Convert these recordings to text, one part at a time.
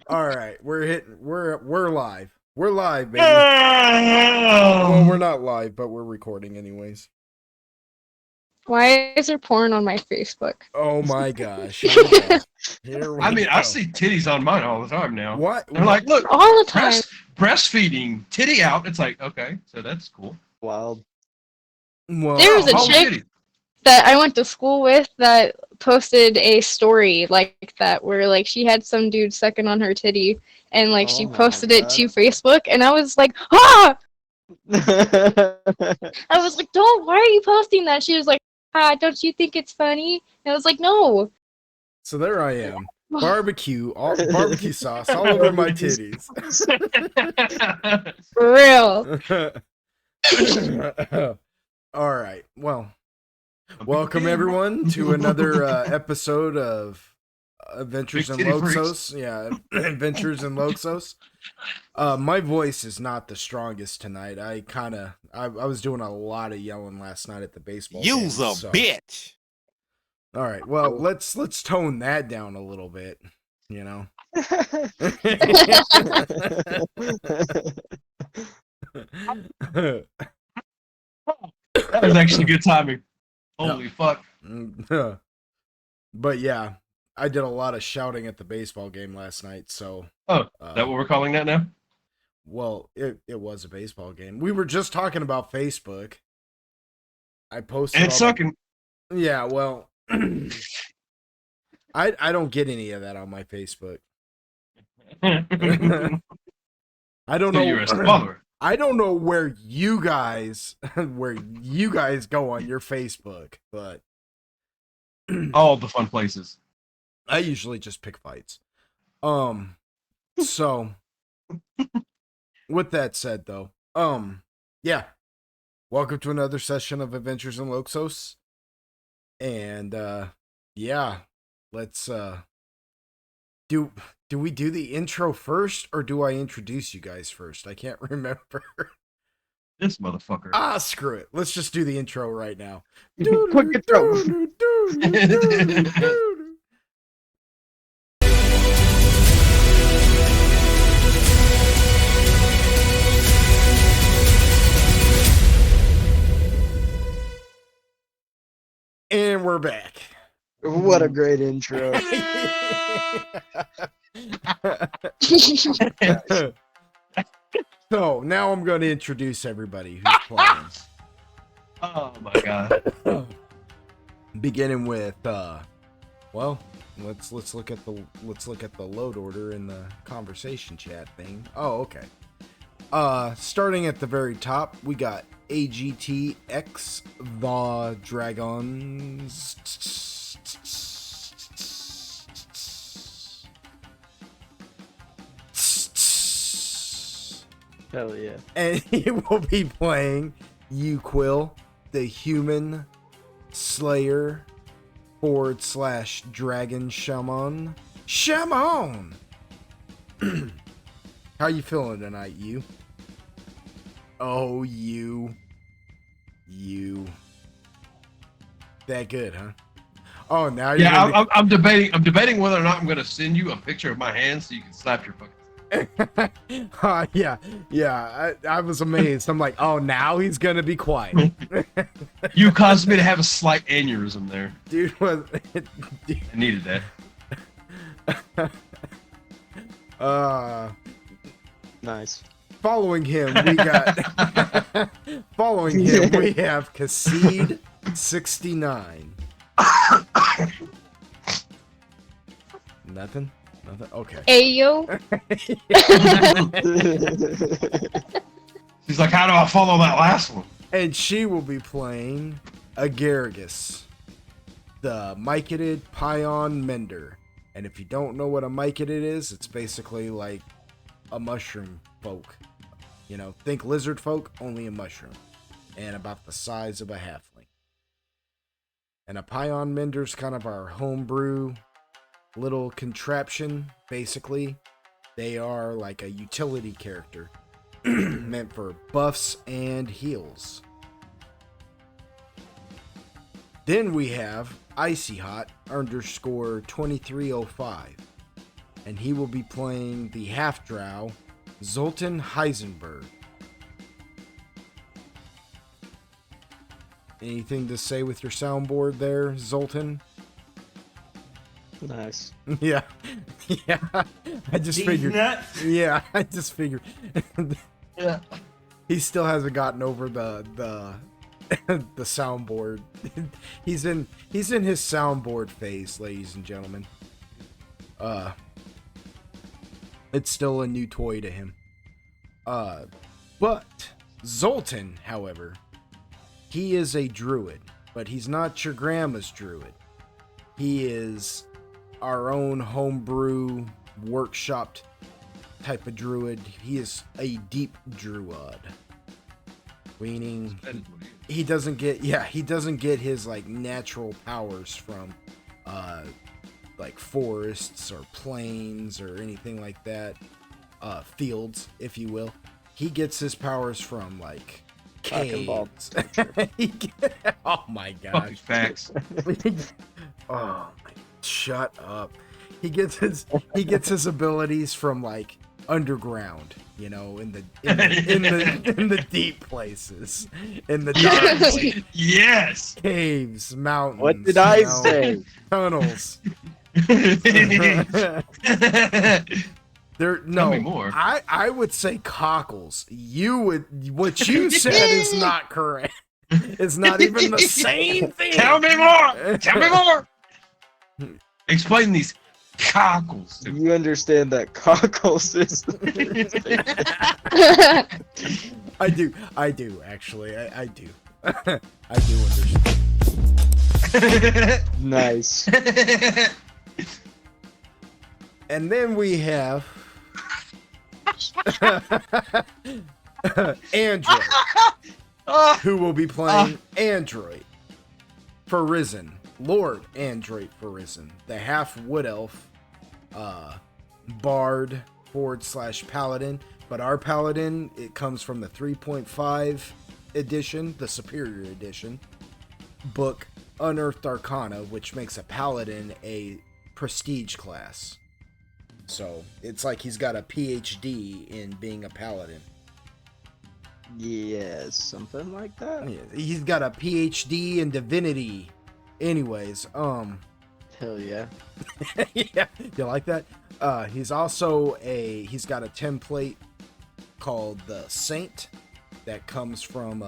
All right, we're live. We're live, baby. Well, we're not live, but we're recording anyways. Why is there porn on my Facebook? Oh my gosh. Here we go. Here we I mean, go. I see titties on mine all the time now. What? They're like, look, All the time. breastfeeding, titty out. It's like, okay, so that's cool. Wild. Well, There was a whole chick titty. that I went to school with that posted a story like that where like she had some dude sucking on her titty and like she Oh my posted it God. to Facebook and I was like, ah! I was like, don't, why are you posting that? She was like, don't you think it's funny? And I was like, no. so there I am. Barbecue sauce all over my titties. For real. All right. Well, welcome everyone to another episode of Adventures in Big titty freaks. Loxos. Yeah, Adventures in Loxos. My voice is not the strongest tonight. I was doing a lot of yelling last night at the baseball game. You's a bitch. All right. Well, let's tone that down a little bit, you know. That was actually good timing. Holy fuck. But yeah, I did a lot of shouting at the baseball game last night, so Oh, is that what we're calling that now? well, it was a baseball game. We were just talking about Facebook. I posted And it's all sucking. yeah, well, I don't get any of that on my Facebook. I don't So know. you're a follower. I don't know where you guys go on your Facebook, but All the fun places. I usually just pick fights. So with that said though, yeah. Welcome to another session of Adventures in Loxos. And yeah, let's do we do the intro first or do I introduce you guys first? I can't remember. This motherfucker. Ah, screw it. Let's just do the intro right now. Quick intro. And we're back. What a great intro. So now I'm going to introduce everybody who's playing. Oh my god. Beginning with well, let's look at the load order in the conversation chat thing. Oh, okay. Starting at the very top, we got AGTX the Dragons. Hell yeah. And he will be playing Uquill, the human slayer / dragon shaman. Shaman! How you feeling tonight, you? Oh, you. That good, huh? Oh, now you're Yeah, gonna... I'm debating whether or not I'm gonna send you a picture of my hand so you can slap your fucking. yeah. I was amazed. I'm like, oh, now he's gonna be quiet. You caused me to have a slight aneurysm there. Dude was. I needed that. Nice. Following him, we got. Following him, we have Kassid 69. Nothing. Okay. Ayo. She's like, how do I follow that last one? And she will be playing Agaragis, the Mycetid Pion Mender. And if you don't know what a Mycetid is, it's basically like a mushroom folk. You know, think lizard folk, only a mushroom. And about the size of a halfling. And a Pion Mender's kind of our homebrew little contraption, basically. They are like a utility character meant for buffs and heals. Then we have Icy Hot _2305. and he will be playing the half-drow, Zoltan Heisenberg. Anything to say with your soundboard there, Zoltan? Nice. Yeah. Yeah. I just figured. nuts. Yeah, I just figured. Yeah. He still hasn't gotten over the the soundboard. He's in his soundboard phase, ladies and gentlemen. It's still a new toy to him. But Zoltan, however, he is a druid, but he's not your grandma's druid. He is our own homebrew, workshopped type of druid. He is a deep druid. Meaning he doesn't get his like natural powers from like forests or plains or anything like that. Fields, if you will. He gets his powers from like caves. Oh my Fucking gosh. facts. Oh my, shut up. He gets his abilities from like underground, you know, in the deep places, in the dark like, Yes. caves, mountains. What did I say? Tunnels. There, Tell me no, more. I would say cockles. What you said is not correct. It's not even the same thing. Tell me more. Tell me more. Explain these cockles. to me. You understand that cockles is I do actually. I do. I do understand. nice. And then we have Android, who will be playing Android for Risen, Lord Android for Risen, the half wood elf, bard / paladin. But our paladin, it comes from the 3.5 edition, the superior edition book, Unearthed Arcana, which makes a paladin a prestige class. So it's like he's got a PhD in being a paladin. Yes, something like that. Yeah, he's got a PhD in divinity. Anyways, Hell yeah. yeah, you like that? He's also he's got a template called the Saint that comes from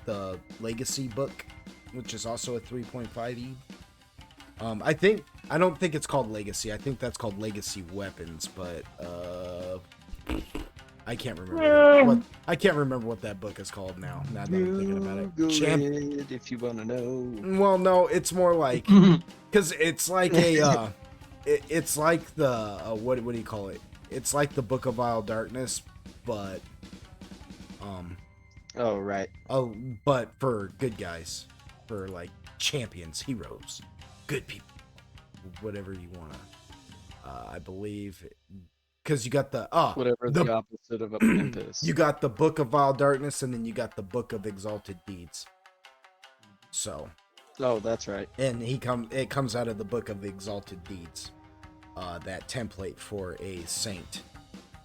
the Legacy book, which is also a 3.5e. I don't think it's called Legacy. I think that's called Legacy Weapons, but I can't remember what that book is called now. Now that I'm thinking about it. Google it if you wanna know. Well, no, it's more like because it's like a it's like the what do you call it? It's like the Book of Vile Darkness, but Oh right. but for good guys, for like champions, heroes, good people, whatever you wanna. I believe, because you got the Whatever the opposite of a pimp is. you got the Book of Vile Darkness, and then you got the Book of Exalted Deeds. So, Oh, that's right. and it comes out of the Book of Exalted Deeds, that template for a saint,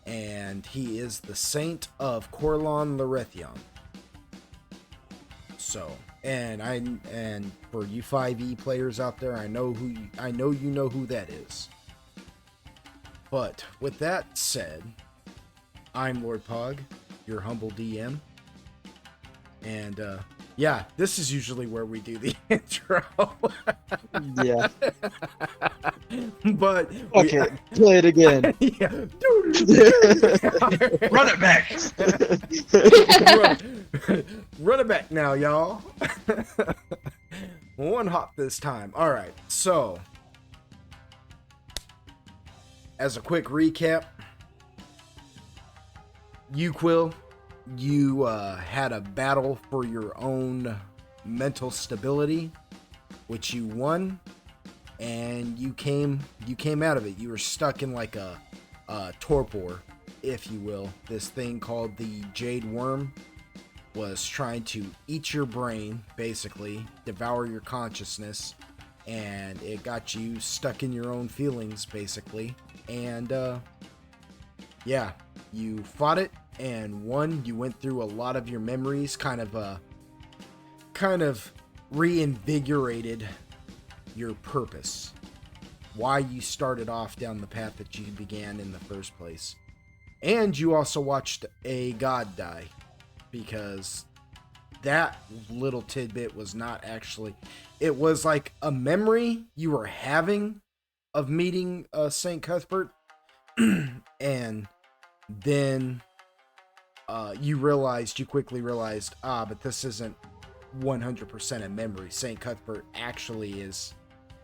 and he is the Saint of Corlon Larethion. So, and for you 5e players out there, I know you know who that is. But with that said, I'm Lord Pog, your humble DM. And yeah, this is usually where we do the intro. Yeah. But Okay, play it again. yeah. Run it back. Run it back now, y'all. One hop this time. All right, so as a quick recap, you, Quill, you had a battle for your own mental stability, which you won, and you came out of it. You were stuck in like a torpor, if you will. This thing called the Jade Worm was trying to eat your brain, basically, devour your consciousness, and it got you stuck in your own feelings, basically. and yeah, you fought it and won. You went through a lot of your memories, kind of reinvigorated your purpose, why you started off down the path that you began in the first place. And you also watched a god die, because that little tidbit was not actually, it was like a memory you were having of meeting St. Cuthbert, and then you quickly realized, but this isn't 100% a memory. St. Cuthbert actually is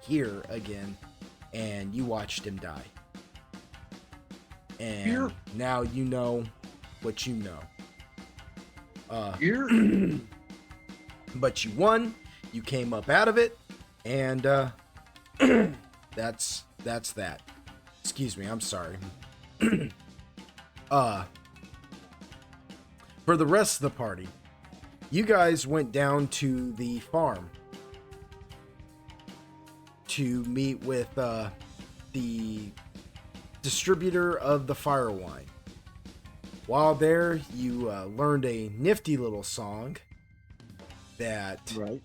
here again, and you watched him die. And Here. now you know what you know. Here. But you won. You came up out of it, and that's that. Excuse me, I'm sorry. For the rest of the party, you guys went down to the farm to meet with the distributor of the fire wine. While there, you learned a nifty little song that Right.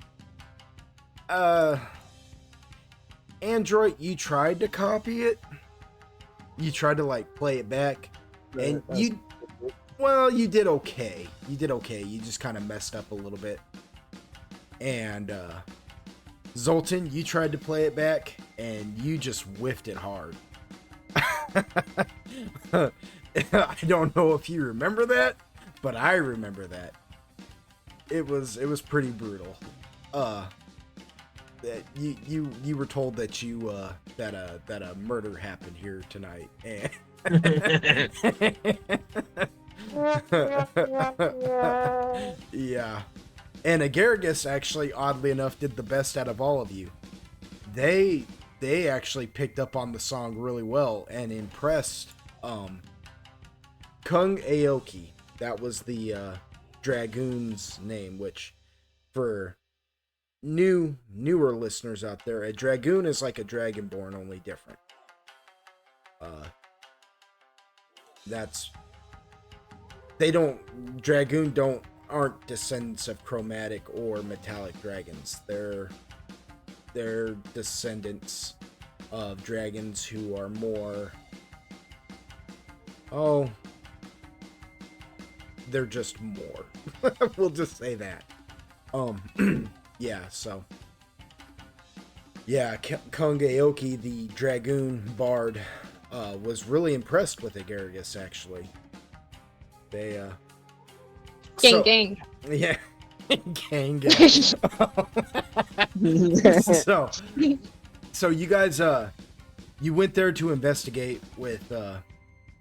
Android, you tried to copy it. You tried to like play it back, and you did okay. You did okay. You just kind of messed up a little bit. And Zoltan, you tried to play it back, and you just whiffed it hard. I don't know if you remember that, but I remember that. It was pretty brutal. That you were told that you that a murder happened here tonight, and yeah. And Agaragis actually, oddly enough, did the best out of all of you. They actually picked up on the song really well and impressed Kung Aoki. That was the dragoon's name, which for newer listeners out there, a dragoon is like a dragonborn, only different. Aren't descendants of chromatic or metallic dragons. They're descendants of dragons who are more, they're just more. We'll just say that. Yeah, so yeah, Kung Aoki, the dragoon bard, was really impressed with Agaragis, actually. They Gang. Yeah. gang. So you guys you went there to investigate with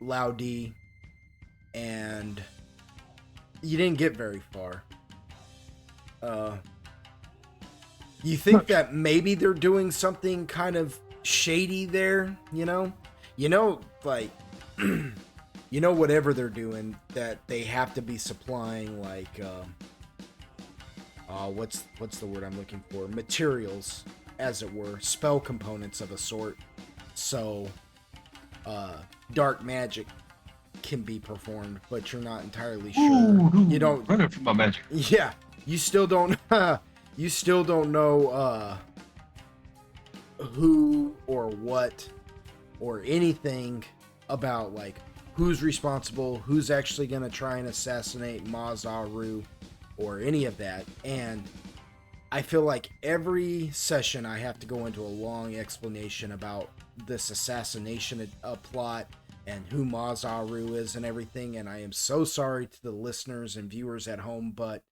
Lao D, and you didn't get very far. You think that maybe they're doing something kind of shady there, like whatever they're doing, that they have to be supplying like what's the word I'm looking for? Materials, as it were, spell components of a sort. So dark magic can be performed, but you're not entirely sure. Ooh, you don't running from my magic. Yeah, you still don't know who or what or anything about like who's responsible, who's actually gonna try and assassinate Mazaru, or any of that. And I feel like every session I have to go into a long explanation about this assassination plot and who Mazaru is and everything, and I am so sorry to the listeners and viewers at home, but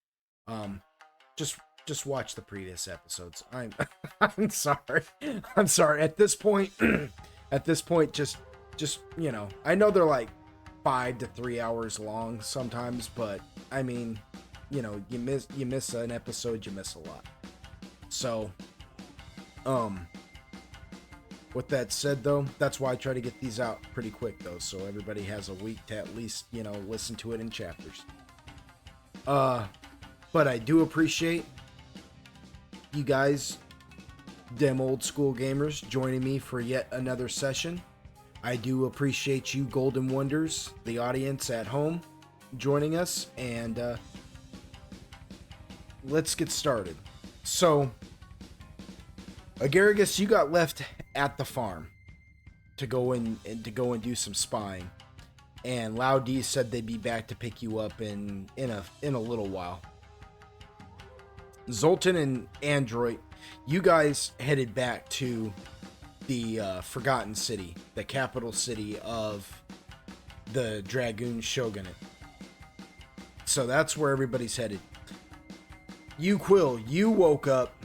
just watch the previous episodes. I'm sorry. I'm sorry. At this point, just I know they're like 5 to 3 hours long sometimes, but I mean, you miss an episode, you miss a lot. So, with that said, though, that's why I try to get these out pretty quick, though, so everybody has a week to at least, listen to it in chapters. But I do appreciate you guys, them old school gamers, joining me for yet another session. I do appreciate you, Golden Wonders, the audience at home, joining us, and let's get started. So, Agaricus, you got left at the farm to go and do some spying, and Loud D said they'd be back to pick you up in a little while. Zoltan and Android, you guys headed back to the Forgotten City, the capital city of the Dragoon Shogunate. So that's where everybody's headed. You, Quill, you woke up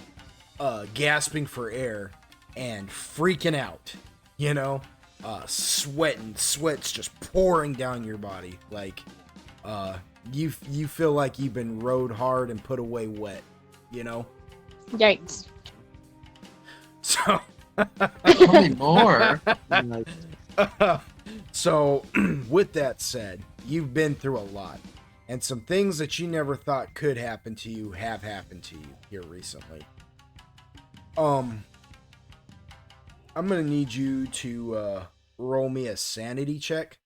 gasping for air and freaking out, you know, sweat's just pouring down your body. Like, you feel like you've been rode hard and put away wet, you know? Yikes. So, Tell me more. Nice. so with that said, you've been through a lot, and some things that you never thought could happen to you have happened to you here recently. I'm gonna need you to roll me a sanity check.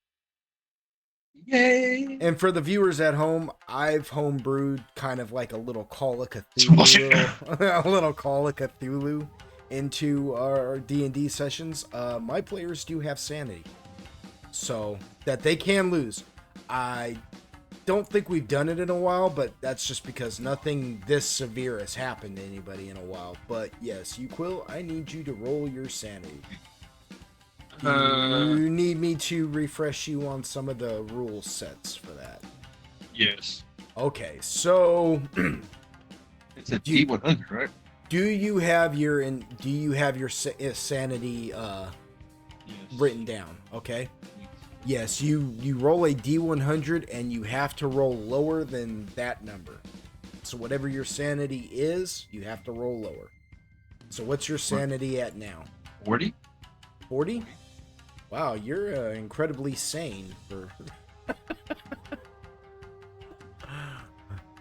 Yay. And for the viewers at home, I've homebrewed kind of like a little Call of Cthulhu, a little Call of Cthulhu into our D&D sessions. My players do have sanity, so that they can lose. I don't think we've done it in a while, but that's just because nothing this severe has happened to anybody in a while. But yes, you, Quill, I need you to roll your sanity. You need me to refresh you on some of the rule sets for that. Yes. Okay, so It's a D100, right? do you have your sanity Yes. written down? Okay. Yes, you roll a D100 and you have to roll lower than that number. So whatever your sanity is, you have to roll lower. So what's your sanity at now? 40? 40? Wow, you're incredibly sane for...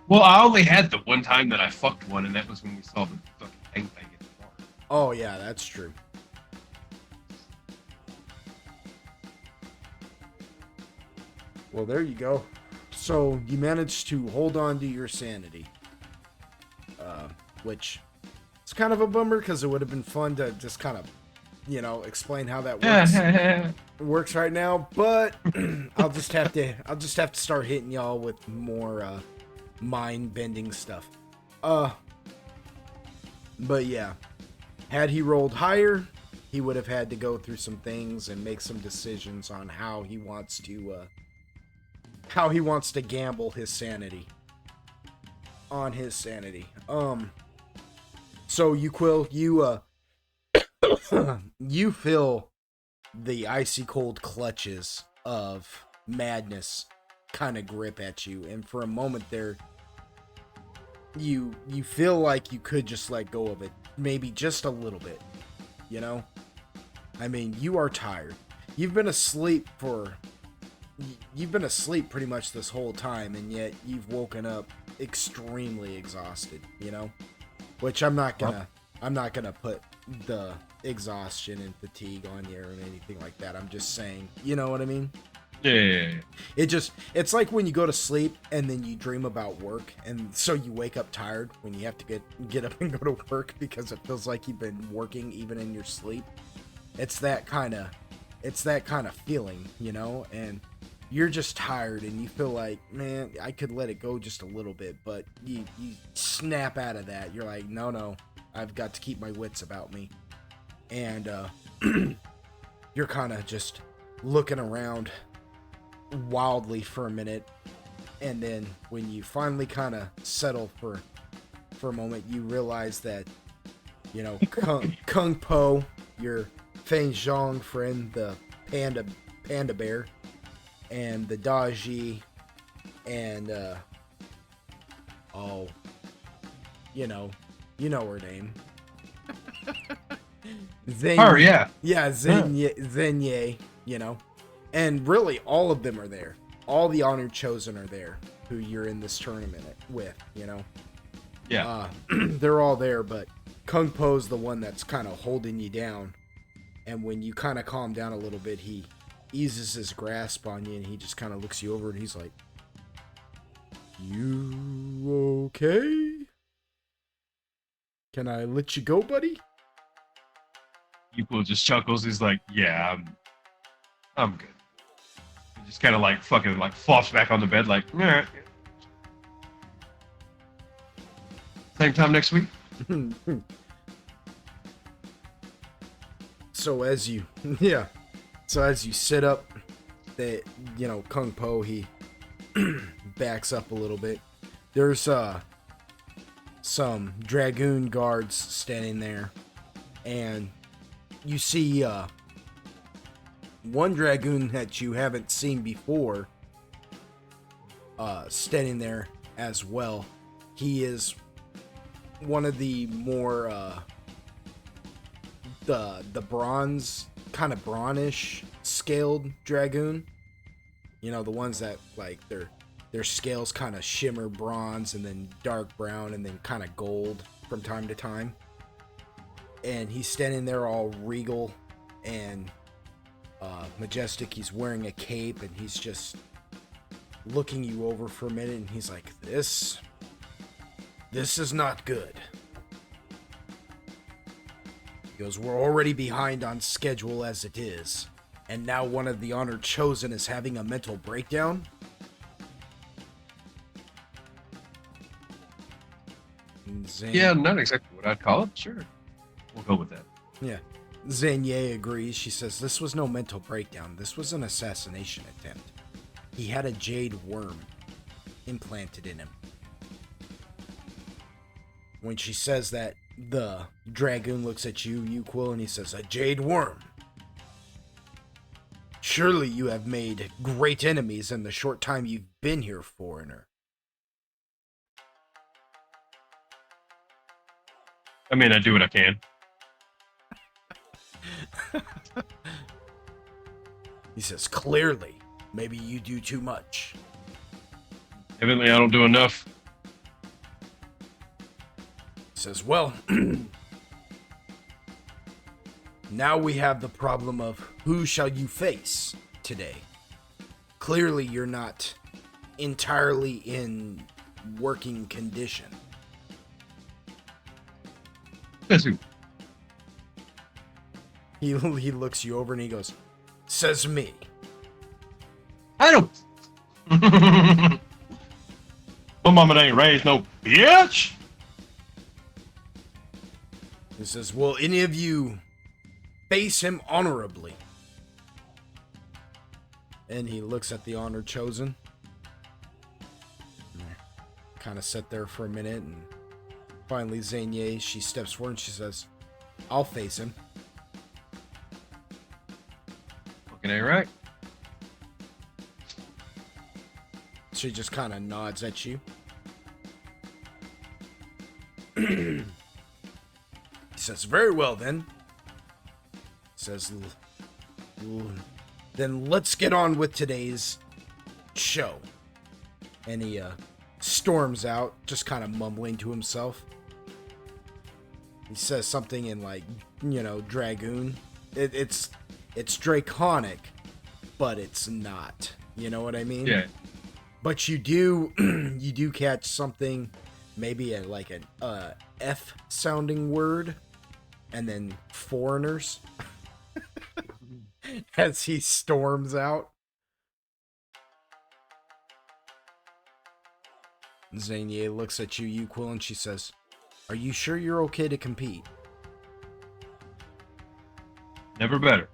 Well, I only had the one time that I fucked one, and that was when we saw the fucking thing at the bar. Oh yeah, that's true. Well, there you go. So you managed to hold on to your sanity, which is kind of a bummer because it would have been fun to just kind of, you know, explain how that works right now. But I'll just have to start hitting y'all with more mind-bending stuff. But yeah, had he rolled higher, he would have had to go through some things and make some decisions on how he wants to gamble his sanity. On his sanity. So you, Quill, you you feel the icy cold clutches of madness kind of grip at you, and for a moment there, you feel like you could just let go of it, maybe just a little bit, you know? I mean, you are tired. You've been asleep pretty much this whole time, and yet you've woken up extremely exhausted, you know? Which I'm not gonna put the exhaustion and fatigue on you or anything like that. I'm just saying, you know what I mean? Yeah. It's like when you go to sleep and then you dream about work, and so you wake up tired when you have to get up and go to work because it feels like you've been working even in your sleep. It's that kind of feeling, you know? And you're just tired and you feel like, man, I could let it go just a little bit, but you snap out of that. You're like, no, I've got to keep my wits about me. And you're kind of just looking around wildly for a minute, and then when you finally kind of settle for a moment, you realize that, you know, Kung Po, your Feng Zhong friend, the panda bear, and the Daji, and you know her name. Oh, yeah. Yeah, Zenye, you know. And really, all of them are there. All the Honored Chosen are there, who you're in this tournament with, you know. Yeah. They're all there, but Kung Po's the one that's kind of holding you down. And when you kind of calm down a little bit, he eases his grasp on you, and he just kind of looks you over, and he's like, "You okay? Can I let you go, buddy?" Yuko just chuckles. He's like, "Yeah, I'm good." He just kind of like fucking like flops back on the bed, like, "Yeah." Same time next week. So as you, yeah, so as you sit up, that, you know, Kung Po, he backs up a little bit. There's some dragoon guards standing there, and you see one dragoon that you haven't seen before standing there as well. He is one of the more the bronze, kind of brawnish scaled dragoon. You know, the ones that like their scales kind of shimmer bronze and then dark brown and then kind of gold from time to time. And he's standing there all regal and majestic. He's wearing a cape, and he's just looking you over for a minute, and he's like, This is not good. He goes, "We're already behind on schedule as it is, and now one of the honored chosen is having a mental breakdown?" Zane, Yeah, not exactly what I'd call it. Sure, we'll go with that. yeah. Zanye agrees. She says, "This was no mental breakdown. This was an assassination attempt. He had a jade worm implanted in him." When she says that, the dragoon looks at you, Yuquil, and he says, "A jade worm? Surely you have made great enemies in the short time you've been here, foreigner." I mean, I do what I can. He says, "Clearly, maybe you do too much." Evidently, I don't do enough. He says, "Well, now we have the problem of who shall you face today. Clearly, you're not entirely in working condition." Guess who? He looks you over and he goes, "Says me." I don't. My mama ain't raised no bitch. He says, "Will any of you face him honorably?" And he looks at the honor chosen. Kind of sit there for a minute, and finally Zanye, she steps forward and she says, "I'll face him." Fucking ain't right. She just kind of nods at you. He says, "Very well then." He says, "Then let's get on with today's show." And he storms out, just kind of mumbling to himself. He says something in, like, you know, dragoon. It's draconic, but it's not. You know what I mean? Yeah. But you do catch something, maybe like an F sounding word, and then foreigners as he storms out. Zanye looks at you, Yuquil, and she says, "Are you sure you're okay to compete?" Never better.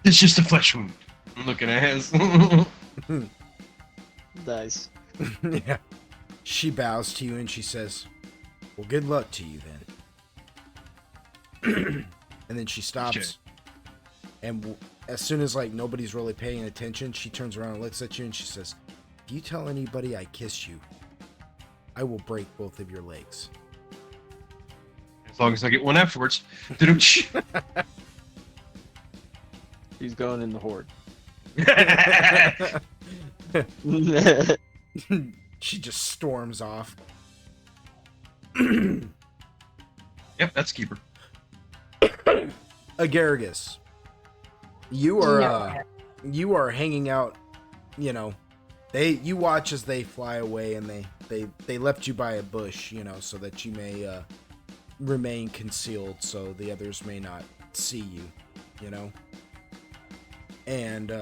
It's just a flesh wound. I'm looking at his. Nice. Yeah. She bows to you and she says, "Well, good luck to you then." And then she stops. Okay. And as soon as, like, nobody's really paying attention, she turns around and looks at you and she says, "If you tell anybody I kissed you, I will break both of your legs." As long as I get one afterwards. He's going in the horde. She just storms off. Yep, that's keeper. Agargus, you are hanging out. You know, you watch as they fly away, and they left you by a bush. You know, so that you may remain concealed, so the others may not see you. You know, and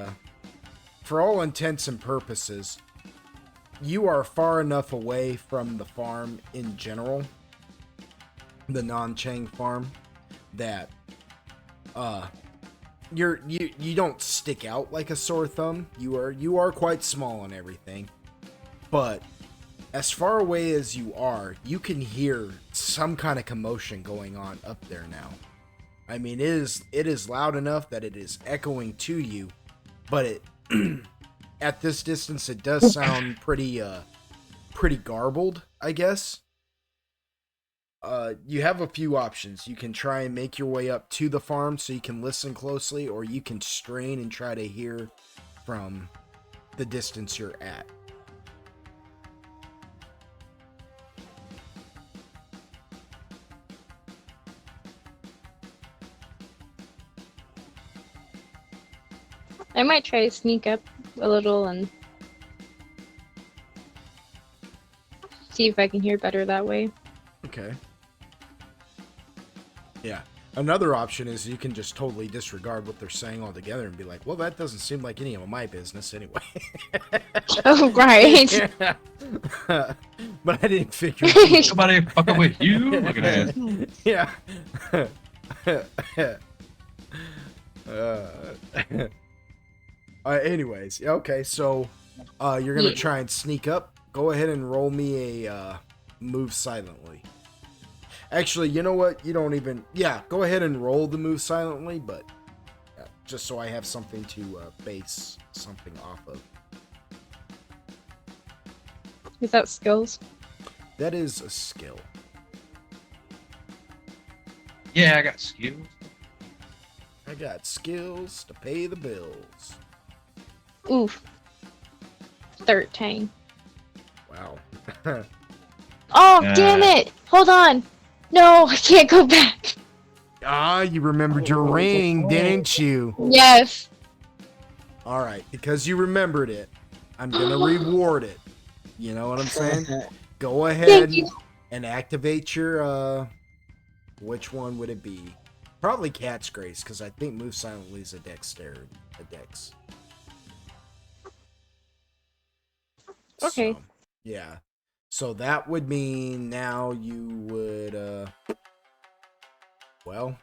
for all intents and purposes, you are far enough away from the farm in general, the non-Chang farm, that you don't stick out like a sore thumb. You are quite small and everything, but as far away as you are, you can hear some kind of commotion going on up there now. I mean, it is loud enough that it is echoing to you, but it at this distance it does sound pretty garbled, I guess. You have a few options. You can try and make your way up to the farm so you can listen closely, or you can strain and try to hear from the distance you're at. I might try to sneak up a little and see if I can hear better that way. Okay. Yeah. Another option is you can just totally disregard what they're saying altogether and be like, well, that doesn't seem like any of my business anyway. Oh, right. But I didn't figure Somebody fucking with you? Look at that. Yeah. Anyways, okay, so you're gonna try and sneak up. Go ahead and roll me a move silently. Actually, you know what? You don't even... Yeah, go ahead and roll the move silently, but just so I have something to base something off of. Is that skills? That is a skill. Yeah, I got skills. I got skills to pay the bills. Oof. 13. Wow. Oh, damn it! Hold on! No, I can't go back! You remembered your ring, didn't you? Yes. Alright, because you remembered it, I'm gonna reward it. You know what I'm saying? Go ahead Thank you. and activate your, which one would it be? Probably Cat's Grace, because I think Move Silently is a dexterity. A dex. Okay. So, yeah. So that would mean now you would, well,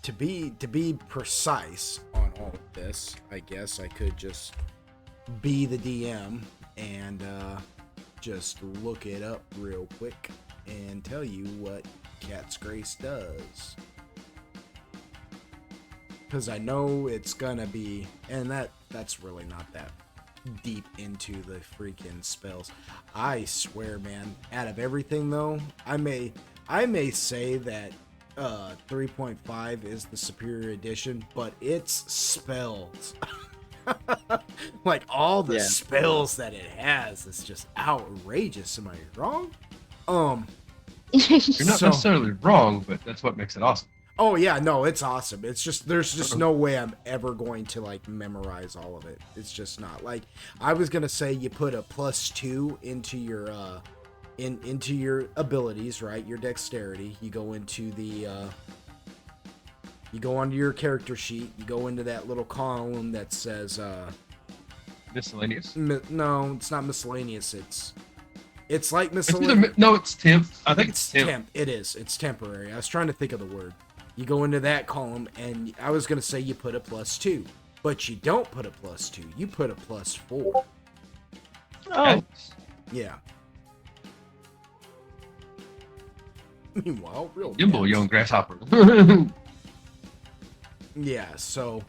to be precise on all of this, I guess I could just be the DM and just look it up real quick and tell you what Cat's Grace does. Because I know it's gonna be, and that's really not that deep into the freaking spells. I swear, man, out of everything though, I may say that 3.5 is the superior edition, but its spells like all the spells that it has is just outrageous. Am I wrong? You're not necessarily wrong, but that's what makes it awesome. Oh yeah, no, it's awesome. It's just there's just no way I'm ever going to like memorize all of it. It's just not. Like I was gonna say you put a +2 into your into your abilities, right? Your dexterity. You go into the you go onto your character sheet. You go into that little column that says Miscellaneous. No, it's not miscellaneous. It's like miscellaneous. No, it's temp. I think it's temp. It is. It's temporary. I was trying to think of the word. You go into that column, and I was going to say you put a +2, but you don't put a +2. You put a +4. Oh. Yeah. Meanwhile, real Nimble young grasshopper. Yeah, so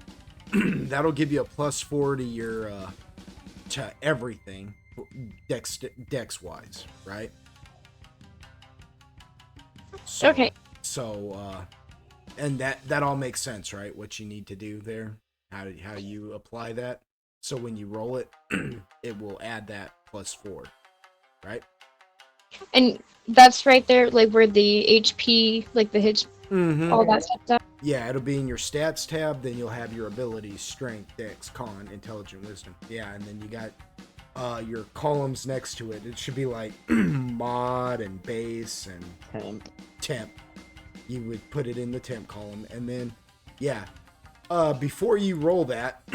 that'll give you a +4 to your to everything, dex wise, right? So, Okay. So, and that all makes sense, right? What you need to do there, how you apply that. So when you roll it, it will add that +4, right? And that's right there, like where the HP, like the hits, Mm-hmm. all that stuff. Yeah, it'll be in your stats tab. Then you'll have your abilities: strength, dex, con, intelligent, wisdom. Yeah, and then you got your columns next to it. It should be like mod and base and temp. You would put it in the temp column, and then yeah. Before you roll that,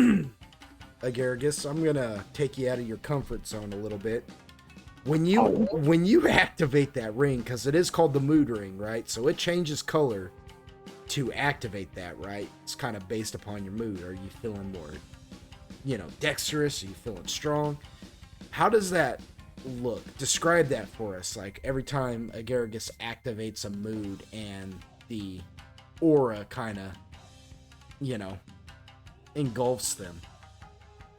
Agargus, I'm gonna take you out of your comfort zone a little bit. When you activate that ring, because it is called the mood ring, right? So it changes color to activate that, right? It's kind of based upon your mood. Are you feeling more, dexterous? Are you feeling strong? How does that look? Describe that for us. Like every time Agargus activates a mood and the aura kind of, engulfs them.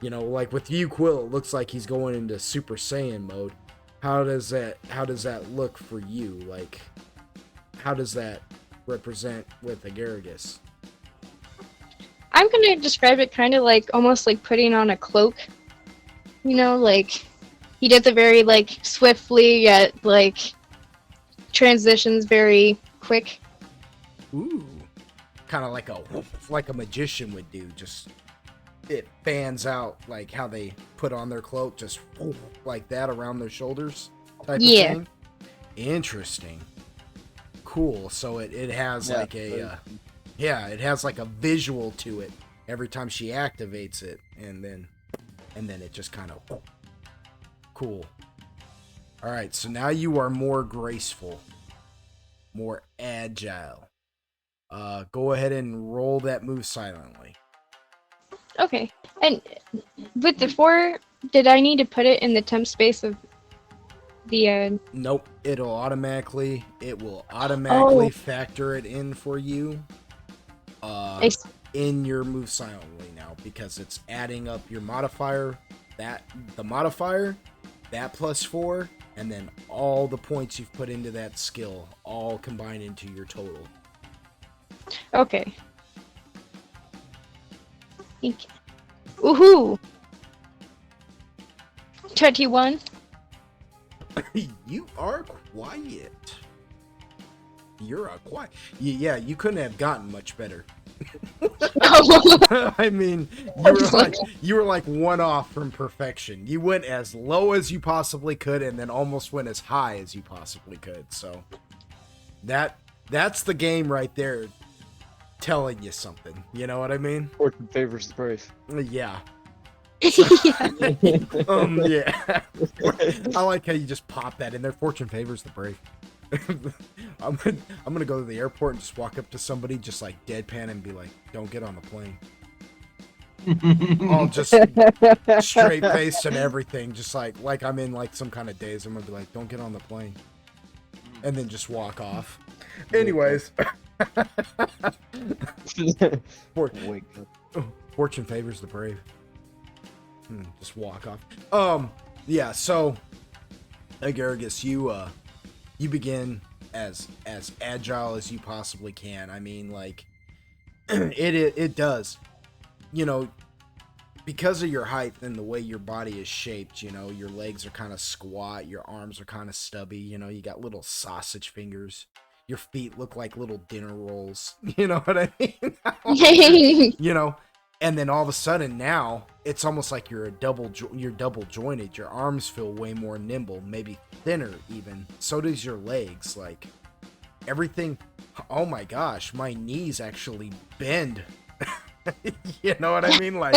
Like with you, Quill, it looks like he's going into Super Saiyan mode. How does that look for you? Like, how does that represent with Agargus? I'm gonna describe it kind of like almost like putting on a cloak. Like he does it very like swiftly, yet like transitions very quick. Ooh, kind of like a magician would do. Just it fans out like how they put on their cloak, just like that around their shoulders type of thing. Interesting. Cool. So it has like a it has like a visual to it every time she activates it, and then it just kind of cool. All right, so now you are more graceful, more agile. Go ahead and roll that move silently. Okay. And with the 4, did I need to put it in the temp space of the Nope, it will automatically factor it in for you in your move silently now, because it's adding up your modifier, that +4, and then all the points you've put into that skill all combined into your total. Okay. Woohoo! 21. You are quiet. You're a quiet. Yeah, you couldn't have gotten much better. I mean, you were like one off from perfection. You went as low as you possibly could, and then almost went as high as you possibly could. So that's the game right there, telling you something. You know what I mean? Fortune favors the brave. Yeah. Yeah. Yeah. I like how you just pop that in there. Fortune favors the brave. I'm gonna go to the airport and just walk up to somebody, just like deadpan, and be like, "Don't get on the plane." All just straight faced and everything, just like I'm in like some kind of daze. I'm gonna be like, "Don't get on the plane," and then just walk off. Anyways, Wake up. Fortune favors the brave. Just walk off. Yeah. So, Agargus, you begin as agile as you possibly can. I mean, like, it does, because of your height and the way your body is shaped. Your legs are kind of squat, your arms are kind of stubby. You got little sausage fingers. Your feet look like little dinner rolls. You know what I mean? And then all of a sudden now it's almost like you're double jointed. Your arms feel way more nimble, maybe thinner even. So does your legs. Like everything. Oh my gosh, my knees actually bend. You know what I mean? Like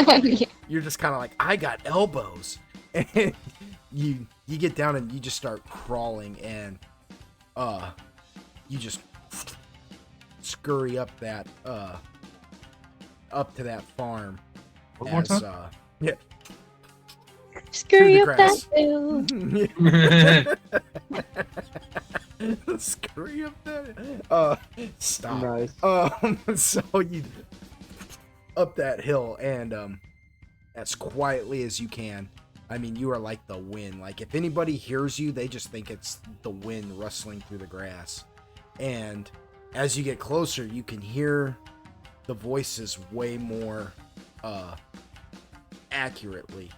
you're just kind of like, I got elbows. And you get down and you just start crawling, and you just scurry up that up to that farm. One more time? Yeah. Scurry Through up the that hill. Scurry up that. Stop. Nice. So you up that hill, and as quietly as you can. I mean, you are like the wind. Like if anybody hears you, they just think it's the wind rustling through the grass. And as you get closer, you can hear the voices way more accurately,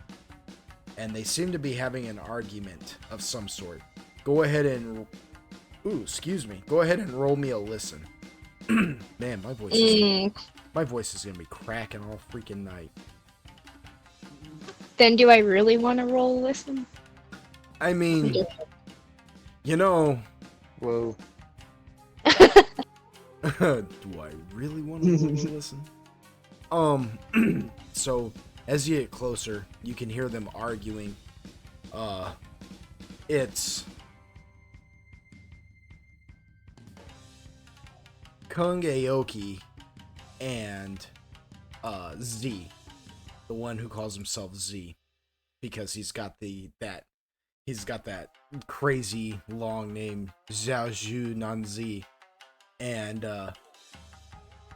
and they seem to be having an argument of some sort. go ahead and... Ooh, excuse me. Go ahead and roll me a listen. Man, my voice is gonna be cracking all freaking night. Then do I really want to roll listen? I mean, you know... Whoa. Do I really want to roll a listen? So, as you get closer, you can hear them arguing. It's... Kung Aoki and Z, the one who calls himself Z, because he's got that crazy long name Xiaozhu Nanzi, and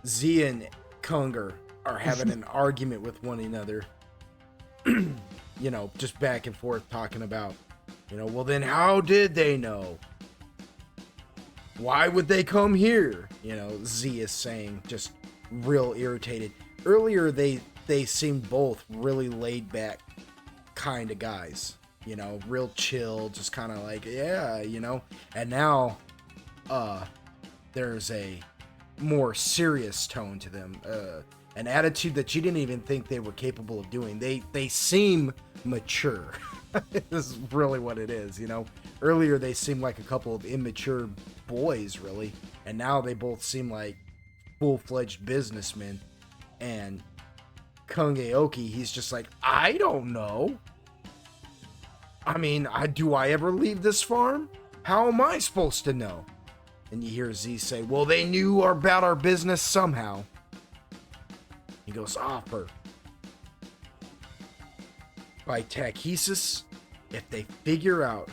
Z and Kung are having an argument with one another. You know, just back and forth talking about, you know, well then how did they know? Why would they come here? You know, Z is saying, just real irritated. Earlier, they seemed both really laid back kind of guys. You know, real chill, just kind of like, yeah, you know. And now, there's a more serious tone to them. An attitude that you didn't even think they were capable of doing. They seem mature. This is really what it is, you know. Earlier, they seemed like a couple of immature boys, really, and now they both seem like full-fledged businessmen. And Kung Aoki, he's just like, I don't know. I mean, do I ever leave this farm? How am I supposed to know? And you hear Z say, well, they knew about our business somehow. He goes, by tachesis, if they figure out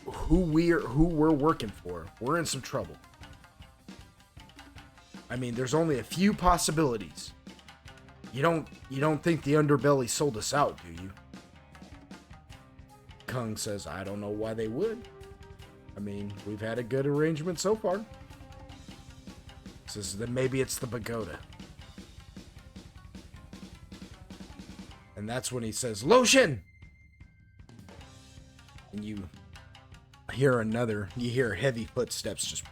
who we're working for, we're in some trouble. I mean, there's only a few possibilities. You don't think the underbelly sold us out, do you? Kung says, I don't know why they would. I mean, we've had a good arrangement so far. Says, then maybe it's the pagoda. And that's when he says, Lotion! And you hear heavy footsteps just...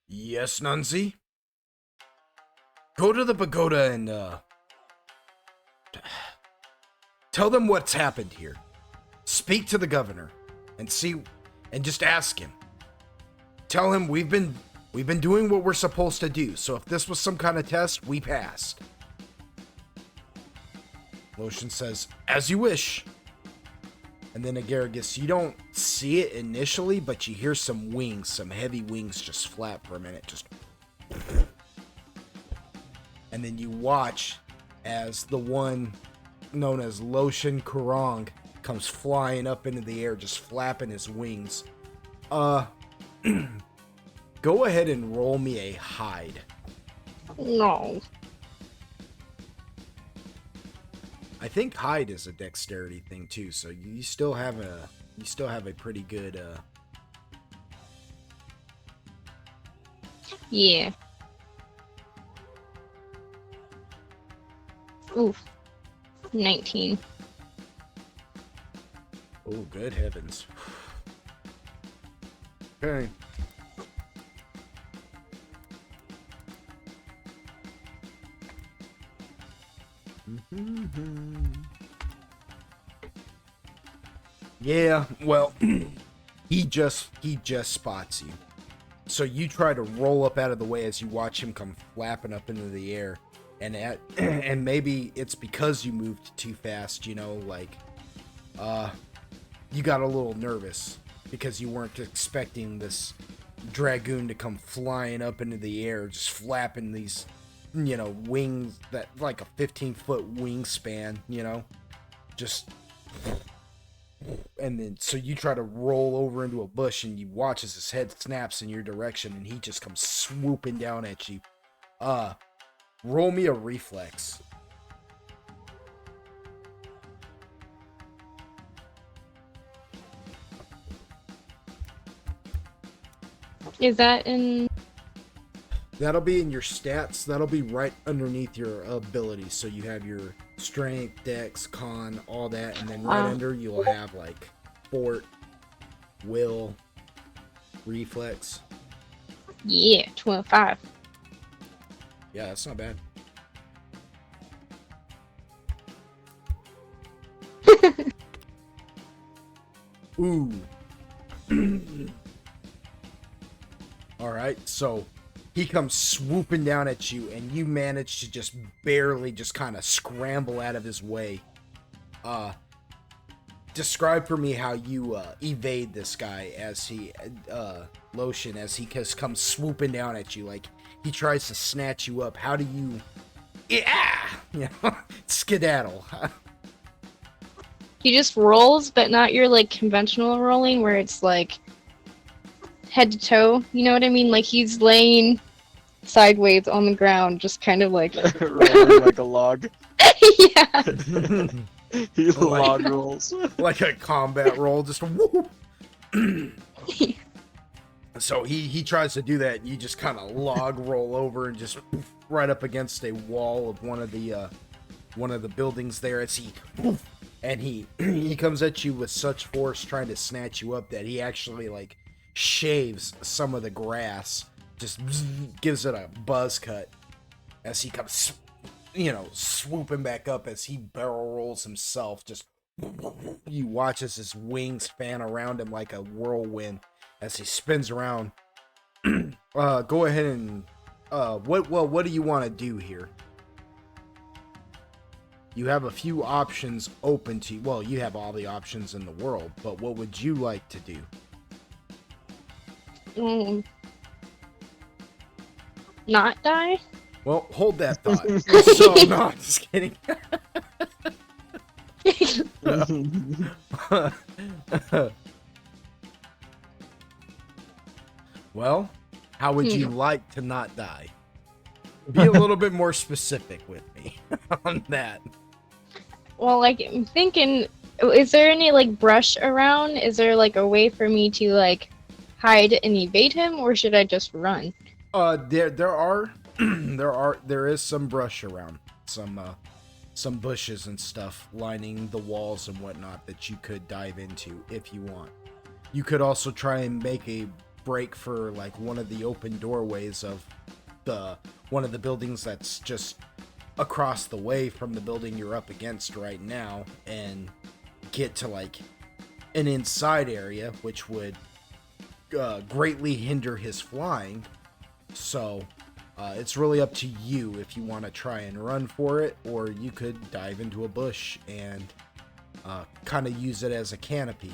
Yes, Nunzi? Go to the pagoda and, tell them what's happened here. Speak to the governor and just ask him. Tell him we've been doing what we're supposed to do, so if this was some kind of test, we passed. Lotion says, as you wish. And then Agaragis, you don't see it initially, but you hear some heavy wings just flap for a minute, just... And then you watch as the one known as Lotion Kurong comes flying up into the air, just flapping his wings. Go ahead and roll me a hide. No. I think hide is a dexterity thing too, so you still have a pretty good Yeah. Oof. 19. Oh, good heavens. Okay. Yeah, well, he just spots you. So you try to roll up out of the way as you watch him come flapping up into the air. And maybe it's because you moved too fast, you know, like, you got a little nervous because you weren't expecting this dragoon to come flying up into the air, just flapping these, you know, wings that like a 15-foot wingspan, you know, just, and then so you try to roll over into a bush and you watch as his head snaps in your direction and he just comes swooping down at you. Roll me a reflex. Is that in... That'll be in your stats. That'll be right underneath your abilities. So you have your strength, dex, con, all that, and then right under you'll have like fort, will, reflex. Yeah, 25. Yeah, that's not bad. Ooh. Alright, so he comes swooping down at you, and you manage to just barely just kind of scramble out of his way. Describe for me how you evade this guy as he, Lotion, as he just comes swooping down at you. Like, he tries to snatch you up. How do you, you know, skedaddle? He just rolls, but not your like conventional rolling where it's like head to toe. You know what I mean? Like he's laying sideways on the ground, just kind of like Rolling like a log. yeah. He log rolls. Like a combat roll, just whoop. So he tries to do that, and you just kind of log roll over and just right up against a wall of one of the buildings there as he and he comes at you with such force trying to snatch you up that he actually like shaves some of the grass, just gives it a buzz cut as he comes, you know, swooping back up as he barrel rolls himself. Just you watch as his wings fan around him like a whirlwind as he spins around. Go ahead and what do you want to do here? You have a few options open to you. Well, you have all the options in the world, but what would you like to do? Not die? Well, hold that thought. So, no, I'm just kidding. Well, how would you like to not die? Be a little bit more specific with me on that. Well, like I'm thinking, is there any like brush around? Is there like a way for me to like hide and evade him, or should I just run? There is some brush around, some bushes and stuff lining the walls and whatnot that you could dive into if you want. You could also try and make a break for like one of the open doorways of one of the buildings that's just across the way from the building you're up against right now, and get to like an inside area, which would greatly hinder his flying. So it's really up to you if you want to try and run for it, or you could dive into a bush and kind of use it as a canopy.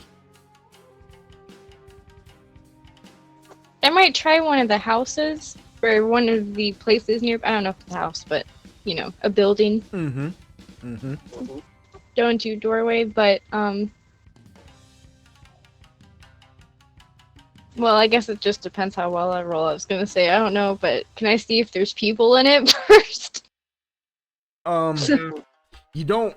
I might try one of the houses or one of the places near. I don't know if it's a house, but you know, a building. Go into doorway, but well, I guess it just depends how well I roll. I was gonna say I don't know, but can I see if there's people in it first? You don't.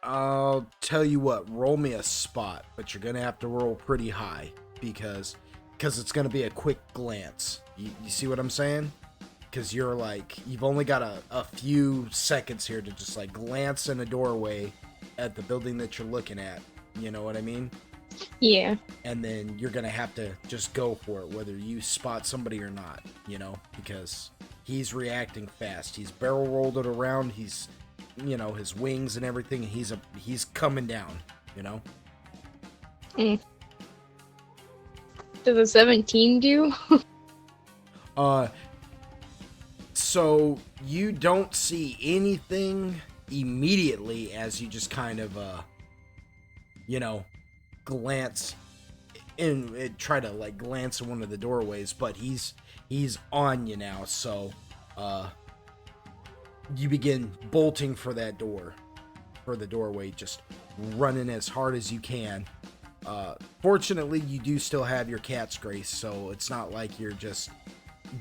I'll tell you what, roll me a spot, but you're gonna have to roll pretty high because it's gonna be a quick glance. You see what I'm saying? Because you're like, you've only got a few seconds here to just like glance in a doorway at the building that you're looking at. You know what I mean? Yeah. And then you're gonna have to just go for it, whether you spot somebody or not, you know, because he's reacting fast. He's barrel rolled it around. He's, you know, his wings and everything. He's coming down, you know. Does a 17 do? So you don't see anything immediately as you just kind of, you know, glance and try to like glance in one of the doorways, but he's on you now. So, you begin bolting for that door, for the doorway, just running as hard as you can. Fortunately, you do still have your cat's grace, so it's not like you're just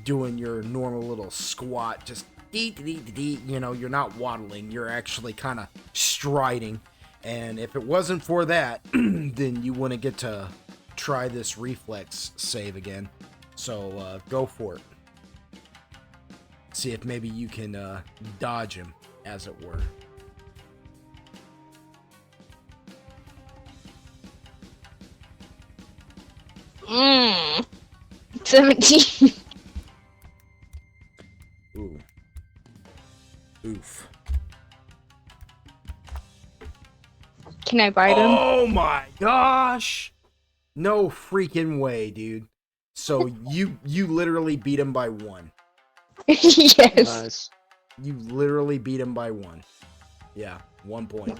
doing your normal little squat, just you know, you're not waddling, you're actually kind of striding. And if it wasn't for that, then you wouldn't get to try this reflex save again. So go for it. See if maybe you can dodge him, as it were. Mm. 17. Ooh. Oof. Can I bite him? Oh my gosh! No freaking way, dude. So you literally beat him by 1. Yes. Nice. You literally beat him by 1. Yeah, 1 point.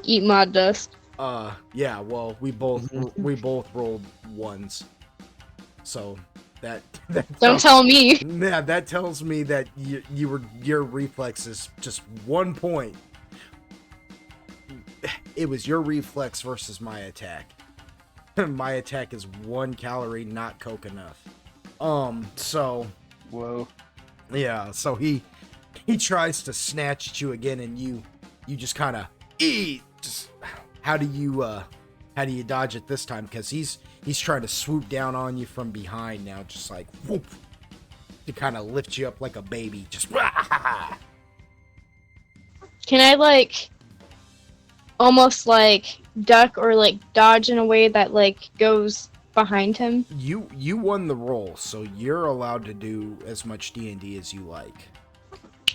Eat mod dust. Yeah, well, we both rolled 1s. So that Don't tell me. yeah, that tells me that your reflex is just 1 point. It was your reflex versus my attack. My attack is 1 calorie, not coke enough. So Whoa. yeah, so he tries to snatch at you again, and you just kind of eat. How do you dodge it this time? Because he's trying to swoop down on you from behind now, just like whoop, to kind of lift you up like a baby. Just Can I like almost like duck or like dodge in a way that like goes behind him? you won the roll, so you're allowed to do as much D&D as you like.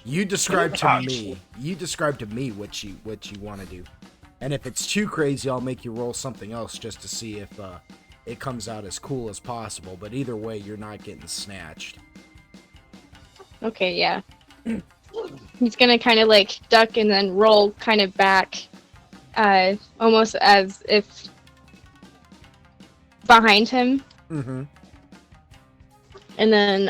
You describe to me. You describe to me what you want to do, and if it's too crazy, I'll make you roll something else just to see if it comes out as cool as possible. But either way, you're not getting snatched. Okay, yeah. He's gonna kind of like duck and then roll kind of back, almost as if behind him, Mm-hmm. and then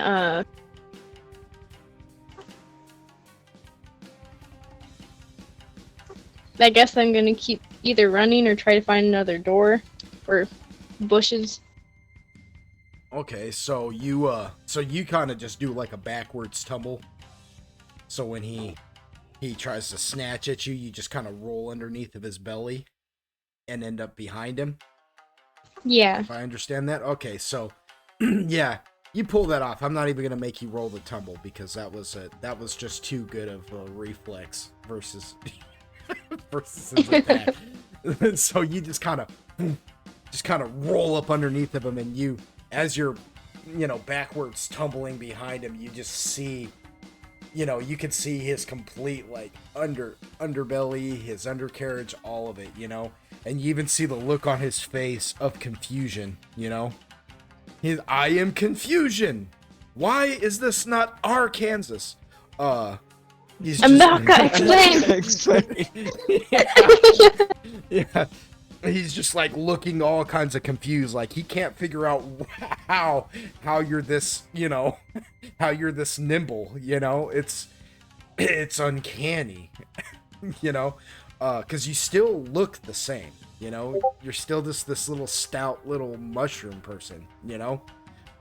I guess I'm gonna keep either running or try to find another door or bushes. Okay, so you kind of just do like a backwards tumble. So when he tries to snatch at you, you just kind of roll underneath of his belly and end up behind him. Yeah. If I understand that. Okay, so yeah, you pull that off. I'm not even gonna make you roll the tumble because that was just too good of a reflex versus versus his attack. So you just kind of roll up underneath of him, and you, as you're backwards tumbling behind him, you just see, you can see his complete like underbelly, his undercarriage, all of it, and you even see the look on his face of confusion. I am confusion. Why is this not our Kansas? He's I'm just, not gonna explain. yeah. He's just like looking all kinds of confused, like he can't figure out how you're this, how you're this nimble, it's uncanny, because you still look the same, you're still this little stout little mushroom person,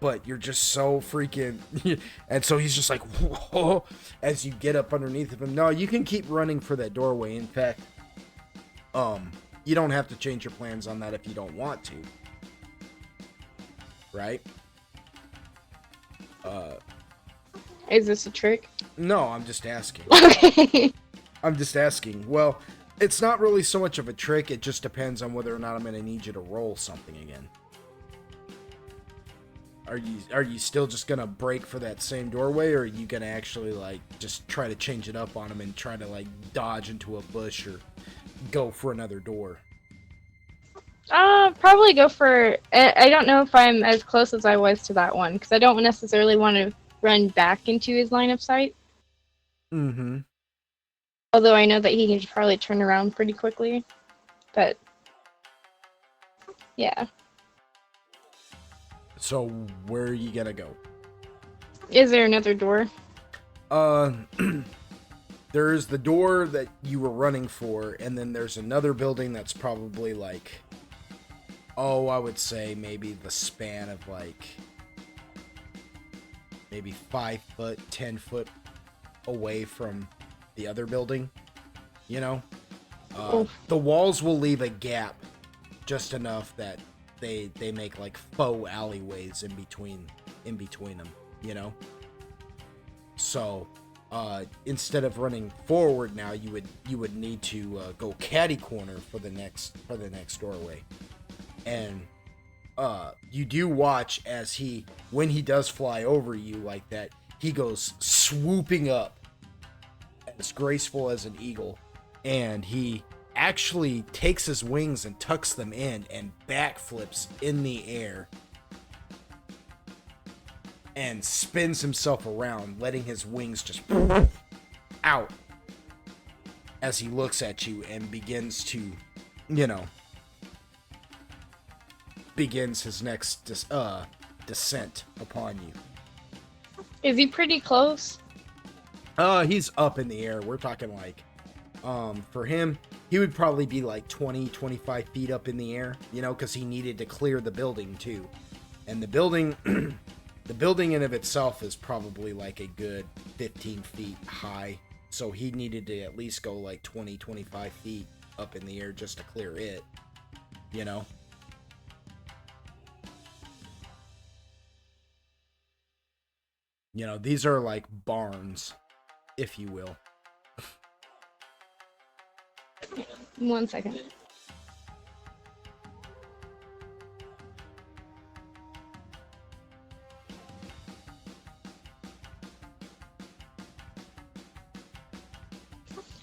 but you're just so freaking, and so he's just like, whoa, as you get up underneath of him. No, you can keep running for that doorway. In fact, you don't have to change your plans on that if you don't want to. Right? Is this a trick? No, I'm just asking. Okay. I'm just asking. Well, it's not really so much of a trick. It just depends on whether or not I'm going to need you to roll something again. Are you still just going to break for that same doorway, or are you going to actually like just try to change it up on him and try to like dodge into a bush or go for another door? Probably go for. I don't know if I'm as close as I was to that one because I don't necessarily want to run back into his line of sight. Mm-hmm. Although I know that he can probably turn around pretty quickly, but yeah. So where are you gonna go? Is there another door? There's the door that you were running for, and then there's another building that's probably like, I would say maybe the span of like maybe 5 foot, 10 foot away from the other building. The walls will leave a gap just enough that they make like faux alleyways in between in between them, you know? So, instead of running forward now, you would need to go catty corner for the next doorway. And you do watch as when he does fly over you like that, he goes swooping up as graceful as an eagle, and he actually takes his wings and tucks them in and backflips in the air and spins himself around, letting his wings just out as he looks at you and begins to, begins his next descent upon you. Is he pretty close? He's up in the air. We're talking like, for him, he would probably be like 20-25 feet up in the air, because he needed to clear the building too. And the building, the building in of itself is probably like a good 15 feet high. So he needed to at least go like 20-25 feet up in the air just to clear it, These are like barns, if you will. 1 second.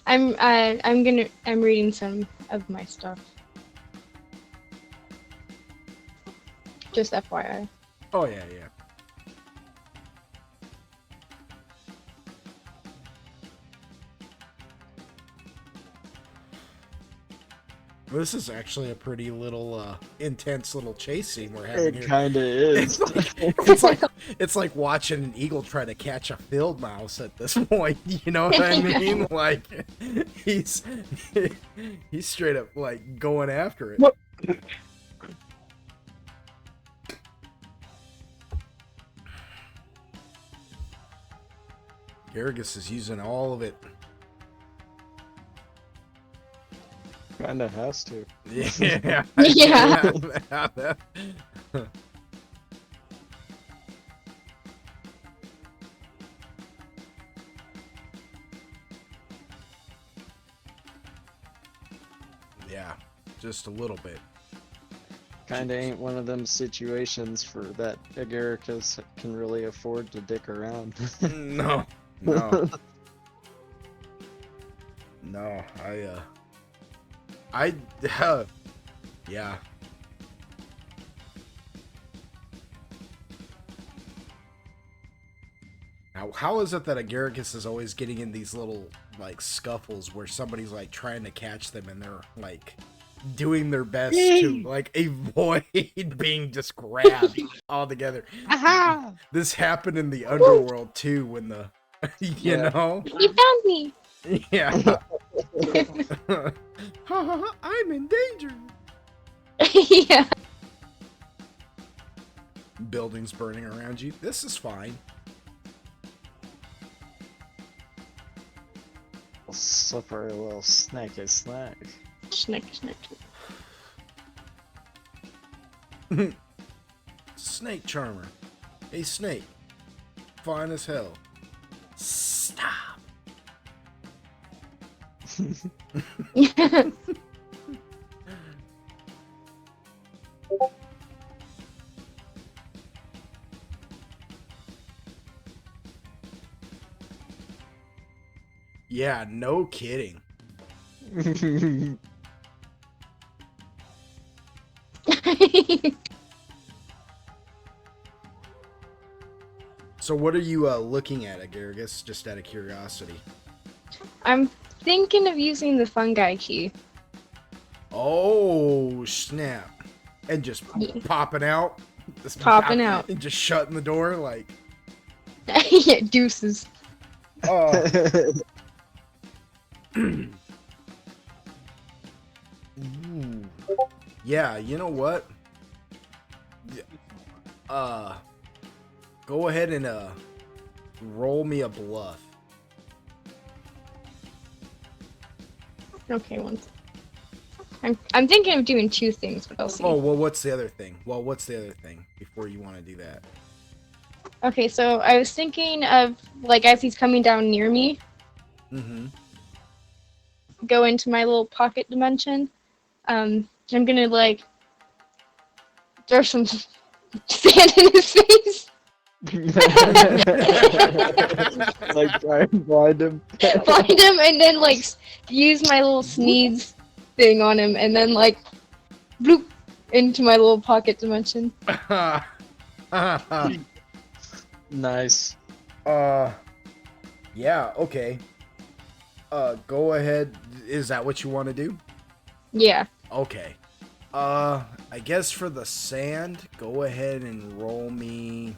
I'm reading some of my stuff. Just FYI. Oh yeah. This is actually a pretty little intense little chase scene we're having here. It kinda is. It's like watching an eagle try to catch a field mouse at this point. You know what I mean? Like he's straight up like going after it. What? Garrigus is using all of it. Kinda has to. Yeah. Yeah. Yeah, just a little bit. Kinda ain't one of them situations for that Agaricus can really afford to dick around. No. No, yeah. Now, how is it that Agaricus is always getting in these little, like, scuffles where somebody's, like, trying to catch them and they're, like, doing their best to, like, avoid being just grabbed altogether? Aha! This happened in the underworld, too, when the, you know? You found me! Yeah. I'm in danger. Yeah. Buildings burning around you. This is fine. Slippery little snaky snack. Snack. Snake charmer. A snake. Fine as hell. Stop. Yeah, no kidding. So what are you looking at, Agaricus, just out of curiosity? I'm thinking of using the fungi key. Oh, snap. And just Yeah. popping out? Just Popping out. And just shutting the door, like... Yeah, deuces. Oh. Ooh. Yeah, you know what? Go ahead and roll me a bluff. Okay, one second. I'm thinking of doing two things, but I'll see. Oh, well, what's the other thing? Before you want to do that? Okay, so I was thinking of like as he's coming down near me, Mm-hmm. go into my little pocket dimension. I'm gonna like throw some sand in his face, Like try and blind him. blind him, and then like use my little sneeze thing on him, and then like bloop into my little pocket dimension. Nice. Yeah, okay. Go ahead. Is that what you want to do? Yeah. Okay. I guess for the sand, go ahead and roll me.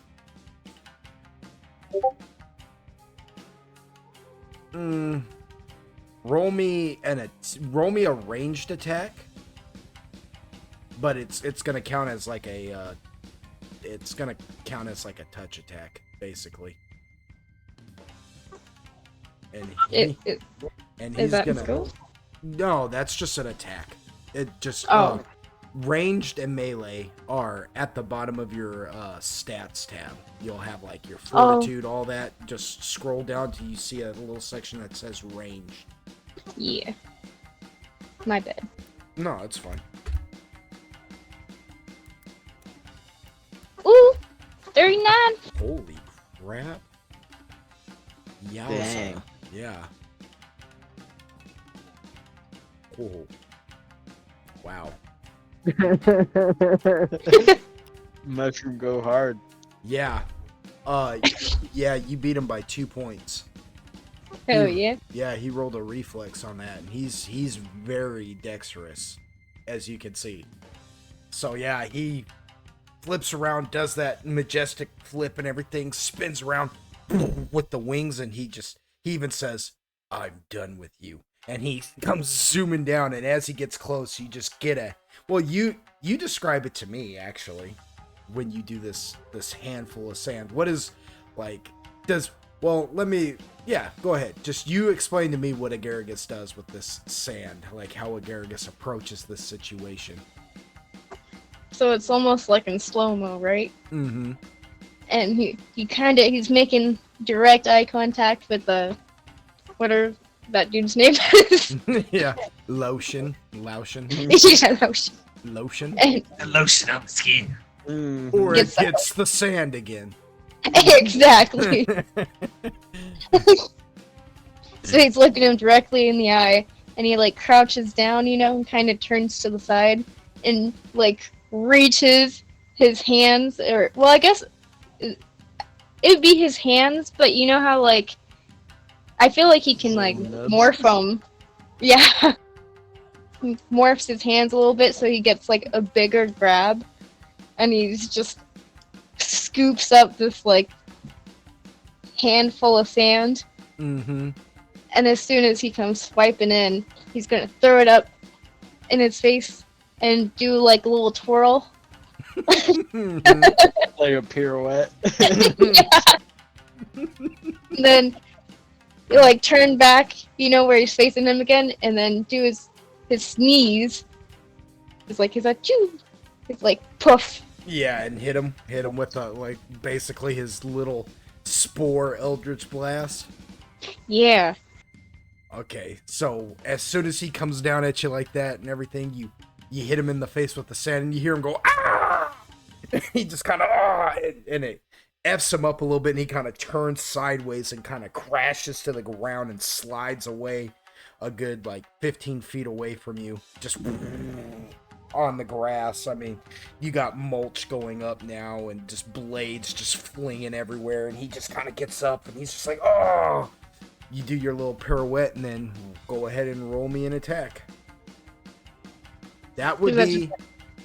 Roll me a ranged attack, but it's gonna count as like a touch attack basically, and It, it and is he's that in gonna. skill? No, that's just an attack. It just Oh. Ranged and melee are at the bottom of your stats tab. You'll have like your Oh. fortitude, all that. Just scroll down till you see a little section that says ranged. Yeah. My bad. No, it's fine. Ooh, 39. Holy crap! Yowza. Dang. Yeah. Oh. Wow. Mushroom go hard. Yeah. Yeah, you beat him by 2 points. Hell He- yeah. Yeah, he rolled a reflex on that, and he's very dexterous, as you can see. So yeah, he flips around, does that majestic flip and everything, spins around with the wings, and he even says, "I'm done with you." And he comes zooming down, and as he gets close, you just get a. Well, you describe it to me actually, when you do this handful of sand. What is like does well? Let me. Yeah, go ahead. Just you explain to me what Agaragis does with this sand, like how Agaragis approaches this situation. So it's almost like in slow-mo, right? Mm-hmm. And he's making direct eye contact with the whatever that dude's name is. Yeah. Lotion. Yeah, that was- Lotion. and The lotion on the skin. Mhm. Or it Gets that- gets the sand again. exactly. So he's looking him directly in the eye, and he like crouches down, and kind of turns to the side, and like reaches his hands, or well, I guess it'd be his hands, but you know how like I feel like he can like Nubs. morph them. Yeah, he morphs his hands a little bit so he gets like a bigger grab, and he's just scoops up this like handful of sand. Mm-hmm. And as soon as he comes swiping in, he's gonna throw it up in his face and do like a little twirl. Like a pirouette. And then like turn back, where he's facing him again, and then do his sneeze. It's like his achoo. It's like poof. Yeah, and hit him with like basically his little spore Eldritch Blast. Yeah. Okay, so as soon as he comes down at you like that and everything, you hit him in the face with the sand, and you hear him go ah. He just kind of and it f's him up a little bit, and he kind of turns sideways and kind of crashes to the ground and slides away a good like 15 feet away from you, just on the grass. I mean, you got mulch going up now and just blades just flinging everywhere, and he just kind of gets up and he's just like, oh. You do your little pirouette and then go ahead and roll me an attack. That would be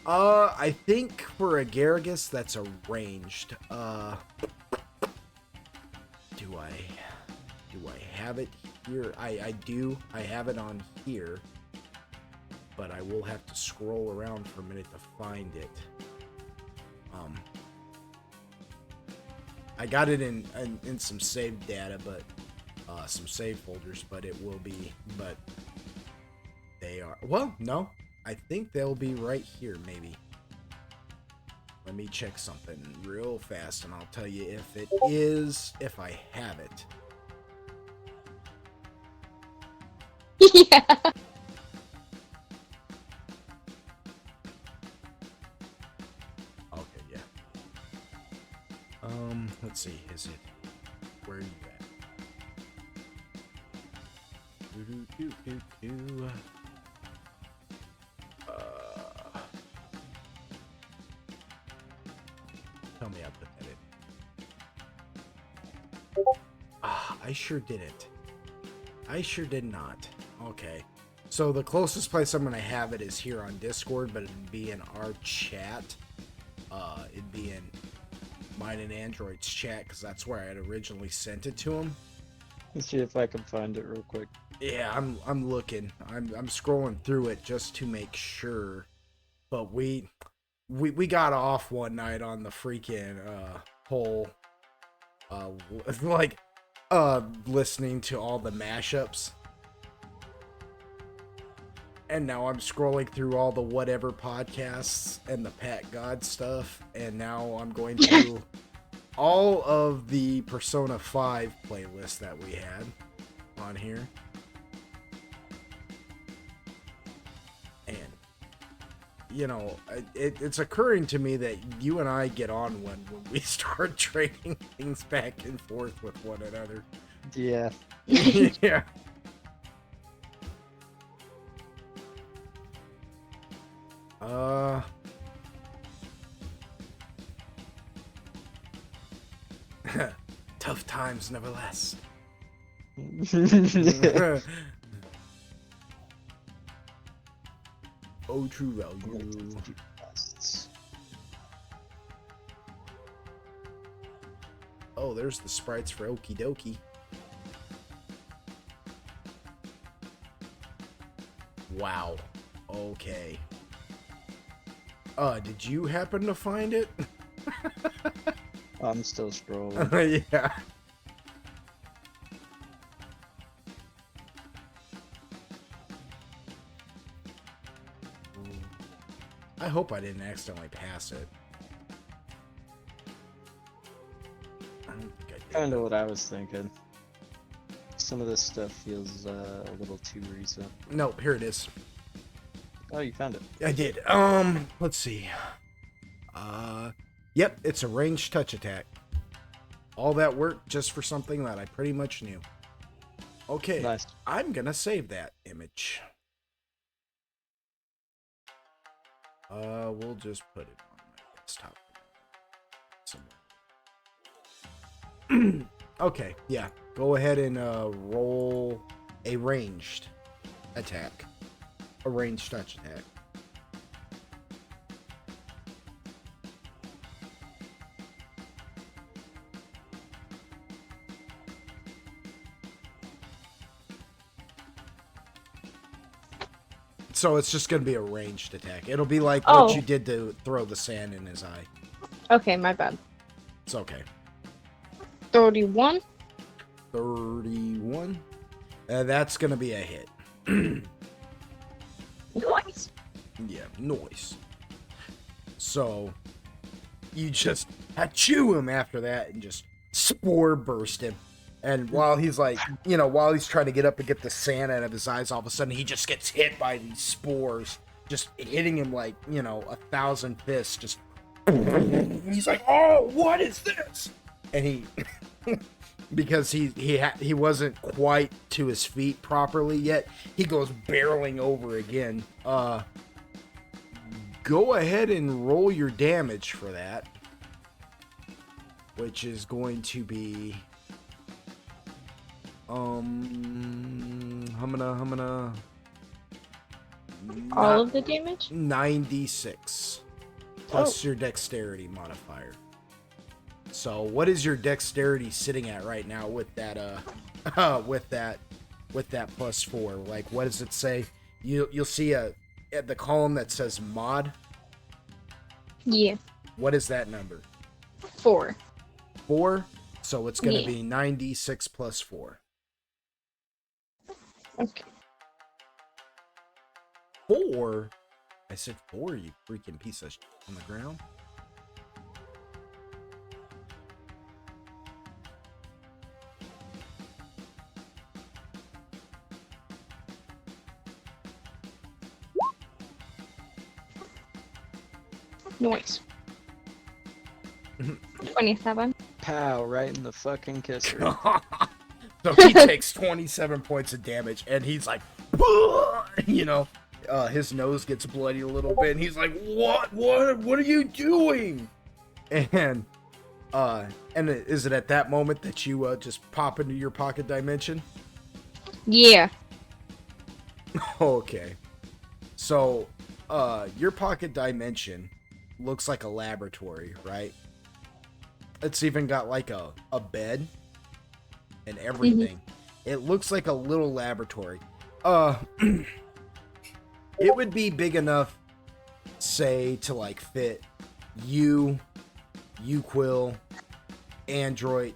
I think for Agaragis that's a ranged. Do I have it here? I do. I have it on here. But I will have to scroll around for a minute to find it. I got it in some saved data, but some save folders, but they are, well, no, I think they'll be right here, maybe. Let me check something real fast, and I'll tell you if I have it. Yeah. Okay, yeah. Let's see. Is it? Where are you at? Do. Tell me I put that in. Ah, I sure didn't. I sure did not. Okay. So the closest place I'm gonna have it is here on Discord, but it'd be in our chat. It'd be in mine and Android's chat, because that's where I had originally sent it to him. Let's see if I can find it real quick. Yeah, I'm looking. I'm scrolling through it just to make sure. But we got off one night on the freaking whole like listening to all the mashups. And now I'm scrolling through all the whatever podcasts and the Pat God stuff, and now I'm going through all of the Persona 5 playlists that we had on here. And, you know, it's occurring to me that you and I get on when we start trading things back and forth with one another. Yeah. Yeah. Tough times, nevertheless. Oh, true value. Oh, there's the sprites for Okie Dokie. Wow. Okay. Did you happen to find it? I'm still scrolling. Yeah. I hope I didn't accidentally pass it. I don't think I did. Kind of what I was thinking. Some of this stuff feels a little too recent. Nope, here it is. Oh, you found it. I did. Let's see. Yep, it's a ranged touch attack. All that work just for something that I pretty much knew. Okay, Nice. I'm gonna save that image. We'll just put it on my desktop somewhere. Okay, yeah. Go ahead and roll a ranged attack. A ranged touch attack. So it's just gonna be a ranged attack. It'll be like what you did to throw the sand in his eye. Okay, my bad. It's okay. 31. 31. That's gonna be a hit. Nice. Yeah, noise. So you just chew him after that and just spore burst him. And while he's like, you know, while he's trying to get up and get the sand out of his eyes, all of a sudden he just gets hit by these spores, just hitting him like, you know, 1,000 fists. Just he's like, oh, what is this? And he, because he wasn't quite to his feet properly yet, he goes barreling over again. Go ahead and roll your damage for that, which is going to be humana All of the damage? 96 plus your dexterity modifier. So what is your dexterity sitting at right now with that with that +4? Like, what does it say? You'll see at the column that says mod. Yeah. What is that number? 4. 4. So it's going to Yeah. be 96 plus 4. Okay. 4? I said 4, you freaking piece of shit on the ground. Noise. 27. Pow, right in the fucking kisser. So he takes 27 points of damage, and he's like, you know, his nose gets bloody a little bit, and he's like, what are you doing? And is it at that moment that you just pop into your pocket dimension? Yeah. Okay. So, your pocket dimension looks like a laboratory, right? It's even got like a bed and everything. It looks like a little laboratory. It would be big enough, say, to like fit you, Quill, Android,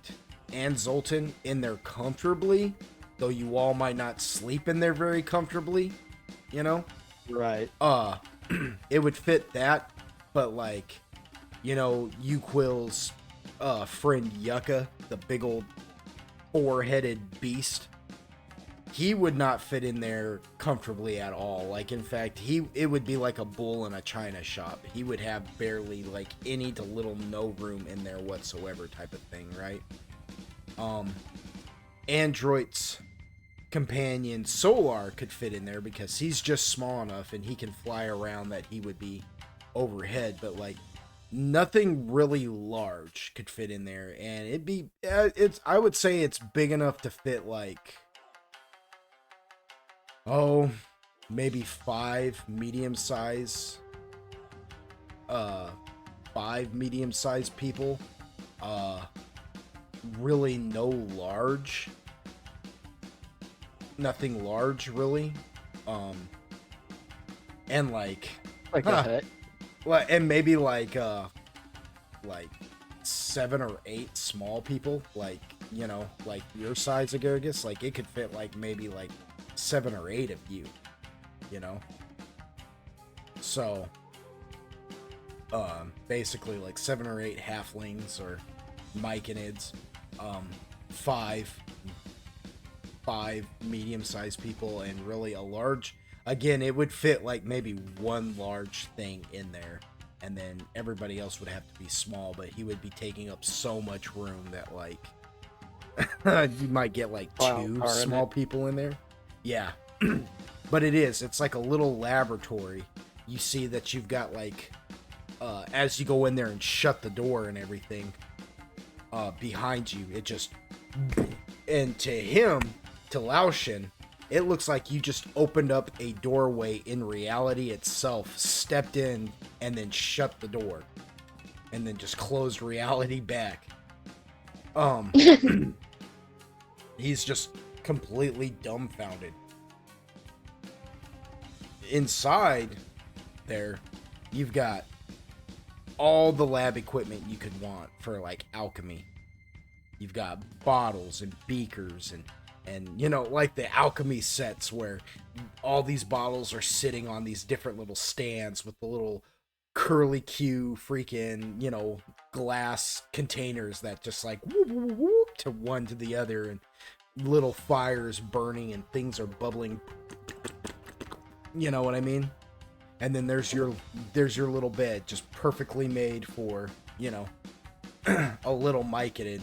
and Zoltan in there comfortably, though you all might not sleep in there very comfortably, you know? Right. It would fit that, but like, you know, Quill's friend Yucca, the big old four-headed beast, he would not fit in there comfortably at all. Like, in fact, it would be like a bull in a china shop. He would have barely like any to little no room in there whatsoever, type of thing, right? Android's companion Solar could fit in there because he's just small enough and he can fly around that he would be overhead, but like nothing really large could fit in there, and it'd be I would say it's big enough to fit like, oh, maybe five medium-sized people. Really no large. Nothing large, really. And like Like a hut. well, and maybe like 7 or 8 small people, like, you know, like your size, Agargus. Like, it could fit like maybe like 7 or 8 of you, you know. So basically like 7 or 8 halflings or myconids, 5 medium-sized people, and really a large. Again, it would fit like maybe one large thing in there, and then everybody else would have to be small, but he would be taking up so much room that like you might get like 2 small people in there. Yeah. But it's like a little laboratory. You see that you've got like as you go in there and shut the door and everything, behind you, it just, and to him, to Laoshin, it looks like you just opened up a doorway in reality itself, stepped in, and then shut the door, and then just closed reality back. He's just completely dumbfounded. Inside there, you've got all the lab equipment you could want for like alchemy. You've got bottles and beakers and you know, like the alchemy sets where all these bottles are sitting on these different little stands with the little curly Q freaking, you know, glass containers that just like whoop, whoop, whoop, to one to the other, and little fires burning and things are bubbling. You know what I mean? And then there's your little bed, just perfectly made for, you know, a little myconid.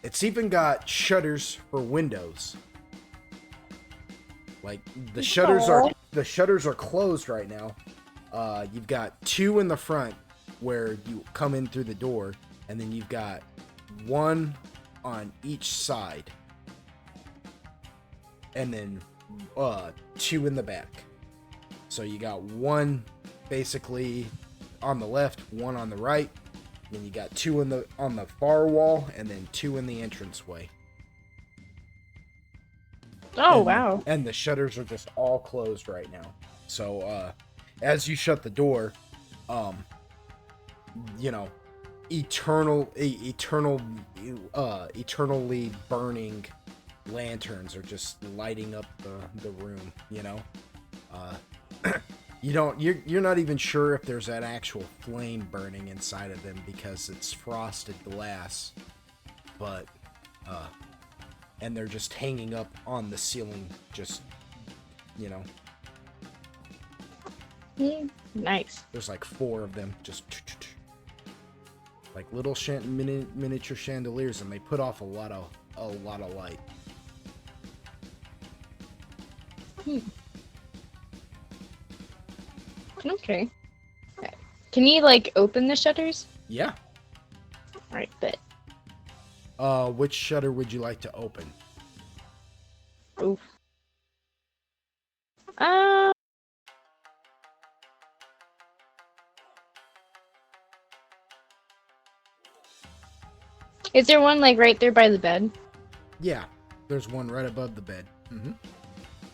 It's even got shutters for windows. Like the shutters are closed right now. You've got 2 in the front where you come in through the door, and then you've got 1 on each side, and then 2 in the back. So you got 1 basically on the left, 1 on the right. Then you got 2 on the far wall, and then 2 in the entranceway. Oh, wow. And the shutters are just all closed right now. So as you shut the door, you know, eternally burning lanterns are just lighting up the room, you know. You're not even sure if there's an actual flame burning inside of them because it's frosted glass, but and they're just hanging up on the ceiling, just, you know. Nice. There's like 4 of them, just like little miniature chandeliers, and they put off a lot of light. Okay. Can you like open the shutters? Yeah. Alright, bet. Which shutter would you like to open? Oof. Uh, is there one like right there by the bed? Yeah, there's one right above the bed.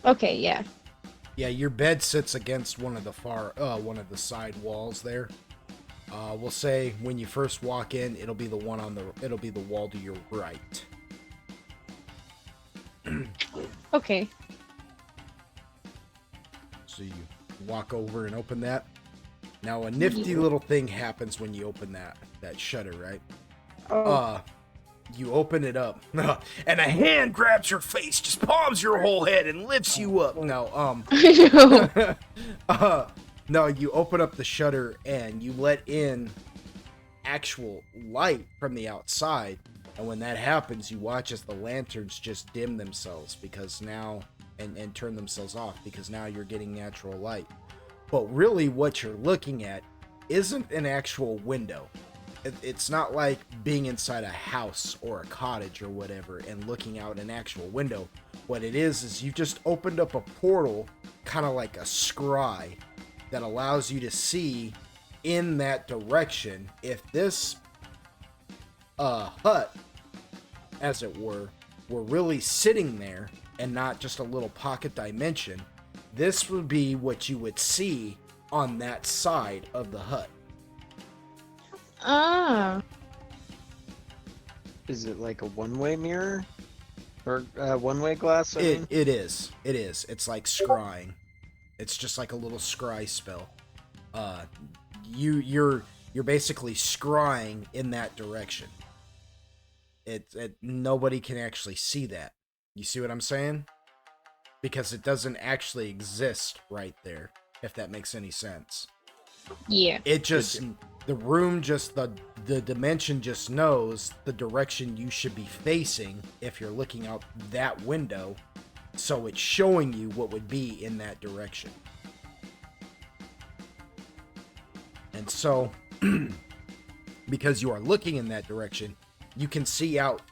Okay, yeah. Yeah, your bed sits against one of the side walls there. We'll say when you first walk in, it'll be the wall to your right. Okay. So you walk over and open that. Now a nifty little thing happens when you open that shutter, right? Oh. You open it up, and a hand grabs your face, just palms your whole head, and lifts you up. Now, I know. no, you open up the shutter and you let in actual light from the outside. And when that happens, you watch as the lanterns just dim themselves because now, and turn themselves off because now you're getting natural light. But really, what you're looking at isn't an actual window. It's not like being inside a house or a cottage or whatever and looking out an actual window. What it is you just opened up a portal, kind of like a scry, that allows you to see in that direction. If this hut, as it were really sitting there and not just a little pocket dimension, this would be what you would see on that side of the hut. Ah. Is it like a one-way mirror? Or one-way glass? I mean? It is. It's like scrying. It's just like a little scry spell. You're basically scrying in that direction. Nobody can actually see that. You see what I'm saying? Because it doesn't actually exist right there, if that makes any sense. Yeah. It just, the room just, the dimension just knows the direction you should be facing if you're looking out that window, so it's showing you what would be in that direction. And so, because you are looking in that direction, you can see out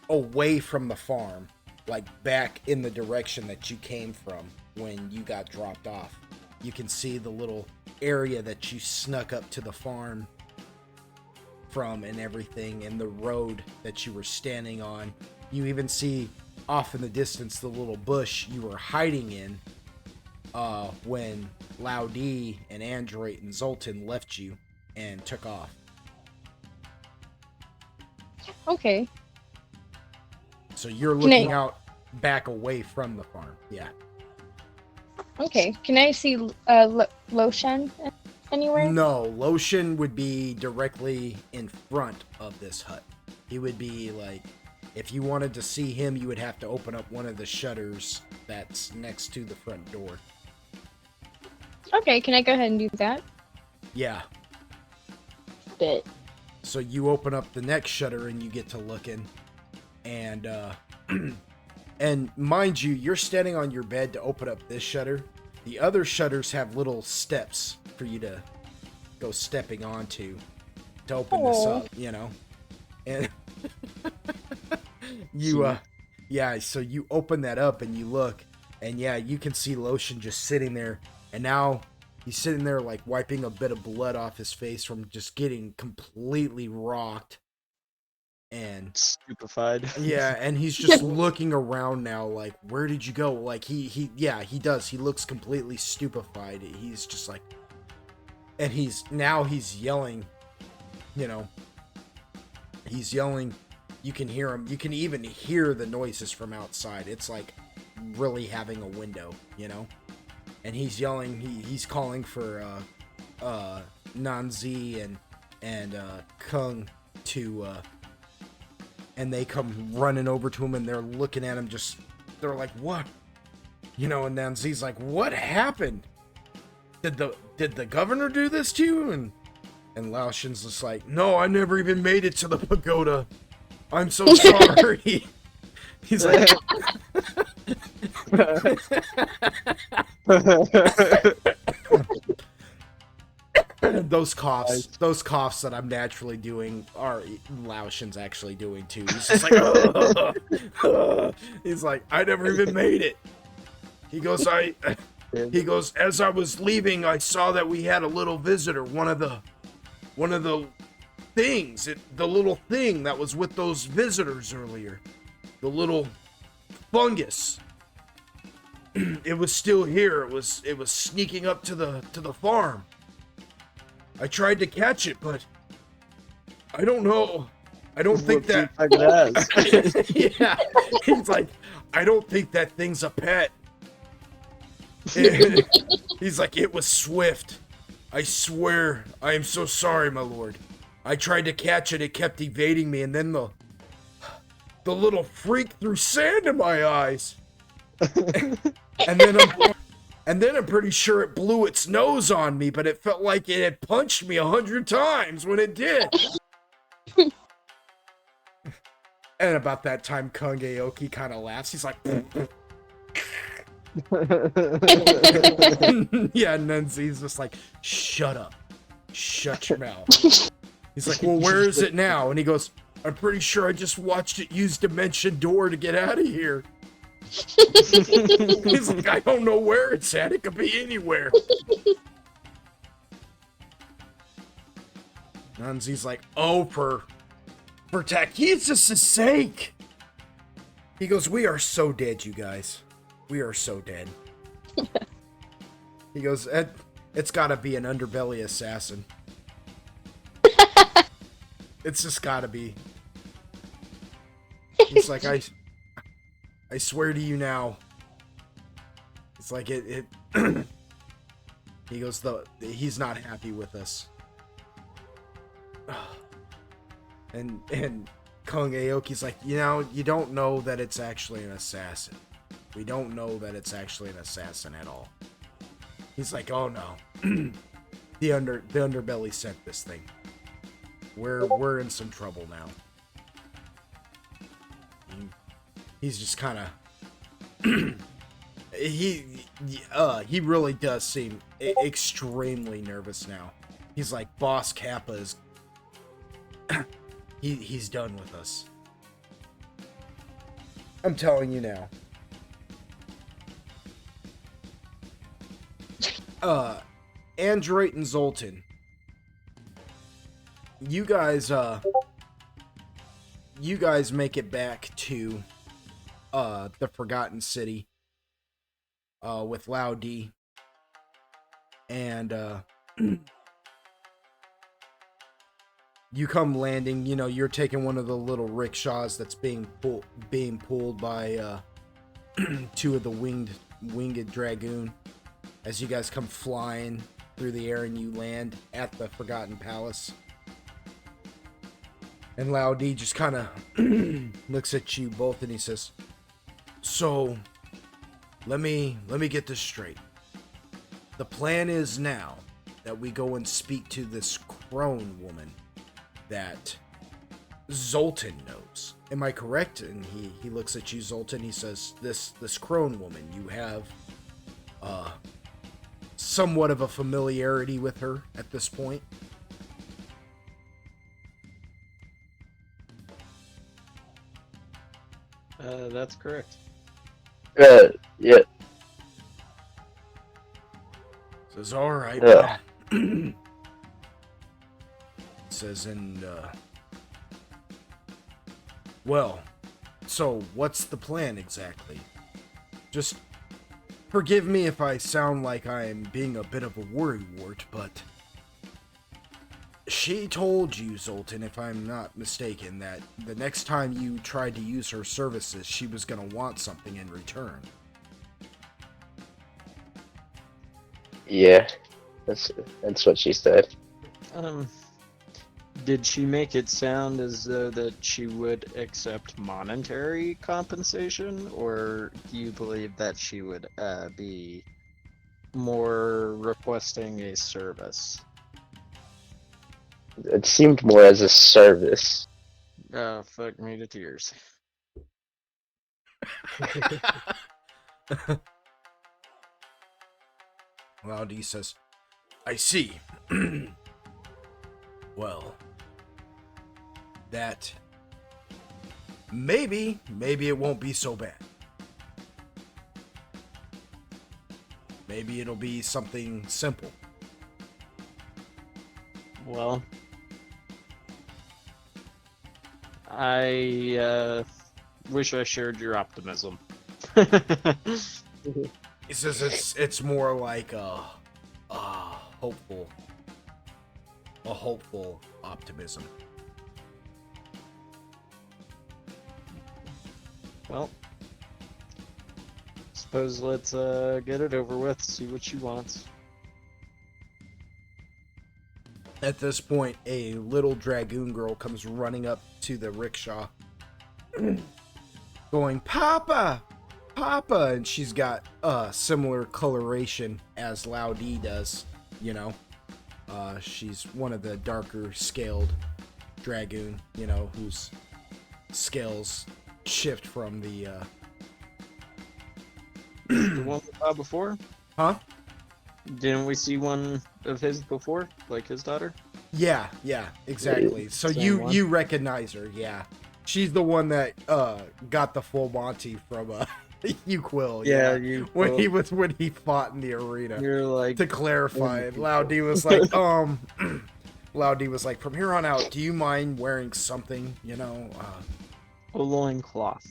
away from the farm, like back in the direction that you came from when you got dropped off. You can see the little area that you snuck up to the farm from and everything, and the road that you were standing on. You even see off in the distance the little bush you were hiding in when Laudi and Android and Zoltan left you and took off. Okay. So you're looking out back away from the farm. Yeah. Okay. Can I see Loshan anywhere? No, Lotion would be directly in front of this hut. He would be like, if you wanted to see him, you would have to open up one of the shutters that's next to the front door. Okay, can I go ahead and do that? Yeah. Bit. So you open up the next shutter and you get to looking, and and mind you, you're standing on your bed to open up this shutter. The other shutters have little steps for you to go stepping onto to open this up, you know. And you yeah, so you open that up and you look, and yeah, you can see Lotion just sitting there, and now he's sitting there like wiping a bit of blood off his face from just getting completely rocked and stupefied. Yeah, and he's just looking around now like, where did you go? Like he does. He looks completely stupefied. He's just like, and he's yelling, you know. He's yelling. You can hear him. You can even hear the noises from outside. It's like really having a window, you know. And he's yelling. He's calling for Nanzi and Kung to and they come running over to him, and they're looking at him they're like, what? You know, and Nanzi's like, what happened? did the governor do this to you? And Lao Shin's just like, no, I never even made it to the pagoda. I'm so sorry. He's like, those coughs that I'm naturally doing are Lao Shin's actually doing too. He's just like, he's like, I never even made it. He goes, as I was leaving, I saw that we had a little visitor. One of the things, the little thing that was with those visitors earlier, the little fungus. It was still here. It was sneaking up to the farm. I tried to catch it, but I don't know. I don't think that. Yeah, he's like, I don't think that thing's a pet. He's like, it was swift. I swear, I am so sorry, my lord. I tried to catch it, it kept evading me, and then the little freak threw sand in my eyes. and then I'm pretty sure it blew its nose on me, but it felt like it had punched me 100 times when it did. And about that time, Kung Aoki kind of laughs. He's like, yeah, and then he's just like, shut up. Shut your mouth. He's like, well, where is it now? And he goes, I'm pretty sure I just watched it use Dimension Door to get out of here. He's like, I don't know where it's at. It could be anywhere. Nanzi's like, oh, for Takesis' sake. He goes, we are so dead, you guys. We are so dead. He goes, it's gotta be an underbelly assassin. It's just gotta be. He's like, I swear to you now. It's like it he goes, he's not happy with us. And Kung Aoki's like, you don't know that it's actually an assassin. We don't know that it's actually an assassin at all. He's like, oh no. The underbelly sent this thing. We're in some trouble now. He's just kind of he really does seem extremely nervous now. He's like, Boss Kappa is he's done with us. I'm telling you now. Android and Zoltan, you guys make it back to the Forgotten City with Lao D, and you come landing. You're taking one of the little rickshaws that's being pulled by two of the winged dragoon. As you guys come flying through the air and you land at the Forgotten Palace. And Lao D just kind of looks at you both and he says, so, let me get this straight. The plan is now that we go and speak to this crone woman that Zoltan knows. Am I correct? And he looks at you, Zoltan. He says, this crone woman, you have somewhat of a familiarity with her at this point. That's correct. Yeah. Says, all right. Says, and well, so what's the plan exactly? Just forgive me if I sound like I'm being a bit of a worrywart, but she told you, Zoltan, if I'm not mistaken, that the next time you tried to use her services, she was gonna want something in return. Yeah, that's what she said. Did she make it sound as though that she would accept monetary compensation, or do you believe that she would be more requesting a service. It seemed more as a service. Fuck me to tears. Laudi says, I see. Well, that maybe it won't be so bad. Maybe it'll be something simple. Well, I wish I shared your optimism. He says it's more like a hopeful optimism. Well, suppose let's get it over with, see what she wants. At this point, a little dragoon girl comes running up to the rickshaw, going, Papa! Papa! And she's got similar coloration as Laudi does, you know. She's one of the darker scaled dragoon, you know, whose scales shift from the... The one we saw before? Huh? Didn't we see one of his before? Like his daughter? Yeah, exactly. So Same one? you recognize her, yeah. She's the one that got the full Monty from Quill. Yeah, you. When he fought in the arena. You're like. To clarify it, Laudi was like, Laudi was like, from here on out, do you mind wearing something, you know, A loincloth.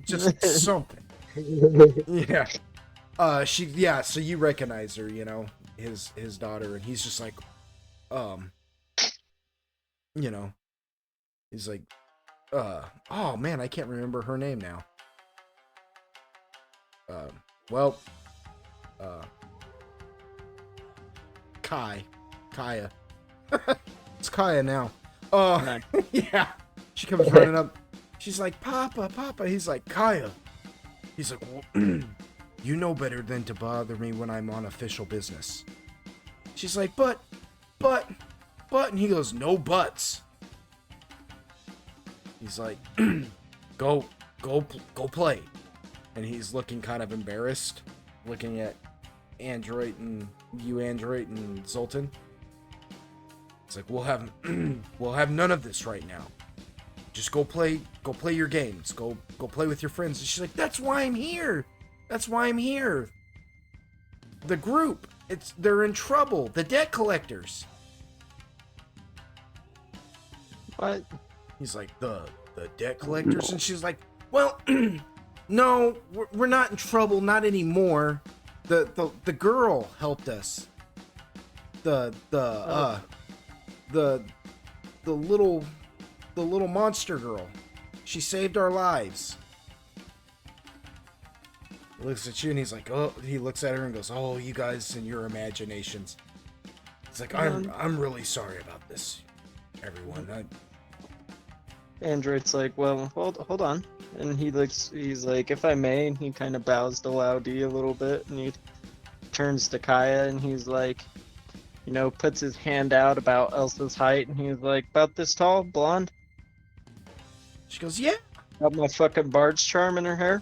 just something. Yeah. So you recognize her, you know, his daughter, and he's just like, you know, he's like, oh man, I can't remember her name now. Kaya. It's Kaya now. Nice. Yeah. She comes running up. She's like, Papa. He's like, Kaya. He's like, well, you know better than to bother me when I'm on official business. She's like, but, and he goes, no buts. He's like, go play. And he's looking kind of embarrassed, looking at Android and Zoltan. It's like, we'll have none of this right now. Just go play your games. Go play with your friends. And she's like, that's why I'm here. The group, they're in trouble. The debt collectors. What? He's like, the debt collectors? And she's like, well, no, we're not in trouble, not anymore. The girl helped us. The little monster girl. She saved our lives. He looks at you and he's like, oh, he looks at her and goes, oh, you guys and your imaginations. It's like, I'm really sorry about this, everyone. Android's like, well, hold on. And he's like, if I may, and he kind of bows to Laudi a little bit, and he turns to Kaya, and he's like, you know, puts his hand out about Elsa's height, and he's like, about this tall, blonde? She goes, yeah. Got my fucking Bard's charm in her hair?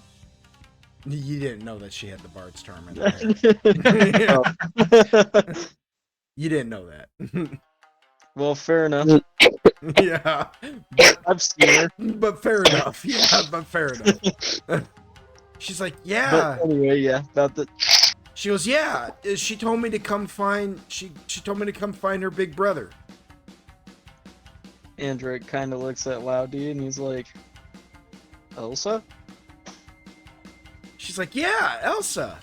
You didn't know that she had the Bard's charm in her hair. You didn't know that. Well, fair enough. Yeah. I've seen her. But fair enough. Yeah, but fair enough. She's like, yeah. But anyway, yeah, about the... She goes, yeah. She told me to come find. She told me to come find her big brother. Android kind of looks at Laudi and he's like, Elsa? She's like, yeah, Elsa.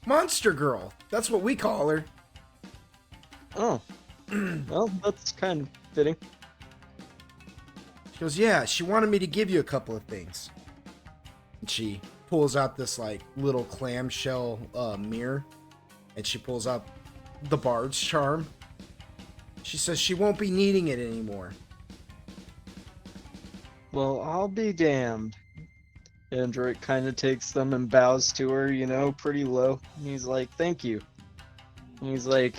Monster Girl. That's what we call her. Oh. Well, that's kind of fitting. She goes, yeah, she wanted me to give you a couple of things. And she pulls out this, like, little clamshell mirror. And she pulls out the Bard's charm. She says she won't be needing it anymore. Well, I'll be damned. Android kind of takes them and bows to her, you know, pretty low. And he's like, "Thank you." And he's like,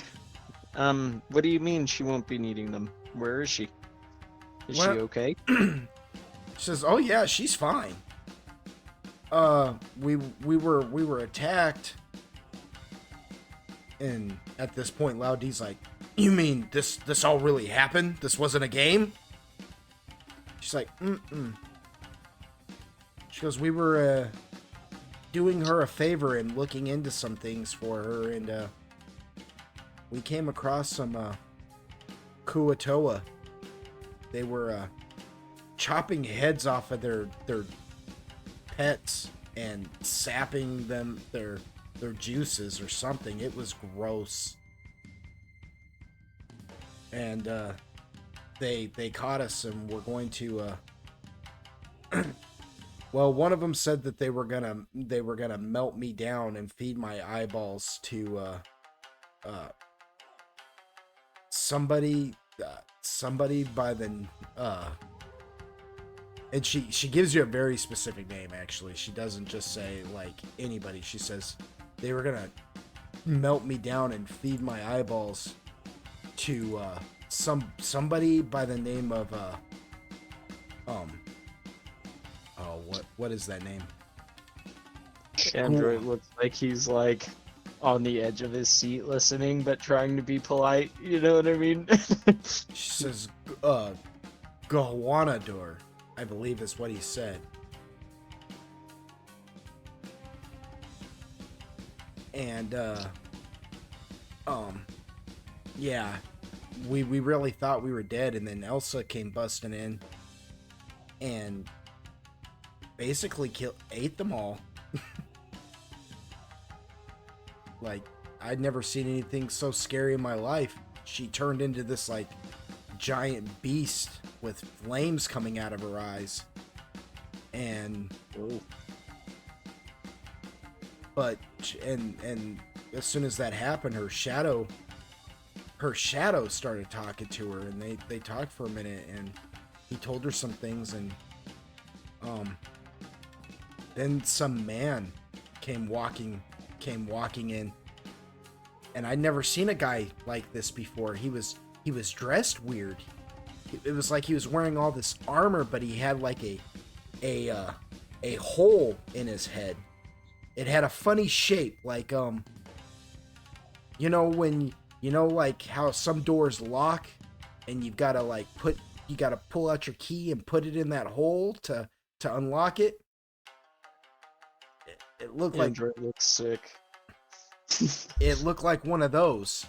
what do you mean she won't be needing them? Where is she? Is she Well- okay?" She says, "Oh yeah, she's fine. We were attacked." And at this point, Loud D's like, "You mean this all really happened? This wasn't a game?" She's like, "Mm-mm." She goes, "We were doing her a favor and looking into some things for her, and we came across some Kuatoa. They were chopping heads off of their pets and sapping them their juices or something. It was gross. And they caught us and were going to well, one of them said that they were gonna melt me down and feed my eyeballs to somebody by the and she gives you a very specific name. Actually, she doesn't just say like anybody. She says they were gonna melt me down and feed my eyeballs to somebody by the name of what is that name? Android looks like he's like on the edge of his seat listening, but trying to be polite. You know what I mean? She says Gowanador, I believe is what he said. And yeah, we really thought we were dead, and then Elsa came busting in and basically ate them all. Like, I'd never seen anything so scary in my life. She turned into this like giant beast with flames coming out of her eyes. And but as soon as that happened, her shadow started talking to her, and they talked for a minute, and he told her some things, and then some man came walking in, and I'd never seen a guy like this before. He was dressed weird. It was like he was wearing all this armor, but he had like a hole in his head. It had a funny shape, like like how some doors lock, and you've got to pull out your key and put it in that hole to unlock it. It looked like Android looks sick. it looked like one of those.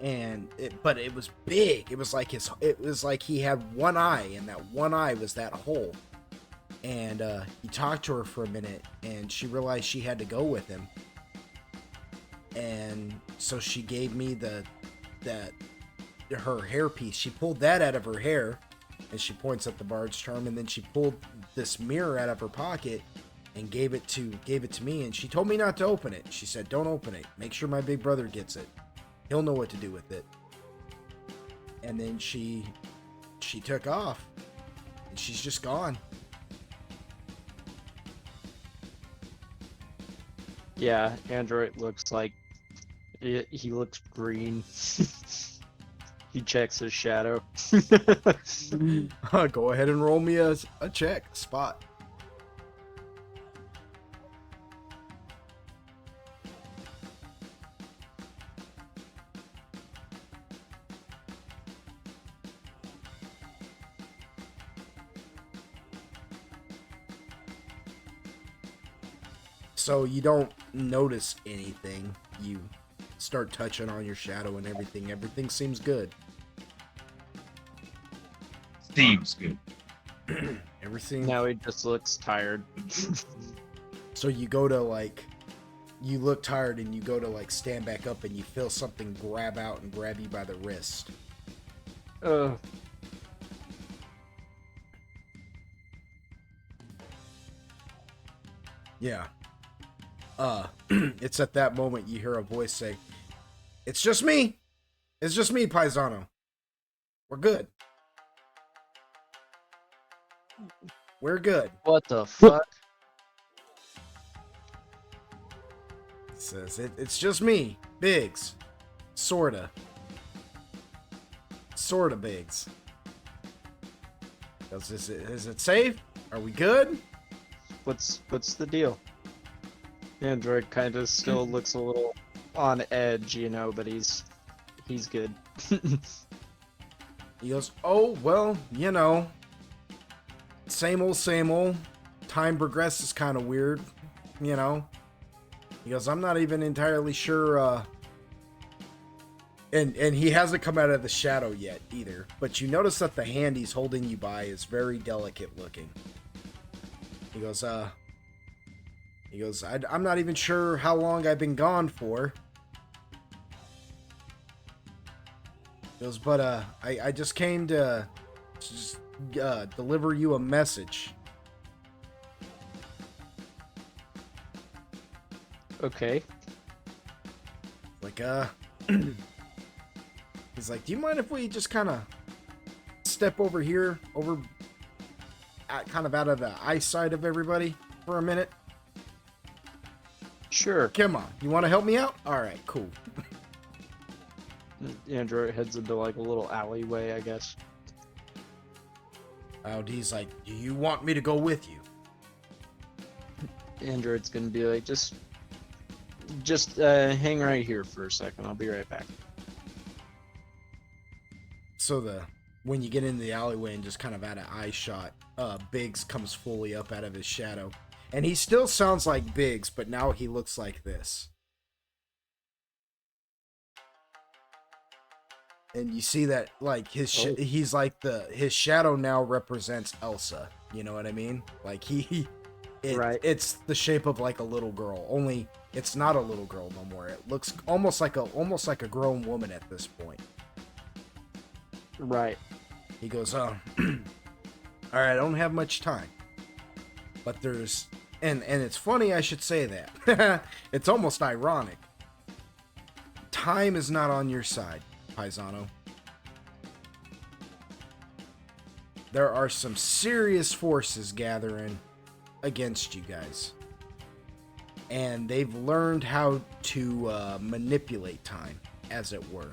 But it was big. It was like he had one eye, and that one eye was that hole. And he talked to her for a minute, and she realized she had to go with him. And so she gave me her hairpiece. She pulled that out of her hair, and she points at the bard's term, and then she pulled this mirror out of her pocket and gave it to me, and she told me not to open it. She said, "Don't open it. Make sure my big brother gets it. He'll know what to do with it." And then she took off, and she's just gone. Yeah, Android looks like he looks green. He checks his shadow. Go ahead and roll me a check spot. So you don't notice anything. You start touching on your shadow and everything. Everything seems good. Seems good. Everything. Now he just looks tired. So you go to you look tired, and you go to stand back up, and you feel something grab you by the wrist. Ugh. Yeah. It's at that moment you hear a voice say, "It's just me. It's just me, Paisano. We're good." We're good. What the fuck? He says, it's just me, Biggs. Sorta. Sorta Biggs. Goes, is it safe? Are we good? What's the deal? The android kind of still looks a little on edge, you know, but he's good. He goes, oh, well, you know, same old, same old. Time progresses kind of weird, you know. He goes, I'm not even entirely sure, and he hasn't come out of the shadow yet either. But you notice that the hand he's holding you by is very delicate looking. He goes, I'm not even sure how long I've been gone for. He goes, but I just came to just deliver you a message. Okay. Like, he's like, do you mind if we just kind of step over here, kind of out of the eyesight of everybody for a minute? Sure. Come on, you want to help me out? All right, cool. The android heads into like a little alleyway, I guess. He's like, do you want me to go with you? The android's gonna be like, just hang right here for a second. I'll be right back. So when you get into the alleyway and just kind of out of eye shot, Biggs comes fully up out of his shadow. And he still sounds like Biggs, but now he looks like this. And you see that, like, he's like his shadow now represents Elsa. You know what I mean? Like, Right. It's the shape of like a little girl. Only it's not a little girl no more. It looks almost like a grown woman at this point. Right. He goes, all right, I don't have much time. But there's, and it's funny I should say that. It's almost ironic. Time is not on your side, Paisano. There are some serious forces gathering against you guys. And they've learned how to manipulate time, as it were.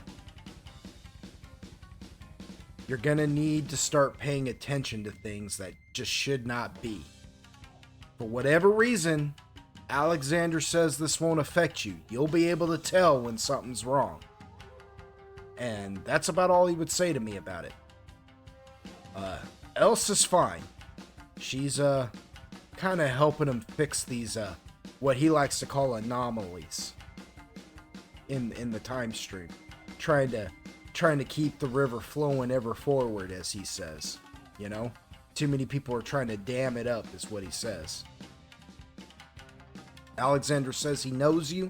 You're gonna need to start paying attention to things that just should not be. For whatever reason, Alexander says this won't affect you. You'll be able to tell when something's wrong. And that's about all he would say to me about it. Elsa's fine. She's kind of helping him fix these what he likes to call anomalies in the time stream, trying to keep the river flowing ever forward, as he says. You know, too many people are trying to dam it up, is what he says. Alexander says he knows you.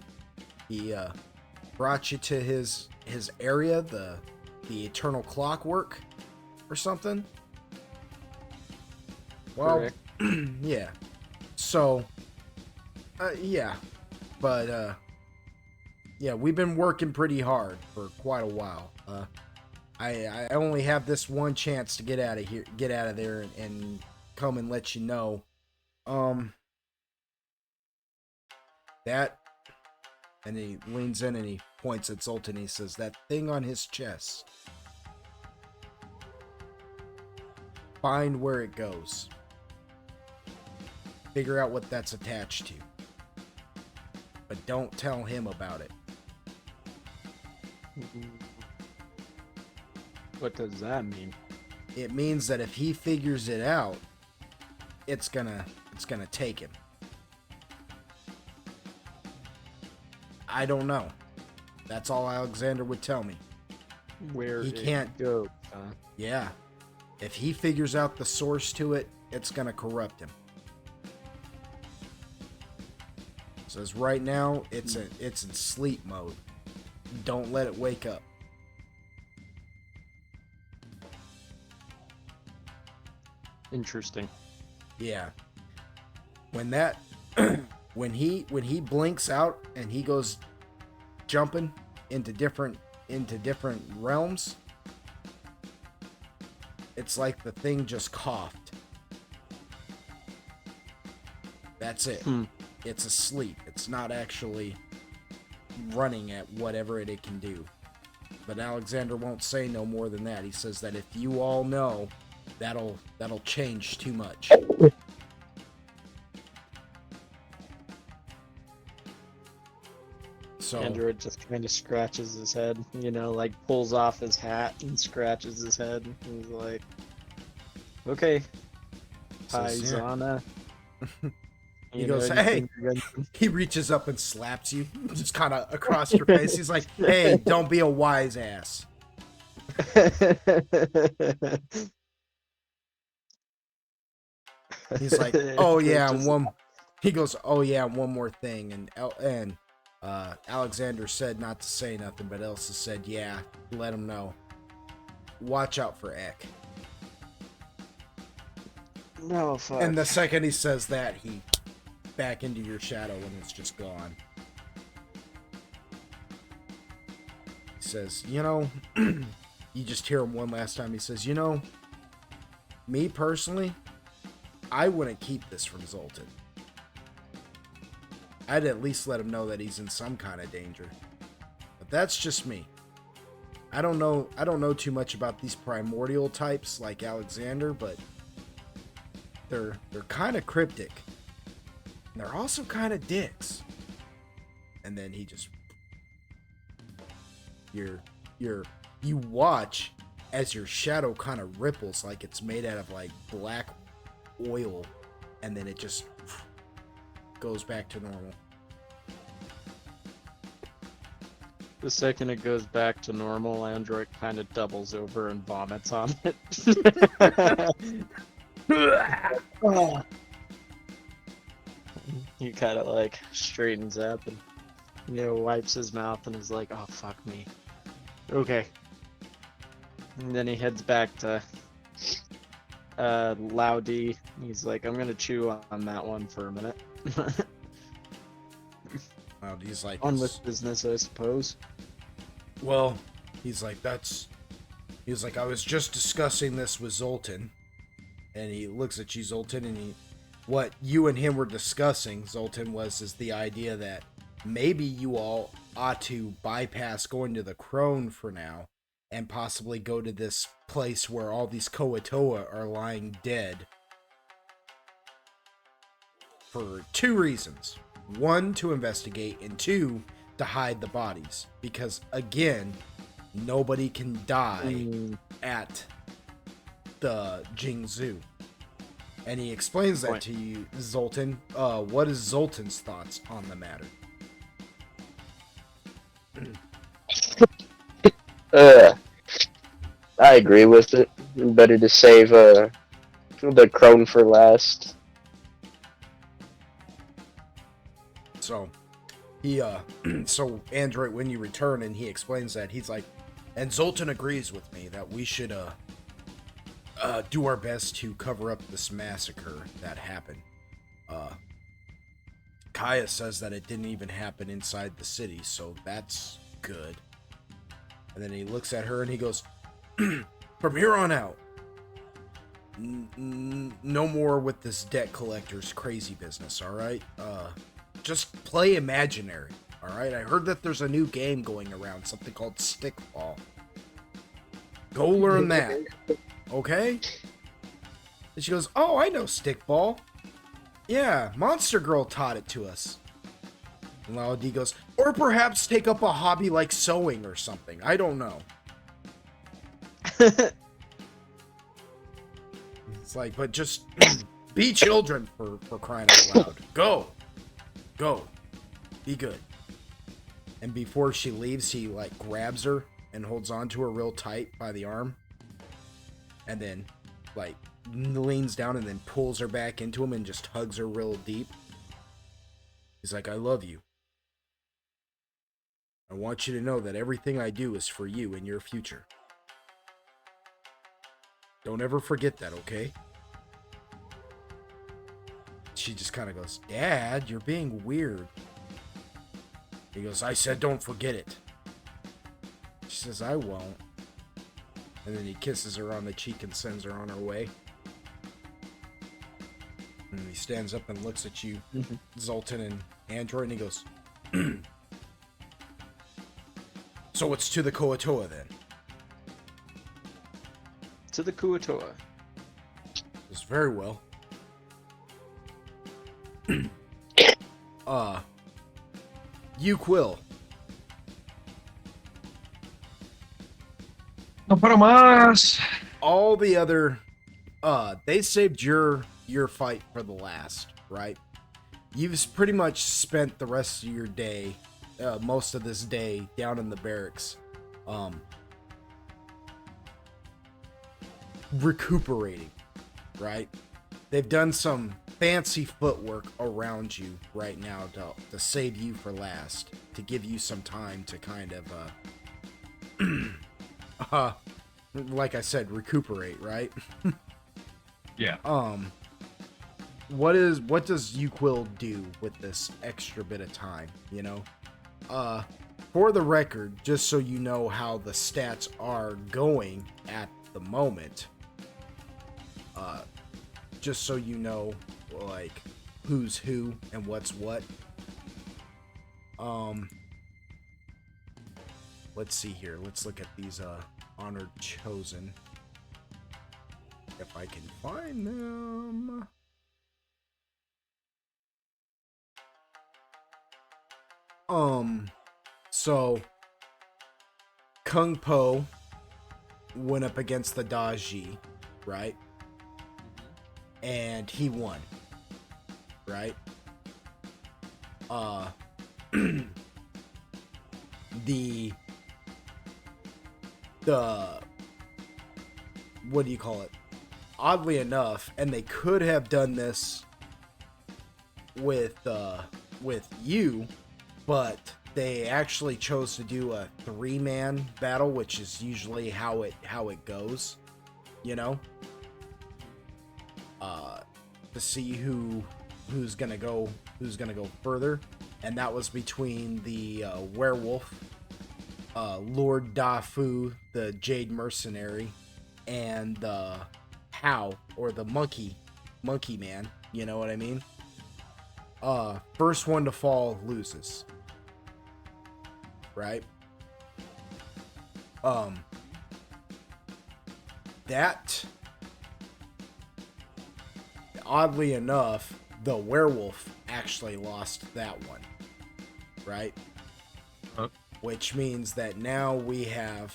He brought you to his area, the eternal clockwork or something. Well, yeah. So, yeah. But, yeah, we've been working pretty hard for quite a while. I only have this one chance to get out of there and come and let you know. That, and he leans in and he points at Zoltan. He says, that thing on his chest. Find where it goes. Figure out what that's attached to. But don't tell him about it. What does that mean? It means that if he figures it out, it's gonna take him. I don't know. That's all Alexander would tell me. Where He it can't- go? Yeah. If he figures out the source to it, it's gonna corrupt him. Says right now, it's in sleep mode. Don't let it wake up. Interesting. Yeah. When that when he blinks out and he goes jumping into different realms, it's like the thing just coughed. That's it. Hmm. It's asleep. It's not actually running at whatever it can do. But Alexander won't say no more than that. He says that if you all know, that'll change too much. So Android just kind of scratches his head, like pulls off his hat and scratches his head. He's like, okay, says, yeah. Paisana. He goes, hey. He reaches up and slaps you, just kind of across your face. He's like, hey, don't be a wise ass. He's like, oh yeah, he goes, oh yeah, one more thing, and Alexander said not to say nothing, but Elsa said, yeah, let him know. Watch out for Ek. No, fuck. And the second he says that, he back into your shadow and it's just gone. He says, you just hear him one last time. He says, me personally, I wouldn't keep this from Zoltan. I'd at least let him know that he's in some kind of danger. But that's just me. I don't know too much about these primordial types like Alexander, but they're kind of cryptic. And they're also kind of dicks. And then he just you watch as your shadow kind of ripples like it's made out of like black oil, and then it just goes back to normal. The second it goes back to normal, Android kind of doubles over and vomits on it. He kind of like straightens up and wipes his mouth and is like, oh fuck me. Okay. And then he heads back to Loudy. He's like, I'm gonna chew on that one for a minute. Loudy's like, on with business, I suppose. Well, he's like, I was just discussing this with Zoltan. And he looks at you, Zoltan, and what you and him were discussing, Zoltan, is the idea that maybe you all ought to bypass going to the Crone for now and possibly go to this place where all these Koatoa are lying dead. For two reasons. One, to investigate, and two, to hide the bodies. Because, again, nobody can die at the Jingzhou. And he explains that to you, Zoltan. What is Zoltan's thoughts on the matter? I agree with it. Better to save the crone for last. So he so Android, when you return and he explains that, he's like, and Zoltan agrees with me that we should do our best to cover up this massacre that happened. Kaya says that it didn't even happen inside the city, so that's good. And then he looks at her and he goes, from here on out, no more with this debt collector's crazy business, alright? Just play imaginary, alright? I heard that there's a new game going around, something called Stickball. Go learn that, okay? And she goes, oh, I know Stickball. Yeah, Monster Girl taught it to us. And Laudi goes, or perhaps take up a hobby like sewing or something. I don't know. It's like, but just be children for crying out loud. Go. Be good. And before she leaves, he like grabs her and holds on to her real tight by the arm. And then like leans down and then pulls her back into him and just hugs her real deep. He's like, I love you. I want you to know that everything I do is for you and your future. Don't ever forget that, okay? She just kind of goes, Dad, you're being weird. He goes, I said don't forget it. She says, I won't. And then he kisses her on the cheek and sends her on her way. And he stands up and looks at you, Mhm. Zoltan and Android, and he goes, "So it's to the Koatoa then?" To the Kuatoa. It's very well. You Quill. No para más. All the other they saved your fight for the last, right? You've pretty much spent the rest of your day, most of this day down in the barracks, recuperating, right? They've done some fancy footwork around you right now to save you for last, to give you some time to kind of like I said, recuperate, right? Yeah. What does Uquill do with this extra bit of time, you know? For the record, just so you know how the stats are going at the moment, just so you know, like, who's who and what's what. Let's see here. Let's look at these honored chosen. If I can find them. So Kung Po went up against the Daji, right? And he won, right? The what do you call it? Oddly enough, and they could have done this with you, but they actually chose to do a 3-man battle, which is usually how it goes, you know, to see who's gonna go further, and that was between the werewolf, Lord Dafu, the Jade Mercenary, and the How, or the monkey man, you know what I mean? First one to fall loses. Right? That, oddly enough, the werewolf actually lost that one. Right? Which means that now we have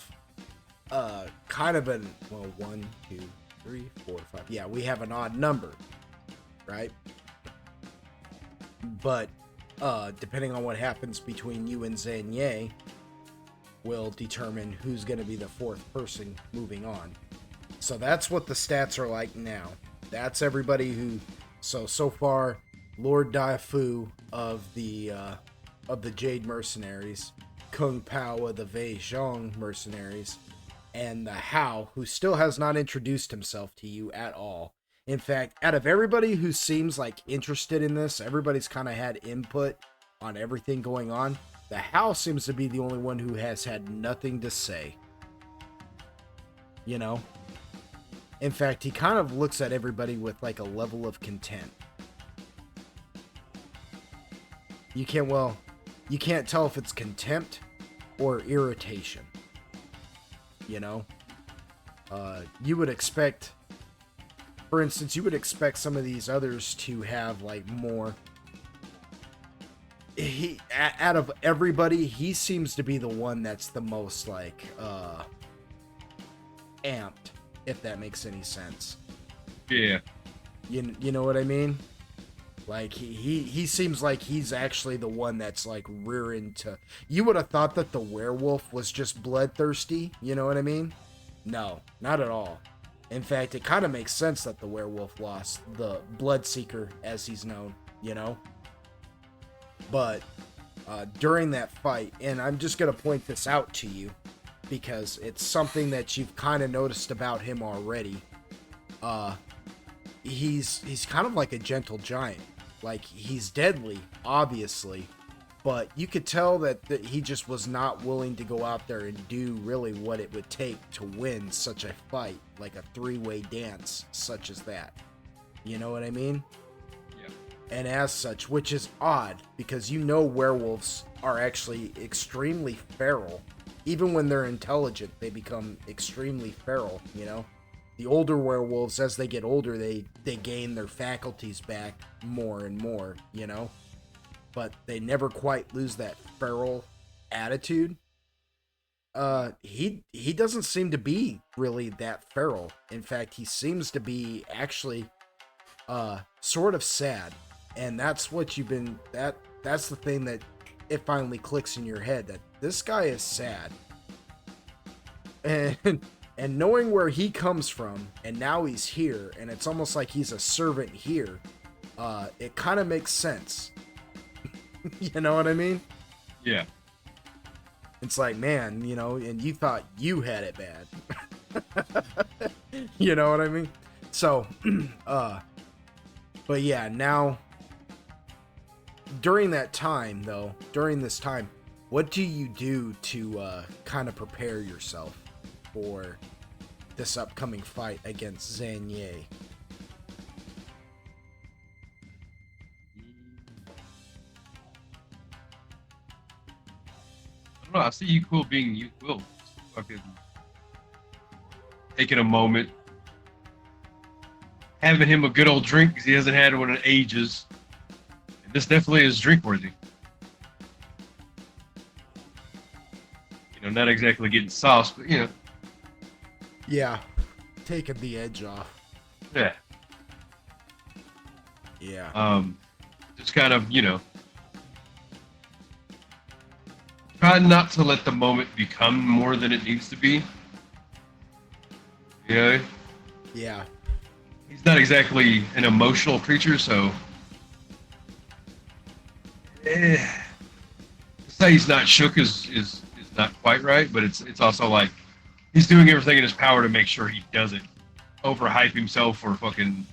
kind of an, well, 1, 2, 3, 4, 5. Yeah, we have an odd number, right? But depending on what happens between you and Zanye, will determine who's going to be the fourth person moving on. So that's what the stats are like now. That's everybody who. So far, Lord Daifu of the Jade Mercenaries, Kung Pao of the Wei Zhong Mercenaries, and the Hao, who still has not introduced himself to you at all. In fact, out of everybody who seems like interested in this, everybody's kind of had input on everything going on. The Hao seems to be the only one who has had nothing to say. You know? In fact, he kind of looks at everybody with like a level of contempt. You can't tell if it's contempt or irritation. You know? You would expect, for instance, you would expect some of these others to have like more. Out of everybody, he seems to be the one that's the most like amped, if that makes any sense. Yeah. You know what I mean? Like he seems like he's actually the one that's like rearing to. You would have thought that the werewolf was just bloodthirsty, you know what I mean? No, not at all. In fact, it kind of makes sense that the werewolf lost, the Bloodseeker as he's known, you know? But during that fight, and I'm just going to point this out to you because it's something that you've kind of noticed about him already. He's kind of like a gentle giant. Like, he's deadly, obviously, but you could tell that he just was not willing to go out there and do really what it would take to win such a fight, like a 3-way dance such as that. You know what I mean? And as such, which is odd because you know werewolves are actually extremely feral. Even when they're intelligent, they become extremely feral, you know? The older werewolves, as they get older, they gain their faculties back more and more, you know? But they never quite lose that feral attitude. He doesn't seem to be really that feral. In fact, he seems to be actually sort of sad. And that's what you've been that's the thing that it finally clicks in your head, that this guy is sad. And knowing where he comes from, and now he's here, and it's almost like he's a servant here, it kind of makes sense. You know what I mean? Yeah. It's like, man, you know, and you thought you had it bad. You know what I mean? So, but yeah, now, during this time, what do you do to kind of prepare yourself for this upcoming fight against Zanye? I don't know. I see you cool being you will. Fucking taking a moment, having him a good old drink because he hasn't had one in ages. And this definitely is drink worthy. You know, not exactly getting sauce, but you know. Yeah, taking the edge off. Yeah. Yeah. Just kind of, you know, try not to let the moment become more than it needs to be. You know? Yeah. He's not exactly an emotional creature, so to say he's not shook is not quite right, but it's also like he's doing everything in his power to make sure he doesn't overhype himself or fucking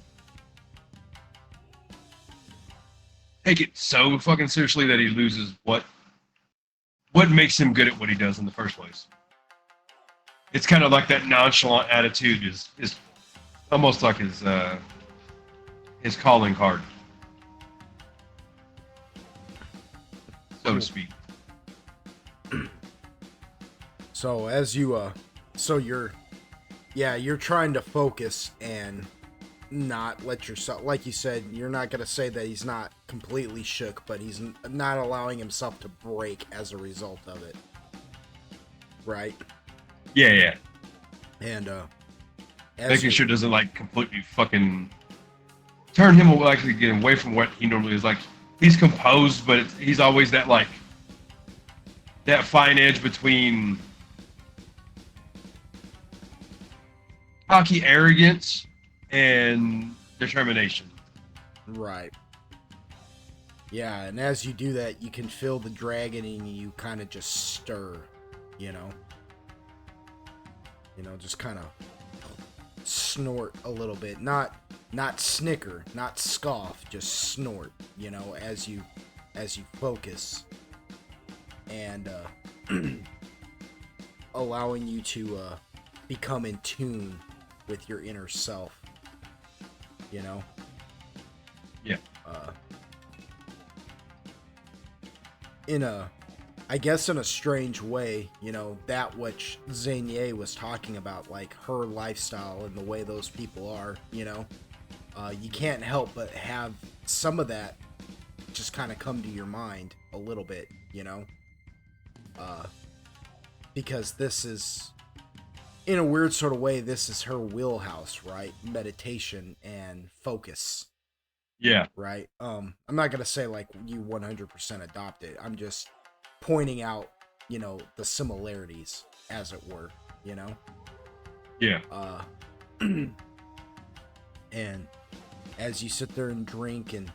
take it so fucking seriously that he loses what makes him good at what he does in the first place. It's kind of like that nonchalant attitude is almost like his calling card, so to speak. So as you you're trying to focus and not let yourself, like you said, you're not going to say that he's not completely shook, but he's not allowing himself to break as a result of it. Right? Yeah. And Making sure it doesn't like completely fucking turn him away, actually get away from what he normally is. Like, he's composed, but he's always that like that fine edge between cocky arrogance and determination. Right. Yeah, and as you do that, you can feel the dragon in you kind of just stir, you know? You know, just kind of snort a little bit. Not snicker, not scoff, just snort, you know, as you focus. And allowing you to become in tune with your inner self, you know? Yeah. I guess in a strange way, you know, that which Zanye was talking about, like her lifestyle and the way those people are, you know, you can't help but have some of that just kind of come to your mind a little bit, you know? Because this is, in a weird sort of way, this is her wheelhouse, right? Meditation and focus. Yeah. Right? I'm not going to say like you 100% adopt it. I'm just pointing out, you know, the similarities, as it were, you know? Yeah. And as you sit there and drink and,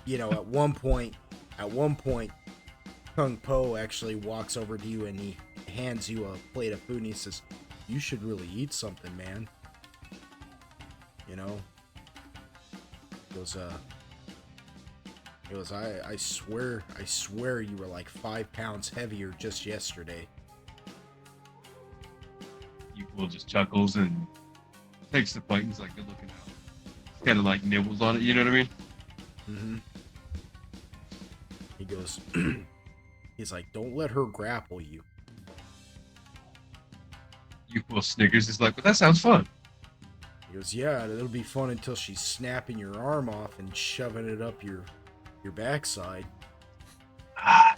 you know, at one point, Kung Po actually walks over to you and he hands you a plate of food and he says, "You should really eat something, man." You know? He goes, I swear you were like 5 pounds heavier just yesterday. Equal just chuckles and takes the plate and he's like, good looking out. kind of like nibbles on it. You know what I mean? Mm-hmm. He goes, he's like, don't let her grapple you. Yuko snickers. He's like, but that sounds fun. He goes, yeah, it'll be fun until she's snapping your arm off and shoving it up your backside. Ah,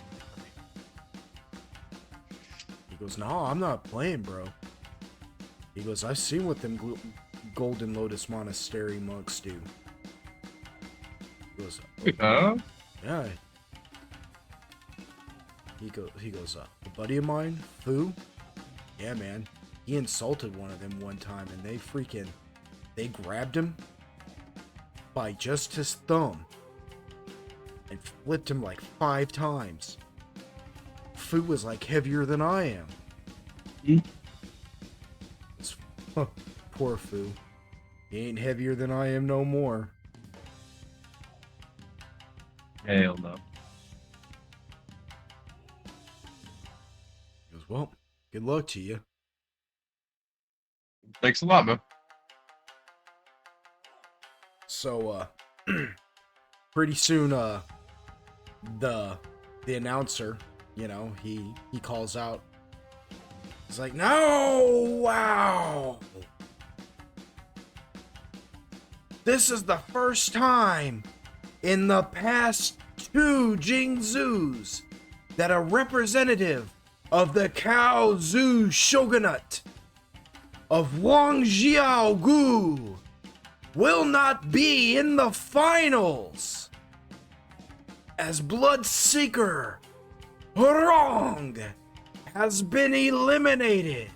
He goes, no, I'm not playing, bro. He goes, I've seen what them Golden Lotus Monastery monks do. He goes, yeah. He goes, a buddy of mine, Fu? Yeah, man. He insulted one of them one time and they grabbed him by just his thumb and flipped him like 5 times. Fu was like heavier than I am. Poor Fu. He ain't heavier than I am no more. hell no. He goes, well, good luck to you. Thanks a lot, man. So, pretty soon, the announcer, you know, he calls out. He's like, no, wow. This is the first time in the past 2 Jingzus that a representative of the Cao Zhu shogunate of Wang Xiaogu will not be in the finals, as Bloodseeker Rong has been eliminated.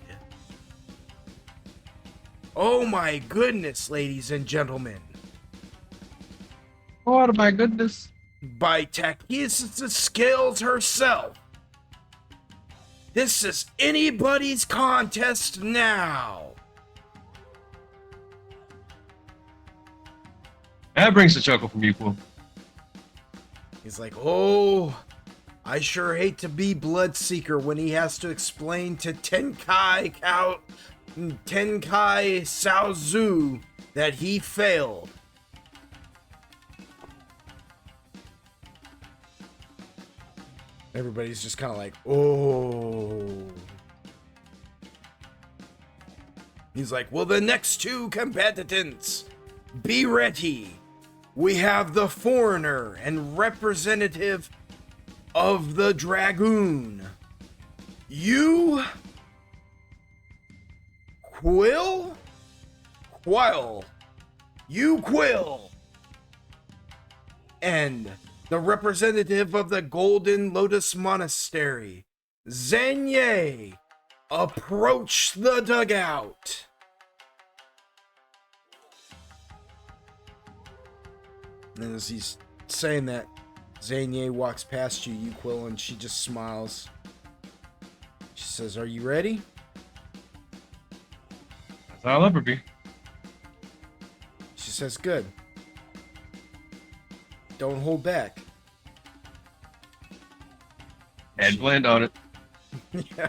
Oh my goodness, ladies and gentlemen. Oh my goodness. By Takesis Scales herself. This is anybody's contest now. That brings a chuckle from Yuko. He's like, oh, I sure hate to be Bloodseeker when he has to explain to Tenkai Saozu that he failed. Everybody's just kind of like, oh. He's like, well, the next 2 combatants, be ready. We have the foreigner and representative of the Dragoon. You Quill? You Quill. And the representative of the Golden Lotus Monastery, Zanye, approach the dugout. And as he's saying that, Zanye walks past you, Yuquil, and she just smiles. She says, are you ready? That's how I'll ever be. She says, good. Don't hold back. Head blend on it. Yeah.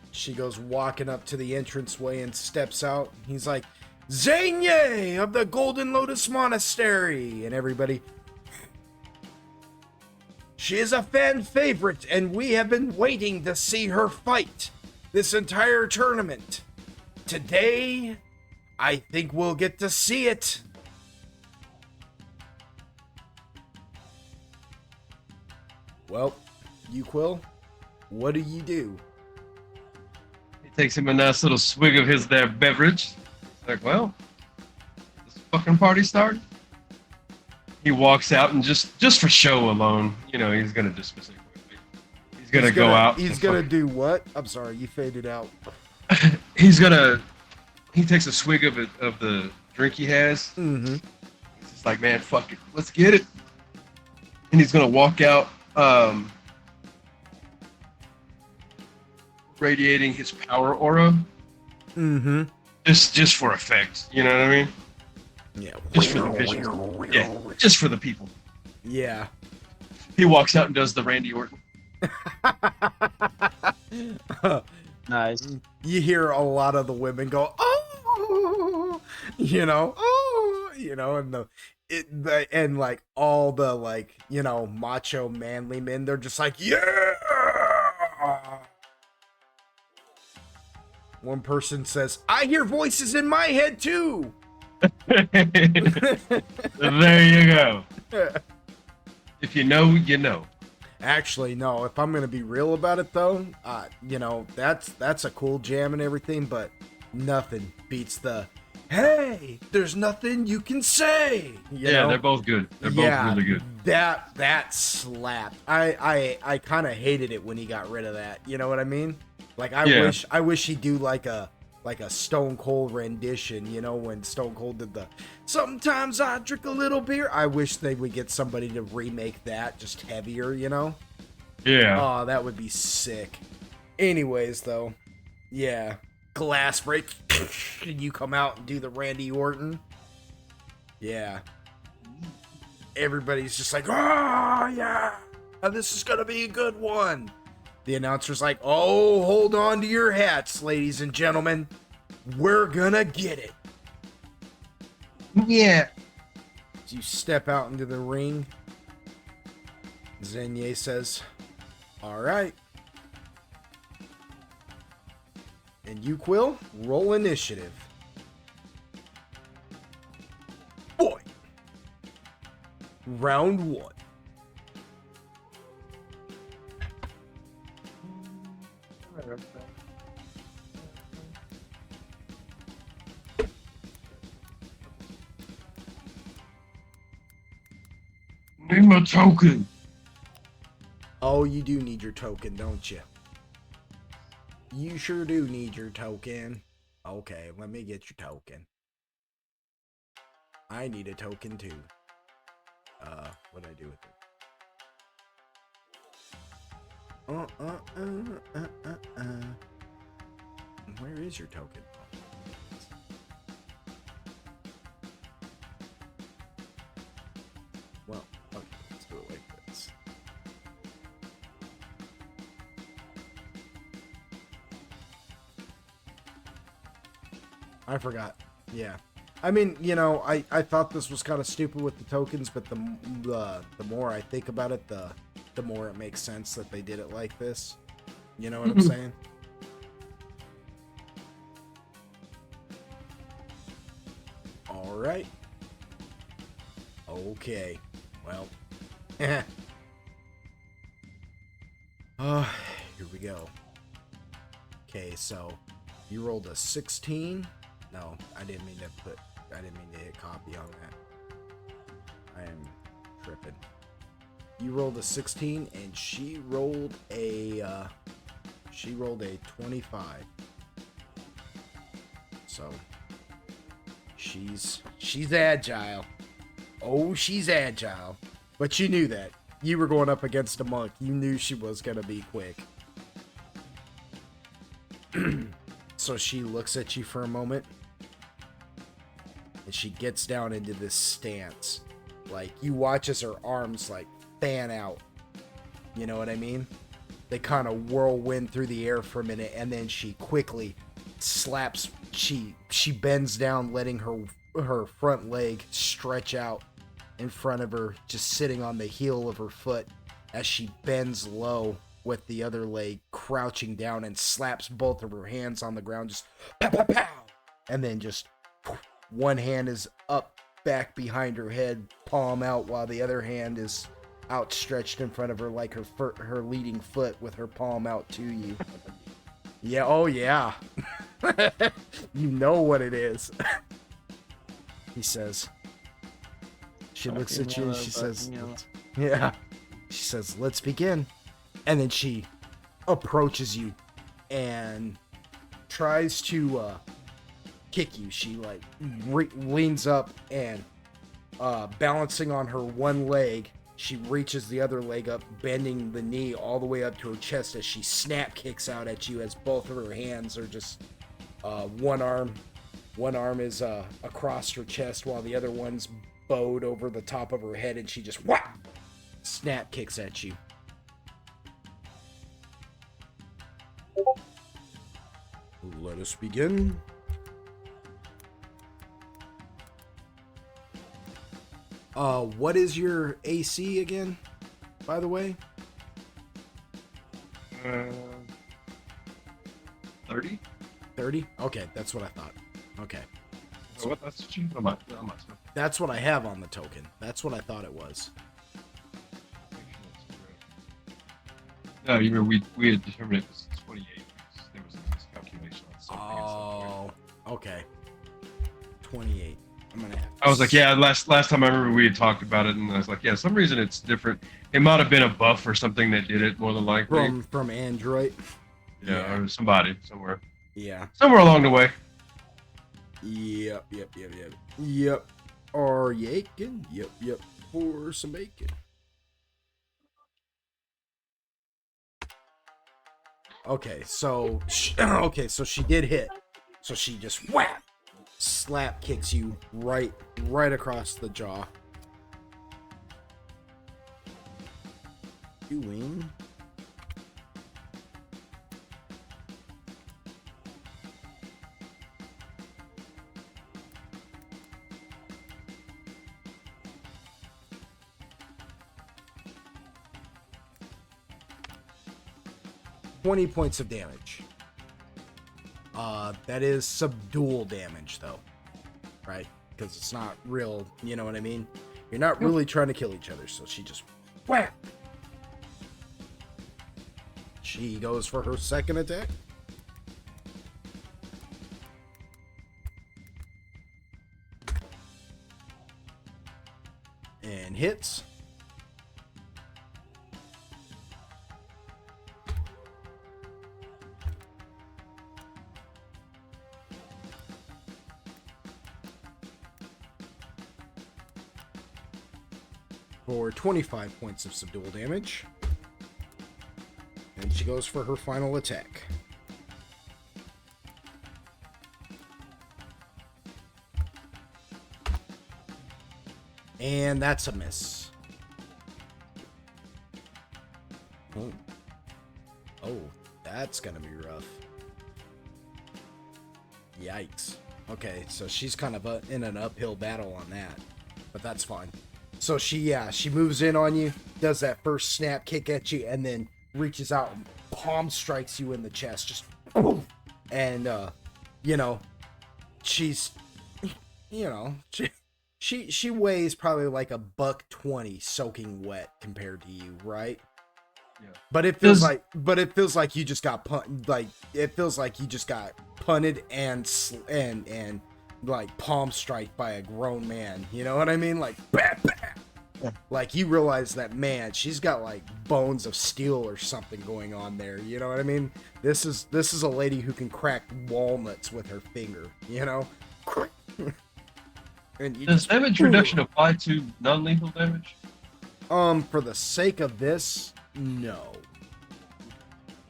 She goes walking up to the entranceway and steps out. He's like, Zanye of the Golden Lotus Monastery! And everybody... She is a fan favorite, and we have been waiting to see her fight this entire tournament. Today, I think we'll get to see it. Well, Yuquil, what do you do? He takes him a nice little swig of his there beverage. He's like, well, this fucking party started. He walks out and just for show alone, you know, he's gonna dismiss it quickly. He's gonna go out. He's gonna do what? I'm sorry, you faded out. He takes a swig of it, of the drink he has. Mm-hmm. He's just like, man, fuck it, let's get it. And he's gonna walk out, radiating his power aura. Mm-hmm. Just for effect, you know what I mean? Yeah. Just for the visuals. Yeah, just for the people. Yeah. He walks out and does the Randy Orton. Nice. You hear a lot of the women go, oh, you know, oh. you know, and and like all the like, you know, macho manly men, they're just like, yeah. One person says, I hear voices in my head too. There you go. If you know, you know. Actually, no, if I'm gonna be real about it though, you know, that's a cool jam and everything, but nothing beats the hey, there's nothing you can say. You Yeah, know? they're both good. They're both really good. That slapped. I kind of hated it when he got rid of that. You know what I mean? Like Yeah. I wish he'd do like a Stone Cold rendition. You know, when Stone Cold did the sometimes I drink a little beer. I wish they would get somebody to remake that just heavier. You know? Yeah. Oh, that would be sick. Anyways, though, yeah, glass break. And you come out and do the Randy Orton. Yeah. Everybody's just like, oh, yeah, this is going to be a good one. The announcer's like, oh, hold on to your hats, ladies and gentlemen. We're going to get it. Yeah. As you step out into the ring, Zenier says, all right. And you, Quill, roll initiative. Boy. Round 1. Need my token. Oh, you do need your token, don't you? You sure do need your token. Okay, let me get your token. I need a token too. What'd I do with it? Where is your token? Well, okay, let's do it like this. I forgot. Yeah. I mean, you know, I thought this was kind of stupid with the tokens, but the more I think about it, the more it makes sense that they did it like this. You know what I'm saying? All right. Okay. Well. Here we go. Okay, so you rolled a 16. No, I didn't mean to hit copy on that. I am tripping. You rolled a 16 and she rolled a 25. So she's agile. Oh, she's agile. But you knew that. You were going up against a monk. You knew she was going to be quick. So she looks at you for a moment. And she gets down into this stance. Like, you watch as her arms, like, fan out. You know what I mean? They kind of whirlwind through the air for a minute, and then she quickly slaps. She bends down, letting her front leg stretch out in front of her, just sitting on the heel of her foot as she bends low with the other leg crouching down and slaps both of her hands on the ground, just pow, pow, pow. And then just one hand is up back behind her head, palm out, while the other hand is outstretched in front of her like her leading foot with her palm out to you. Yeah, oh yeah. You know what it is. He says. She looks at you and she says, yeah. She says, let's begin. And then she approaches you and tries to kick you. She like leans up and balancing on her one leg, she reaches the other leg up, bending the knee all the way up to her chest as she snap kicks out at you, as both of her hands are just one arm is across her chest while the other one's bowed over the top of her head, and she just whap, snap kicks at you. Let us begin. What is your AC again, by the way? 30? 30? Okay, that's what I thought. Okay. So what? That's cheap. I'm not. That's what I have on the token. That's what I thought it was. No, you remember we had determined it was 28. There was a miscalculation on something. Oh, okay. 28. I'm gonna have I was like, yeah. Last time I remember we had talked about it, and I was like, yeah. Some reason it's different. It might have been a buff or something that did it more than likely. from Android. Yeah, or somebody somewhere Yeah. along the way. Yep. Are you aching? Yep. For some bacon. Okay, so she did hit. So she just whap, slap kicks you right across the jaw. Doing 20 points of damage. That is subdual damage, though, right? Because it's not real, you know what I mean? You're not really trying to kill each other, so she just whap. She goes for her second attack. And hits. For 25 points of subdual damage. And she goes for her final attack. And that's a miss. Oh, that's gonna be rough. Yikes. Okay, so she's kind of in an uphill battle on that, but that's fine. So she moves in on you, does that first snap kick at you, and then reaches out and palm strikes you in the chest, just boom. And she's, she weighs probably like $120 soaking wet compared to you, right? Yeah. But it feels like you just got punted and like palm strike by a grown man. You know what I mean? Like bam, bam. Yeah. Like you realize that, man, she's got like bones of steel or something going on there. You know what I mean? This is a lady who can crack walnuts with her finger. You know. And you Does damage reduction apply to non-lethal damage? For the sake of this, no.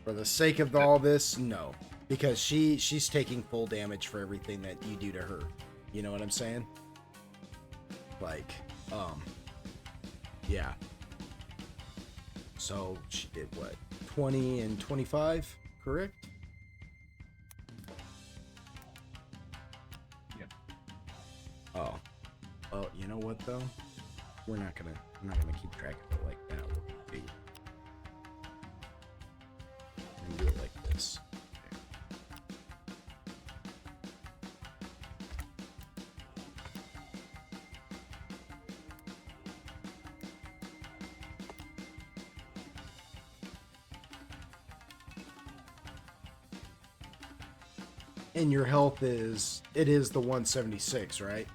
For the sake of all this, no. Because she's taking full damage for everything that you do to her. You know what I'm saying? Like, yeah. So she did what? 20 and 25, correct? Yeah. Oh. Well, you know what though? I'm not gonna keep track of it like that. We'll do it like this. And your health is the 176, right?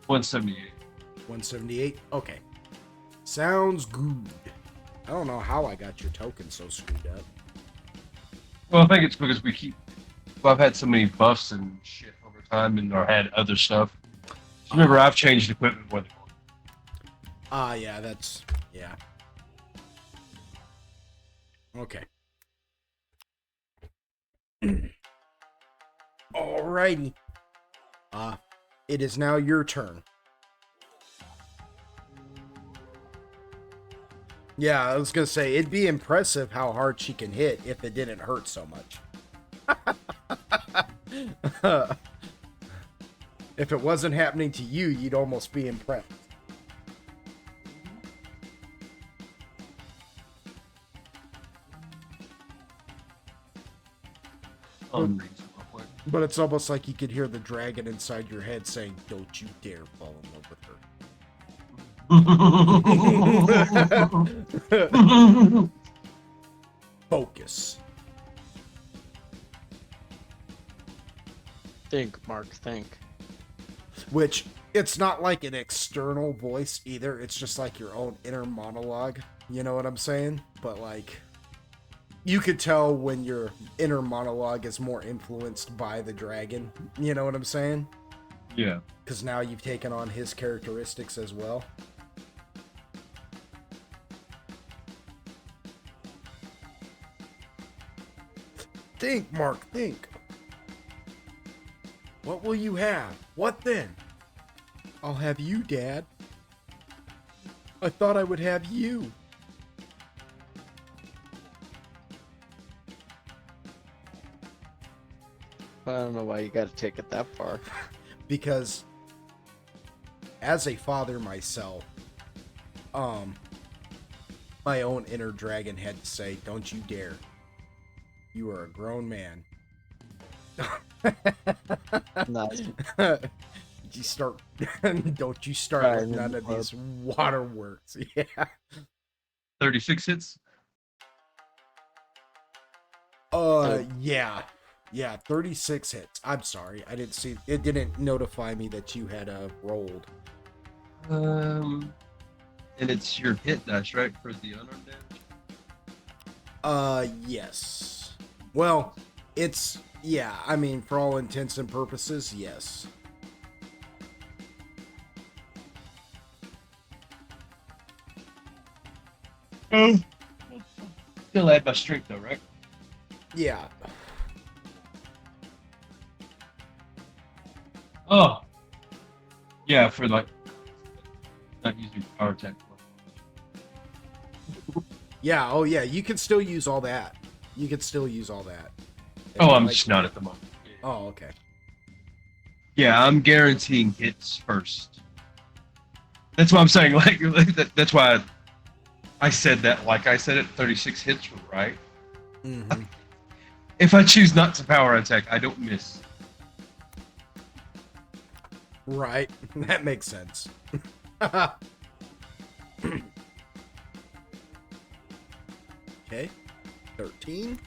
178. 178? Okay. Sounds good. I don't know how I got your token so screwed up. Well, I think it's because I've had so many buffs and shit over time, and or had other stuff. Remember, I've changed equipment more than once. Yeah. Okay. Alrighty. It is now your turn. Yeah, I was gonna say, it'd be impressive how hard she can hit if it didn't hurt so much. If it wasn't happening to you, you'd almost be impressed. But it's almost like you could hear the dragon inside your head saying, "Don't you dare fall in love with her." Focus. Think, Mark, think. Which, it's not like an external voice either. It's just like your own inner monologue. You know what I'm saying? But like, you could tell when your inner monologue is more influenced by the dragon. You know what I'm saying? Yeah. Because now you've taken on his characteristics as well. Think, Mark, think. What will you have? What then? I'll have you, Dad. I thought I would have you. I don't know why you gotta take it that far. Because as a father myself, my own inner dragon had to say, "Don't you dare. You are a grown man." Nice. You start don't you start Right, with in none the of club. these waterworks. Yeah. 36 hits. Yeah. Yeah, 36 hits. I'm sorry. I didn't see it didn't notify me that you had rolled. And it's your hit dice, right, for the unarmed damage? Yes. Well, it's yeah, I mean for all intents and purposes, yes. Still add my strength though, right? Yeah. Oh. Yeah, for like not using power attack. Yeah, oh yeah, you can still use all that. You can still use all that. Oh, I'm just not at the moment. Oh, okay. Yeah, I'm guaranteeing hits first. That's what I'm saying. Like that's why I said that. Like I said it, 36 hits were right. Mm-hmm. If I choose not to power attack, I don't miss. Right. That makes sense. Okay. 13.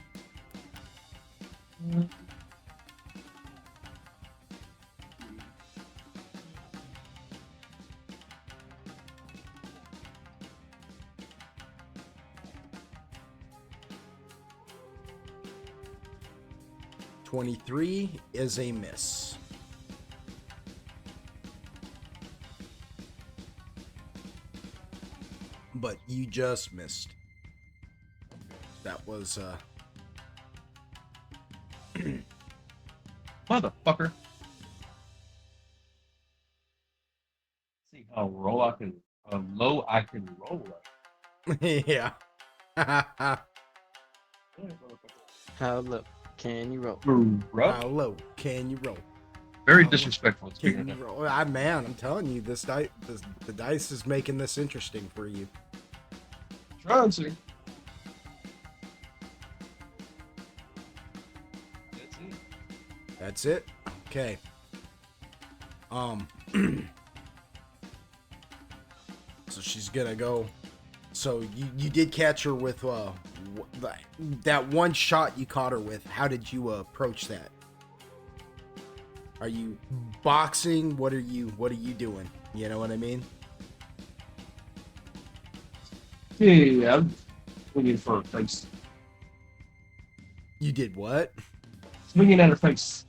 $23 is a miss. But you just missed. That was Motherfucker. See how low I can roll. yeah. How low can you roll? How low can you roll? Very disrespectful. Can you roll? Man, I'm telling you, the dice is making this interesting for you. Trying to. That's it. Okay. So she's gonna go. So you did catch her with that one shot you caught her with. How did you approach that? Are you boxing? What are you doing? You know what I mean? Yeah, I'm swinging for her face. You did what? Swinging at her face.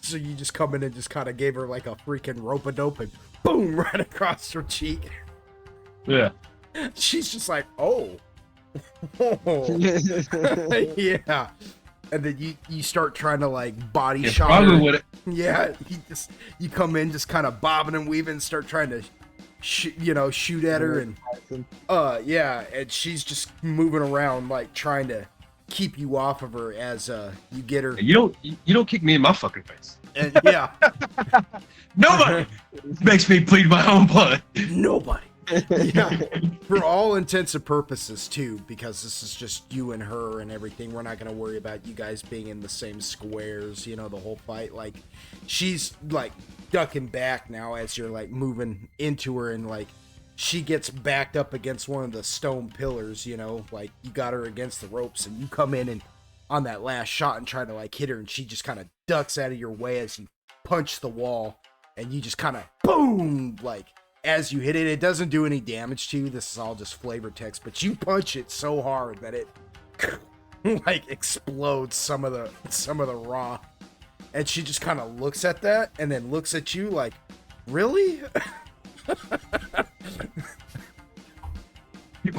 So you just come in and just kind of gave her like a freaking rope-a-dope and boom, right across her cheek. Yeah. She's just like, oh. Yeah. And then you start trying to like body shot probably her. would. Yeah, you come in just kind of bobbing and weaving and start trying to shoot at her and yeah, and she's just moving around like trying to keep you off of her as you get her. You don't kick me in my fucking face. And yeah, Nobody makes me bleed my own blood. nobody. Yeah, for all intents and purposes too, because this is just you and her and everything. We're not gonna worry about you guys being in the same squares, you know, the whole fight. Like, she's like ducking back now as you're like moving into her, and like she gets backed up against one of the stone pillars, you know, like you got her against the ropes, and you come in and on that last shot and try to like hit her, and she just kind of ducks out of your way as you punch the wall, and you just kind of boom, like. As you hit it, it doesn't do any damage to you. This is all just flavor text, but you punch it so hard that it like explodes some of the raw. And she just kind of looks at that and then looks at you like, really?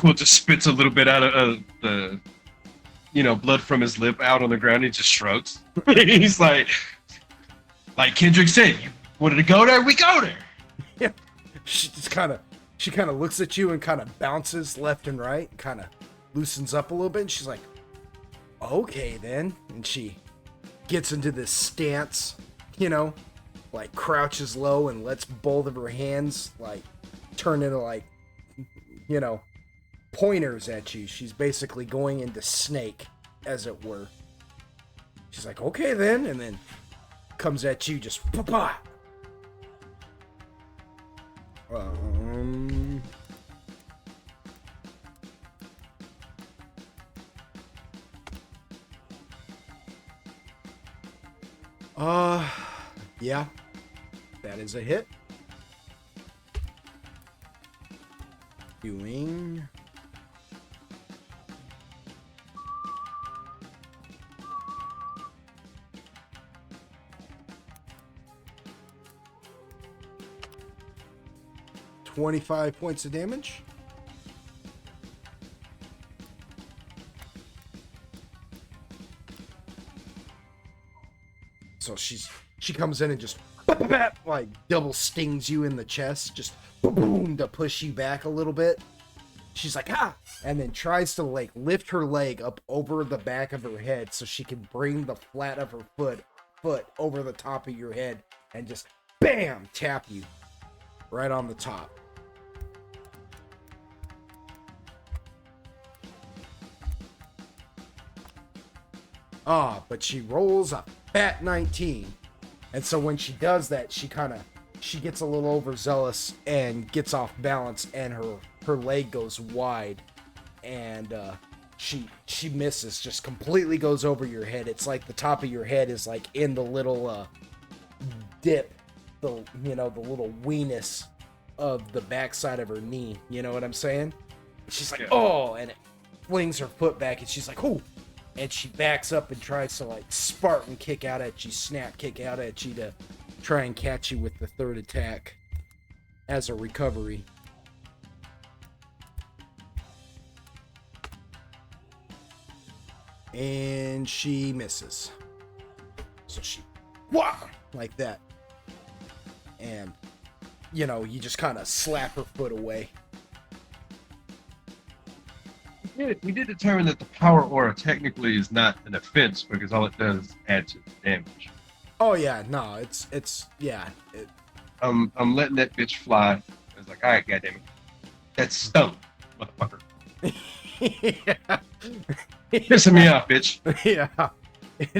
Will just spits a little bit out of the, blood from his lip out on the ground. He just shrugs. He's like Kendrick said, you wanted to go there, we go there. Yeah. She kind of looks at you and kind of bounces left and right, kind of loosens up a little bit, and she's like, okay then. And she gets into this stance, you know, like crouches low and lets both of her hands like turn into like, you know, pointers at you. She's basically going into snake, as it were. She's like, okay then, and then comes at you just pa-pa. Yeah, that is a hit. Doing 25 points of damage. So she comes in and just like double stings you in the chest, just boom to push you back a little bit. She's like, ah, and then tries to like lift her leg up over the back of her head so she can bring the flat of her foot over the top of your head and just bam, tap you right on the top. But she rolls a fat 19. And so when she does that, she gets a little overzealous and gets off balance, and her leg goes wide, and she misses, just completely goes over your head. It's like the top of your head is like in the little dip, the little weenus of the backside of her knee. You know what I'm saying? She's like, oh, and it flings her foot back, and she's like, oh. And she backs up and tries to like Spartan kick out at you, snap kick out at you to try and catch you with the third attack as a recovery. And she misses. So she, wah, like that. And, you just kind of slap her foot away. We did determine that the power aura technically is not an offense because all it does is add to the damage. Oh yeah, no, it's yeah. I'm letting that bitch fly. I was like, all right, goddammit, that's stone, motherfucker. Yeah. Pissing me off, bitch. Yeah, it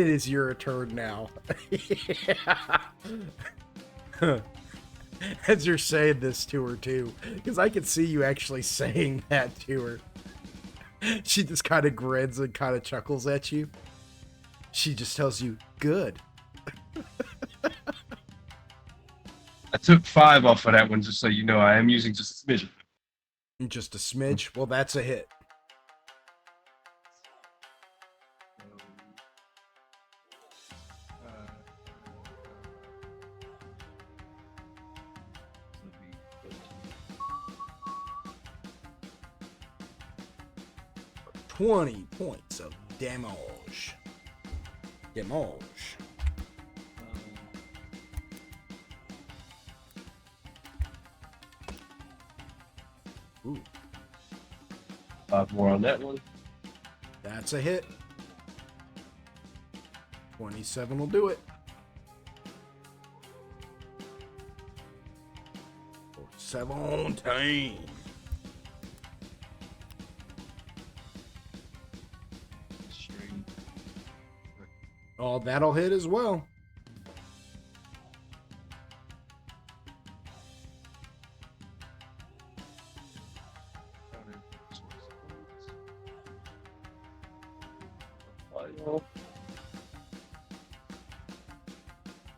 is your turn now. Yeah. As you're saying this to her too, because I can see you actually saying that to her. She just kind of grins and kind of chuckles at you. She just tells you, good. I took 5 off of that one just so you know I am using just a smidgen. Just a smidge? Well, that's a hit. $20 points of damage. Ooh. 5 more on that one. That's a hit. 27 will do it. 17. Oh, that'll hit as well.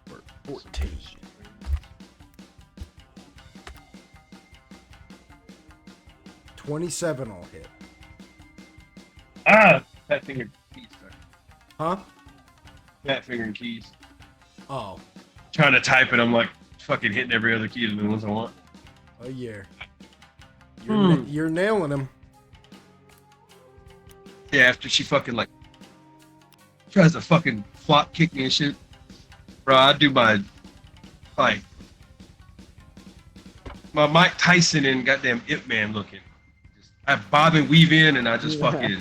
For 14. 27 will hit. Ah! Fat finger keys. Huh? Fat finger and keys. Oh. Trying to type it, I'm like fucking hitting every other key to the ones I want. Oh, yeah. You're nailing him. Yeah, after she fucking like tries to fucking flop kick me and shit. Bro, I do my like my Mike Tyson and goddamn Ip Man looking. I bob and weave in and I just fucking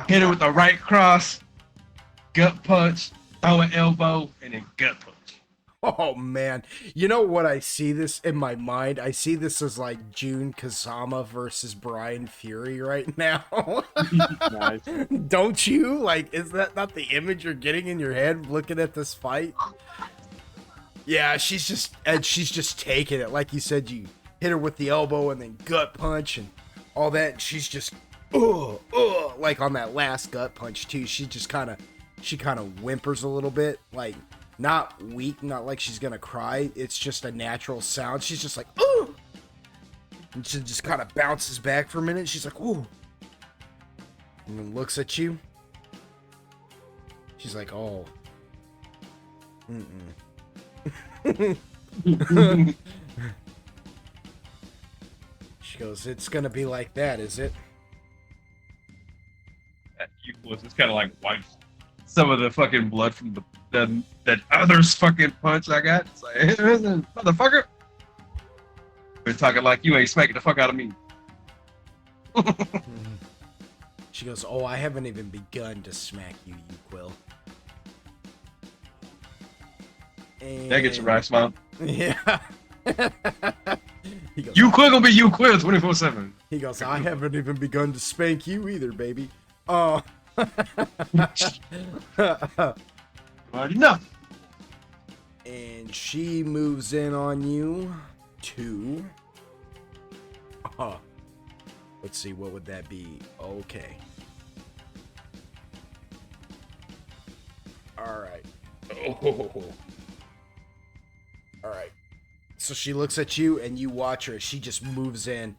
hit her with the right cross, gut punch, throw an elbow, and then gut punch. Oh, man. You know what I see this in my mind? I see this as like Jun Kazama versus Brian Fury right now. Nice. Don't you? Like, is that not the image you're getting in your head looking at this fight? Yeah, she's just taking it. Like you said, you hit her with the elbow and then gut punch and all that. And she's just, like on that last gut punch too. She kind of whimpers a little bit, like not weak, not like she's gonna cry. It's just a natural sound. She's just like, ooh, and she just kind of bounces back for a minute. She's like, ooh, and then looks at you. She's like, oh, She goes, it's gonna be like that, is it? It's kind of like wipes some of the fucking blood from that other's fucking punch I got. It's like, hey, motherfucker. We're talking like you ain't smacking the fuck out of me. She goes, oh, I haven't even begun to smack you, you quill. And... That gets a right smile. Yeah. He goes, You quill gonna be you quill 24/7. He goes, I haven't even begun to spank you either, baby. Oh. Already know. And she moves in on you to... Let's see, what would that be? Okay. Alright. Oh. Alright. So she looks at you and you watch her. She just moves in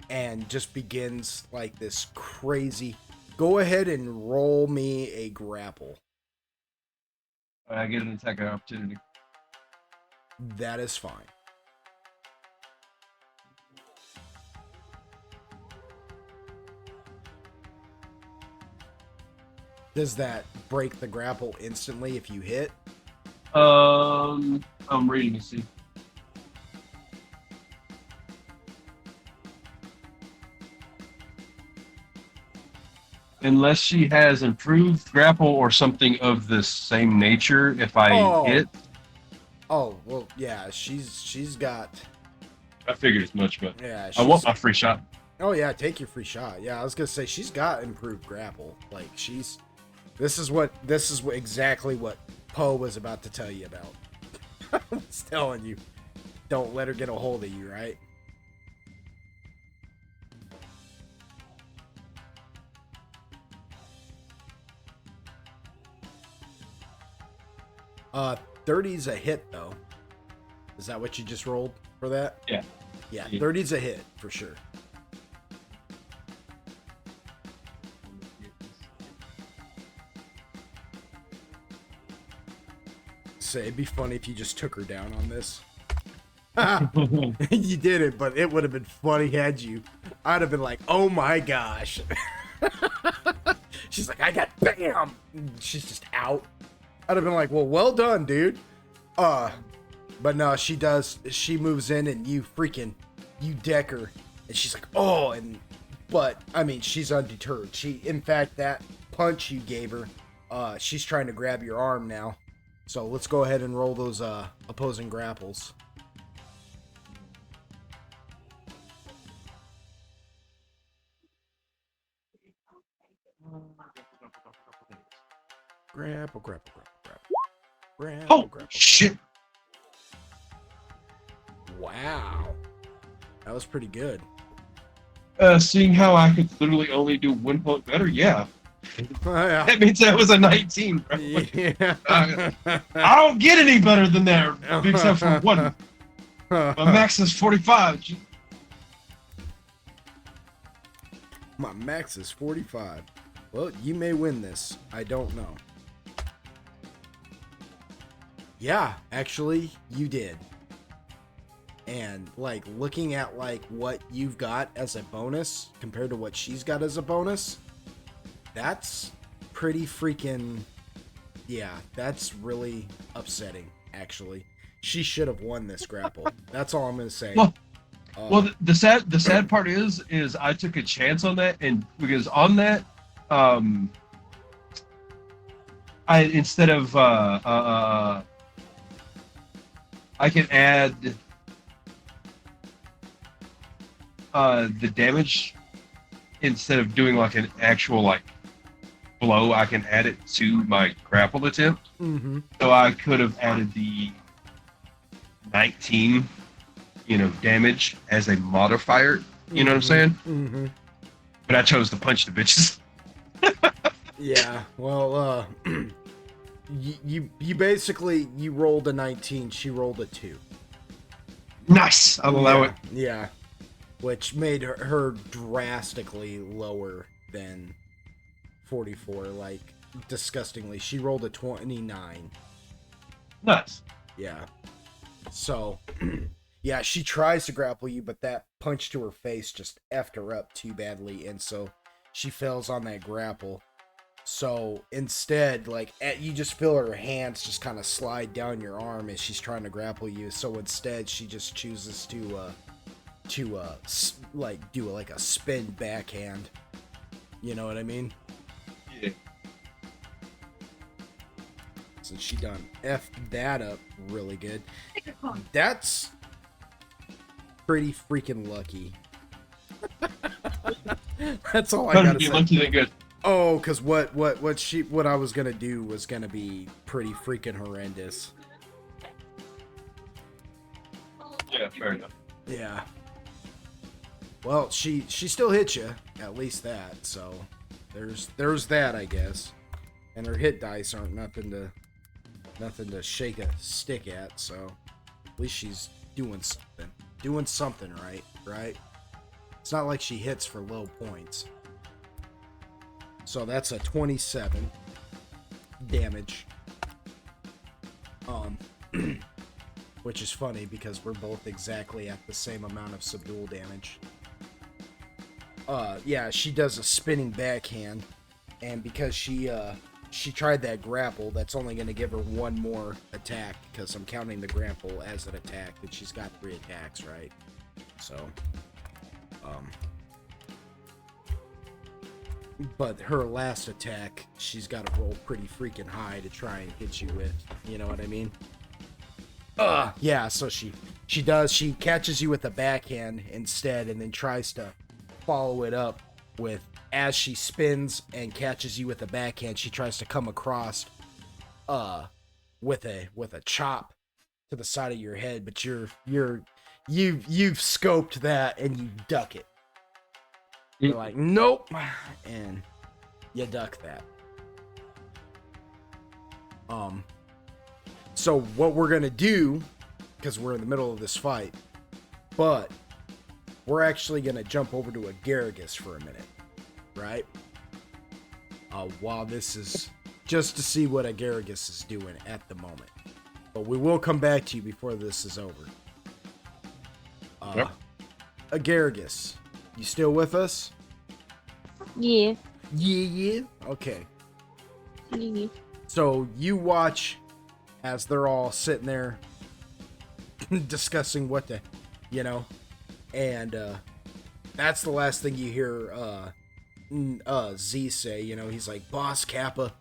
and just begins like this crazy... Go ahead and roll me a grapple. I get an attack opportunity. That is fine. Does that break the grapple instantly if you hit? I'm reading to see. Unless she has improved grapple or something of the same nature, if I hit. Oh, well, yeah, she's got... I figured as much, but Yeah, I want my free shot. Oh, yeah, take your free shot. Yeah, I was gonna say, she's got improved grapple. Like, this is exactly what Poe was about to tell you about. I was telling you, don't let her get a hold of you, right? Uh, 30's a hit, though. Is that what you just rolled for that? Yeah. Yeah, 30's a hit, for sure. Say, it'd be funny if you just took her down on this. You did it, but it would have been funny had you. I'd have been like, oh my gosh. She's like, I got bam! She's just out. I'd have been like, well done, dude. But no, she moves in and you deck her. And she's like, oh, and But I mean, she's undeterred. In fact, that punch you gave her, she's trying to grab your arm now. So let's go ahead and roll those opposing grapples. Grapple, grapple, grapple, grapple. Grapple, Oh grapple. shit! Wow. That was pretty good. Seeing how I could literally only do 1 point better, yeah. Yeah. That means that was a 19, bro. Yeah. I don't get any better than that, except for one. My max is 45. My max is 45. Well, you may win this. I don't know. Yeah, actually, you did. And, like, looking at, like, what you've got as a bonus compared to what she's got as a bonus, that's pretty freaking... Yeah, that's really upsetting, actually. She should have won this grapple. That's all I'm going to say. Well, the sad part is I took a chance on that, and because on that, I instead of I can add the damage instead of doing like an actual like blow. I can add it to my grapple attempt. Mm-hmm. So I could have added the 19, damage as a modifier. You know what I'm saying? Mm-hmm. But I chose to punch the bitches. Yeah, well, you basically, you rolled a 19, she rolled a 2. Nice. I'll allow it. Yeah, which made her drastically lower than 44, like, disgustingly. She rolled a 29. Nice. Yeah. So, yeah, she tries to grapple you, but that punch to her face just effed her up too badly, and so she fails on that grapple. So instead, like, you just feel her hands just kind of slide down your arm as she's trying to grapple you. So instead, she just chooses to like, do like a spin backhand. You know what I mean? Yeah. So she done effed that up really good. That's pretty freaking lucky. That's all I Better gotta be say. lucky than good. Oh, because what I was gonna do was gonna be pretty freaking horrendous. Yeah, fair enough. Yeah. Well, she still hit you, at least that. So there's that, I guess. And her hit dice aren't nothing to shake a stick at. So at least she's doing something right. It's not like she hits for low points. So that's a 27 damage. Which is funny because we're both exactly at the same amount of subdual damage. Yeah, she does a spinning backhand, and because she tried that grapple, that's only going to give her one more attack, because I'm counting the grapple as an attack, and she's got 3 attacks, right? So, but her last attack, she's got to roll pretty freaking high to try and hit you with. You know what I mean? Yeah, so she catches you with a backhand instead, and then tries to follow it up with, as she spins and catches you with a backhand, she tries to come across with a chop to the side of your head, but you've scoped that and you duck it. You're like, nope, and you duck that. So what we're gonna do, because we're in the middle of this fight, but we're actually gonna jump over to a Garrigus for a minute, right? While this is just to see what a Garrigus is doing at the moment, but we will come back to you before this is over. Yep. A Garrigus, you still with us? Yeah. Yeah. Okay. Yeah. So you watch as they're all sitting there discussing what to, and That's the last thing you hear Z say. You know, he's like, Boss Kappa,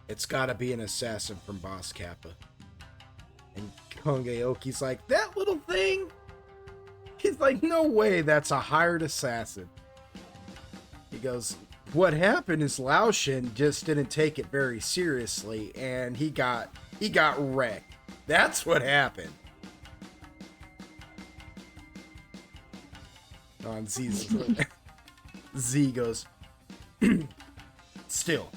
it's gotta be an assassin from Boss Kappa. And Kongeoki's like, that little thing? He's like, no way, that's a hired assassin. He goes, what happened is Laoshin just didn't take it very seriously, and he got wrecked. That's what happened. On Z's Z goes, still,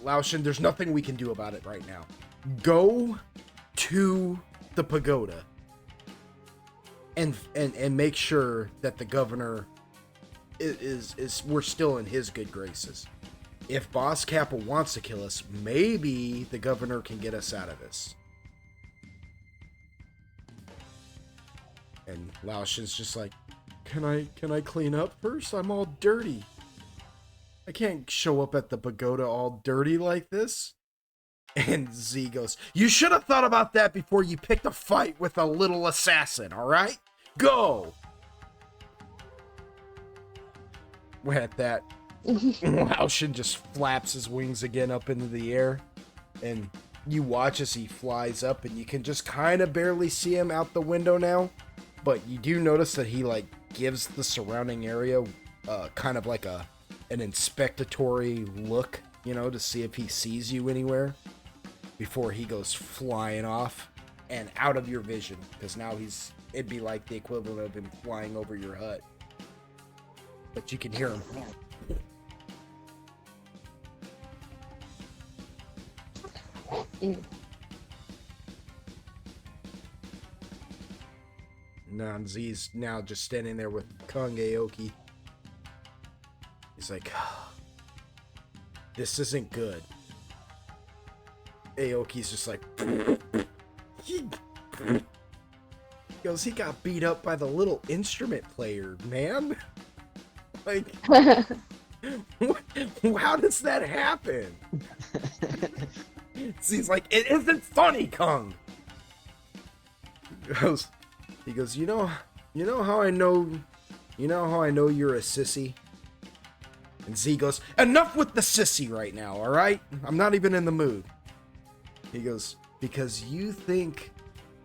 Laoshin, there's nothing we can do about it right now. Go to the pagoda and make sure that the governor is we're still in his good graces. If Boss Kappa wants to kill us, maybe the governor can get us out of this. And Laoshin's just like, can I clean up first? I'm all dirty. I can't show up at the pagoda all dirty like this. And Z goes, you should have thought about that before you picked a fight with a little assassin, alright? Go! At that, Laoshin just flaps his wings again up into the air. And you watch as he flies up, and you can just kind of barely see him out the window now. But you do notice that he, like, gives the surrounding area kind of like an inspectory look, you know, to see if he sees you anywhere before he goes flying off and out of your vision, because now it'd be like the equivalent of him flying over your hut. But you can hear him. Z's now just standing there with Kongeoki. He's like, this isn't good. Aoki's just like, he goes, he got beat up by the little instrument player, man. Like, how does that happen? He's like, it isn't funny, Kung. He goes, you know how I know you're a sissy? And Z goes, enough with the sissy right now, alright? I'm not even in the mood. He goes, because you think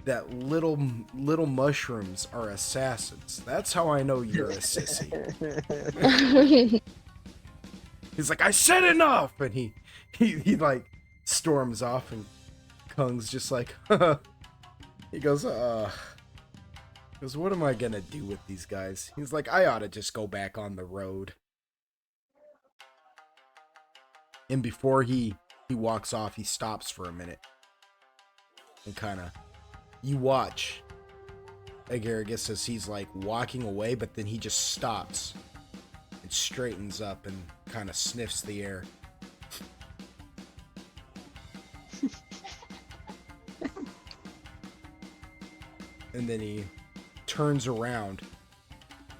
that little mushrooms are assassins. That's how I know you're a sissy. He's like, I said enough! And he like storms off, and Kung's just like, he goes, what am I gonna do with these guys? He's like, I ought to just go back on the road. And before he walks off, he stops for a minute. And kind of, you watch Agaragis as he's like walking away, but then he just stops and straightens up and kind of sniffs the air. And then he turns around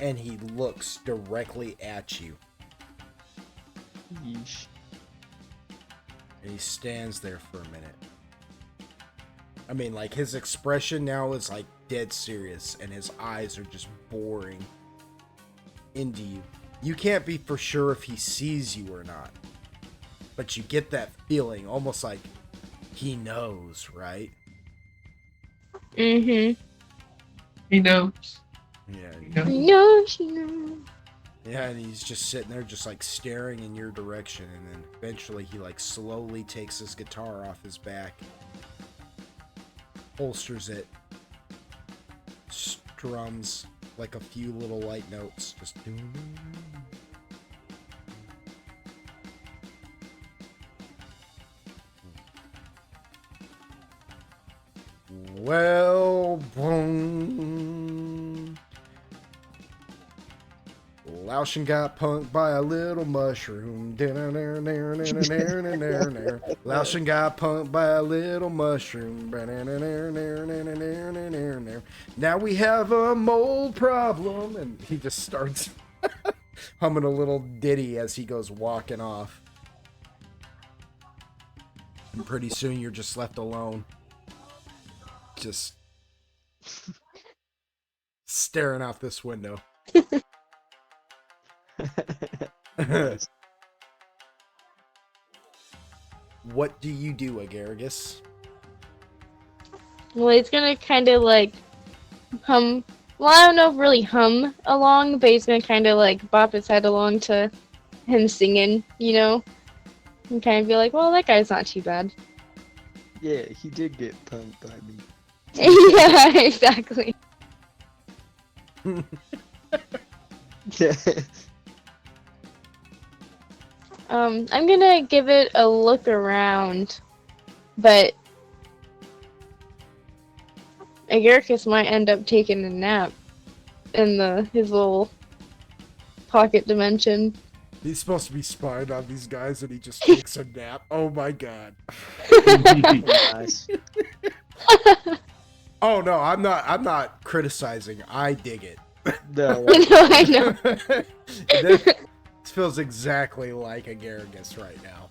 and he looks directly at you. Yeesh. And he stands there for a minute. I mean, like, his expression now is like dead serious, and his eyes are just boring into you. You can't be for sure if he sees you or not, but you get that feeling almost like he knows, right? Mm-hmm. He knows. Yeah. She knows. Yeah, and he's just sitting there just like staring in your direction, and then eventually he like slowly takes his guitar off his back, holsters it, strums like a few little light notes, just well, boom. Laoshin got punked by a little mushroom. Laoshin got punked by a little mushroom. Now we have a mole problem. And he just starts humming a little ditty as he goes walking off. And pretty soon you're just left alone. Just staring out this window. Nice. What do you do, Agaragis? Well, he's gonna kind of like hum. Well, I don't know if really hum along, but he's gonna kind of like bop his head along to him singing, you know, and kind of be like, "Well, that guy's not too bad." Yeah, he did get punked by me. Yeah, exactly. Yeah. I'm gonna give it a look around, but Agaricus might end up taking a nap in his little pocket dimension. He's supposed to be spying on these guys and he just takes a nap. Oh my god. Nice. Oh no, I'm not criticizing. I dig it. No, I know, I know. This feels exactly like Agaragis right now.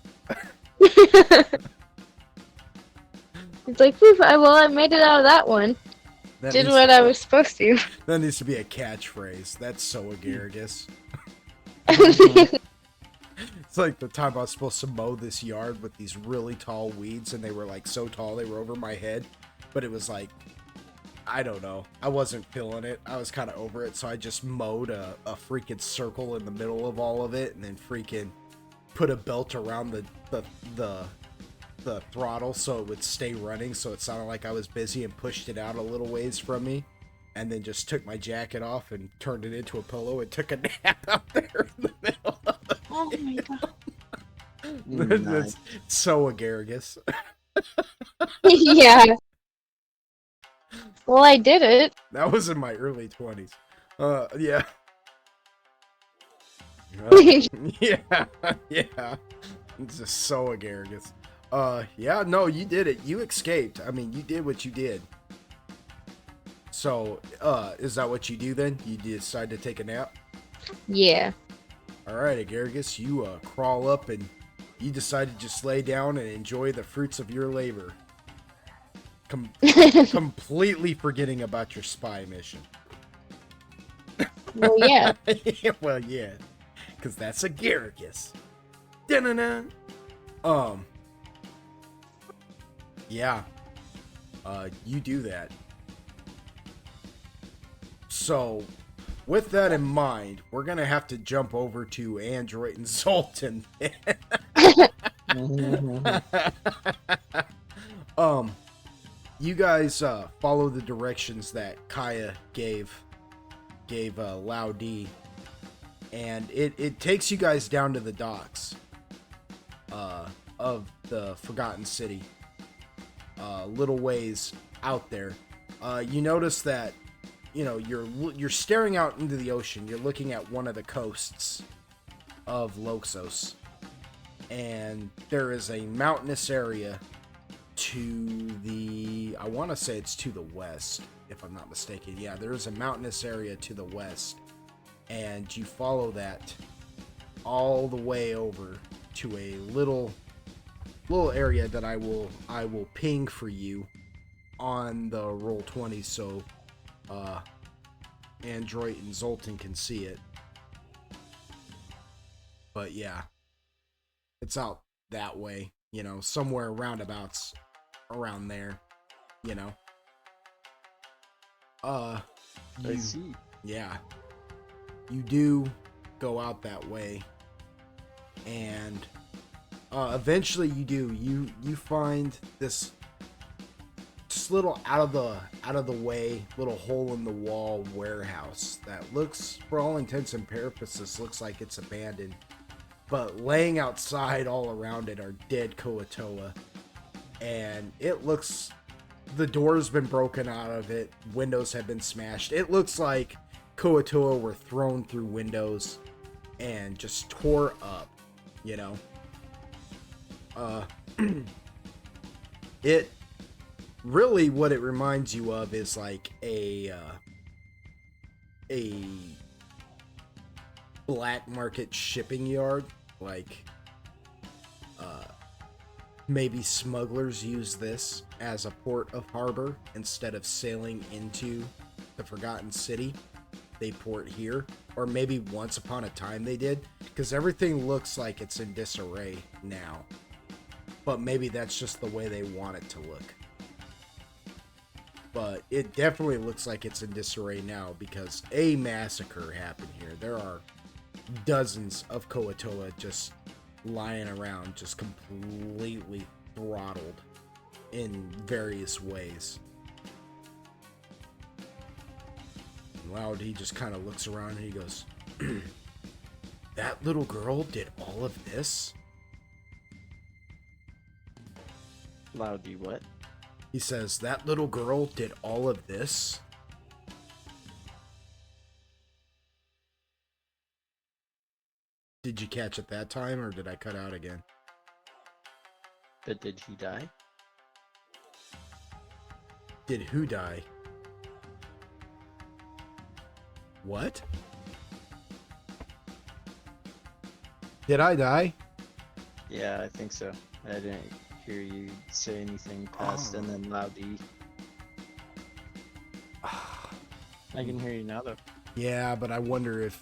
It's like, "Phew, I made it out of that one. That Did needs, what I was supposed to." that needs to be a catchphrase. That's so Agaragis. Mhm. It's like the time I was supposed to mow this yard with these really tall weeds, and they were like so tall they were over my head. But it was like, I don't know. I wasn't feeling it. I was kind of over it, so I just mowed a freaking circle in the middle of all of it, and then freaking put a belt around the throttle so it would stay running, so it sounded like I was busy, and pushed it out a little ways from me, and then just took my jacket off and turned it into a pillow and took a nap out there in the middle of the Oh my god. Nice. That's so Agaragis. Yeah. Well, I did it. That was in my early 20s. Yeah. Yeah, yeah. It's just so Agaragis. Yeah, no, you did it. You escaped. I mean, you did what you did. So, is that what you do then? You decide to take a nap? Yeah. Alright, Agaragis, you crawl up and you decide to just lay down and enjoy the fruits of your labor. Completely forgetting about your spy mission. Well, yeah. Well, yeah. Because that's Agaragis. Da-na-na. Yeah. You do that. So, with that in mind, we're gonna have to jump over to Android and Zoltan. You guys follow the directions that Kaya gave Lao D, and it takes you guys down to the docks of the Forgotten City. Little ways out there. You notice that, you know, you're staring out into the ocean. You're looking at one of the coasts of Loxos, and there is a mountainous area to the, I want to say it's to the west, if I'm not mistaken. Yeah, there is a mountainous area to the west, and you follow that all the way over to a little area that I will ping for you on the Roll20, so Android and Zoltan can see it. But yeah, it's out that way, you know, somewhere roundabouts around there, you know. I You, see. yeah, you do go out that way, and eventually you find this little out of the way little hole in the wall warehouse that looks, for all intents and purposes, looks like it's abandoned. But laying outside all around it are dead Koatoa, and it looks, the door's been broken out of it, windows have been smashed. It looks like Koatoa were thrown through windows and just tore up, you know. It really, what it reminds you of is like a black market shipping yard, like maybe smugglers use this as a port of harbor instead of sailing into the Forgotten City. they port here, or maybe once upon a time they did, because everything looks like it's in disarray now. But maybe that's just the way they want it to look. But it definitely looks like it's in disarray now because a massacre happened here. There are dozens of Koatoa just lying around, just completely throttled in various ways. Loud, he just kind of looks around and he goes, that little girl did all of this? Loudy, what? He says, that little girl did all of this? Did you catch it that time, or did I cut out again? But did he die? Did who die? What? Did I die? Yeah, I think so. I didn't hear you say anything past and then Loudy. I can hear you now though. Yeah, but I wonder if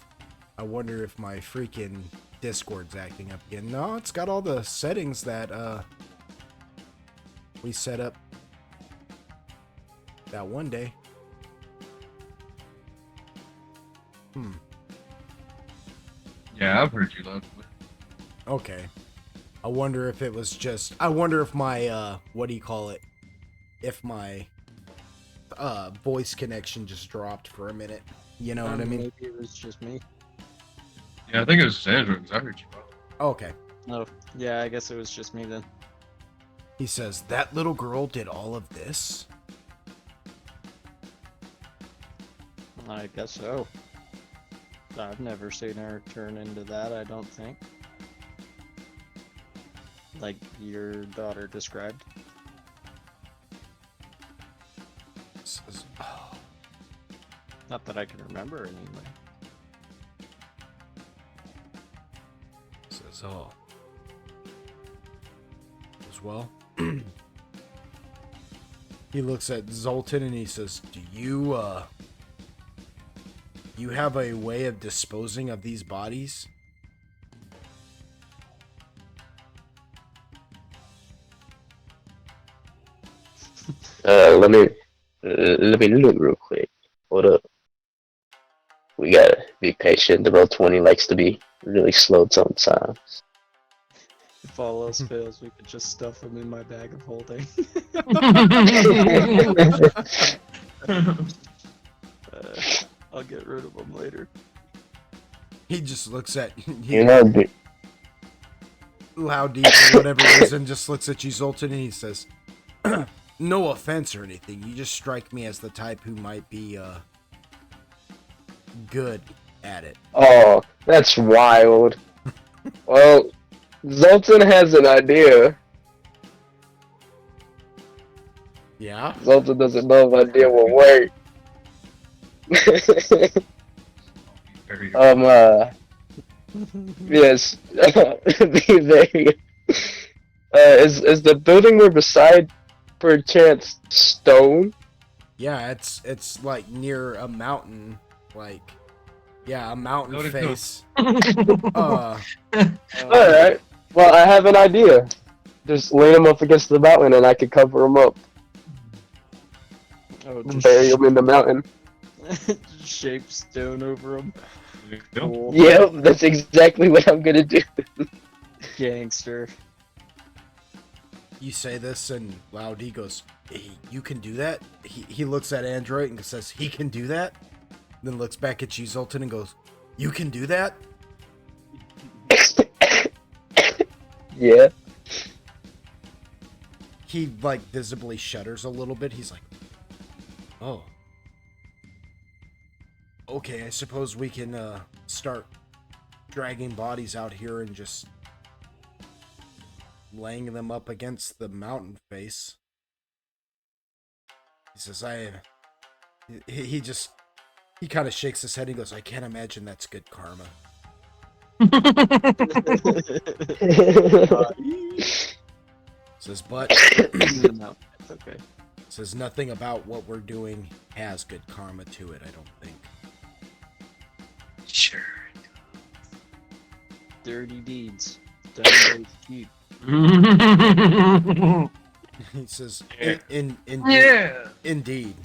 my freaking Discord's acting up again. No, it's got all the settings that we set up that one day. Yeah, I've heard you loud. Okay. I wonder if it was just... I wonder if my, what do you call it? If my, voice connection just dropped for a minute. You know what I mean? Maybe it was just me. Yeah, I think it was Sandra because I heard you loud. Okay. Oh, yeah, I guess it was just me then. He says, that little girl did all of this? I guess so. I've never seen her turn into that, I don't think. Like your daughter described. Says, oh. Not that I can remember anyway. Says, oh. As well. He looks at Zoltan and he says, do you have a way of disposing of these bodies? Let me look real quick. Hold up. We gotta be patient. The Roll20 likes to be really slow sometimes. If all else fails, we could just stuff them in my bag of holding. I'll get rid of them later. He just looks at You know, Loud Deep for whatever reason, just looks at you, Zoltan, and he says, no offense or anything, you just strike me as the type who might be good at it. oh, that's wild. Well, Zoltan has an idea. Yeah? Zoltan doesn't know if idea will work. Yes. Be very. Is the building we're beside perchance stone? Yeah, it's like near a mountain, like, yeah, a mountain Noted face. Alright. Well, I have an idea. Just lean them up against the mountain and I could cover them up. Oh, Bury them in the mountain. shape stone over them. There you go. Cool. Yep, that's exactly what I'm gonna do. Gangster. You say this, and Loud D goes, hey, you can do that? He looks at Android and says, he can do that? Then looks back at you, Zoltan, and goes, you can do that? Yeah. He, like, visibly shudders a little bit. He's like, oh. Okay, I suppose we can, start dragging bodies out here and just laying them up against the mountain face. He says, he kind of shakes his head and he goes, I can't imagine that's good karma. Says, but No, it's okay. says nothing about what we're doing has good karma to it, I don't think. Sure. Dirty deeds. Done by cheap. He says, Yeah. Indeed. Indeed.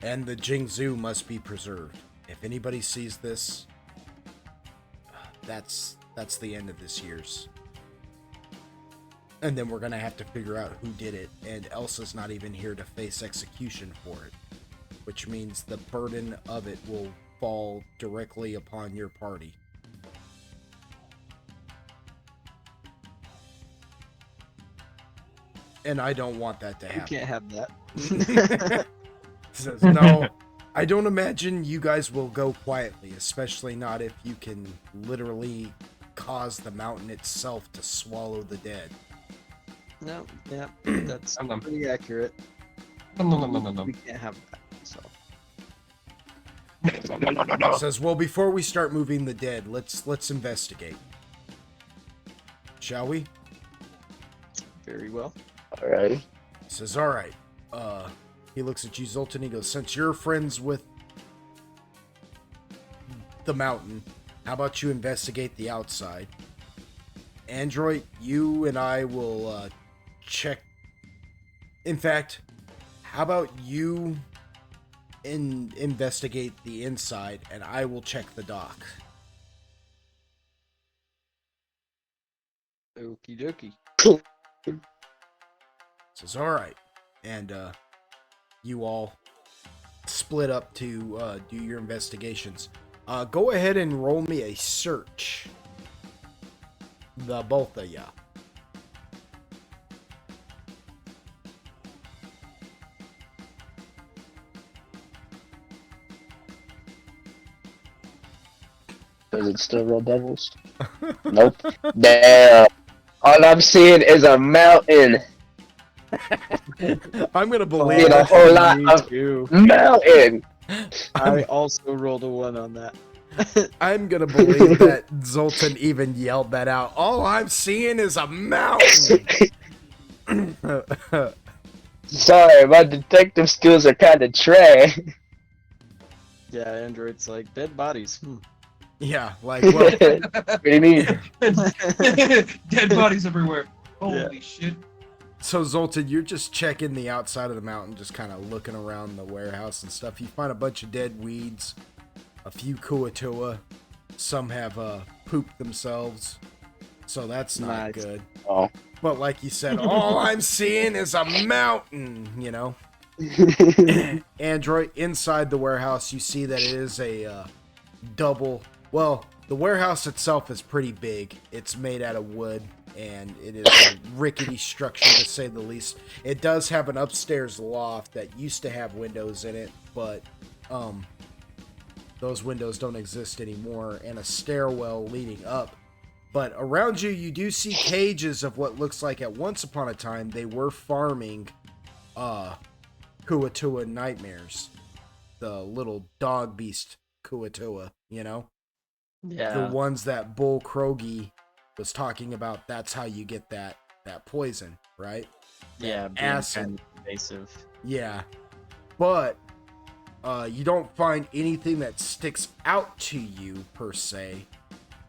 And the Jingzhou must be preserved. If anybody sees this, that's the end of this year's. And then we're gonna have to figure out who did it, and Elsa's not even here to face execution for it. Which means the burden of it will fall directly upon your party. And I don't want that to You happen. can't have that. Says, no, I don't imagine you guys will go quietly, especially not if you can literally cause the mountain itself to swallow the dead. No, yeah, that's I'm done. pretty accurate. No. We can't have that. So No. Says, well, before we start moving the dead, let's investigate. Shall we? very well. Alright. Says, all right. He looks at you, Zoltan. He goes, since you're friends with the mountain, how about you investigate the outside? Android, you and I will check. In fact, how about you investigate the inside, and I will check the dock. Okie dokie. Says, all right. And you all split up to do your investigations. Go ahead and roll me a search. The both of ya. Is it still Red Devils? Nope. Damn. All I'm seeing is a mountain. I'm gonna Need believe a it. whole lot Me of too. mountain. I also rolled a 1 on that. I'm gonna believe that Zoltan even yelled that out. All I'm seeing is a mountain. Sorry, my detective skills are kind of trash. Yeah, Android's like dead bodies. Yeah, like, well, What do you mean? Dead bodies everywhere. Holy shit. so Zoltan, you're just checking the outside of the mountain, just kind of looking around the warehouse and stuff. You find a bunch of dead weeds, a few kuatua. Some have pooped themselves, so that's not Nice. good. Oh. But like you said, all I'm seeing is a mountain, you know? Android, inside the warehouse, you see that it is a double. Well, the warehouse itself is pretty big. It's made out of wood, and it is a rickety structure to say the least. It does have an upstairs loft that used to have windows in it, but those windows don't exist anymore, and a stairwell leading up. But around you, you do see cages of what looks like at once upon a time they were farming kuatua nightmares. The little dog beast kuatua, you know? Yeah. The ones that Bull Krogi was talking about. That's how you get that poison, right? Yeah, being acid. kind of invasive. Yeah. But you don't find anything that sticks out to you per se,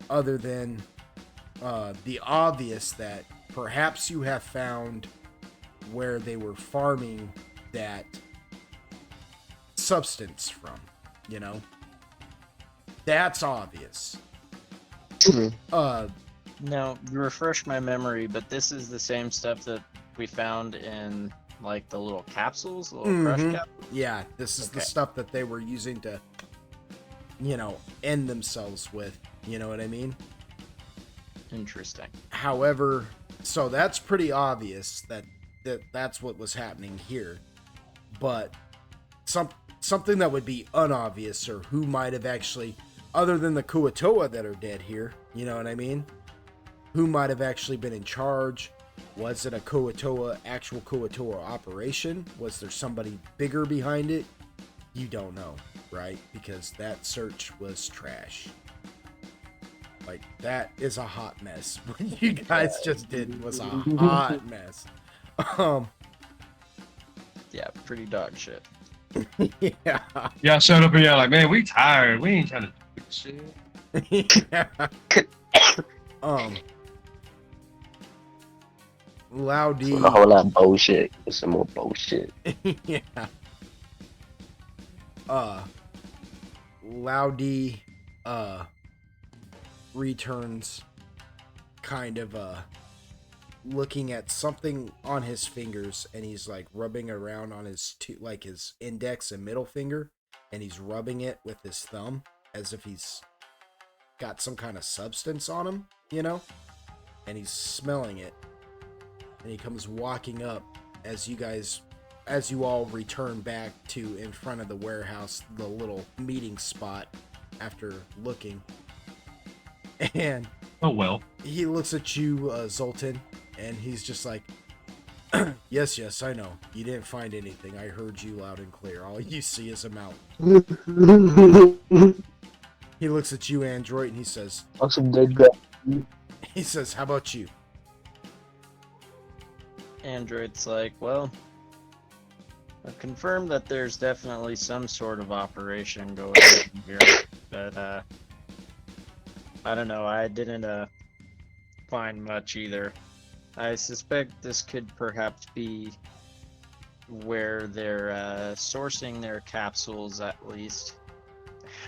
other than the obvious that perhaps you have found where they were farming that substance from, you know? That's obvious. Now, you refresh my memory, but this is the same stuff that we found in like the little capsules, the little crush Mhm. capsules. Yeah, this is the Okay. stuff that they were using to, you know, end themselves with. You know what I mean? Interesting. However, so that's pretty obvious that's what was happening here. But something that would be unobvious, or who might have actually, other than the Kuatoa that are dead here, you know what I mean? Who might have actually been in charge? Was it a actual Kuatoa operation? Was there somebody bigger behind it? You don't know, right? Because that search was trash. Like, that is a hot mess. What you guys just did was a hot mess. Yeah, pretty dog shit. Yeah. Yeah, I showed up and y'all like, man, we tired. We ain't trying to do this shit. Yeah. Um. Loudy. So a whole lot of bullshit. Some more bullshit. Yeah. Loudy. Returns. Kind of looking at something on his fingers, and he's like rubbing around on his his index and middle finger, and he's rubbing it with his thumb as if he's got some kind of substance on him, you know? And he's smelling it. And he comes walking up as you all return back to in front of the warehouse, the little meeting spot after looking. And Oh well. he looks at you, Zoltan, and he's just like, yes, I know. You didn't find anything. I heard you loud and clear. All you see is a mouth. He looks at you, Android, and he says, Awesome dead guy. how about you? Android's like, well, I've confirmed that there's definitely some sort of operation going on here, but I don't know. I didn't find much either. I suspect this could perhaps be where they're sourcing their capsules, at least.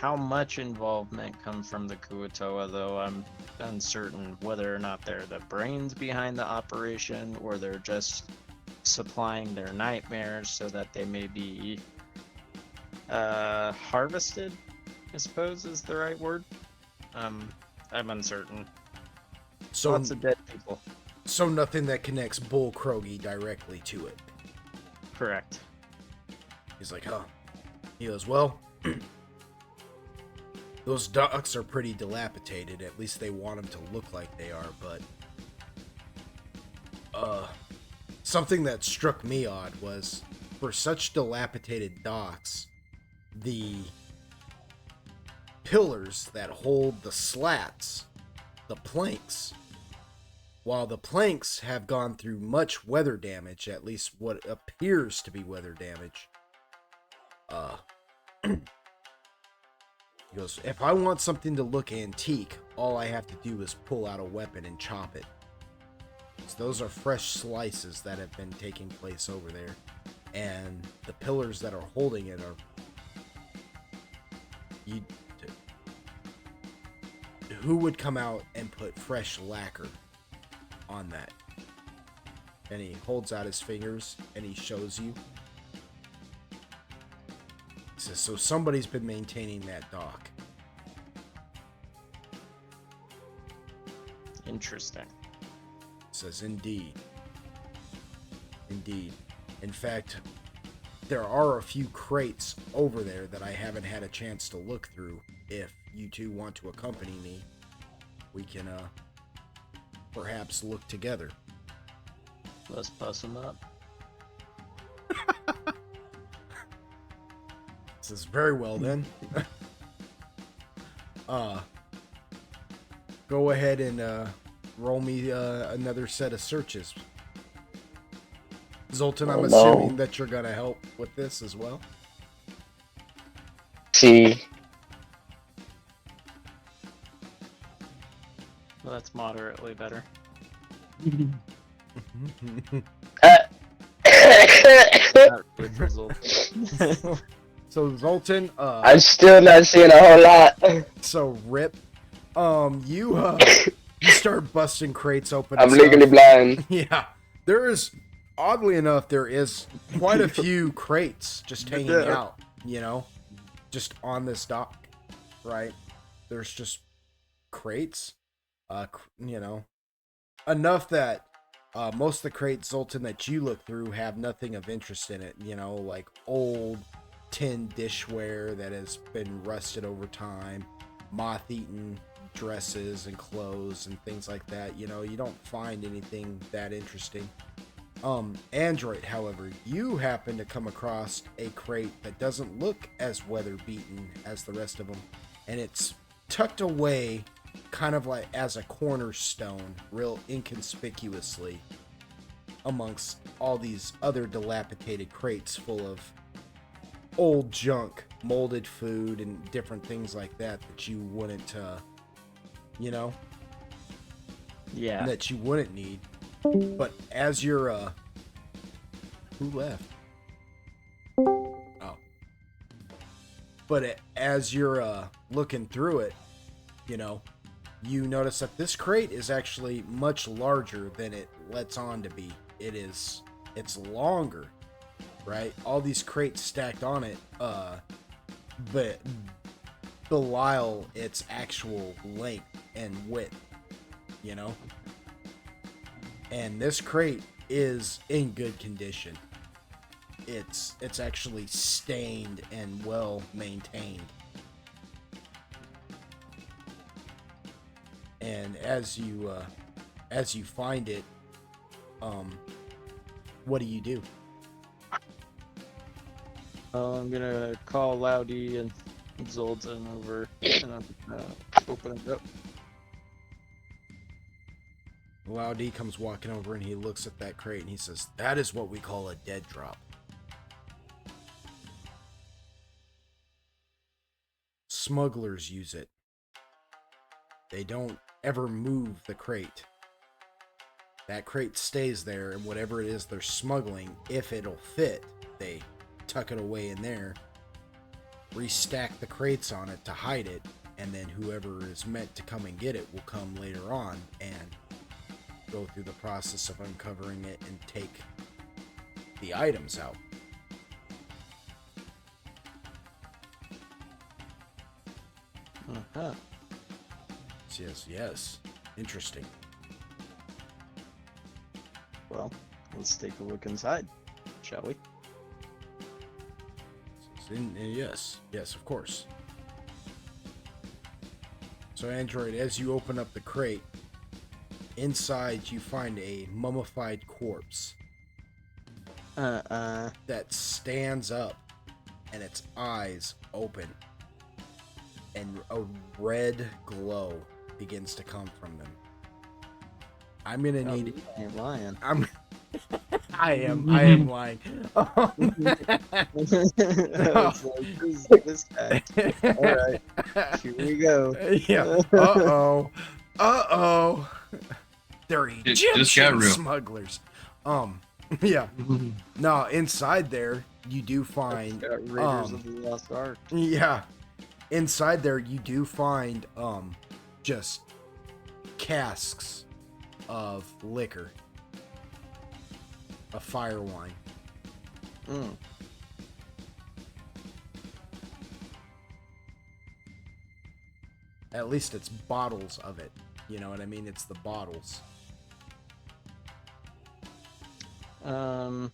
How much involvement comes from the Kuatoa, though, I'm uncertain whether or not they're the brains behind the operation or they're just supplying their nightmares so that they may be harvested, I suppose is the right word. I'm uncertain. So, Lots of dead people. so nothing that connects Bull Krogi directly to it. Correct. He's like, huh. He goes, well, those ducks are pretty dilapidated. At least they want them to look like they are, but something that struck me odd was for such dilapidated docks, the pillars that hold the slats, the planks, while the planks have gone through much weather damage, at least what appears to be weather damage, he goes, if I want something to look antique, all I have to do is pull out a weapon and chop it. So those are fresh slices that have been taking place over there. And the pillars that are holding it are... Who would come out and put fresh lacquer on that? And he holds out his fingers and he shows you. He says, so somebody's been maintaining that dock. Interesting. He says, indeed. Indeed. In fact, there are a few crates over there that I haven't had a chance to look through. If you two want to accompany me, we can perhaps look together. Let's bust them up. Says, very well then. Go ahead and roll me another set of searches. Zoltan, I'm assuming that you're gonna help with this as well. See, Well, that's moderately better. Not good result. So Zoltan, I'm still not seeing a whole lot. so Rip, you start busting crates open. I'm and stuff. legally blind. Yeah, there is, oddly enough, there is quite a few crates just hanging out, you know, just on this dock, right? There's just crates, you know, enough that most of the crates, Zoltan, that you look through have nothing of interest in it, you know, like old tin dishware that has been rusted over time, moth-eaten dresses and clothes and things like that. You know, you don't find anything that interesting. Android, however, you happen to come across a crate that doesn't look as weather beaten as the rest of them, and it's tucked away kind of like as a cornerstone, real inconspicuously amongst all these other dilapidated crates full of old junk, molded food, and different things like that you wouldn't, Yeah. that you wouldn't need. But as you're, who left? Oh. But as you're, looking through it, you notice that this crate is actually much larger than it lets on to be. It's longer, right? All these crates stacked on it, but belisle its actual length and width, And this crate is in good condition. It's actually stained and well maintained. And as you find it, what do? I'm gonna call Loudy and Zoltan over, and I'm gonna open it up. Loudy comes walking over and he looks at that crate and he says, "That is what we call a dead drop. Smugglers use it. They don't ever move the crate. That crate stays there, and whatever it is they're smuggling, if it'll fit, they tuck it away in there, restack the crates on it to hide it, and then whoever is meant to come and get it will come later on and go through the process of uncovering it and take the items out." Uh-huh. Yes. Interesting. Well, let's take a look inside, shall we? Yes, of course. So, Android, as you open up the crate, inside you find a mummified corpse that stands up and its eyes open, and a red glow begins to come from them. I'm gonna need. You ain't lying. I am lying. It's like, who's this guy? All right, here we go. Yeah. Uh-oh. They're Just got Egyptian real. smugglers. Yeah. No, inside there you do find Got Raiders of the Lost Ark. yeah. Inside there you do find just casks of liquor. Of fire wine. Mm. At least it's bottles of it. You know what I mean? It's the bottles. I'm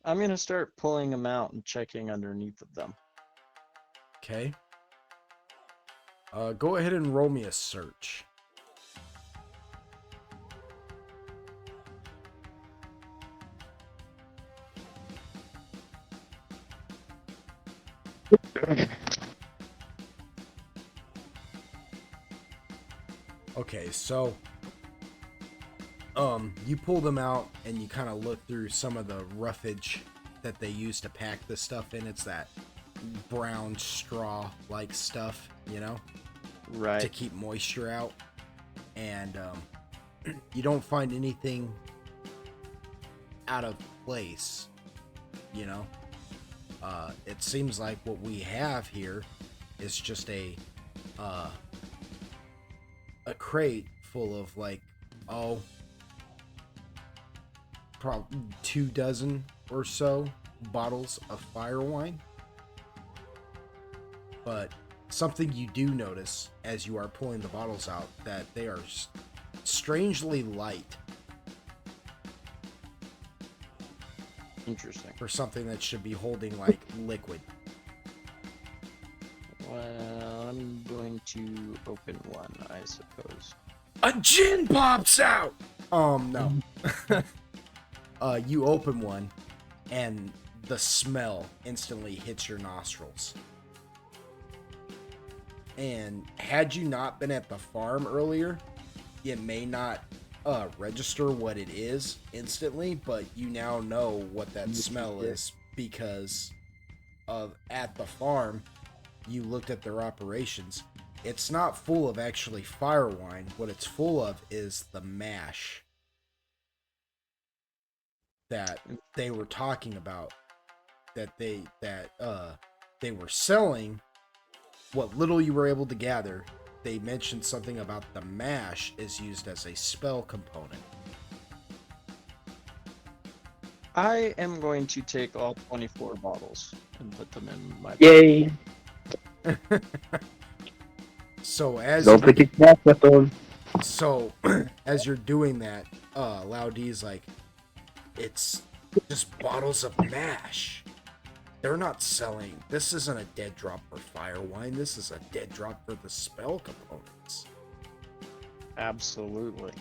gonna start pulling them out and checking underneath of them. Okay. Go ahead and roll me a search. Okay, so you pull them out and you kind of look through some of the roughage that they use to pack this stuff in. It's that brown straw like stuff, to Right. keep moisture out. And you don't find anything out of place, it seems like what we have here is just a crate full of probably 24 or so bottles of fire wine. But something you do notice as you are pulling the bottles out, that they are strangely light Interesting. for something that should be holding liquid. Well, I'm going to open one, I suppose. A gin pops out! No. You open one, and the smell instantly hits your nostrils. And had you not been at the farm earlier, it may not register what it is instantly, but you now know what that smell is because at the farm, you looked at their operations. It's not full of actually fire wine. What it's full of is the mash that they were talking about, that they were selling. What little you were able to gather, they mentioned something about the mash is used as a spell component. I am going to take all 24 bottles and put them in my. Yay! So as Don't put your cap up on. so as you're doing that, Laudi's like, it's just bottles of mash. They're not selling. This isn't a dead drop for fire wine. This is a dead drop for the spell components. Absolutely.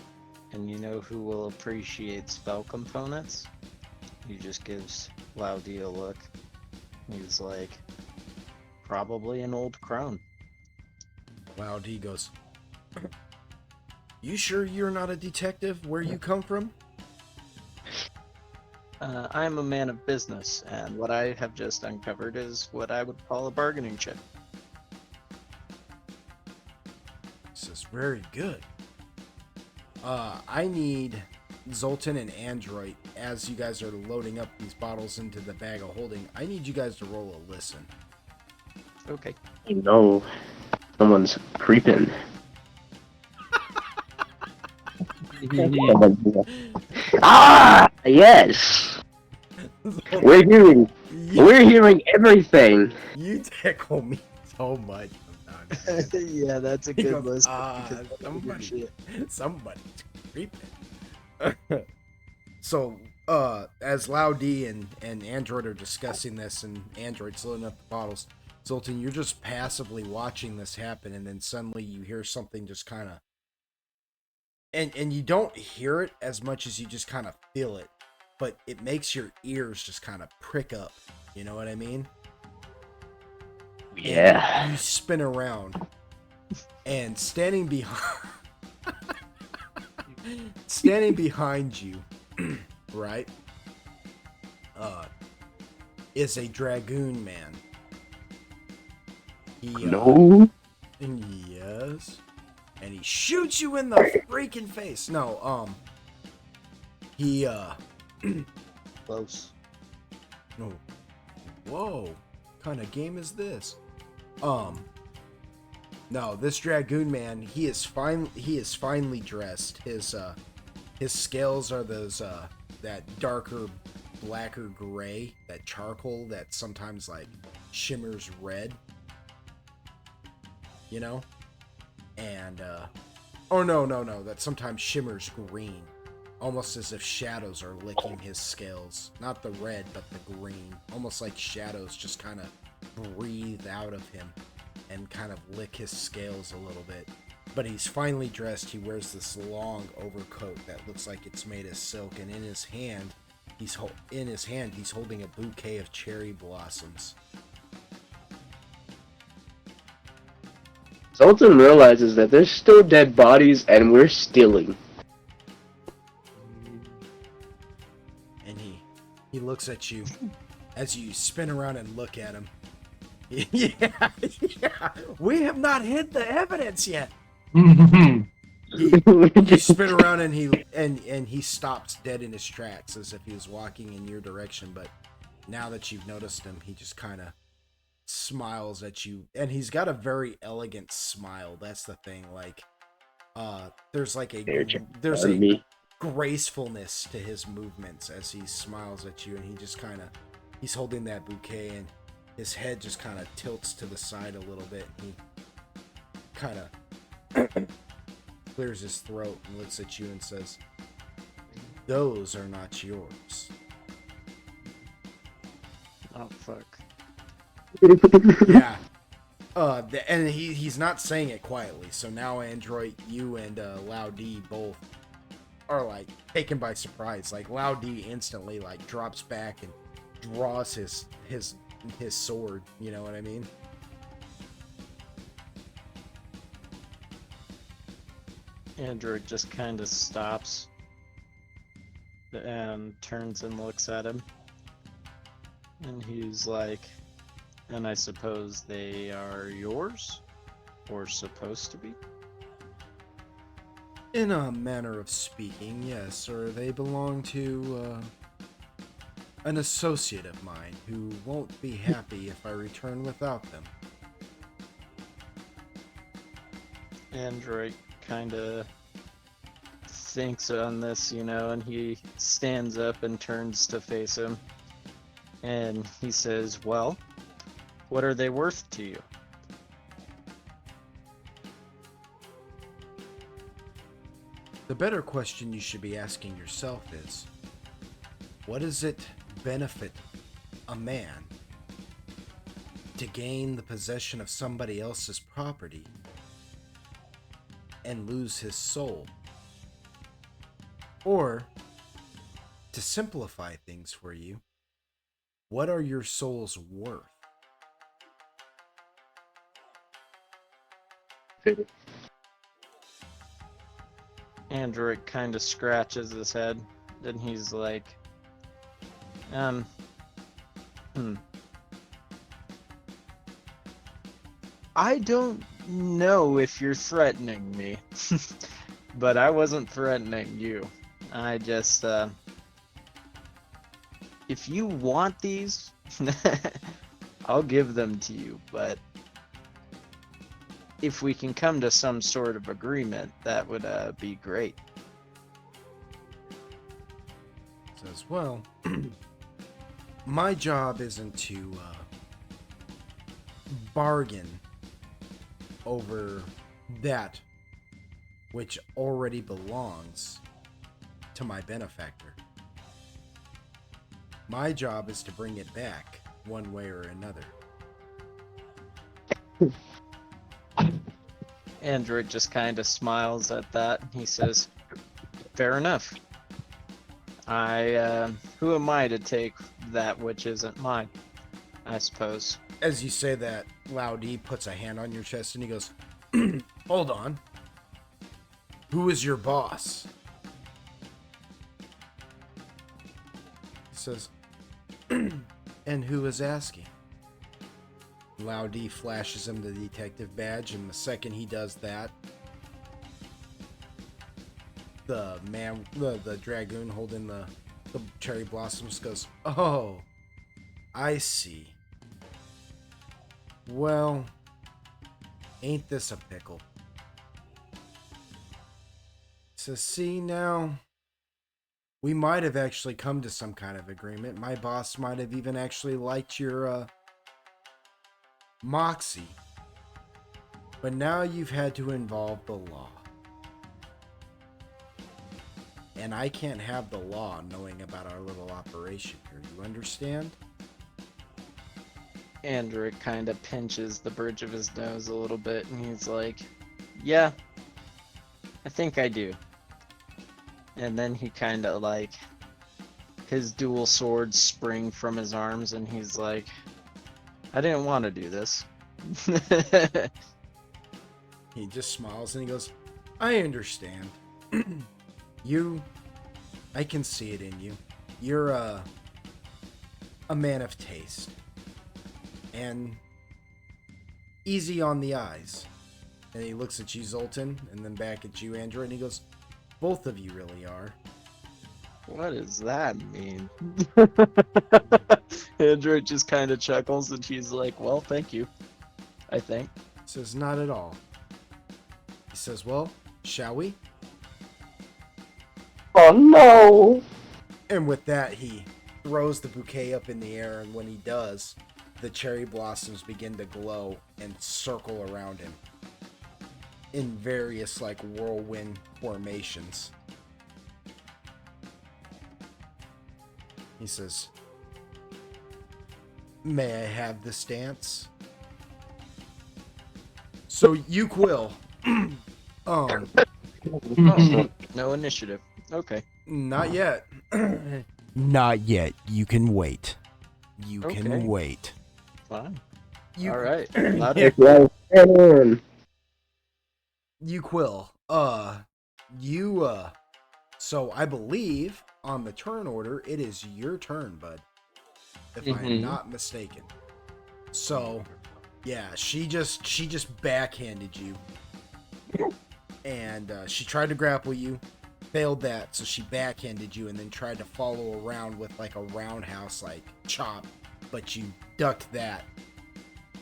And you know who will appreciate spell components? He just gives Laudi a look. He's like, probably an old crone. Laudi goes, you sure you're not a detective? Where you come from? I'm a man of business, and what I have just uncovered is what I would call a bargaining chip. This is very good. I need Zoltan and Android, as you guys are loading up these bottles into the bag of holding, I need you guys to roll a listen. Okay. No, someone's creeping. Ah, yes. We're hearing everything. You tickle me so much sometimes. Yeah, that's a He good goes, list. somebody's creeping. So, as Laudi and Android are discussing this, and Android's loading up the bottles, Zoltan, you're just passively watching this happen, and then suddenly you hear something just kind of, and you don't hear it as much as you just kind of feel it, but it makes your ears just kind of prick up. You know what I mean? Yeah. And you spin around, and standing behind you, right, is a dragoon man. He, No. yes, and he shoots you in the freaking face. No, he, Close. no, whoa, kind of game is this? No, this dragoon man, he is finely dressed. His scales are those that darker, blacker gray, that charcoal that sometimes like shimmers red. You know? And no, that sometimes shimmers green. Almost as if shadows are licking his scales. Not the red, but the green. Almost like shadows just kind of breathe out of him and kind of lick his scales a little bit. But he's finely dressed. He wears this long overcoat that looks like it's made of silk, and in his hand he's holding a bouquet of cherry blossoms. Zoltan realizes that there's still dead bodies and we're stealing. And he looks at you as you spin around and look at him. Yeah. We have not hid the evidence yet. You spin around and he stops dead in his tracks as if he was walking in your direction. But now that you've noticed him, he just kind of smiles at you, and he's got a very elegant smile. That's the thing. Like, there's a gracefulness to his movements as he smiles at you, and he just kind of, he's holding that bouquet, and his head just kind of tilts to the side a little bit. And he kind of clears his throat and looks at you and says, "Those are not yours." Oh, fuck. Yeah. And he's not saying it quietly. So now Android, you and Laudi both are like taken by surprise. Like Laudi instantly like drops back and draws his sword. You know what I mean? Android just kind of stops and turns and looks at him. And he's like, And I suppose they are yours? Or supposed to be? In a manner of speaking, yes, or they belong to an associate of mine who won't be happy if I return without them. Android kinda thinks on this, and he stands up and turns to face him. And he says, well, what are they worth to you? The better question you should be asking yourself is, what does it benefit a man to gain the possession of somebody else's property and lose his soul? Or, to simplify things for you, what are your souls worth? Android kind of scratches his head, and he's like, hmm. I don't know if you're threatening me, but I wasn't threatening you. I just, if you want these, I'll give them to you, but if we can come to some sort of agreement, that would be great. Says, well, my job isn't to bargain over that which already belongs to my benefactor. My job is to bring it back one way or another. Android just kind of smiles at that. He says, fair enough. Who am I to take that which isn't mine, I suppose. As you say that, Laudi puts a hand on your chest and he goes, hold on. Who is your boss? He says, and who is asking? Laudi flashes him the detective badge, and the second he does that, the dragoon holding the cherry blossoms goes, oh, I see. Well, ain't this a pickle? So see now, we might have actually come to some kind of agreement. My boss might have even actually liked your moxie. But now you've had to involve the law. And I can't have the law knowing about our little operation here. You understand? Android kind of pinches the bridge of his nose a little bit, and he's like, yeah, I think I do. And then he kind of like, his dual swords spring from his arms, and he's like, I didn't want to do this. He just smiles and he goes, I understand. I can see it in you. You're a man of taste. And easy on the eyes. And he looks at you, Zoltan, and then back at you, Android, and he goes, both of you really are. What does that mean? Android just kind of chuckles, and she's like, well, thank you, I think. He says, not at all. He says, well, shall we? Oh no! And with that, he throws the bouquet up in the air, and when he does, the cherry blossoms begin to glow and circle around him in various, like, whirlwind formations. He says, may I have this dance? So you will. Oh, no initiative. Okay. Not yet. Not yet. You can wait. You can Okay. wait. Fine. You, All right. It's right on. You Quill. So I believe on the turn order, it is your turn, bud. If I'm Mhm. not mistaken. So, yeah, she just backhanded you, and she tried to grapple you, failed that, so she backhanded you, and then tried to follow around with like a roundhouse like chop, but you ducked that.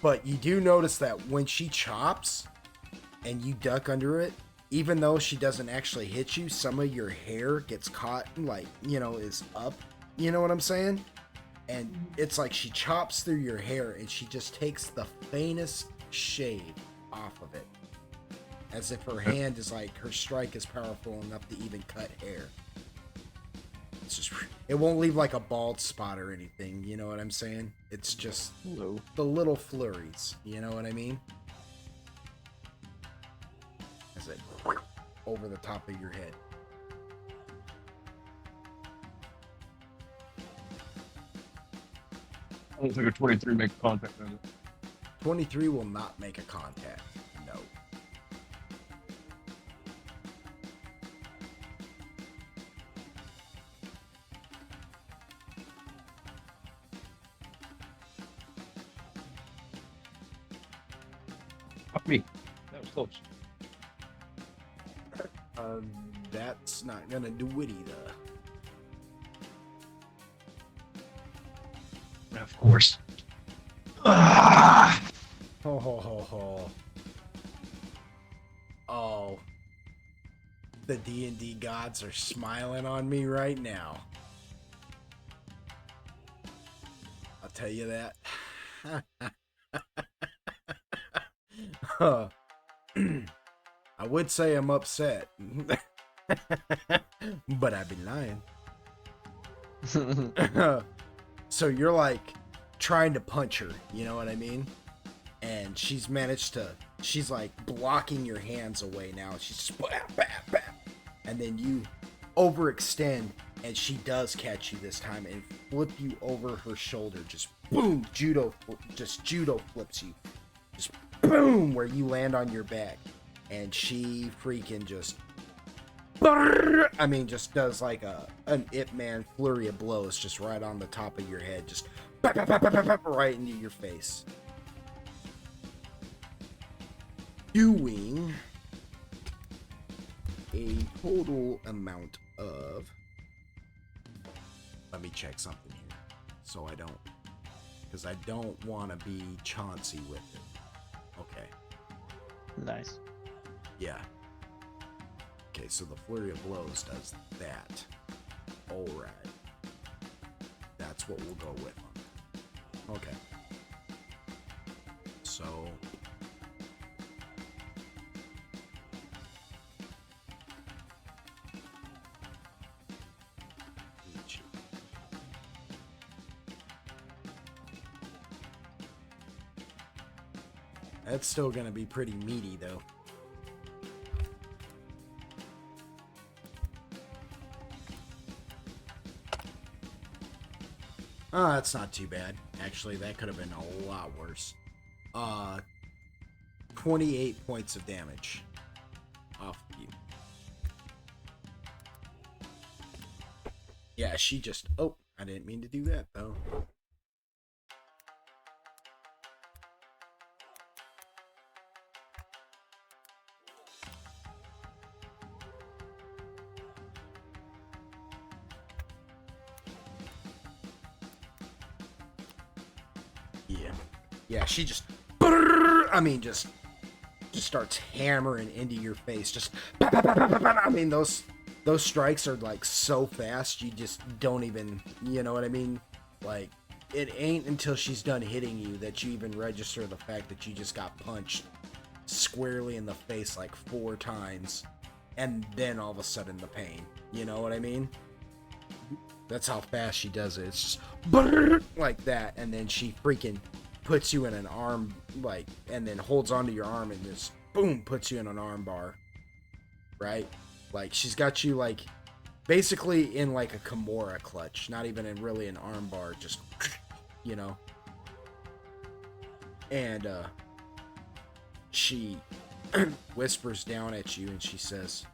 But you do notice that when she chops and you duck under it, even though she doesn't actually hit you, some of your hair gets caught, like, you know, is up. You know what I'm saying? And it's like she chops through your hair and she just takes the faintest shade off of it. As if her hand is like, her strike is powerful enough to even cut hair. It's just, it won't leave like a bald spot or anything, you know what I'm saying? It's just Hello. the little flurries, you know what I mean? As it over the top of your head. I don't think a 23 make contact on it. 23 will not make a contact. No. Fuck me. That was close. That's not gonna do it either. Of course. Ah! Ho ho ho ho. Oh. The D&D gods are smiling on me right now. I'll tell you that. Huh. I would say I'm upset. But I've been lying. So you're like trying to punch her, you know what I mean? And she's managed to, she's like blocking your hands away now. She's just bap, bap, bap. And then you overextend and she does catch you this time and flip you over her shoulder. Just boom, judo flips you. Just boom, where you land on your back. And she freaking just, I mean, just does like an Ip Man flurry of blows just right on the top of your head. Just bap, bap, bap, bap, bap, bap, right into your face. Doing a total amount of, let me check something here so I don't, because I don't want to be Chauncey with it. Okay. Nice. Yeah. Okay, so the flurry of blows does that. Alright. That's what we'll go with. Okay. So that's still gonna be pretty meaty though. That's not too bad. Actually, that could have been a lot worse. 28 points of damage off of you. Yeah, she just, oh, I didn't mean to do that though. Yeah, she just, I mean, just starts hammering into your face. Just, I mean, those strikes are like so fast, you just don't even, you know what I mean? Like, it ain't until she's done hitting you that you even register the fact that you just got punched squarely in the face like 4 times, and then all of a sudden the pain. You know what I mean? That's how fast she does it. It's just like that, and then she freaking puts you in an arm, like, and then holds onto your arm and just boom, puts you in an arm bar, right? Like, she's got you like basically in like a Kimura clutch, not even in really an arm bar, just, you know. And she whispers down at you and she says,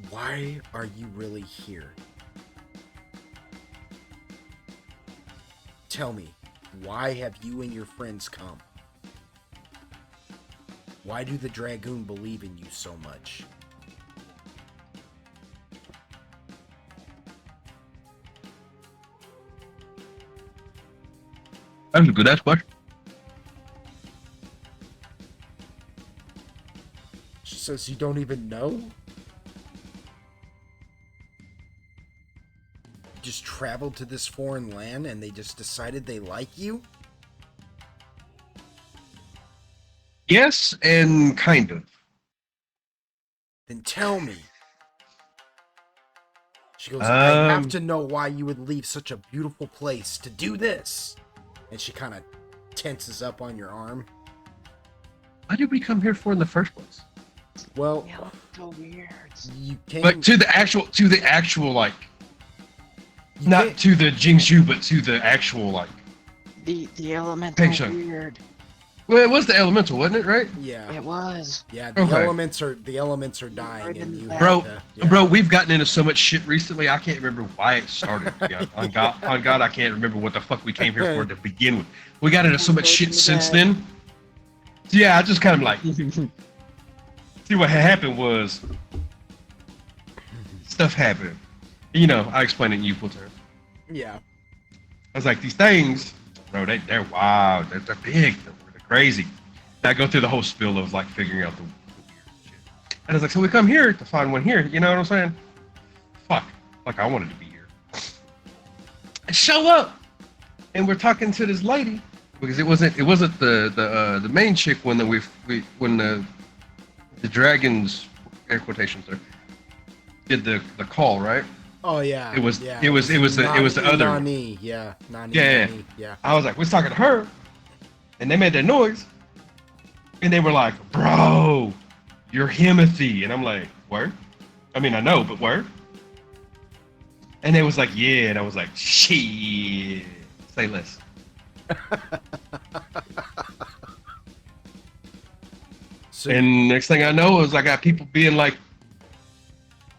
why are you really here? tell me, why have you and your friends come? Why do the Dragoon believe in you so much? That's a good ass question. She says you don't even know? You just traveled to this foreign land and they just decided they like you? Yes, and kind of. Then tell me. She goes, I have Um, to know why you would leave such a beautiful place to do this. And she kind of tenses up on your arm. What did we come here for in the first place? Well, So weird. you came. But to the actual like, you not came- to the Jingshu, but to the actual like. The elemental Pink Shine. weird. Well, it was the elemental, wasn't it? Right? Yeah, It was. yeah. The Okay. elements are dying, Right and in you the have Bro, to, yeah. Bro, we've gotten into so much shit recently. I can't remember why it started. Yeah, on God, I can't remember what the fuck we came here for to begin with. We got into so much shit since then. Yeah, I just kind of like see what had happened was stuff happened. You know, I explained it in youthful terms. Yeah. I was like, these things, bro, they're wild. They're big. They're crazy. And I go through the whole spiel of like figuring out the weird shit. And I was like, so we come here to find one here. You know what I'm saying? Fuck. Like I wanted to be here. And show up. And we're talking to this lady because it wasn't the main chick when the dragons, air quotations there, did the call, right? Oh yeah. It was- Yeah. it was the other- Nani. Yeah. Nani. Yeah. Nani, yeah. I was like, we're talking to her, and they made that noise, and they were like, bro, you're Himothy. And I'm like, word? I mean, I know, but word? And they was like, yeah. And I was like, shit. Say less. So And next thing I know is I got people being like,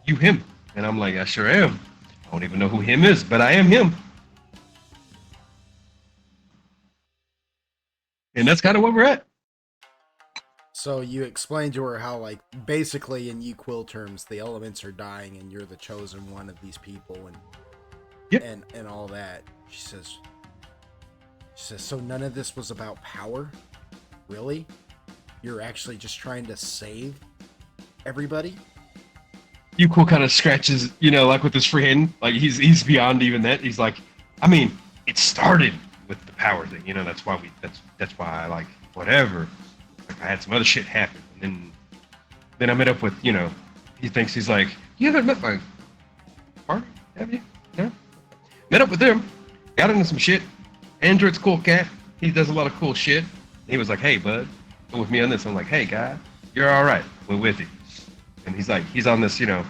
you him. And I'm like, I sure am. I don't even know who him is, but I am him. And that's kind of where we're at. So you explained to her how, like, basically in Quill terms, the elements are dying, and you're the chosen one of these people, and Yep. and all that. She says, so none of this was about power, really? You're actually just trying to save everybody? Quill kind of scratches, you know, like with his free hand, like he's beyond even that. He's like, I mean, it started with the power thing, you know. That's why that's why I like whatever. Like I had some other shit happen, and then I met up with, you know, he thinks he's like, you haven't met my party, have you? No. Met up with them, got into some shit. Android's a cool cat. He does a lot of cool shit. He was like, hey bud, go with me on this. I'm like, hey guy, you're all right. We're with you. And he's like, he's on this, you know,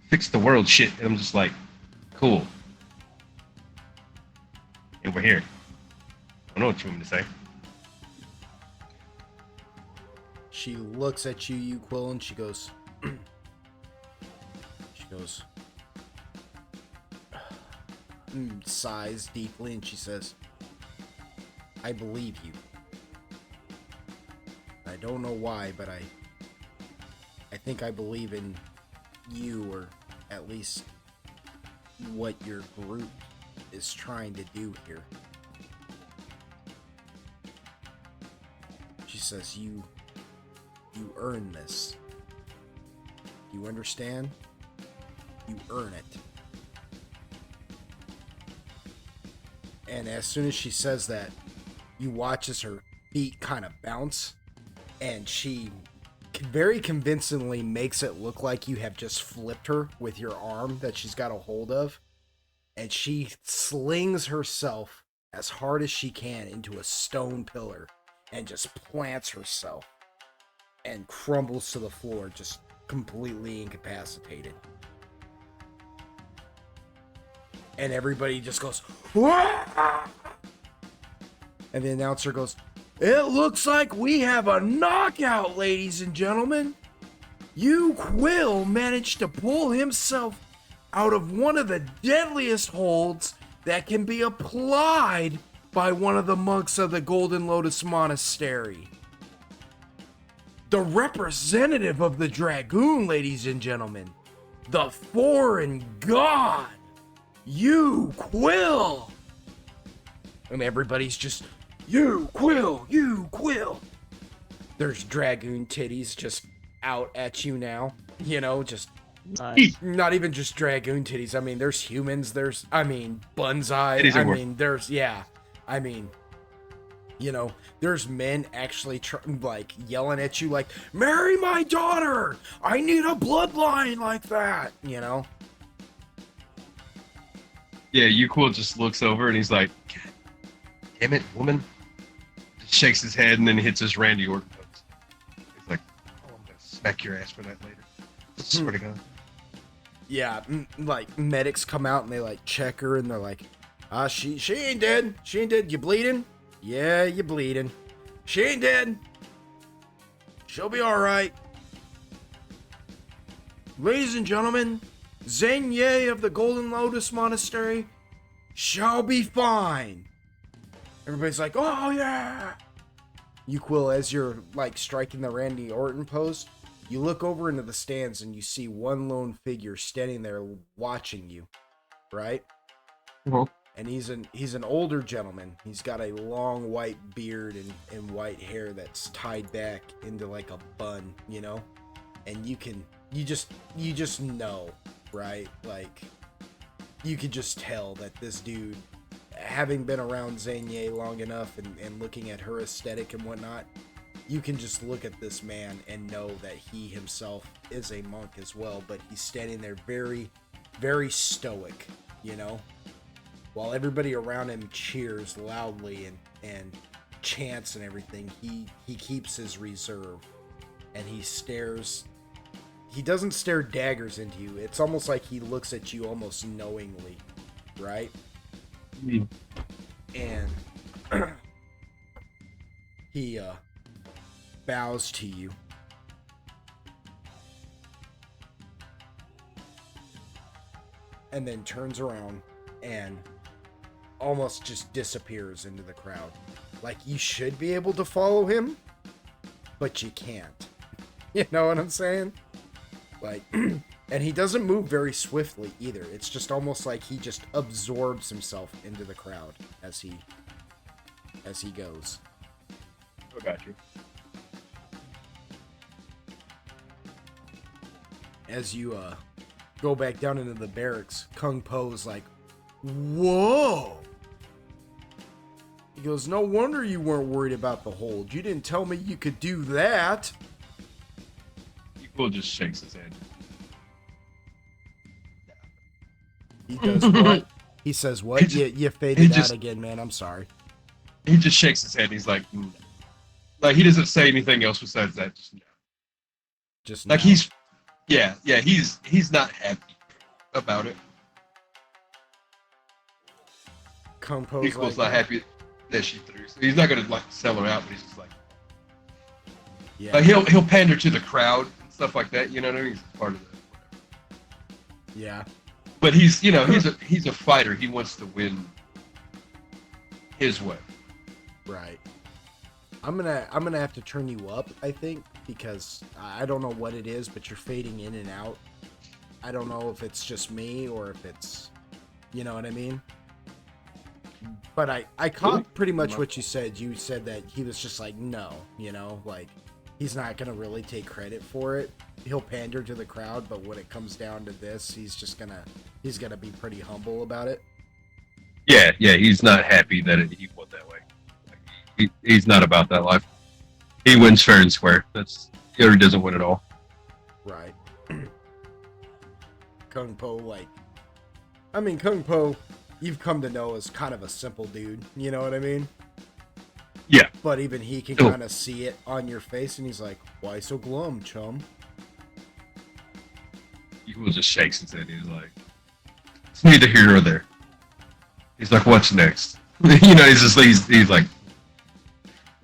fix the world shit. And I'm just like, cool. And we're here. I don't know what you want me to say. She looks at you, Quill, and she goes, sighs deeply, and she says, I believe you. I don't know why, but I think I believe in you, or at least what your group is trying to do here. She says, you earn this. You understand? You earn it. And as soon as she says that, you watch as her feet kind of bounce, and she very convincingly makes it look like you have just flipped her with your arm that she's got a hold of, and she slings herself as hard as she can into a stone pillar and just plants herself and crumbles to the floor, just completely incapacitated. And everybody just goes, "Wah!" And the announcer goes, it looks like we have a knockout, ladies and gentlemen. Quill managed to pull himself out of one of the deadliest holds that can be applied by one of the monks of the Golden Lotus Monastery. The representative of the Dragoon, ladies and gentlemen. The foreign god. You, Quill. And everybody's just, you, Quill, you, Quill. There's Dragoon titties just out at you now. You know, just Nice. not even just Dragoon titties. I mean, there's humans. There's, I mean, Bunzai. Titties I are worth- mean, there's, yeah. I mean, you know, there's men actually like yelling at you like, marry my daughter. I need a bloodline like that, you know? Yeah, Yuquil just looks over and he's like, God damn it, woman. Just shakes his head and then hits his Randy Orton pose. He's like, oh, I'm gonna smack your ass for that later. Swear to God. Yeah, like medics come out and they like check her and they're like, she ain't dead. She ain't dead. You bleeding? Yeah, you bleeding. She ain't dead. She'll be all right. Ladies and gentlemen, Zheng Ye of the Golden Lotus Monastery shall be fine. Everybody's like, oh yeah. Yuquil, as you're like striking the Randy Orton pose, you look over into the stands and you see one lone figure standing there watching you, right? Mhm. And he's an older gentleman. He's got a long white beard and white hair that's tied back into like a bun, you know? And you just know, right? Like, you could just tell that this dude, having been around Zheng Ye long enough and looking at her aesthetic and whatnot, you can just look at this man and know that he himself is a monk as well, but he's standing there very, very stoic, you know? While everybody around him cheers loudly and chants and everything, he keeps his reserve and he stares. He doesn't stare daggers into you. It's almost like he looks at you almost knowingly, right? Mm. And he bows to you. And then turns around and almost just disappears into the crowd. Like, you should be able to follow him, but you can't. You know what I'm saying? Like, and he doesn't move very swiftly either. It's just almost like he just absorbs himself into the crowd as he goes. I got you. As you go back down into the barracks, Kung Po's like, whoa! He goes, no wonder you weren't worried about the hold. You didn't tell me you could do that. Yuquil just shakes his head. He does what? He says what? You faded just- out again, man. I'm sorry. He just shakes his head and he's like, no. Like, he doesn't say anything else besides that. Just no. Just Like, now. he's not happy about it. Kung Po's Yuquil's like, not happy that she threw. So he's not gonna like sell her out, but he's just like, yeah, like he'll pander to the crowd and stuff like that. You know what I mean? He's part of it. yeah. But he's a fighter. He wants to win his way. Right. I'm gonna have to turn you up, I think, because I don't know what it is, but you're fading in and out. I don't know if it's just me or if it's, you know what I mean? But I caught pretty much what you said. You said that he was just like, no, you know, like, he's not gonna really take credit for it. He'll pander to the crowd, but when it comes down to this, he's gonna be pretty humble about it. Yeah, he's not happy that he won that way. Like, he's not about that life. He wins fair and square. He doesn't win at all. Right. Kung Po, Kung Po, you've come to know as kind of a simple dude. You know what I mean? Yeah. But even he can Oh. kind of see it on your face, and he's like, why so glum, chum? He just shakes his head. He's like, it's neither here nor there. He's like, what's next? You know, he's like,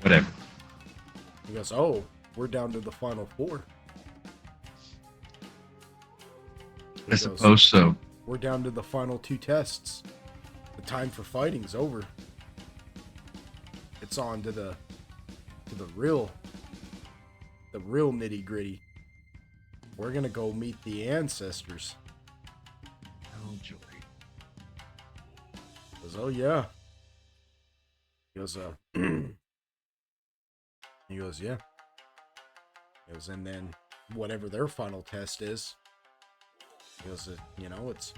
whatever. He goes, oh, we're down to the final four. He I goes, suppose so. we're down to the final two tests. The time for fighting's over. it's on to the real nitty gritty. We're gonna go meet the ancestors. Oh, joy. He goes, oh yeah. He goes, he goes, yeah. He goes, and then whatever their final test is, he goes, you know, it's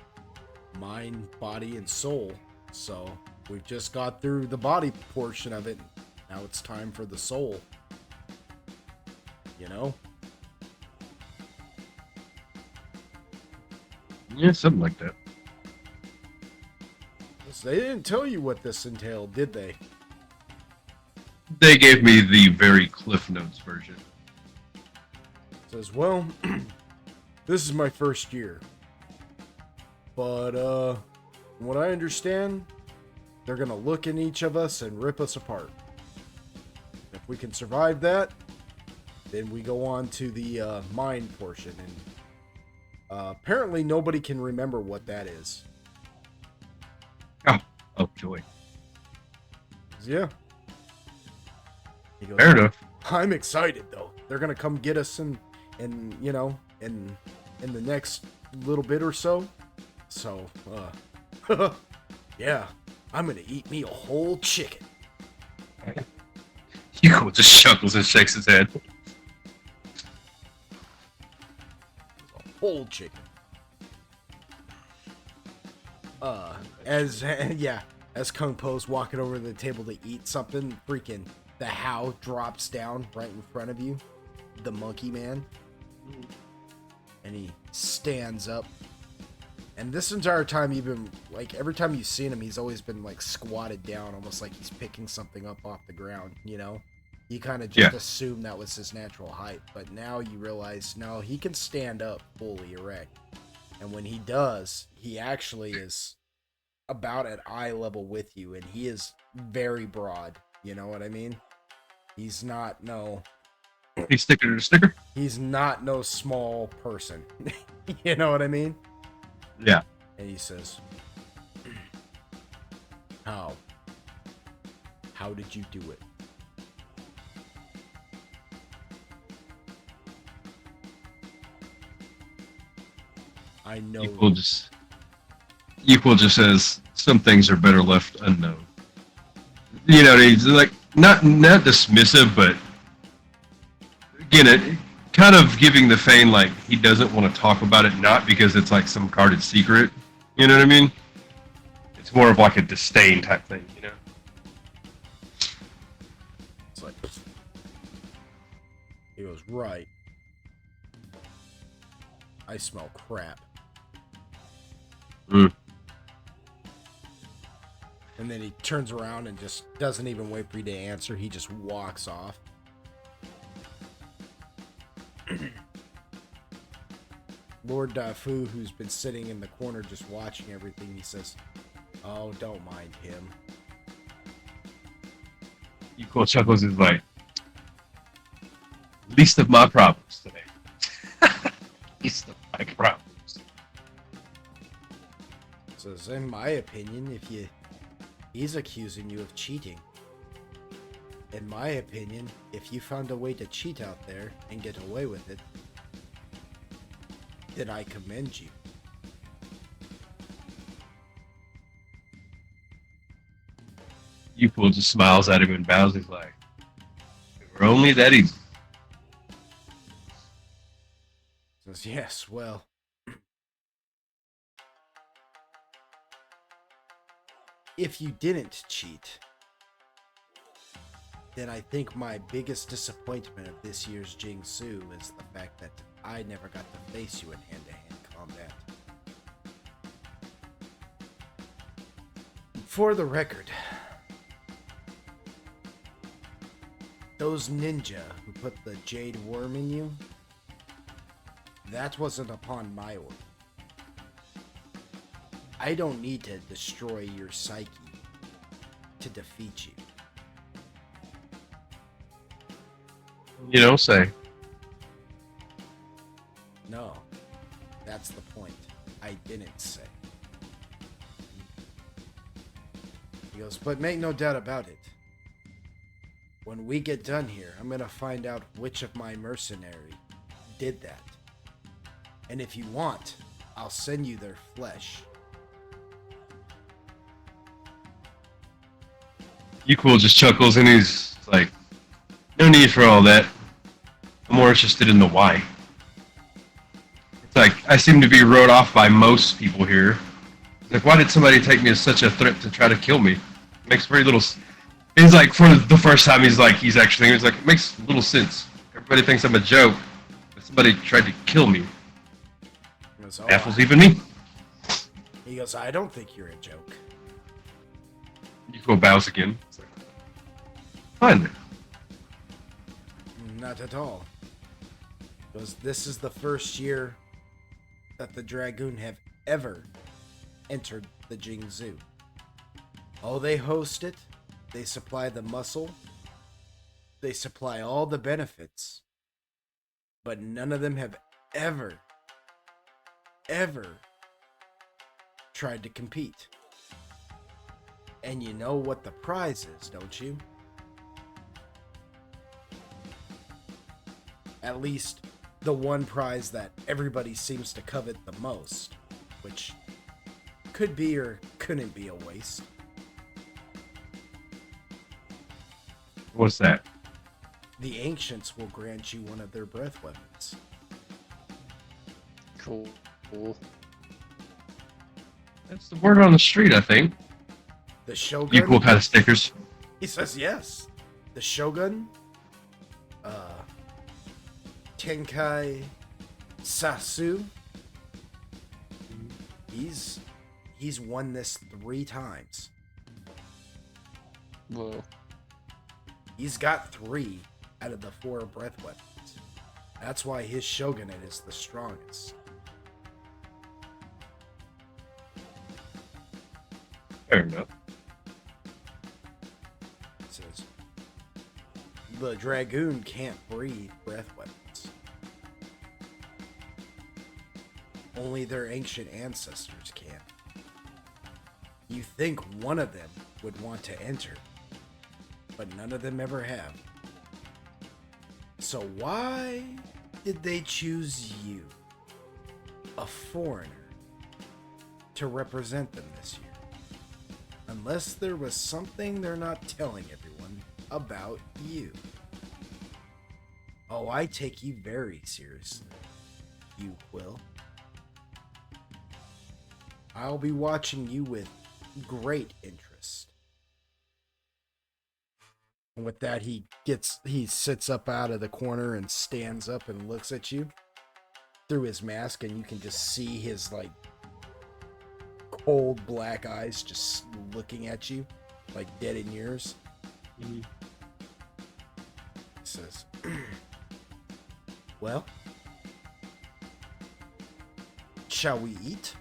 mind, body, and soul. So we've just got through the body portion of it. Now it's time for the soul. You know? Yeah, something like that. So they didn't tell you what this entailed, did they? They gave me the very Cliff Notes version. Says, well, this is my first year. But, from what I understand, they're gonna look in each of us and rip us apart. If we can survive that, then we go on to the mind portion. And apparently nobody can remember what that is. Oh, joy. Yeah. He goes, Fair enough. I'm excited though. They're gonna come get us in you know, in the next little bit or so. So, yeah, I'm gonna eat me a whole chicken. Yuko just chuckles and shakes his head. A whole chicken. As Kung Po's walking over to the table to eat something, freaking the How drops down right in front of you. The monkey man. And he stands up. And this entire time, even, like, every time you've seen him, he's always been, like, squatted down, almost like he's picking something up off the ground, you know? You kind of just assume that was his natural height. But now you realize, no, he can stand up fully erect. And when he does, he actually is about at eye level with you. And he is very broad. You know what I mean? He's not no... He's sticker to sticker? He's not no small person. You know what I mean? Yeah. And he says, How did you do it? I know. Equal just says some things are better left unknown. You know, he's like not dismissive, but again, it kind of giving the feign like he doesn't want to talk about it, not because it's like some guarded secret. You know what I mean? It's more of like a disdain type thing, you know? It's like, he goes, right. I smell crap. Mm. And then he turns around and just doesn't even wait for you to answer. He just walks off. Lord Dafu, who's been sitting in the corner just watching everything, he says, oh, don't mind him. Equal chuckles is like, least of my problems today. Least of my problems. Says, in my opinion, he's accusing you of cheating. In my opinion, if you found a way to cheat out there and get away with it, then I commend you. Equal just smiles at him and bows. He's like, if it were only that easy. Says, yes, well, if you didn't cheat, then I think my biggest disappointment of this year's Jingsu is the fact that I never got to face you in hand-to-hand combat. For the record, those ninja who put the jade worm in you, that wasn't upon my order. I don't need to destroy your psyche to defeat you. You don't say. No, that's the point. I didn't say. He goes, but make no doubt about it. When we get done here, I'm gonna find out which of my mercenary did that. And if you want, I'll send you their flesh. Equal just chuckles and he's like, no need for all that. I'm more interested in the why. It's like, I seem to be wrote off by most people here. It's like, why did somebody take me as such a threat to try to kill me? It makes very little sense. He's like, for the first time, he's actually, he's like, it makes little sense. Everybody thinks I'm a joke, but somebody tried to kill me. He goes, "Oh, Baffles even me. He goes, I don't think you're a joke. Equal bows again. It's like, fine. Not at all. Because this is the first year that the Dragoon have ever entered the Jingzhou. Oh, they host it. They supply the muscle. They supply all the benefits. But none of them have ever tried to compete. And you know what the prize is, don't you? At least the one prize that everybody seems to covet the most, which could be or couldn't be a waste. What's that? The Ancients will grant you one of their breath weapons. Cool. That's the word on the street, I think. The Shogun? Equal kind of stickers. He says yes. The Shogun, Tenkai Sasu, he's won this 3 times. Whoa. He's got 3 out of the 4 breath weapons. That's why his shogunate is the strongest. Fair enough. It says the Dragoon can't breathe breath weapons. Only their ancient ancestors can. You think one of them would want to enter, but none of them ever have. So why did they choose you, a foreigner, to represent them this year? Unless there was something they're not telling everyone about you. Oh, I take you very seriously, you Quill. I'll be watching you with great interest. And with that, he sits up out of the corner and stands up and looks at you through his mask, and you can just see his like cold black eyes just looking at you like dead in yours. He says, well, shall we eat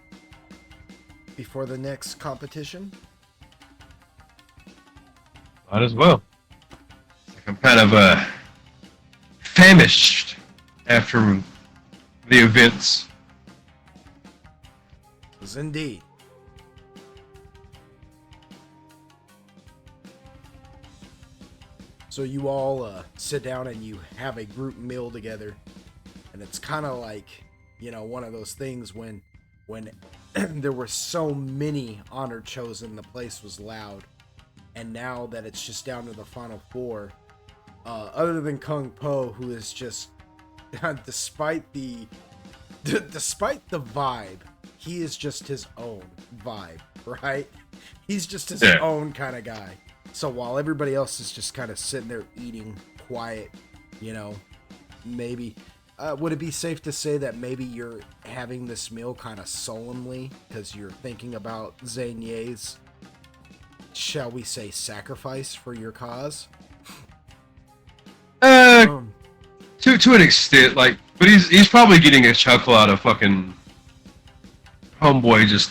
before the next competition? Might as well. I'm kind of famished after the events. Yes, indeed. So you all sit down and you have a group meal together, and it's kind of like, you know, one of those things when there were so many honor chosen, the place was loud, and now that it's just down to the final 4. Other than Kung Po, who is just, despite the vibe, he is just his own vibe, right? He's just his own kind of guy. So while everybody else is just kind of sitting there eating quiet, you know, maybe, would it be safe to say that maybe you're having this meal kind of solemnly because you're thinking about Zanye's, shall we say, sacrifice for your cause? To an extent, like, but he's probably getting a chuckle out of fucking homeboy just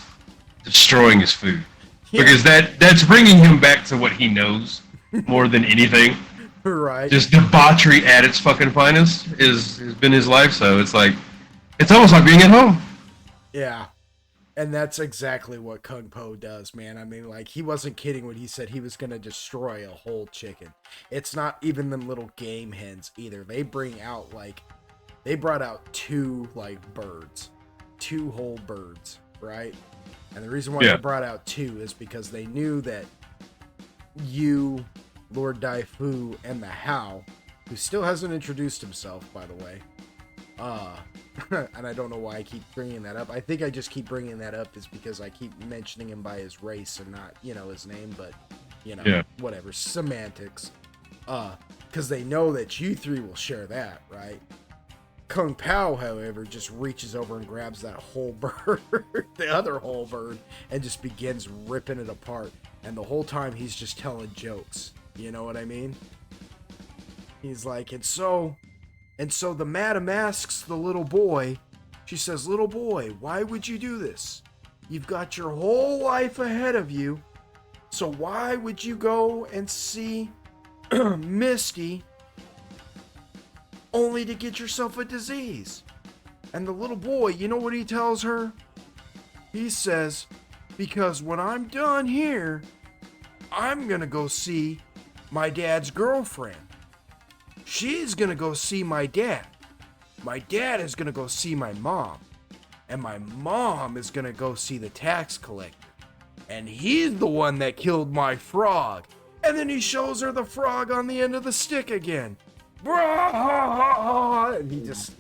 destroying his food, because that's bringing him back to what he knows more than anything. Right. Just debauchery at its fucking finest has been his life. So it's like, it's almost like being at home. Yeah. And that's exactly what Kung Po does, man. I mean, like, he wasn't kidding when he said he was going to destroy a whole chicken. It's not even them little game hens either. They bring out, like, they brought out 2, like, birds. 2 whole birds, right? And the reason why they brought out 2 is because they knew that you, Lord Daifu, and the Hao, who still hasn't introduced himself, by the way, and I don't know why I keep bringing that up. I think I just keep bringing that up is because I keep mentioning him by his race and not, his name, but, whatever, semantics. Because they know that you 3 will share that, right? Kung Pao, however, just reaches over and grabs that whole bird, the other whole bird, and just begins ripping it apart. And the whole time he's just telling jokes. You know what I mean? He's like, and so the madam asks the little boy, she says, little boy, why would you do this? You've got your whole life ahead of you. So why would you go and see Misty only to get yourself a disease? And the little boy, you know what he tells her? He says, because when I'm done here, I'm gonna go see my dad's girlfriend. She's gonna go see my dad. My dad is gonna go see my mom. And my mom is gonna go see the tax collector. And he's the one that killed my frog. And then he shows her the frog on the end of the stick again. And he just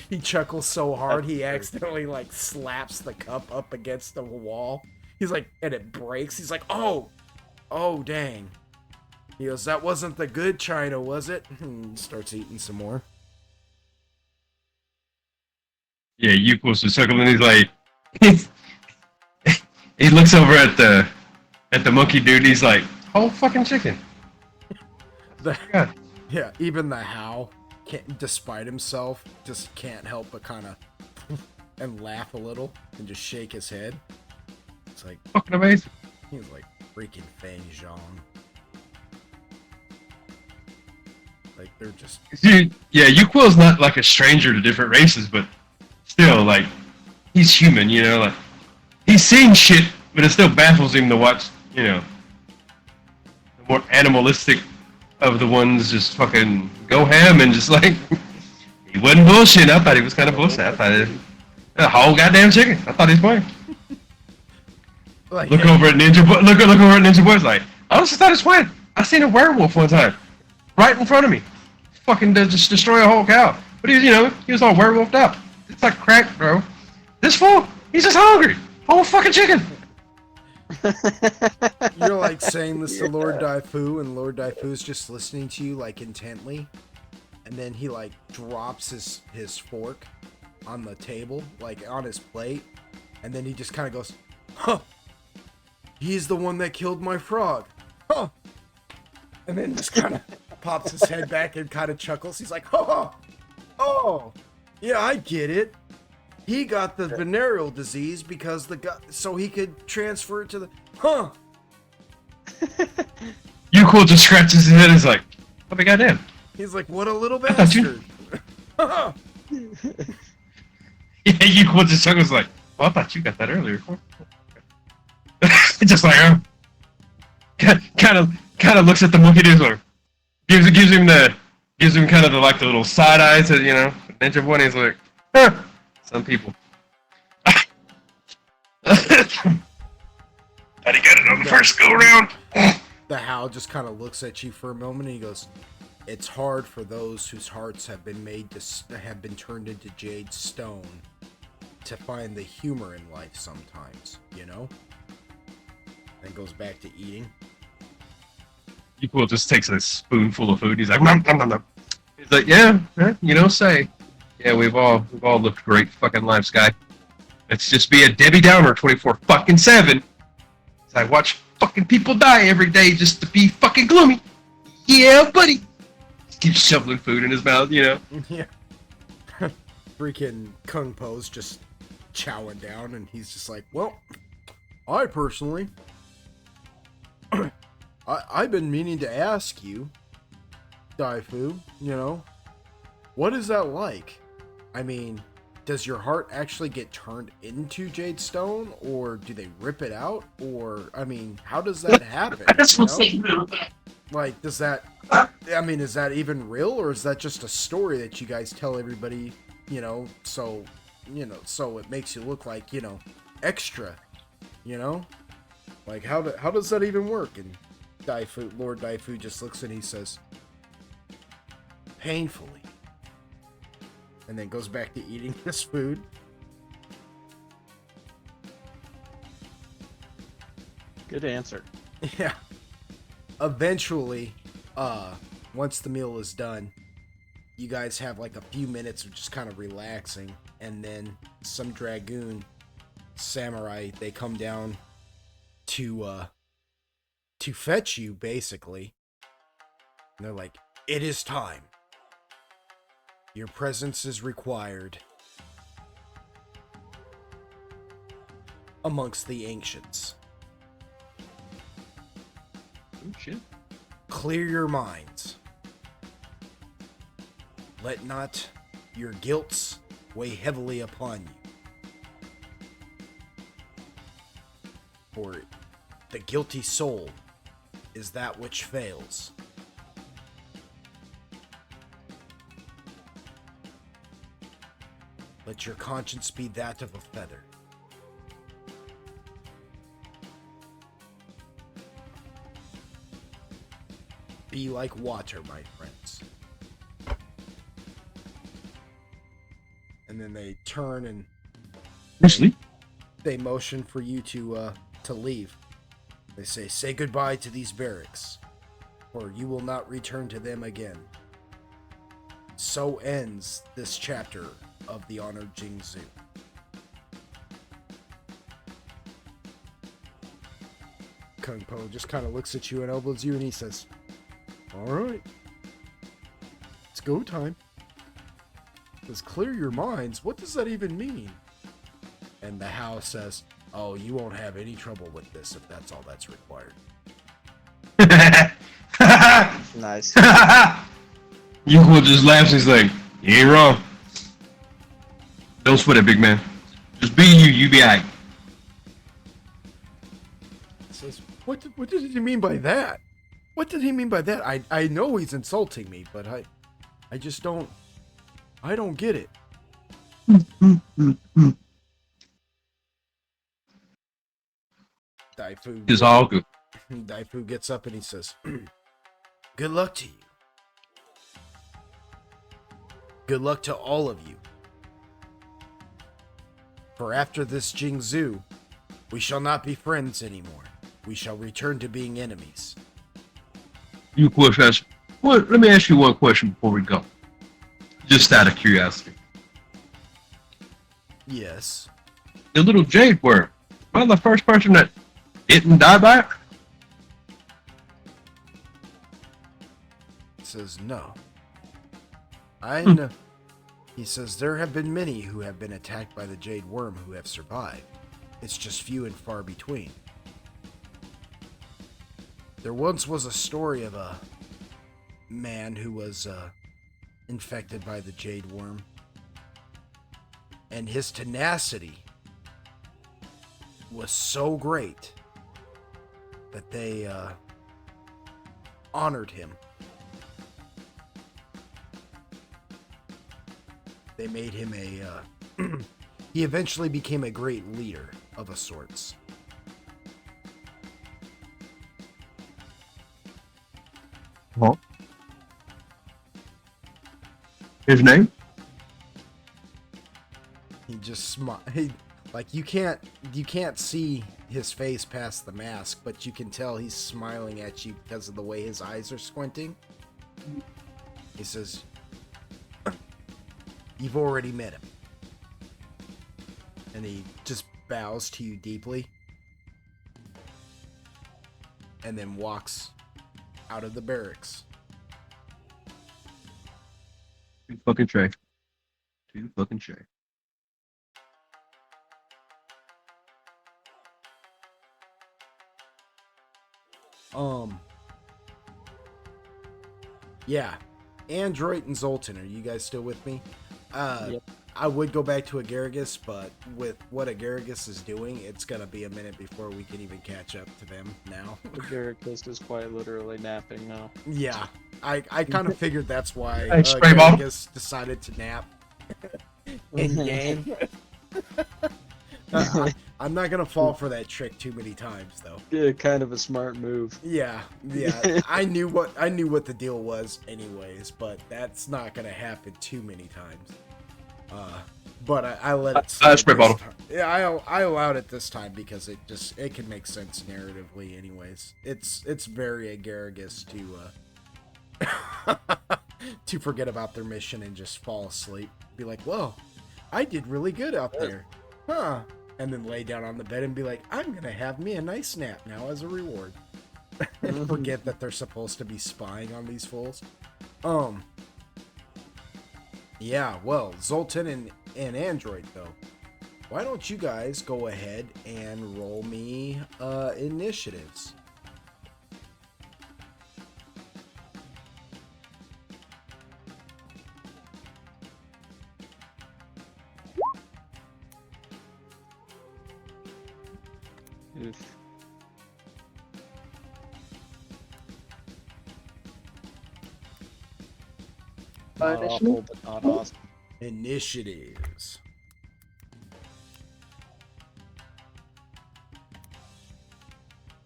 he chuckles so hard he accidentally like slaps the cup up against the wall. He's like, and it breaks. He's like, oh dang. He goes, that wasn't the good china, was it? Starts eating some more. Yeah, Yuko's just chuckling. He's like, he looks over at the monkey dude. He's like, whole fucking chicken. Yeah, even the Hao, despite himself, just can't help but kind of and laugh a little and just shake his head. It's like fucking amazing. He's like freaking Feng Zhang. Like they're just. Dude, yeah, Yuko's not like a stranger to different races, but still, like, he's human, like, he's seen shit, but it still baffles him to watch, the more animalistic of the ones just fucking go ham and just like, he wasn't bullshitting. I thought he was kind of bullshit. I thought a whole goddamn chicken. I thought he was playing. Like, look over at Ninja Boy. Look over at Ninja Boy's like, I just thought he was playing. I seen a werewolf one time, right in front of me, fucking just destroy a whole cow. But he was all werewolfed out. It's like crack, bro. This fool, he's just hungry. Whole fucking chicken. You're like saying this to Lord Daifu, and Lord Daifu's just listening to you like intently, and then he like drops his fork on the table, like on his plate, and then he just kind of goes, huh, he's the one that killed my frog, huh, and then just kind of pops his head back and kind of chuckles. He's like, oh, yeah, I get it. He got the venereal disease because so he could transfer it to the. Yuko just scratches his head and is like, oh my goddamn. He's like, what a little bastard. Yeah, Yuko just chuckles like, well, I thought you got that earlier. Just like, kind of looks at the monkey dude like, gives him kind of the little side eye to Ninja Boy. He's like, huh. Some people. Thought he got it on the first go around. The Hal just kind of looks at you for a moment and he goes, it's hard for those whose hearts have been turned into jade stone to find the humor in life sometimes, Then goes back to eating. Yuko just takes a spoonful of food. He's like, nom, nom, nom, nom. He's like, yeah, say. Yeah, we've all lived great fucking lives, guy. Let's just be a Debbie Downer 24/7. I watch fucking people die every day just to be fucking gloomy. Yeah, buddy. Keeps shoveling food in his mouth, Yeah. Freaking Kung Po's just chowing down, and he's just like, well, I personally, I've been meaning to ask you, Daifu, what is that like? I mean, does your heart actually get turned into jade stone, or do they rip it out, or I mean, how does that happen? You know? Like, does that? I mean, is that even real, or is that just a story that you guys tell everybody? So it makes you look like extra. Like how does that even work? And Lord Daifu just looks and he says, painfully, and then goes back to eating his food. Good answer. Yeah. Eventually, once the meal is done, you guys have like a few minutes of just kind of relaxing, and then some dragoon samurai, they come down to fetch you, basically. And they're like, it is time. Your presence is required amongst the ancients. Oh, shit. Clear your minds. Let not your guilts weigh heavily upon you. For the guilty soul is that which fails. Let your conscience be that of a feather. Be like water, my friends. And then they turn and Seriously? they motion for you to leave. They say goodbye to these barracks, for you will not return to them again. So ends this chapter of the Honored Jingzhu. Kung Po just kind of looks at you and elbows you, and he says, all right, it's go time. Says, clear your minds. What does that even mean? And the house says, oh, you won't have any trouble with this if that's all that's required. Nice. Yuko just laughs. He's like, you ain't wrong. Don't sweat it, big man. Just be you. You be alright. Says, what did he mean by that? What did he mean by that? I know he's insulting me, but I just don't get it. Daifu. It's all good. Daifu gets up and he says, good luck to you. Good luck to all of you. For after this Jingzhu, we shall not be friends anymore. We shall return to being enemies. You question. Well, let me ask you one question before we go. Just out of curiosity. Yes. The little jade worm. Am I the first person that didn't die by it? Says no. I know. He says there have been many who have been attacked by the jade worm who have survived. It's just few and far between. There once was a story of a man who was infected by the jade worm, and his tenacity was so great that they honored him. They made him he eventually became a great leader of a sorts. Well, his name? He just smiled. Like you can't see his face past the mask, but you can tell he's smiling at you because of the way his eyes are squinting. He says, you've already met him. And he just bows to you deeply. And then walks out of the barracks. Too fucking Trey. Too fucking Trey. Yeah. Android and Zoltan, are you guys still with me? Yep. I would go back to Agaragis, but with what Agaragis is doing, it's gonna be a minute before we can even catch up to them now. Garrett is quite literally napping now. Yeah, I kind of figured that's why Hey, spray bottle. Agaragis decided to nap in game. I'm not gonna fall for that trick too many times, though. Yeah, kind of a smart move. Yeah. I knew what the deal was, anyways, but that's not gonna happen too many times. But I let it slide spray this bottle. time. Yeah, I allowed it this time because it can make sense narratively, anyways. It's very Agaragis to to forget about their mission and just fall asleep. Be like, whoa, I did really good out there, huh? And then lay down on the bed and be like, I'm gonna have me a nice nap now as a reward. And forget that they're supposed to be spying on these fools. Yeah, well, Zoltan and Android, though. Why don't you guys go ahead and roll me initiatives? Oof. Not awful, but not awesome. Initiatives.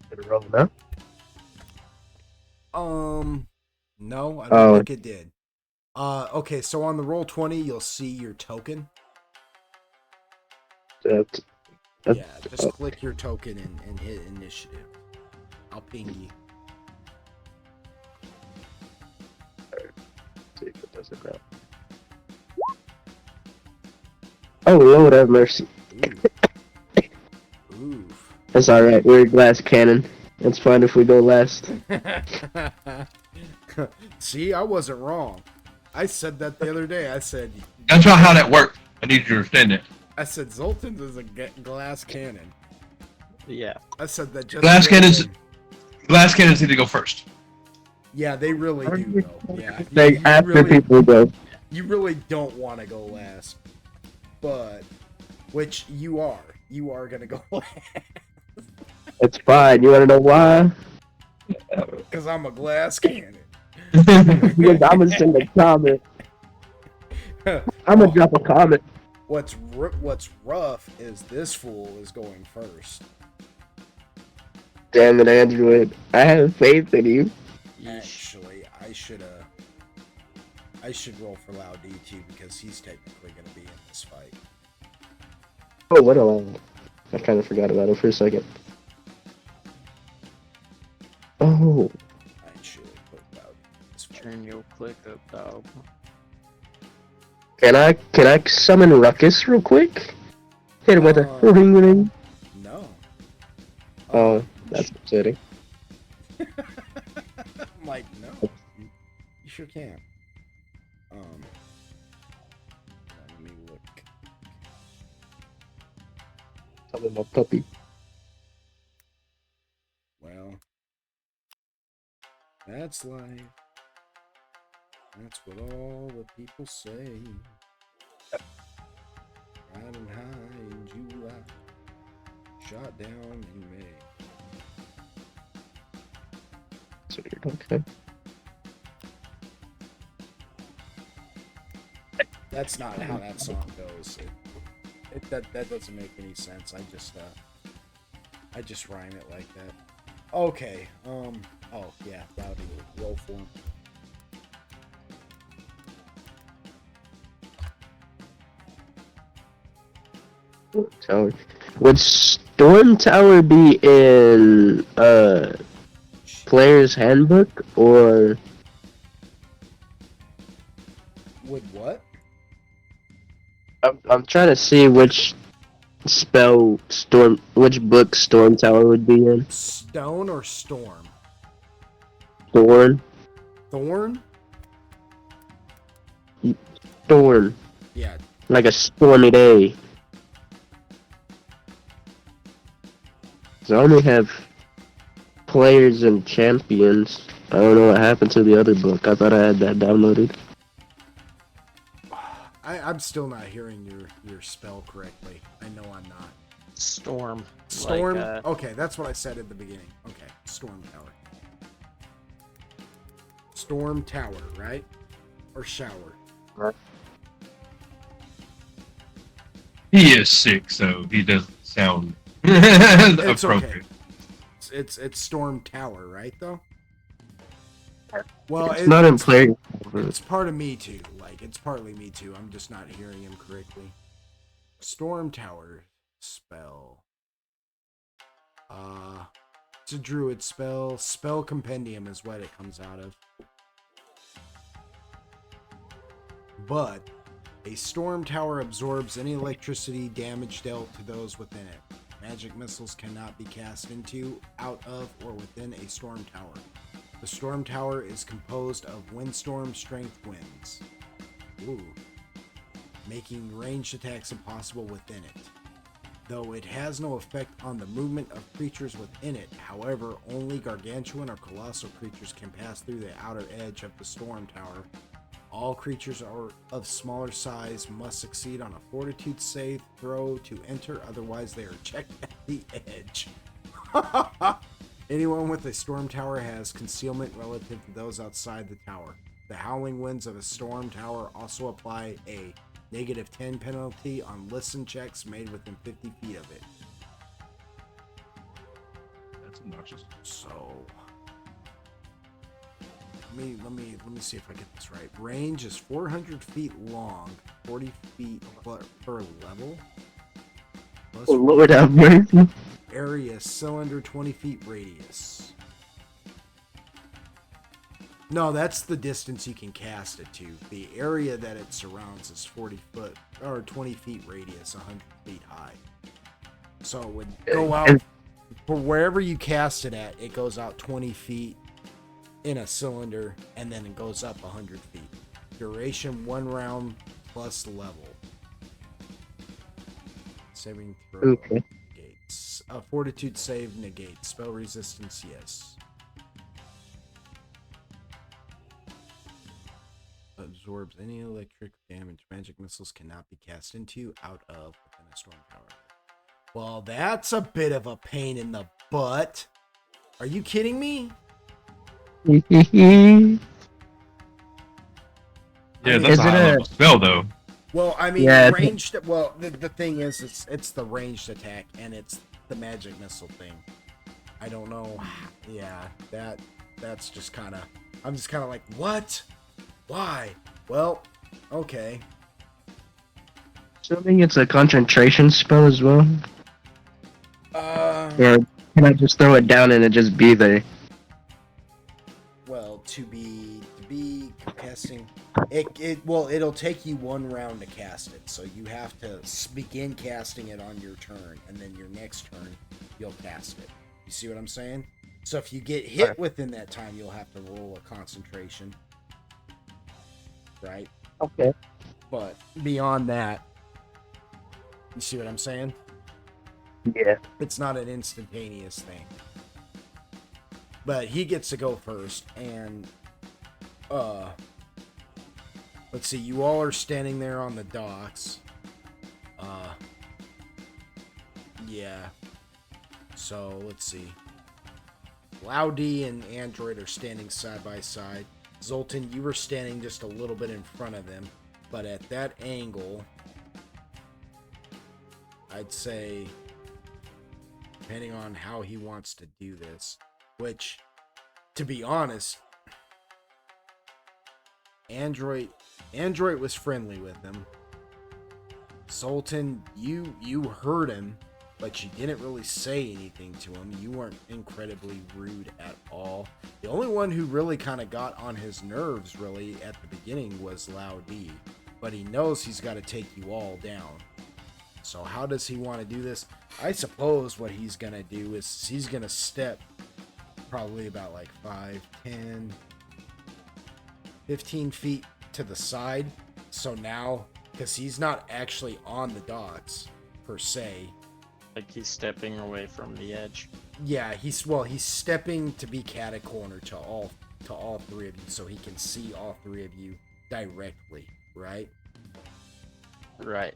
Did it roll now? No, I don't think it did. Okay, so on the roll 20, you'll see your token. That's Yeah, just click your token and hit initiative. I'll ping you. see if it does it now. Oh, Lord have mercy. Oof. That's alright, we're a glass cannon. It's fine if we go last. See, I wasn't wrong. I said that the other day. I said... That's not how that worked. I need you to understand it. I said Zoltan's is a glass cannon. Yeah. I said that just... Glass cannons need to go first. Yeah, they really do, though. Yeah, They after really, people go. you really don't want to go last. But... Which you are. You are going to go last. It's fine. You wanna know why? Because I'm a glass cannon. Because I'm gonna send a comment. I'm gonna drop a comment. What's rough is this fool is going first. Damn it, Android. I have faith in you. Actually, I should roll for Loud D2 because he's technically going to be in this fight. Oh, what a I kind of forgot about it for a second. Oh, I should put Loud in this fight. Turn your click up, dog. can I summon Ruckus real quick? Hit him with a ring. No. Oh, that's upsetting. I'm like, no. You sure can. Let me look. Summon my puppy. Well, that's life. That's what all the people say. Riding high in July, shot down in May. So you're okay. That's not how that song goes. That doesn't make any sense. I just rhyme it like that. Okay. Oh yeah, Rowdy, roll for him. Tower. Would Storm Tower be in player's handbook or Would what? I'm trying to see which which book Storm Tower would be in. Stone or storm? Thorn. Thorn? Thorn. Yeah. Like a stormy day. So I only have players and champions. I don't know what happened to the other book. I thought I had that downloaded. I'm still not hearing your spell correctly. I know I'm not. Storm. Storm? Like, Okay, that's what I said at the beginning. Okay, Storm Tower. Storm Tower, right? Or shower? He is sick, so he doesn't sound It's appropriate. okay. It's Storm Tower, right? Though. Well, It's not in play. It's part of me too. Like it's partly me too. I'm just not hearing him correctly. Storm Tower spell. It's a druid spell. Spell compendium is what it comes out of. But a storm tower absorbs any electricity damage dealt to those within it. Magic missiles cannot be cast into, out of, or within a storm tower. The storm tower is composed of windstorm strength winds. Ooh. Making ranged attacks impossible within it. Though it has no effect on the movement of creatures within it, however, only gargantuan or colossal creatures can pass through the outer edge of the storm tower. All creatures are of smaller size must succeed on a fortitude save throw to enter, otherwise they are checked at the edge. Anyone with a storm tower has concealment relative to those outside the tower. The howling winds of a storm tower also apply a -10 penalty on listen checks made within 50 feet of it. That's obnoxious. So let me see if I get this right. Range is 400 feet long, 40 feet per level. Plus Oh, Lord have mercy. area cylinder, 20 feet radius. No, that's the distance you can cast it to. The area that it surrounds is 40 foot or 20 feet radius, 100 feet high. So it would go out for wherever you cast it at. It goes out 20 feet in a cylinder, and then it goes up 100 feet. Duration 1 round plus level. Saving throw. Okay. Negates. Fortitude save negates. Spell resistance, yes. Absorbs any electric damage magic missiles cannot be cast into, out of, within a storm tower. Well, that's a bit of a pain in the butt. Are you kidding me? Yeah, that's Is a it high a- level spell, though. Well, I mean, Yeah, ranged. Well, the thing is, it's the ranged attack and it's the magic missile thing. I don't know. Yeah, that's just kind of. I'm just kind of like, what? Why? Well, okay. Assuming it's a concentration spell as well. Or can I just throw it down and it just be there? Well, to be casting it'll take you 1 round to cast it, so you have to begin casting it on your turn, and then your next turn you'll cast it. You see what I'm saying? So if you get hit within that time, you'll have to roll a concentration, right? Okay. But beyond that, you see what I'm saying? Yeah. It's not an instantaneous thing. But he gets to go first, and let's see, you all are standing there on the docks. Yeah. So let's see. Laudy and Android are standing side by side. Zoltan, you were standing just a little bit in front of them, but at that angle, I'd say, depending on how he wants to do this, which, to be honest, Android was friendly with him. Zoltan, you heard him, but you didn't really say anything to him. You weren't incredibly rude at all. The only one who really kind of got on his nerves really at the beginning was Laudy, but he knows he's got to take you all down. So how does he want to do this? I suppose what he's going to do is he's going to step probably about like 5, 10, 15 feet to the side. So now, because he's not actually on the docks per se. Like he's stepping away from the edge. Yeah, he's stepping to be cat corner to all 3 of you, so he can see all 3 of you directly, right? Right.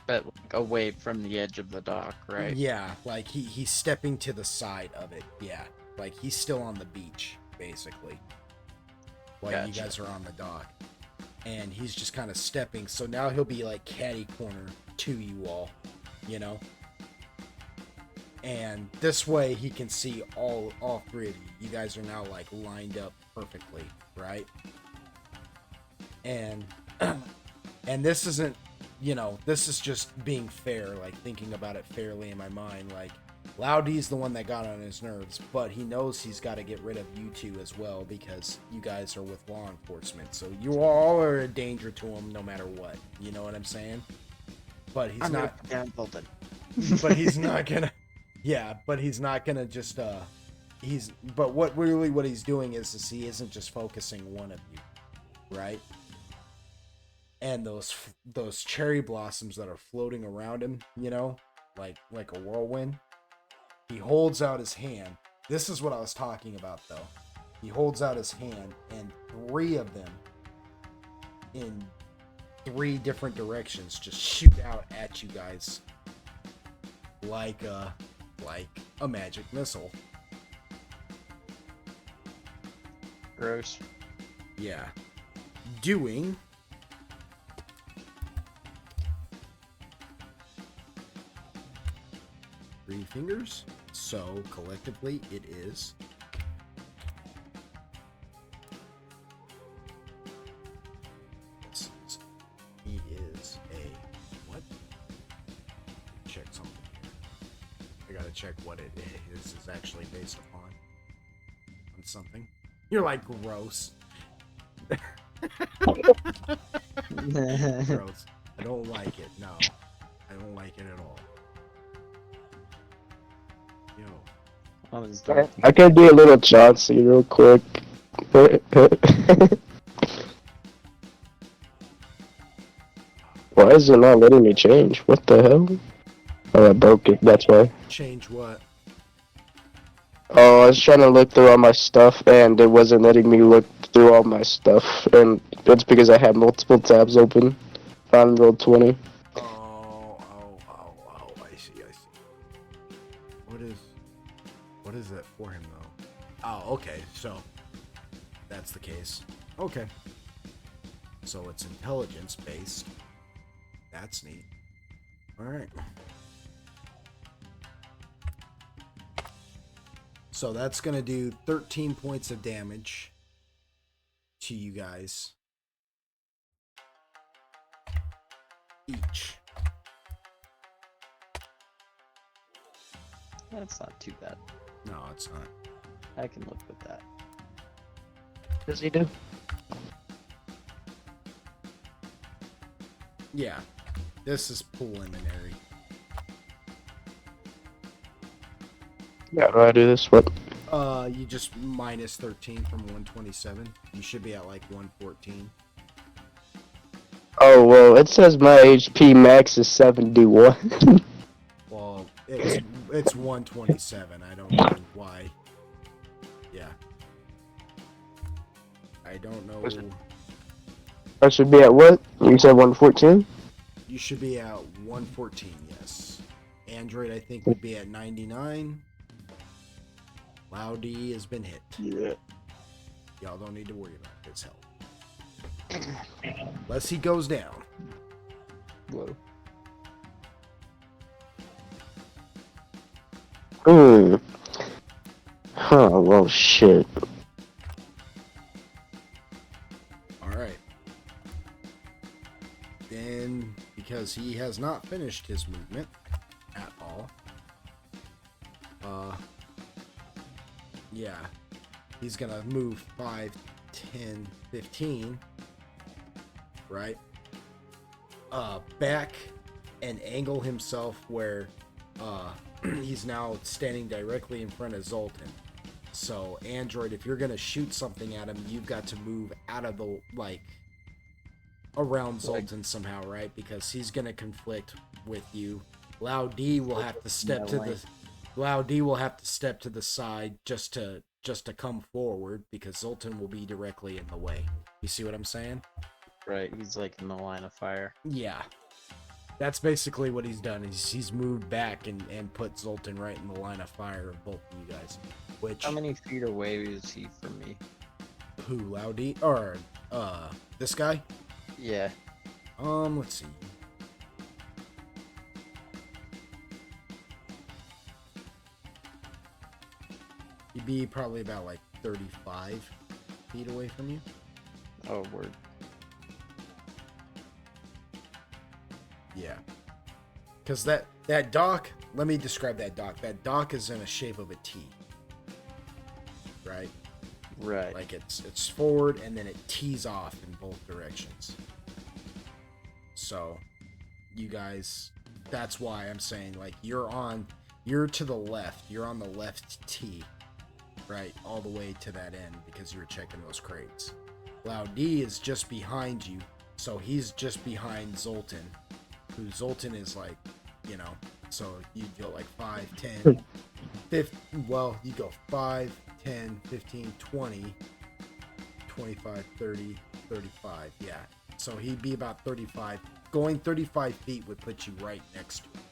But like, away from the edge of the dock, right? Yeah, like he's stepping to the side of it. Yeah, like he's still on the beach basically, while you Gotcha. guys are on the dock, and he's just kind of stepping. So now he'll be like catty corner to you all, you know. And this way he can see all three of you. You guys are now like lined up perfectly, right? And and this isn't, you know, this is just being fair, like thinking about it fairly in my mind. Like, Loudy's the one that got on his nerves, but he knows he's got to get rid of you two as well because you guys are with law enforcement. So you all are a danger to him no matter what. You know what I'm saying? But he's not. But he's not gonna. Yeah, but he's not gonna just. But what he's doing is he isn't just focusing one of you, right? And those cherry blossoms that are floating around him, you know, like a whirlwind. He holds out his hand. This is what I was talking about, though. He holds out his hand, and three of them, in three different directions, just shoot out at you guys, like a magic missile. Gross. Yeah, doing. Three fingers, so collectively it is he is a what? Check something here. I gotta check what it is actually based upon on something. You're like gross. Gross. I don't like it. No, I don't like it at all. Yo. I can do a little Chauncey real quick. Why is it not letting me change? What the hell? Oh, I broke it, that's why. Change what? Oh, I was trying to look through all my stuff, and it wasn't letting me look through all my stuff, and it's because I had multiple tabs open on Roll20. Oh, I see. What is that for him, though? Oh, okay, so that's the case. Okay. So it's intelligence-based. That's neat. Alright. So that's going to do 13 points of damage to you guys. Each. That's not too bad. No, it's not. I can live with that. Does he do? Yeah. This is preliminary. Yeah, how do I do this? What? You just minus 13 from 127. You should be at like 114. Oh, well, it says my HP max is 71. Well, it's 127. I don't know why. Yeah. I don't know. I should be at what? You said 114? You should be at 114, yes. Android, I think, would be at 99. Loudy has been hit. Yeah. Y'all don't need to worry about his health. Unless he goes down. Whoa. Huh, well, shit. Alright. Then, because he has not finished his movement at all, yeah, he's gonna move 5, 10, 15, right? Back and angle himself where, he's now standing directly in front of Zoltan. So, Android, if you're gonna shoot something at him, you've got to move out of the, like, around Zoltan somehow, right? Because he's gonna conflict with you. Loudy will have to step to the side just to come forward because Zoltan will be directly in the way. You see what I'm saying? Right, he's like in the line of fire. Yeah. That's basically what he's done. He's moved back and put Zoltan right in the line of fire of both of you guys. Which How many feet away is he from me? who, Loudy? Or this guy? Yeah. Let's see. He'd be probably about like 35 feet away from you. Oh, word. Yeah. Because that dock, let me describe that dock. That dock is in a shape of a T. Right? Right. Like it's forward and then it tees off in both directions. So, you guys, that's why I'm saying like you're to the left. You're on the left tee. Right? All the way to that end because you were checking those crates. Laudi is just behind you. So he's just behind Zoltan. Who Zoltan is like, you know, so you go like 5, 10, 15, well, you go 5, 10, 15, 20, 25, 30, 35, yeah. So he'd be about 35. Going 35 feet would put you right next to him.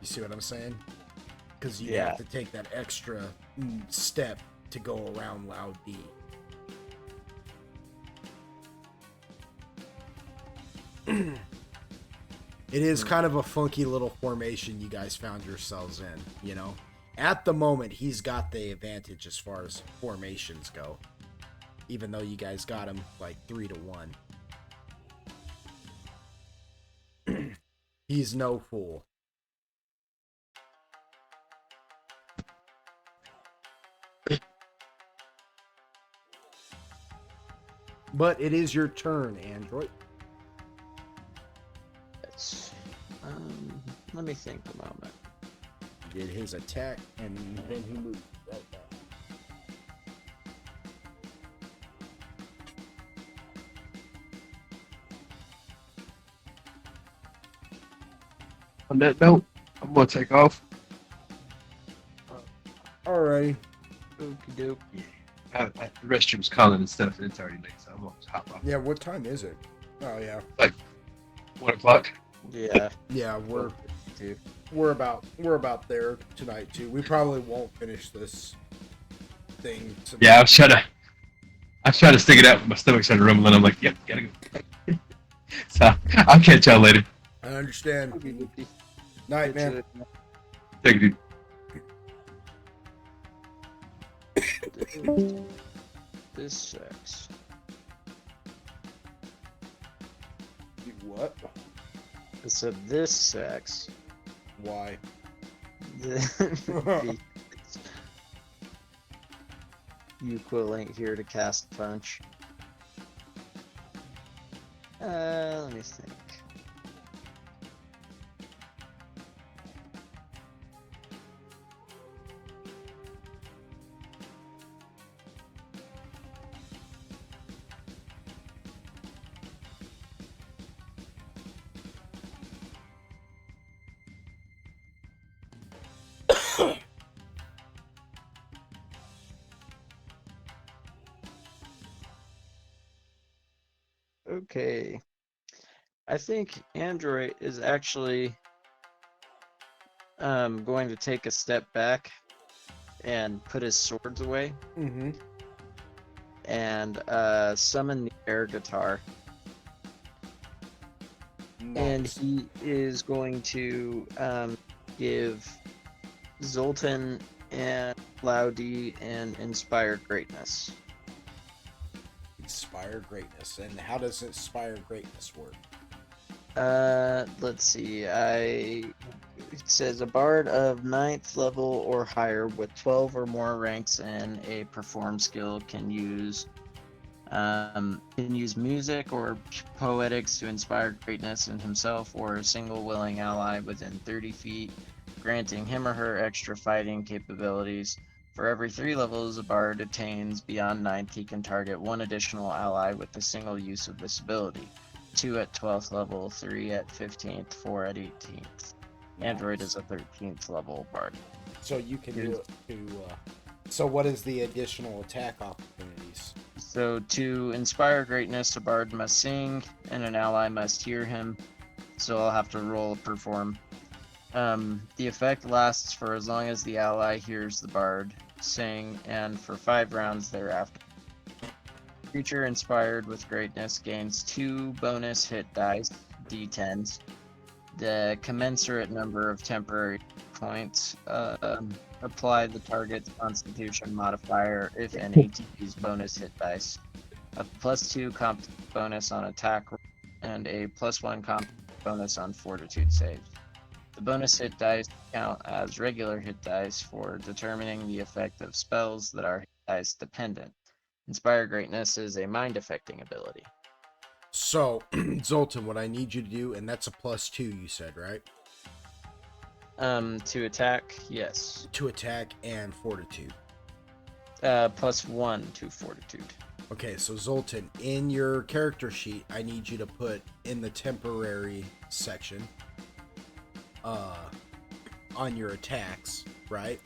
You see what I'm saying? Because you have to take that extra step to go around Loud D. It is kind of a funky little formation you guys found yourselves in, you know? At the moment, he's got the advantage as far as formations go. Even though you guys got him like 3-1. He's no fool. But it is your turn, Android. Let me think a moment. He did his attack, and then he moved right back. On that note, I'm gonna take off. Alright. Okie doke. The restroom's calling and stuff, and it's already late, so I'm gonna just hop off. Yeah, what time is it? Oh, yeah. 1 o'clock. Yeah. Yeah, Dude. we're about there tonight too. We probably won't finish this thing tonight. Yeah, I was trying to stick it out, but my stomach started rumbling. I'm like, yep, gotta go. So I'll catch y'all later. I understand. Okie dokie. Night, man. Take it, dude. This sucks. What? I said this sucks. Why? You Quill ain't here to cast punch. Let me think. Okay. I think Android is actually going to take a step back and put his swords away Mm-hmm. and summon the air guitar. And he is going to give Zoltan and Laudi an Inspire Greatness. Inspire greatness. And how does inspire greatness work? Let's see. It says a bard of 9th level or higher with 12 or more ranks in a perform skill can use music or poetics to inspire greatness in himself or a single willing ally within 30 feet, granting him or her extra fighting capabilities. For every 3 levels a bard attains beyond 9th, he can target 1 additional ally with a single use of this ability. 2 at 12th level, 3 at 15th, 4 at 18th. Android is a 13th level bard. So you can do it to. So what is the additional attack opportunities? So to inspire greatness, a bard must sing, and an ally must hear him. So I'll have to roll perform. The effect lasts for as long as the ally hears the bard sing, and for 5 rounds thereafter. Creature inspired with greatness gains 2 bonus hit dice, d10s, the commensurate number of temporary points. Apply the target's constitution modifier, if any, to use bonus hit dice. A +2 comp bonus on attack roll, and a +1 comp bonus on fortitude saves. The bonus hit dice count as regular hit dice for determining the effect of spells that are hit dice dependent. Inspire Greatness is a mind affecting ability. So, Zoltan, what I need you to do, and that's a +2, you said, right? To attack, yes. To attack and fortitude. +1 to fortitude. Okay, so Zoltan, in your character sheet, I need you to put in the temporary section, on your attacks, right?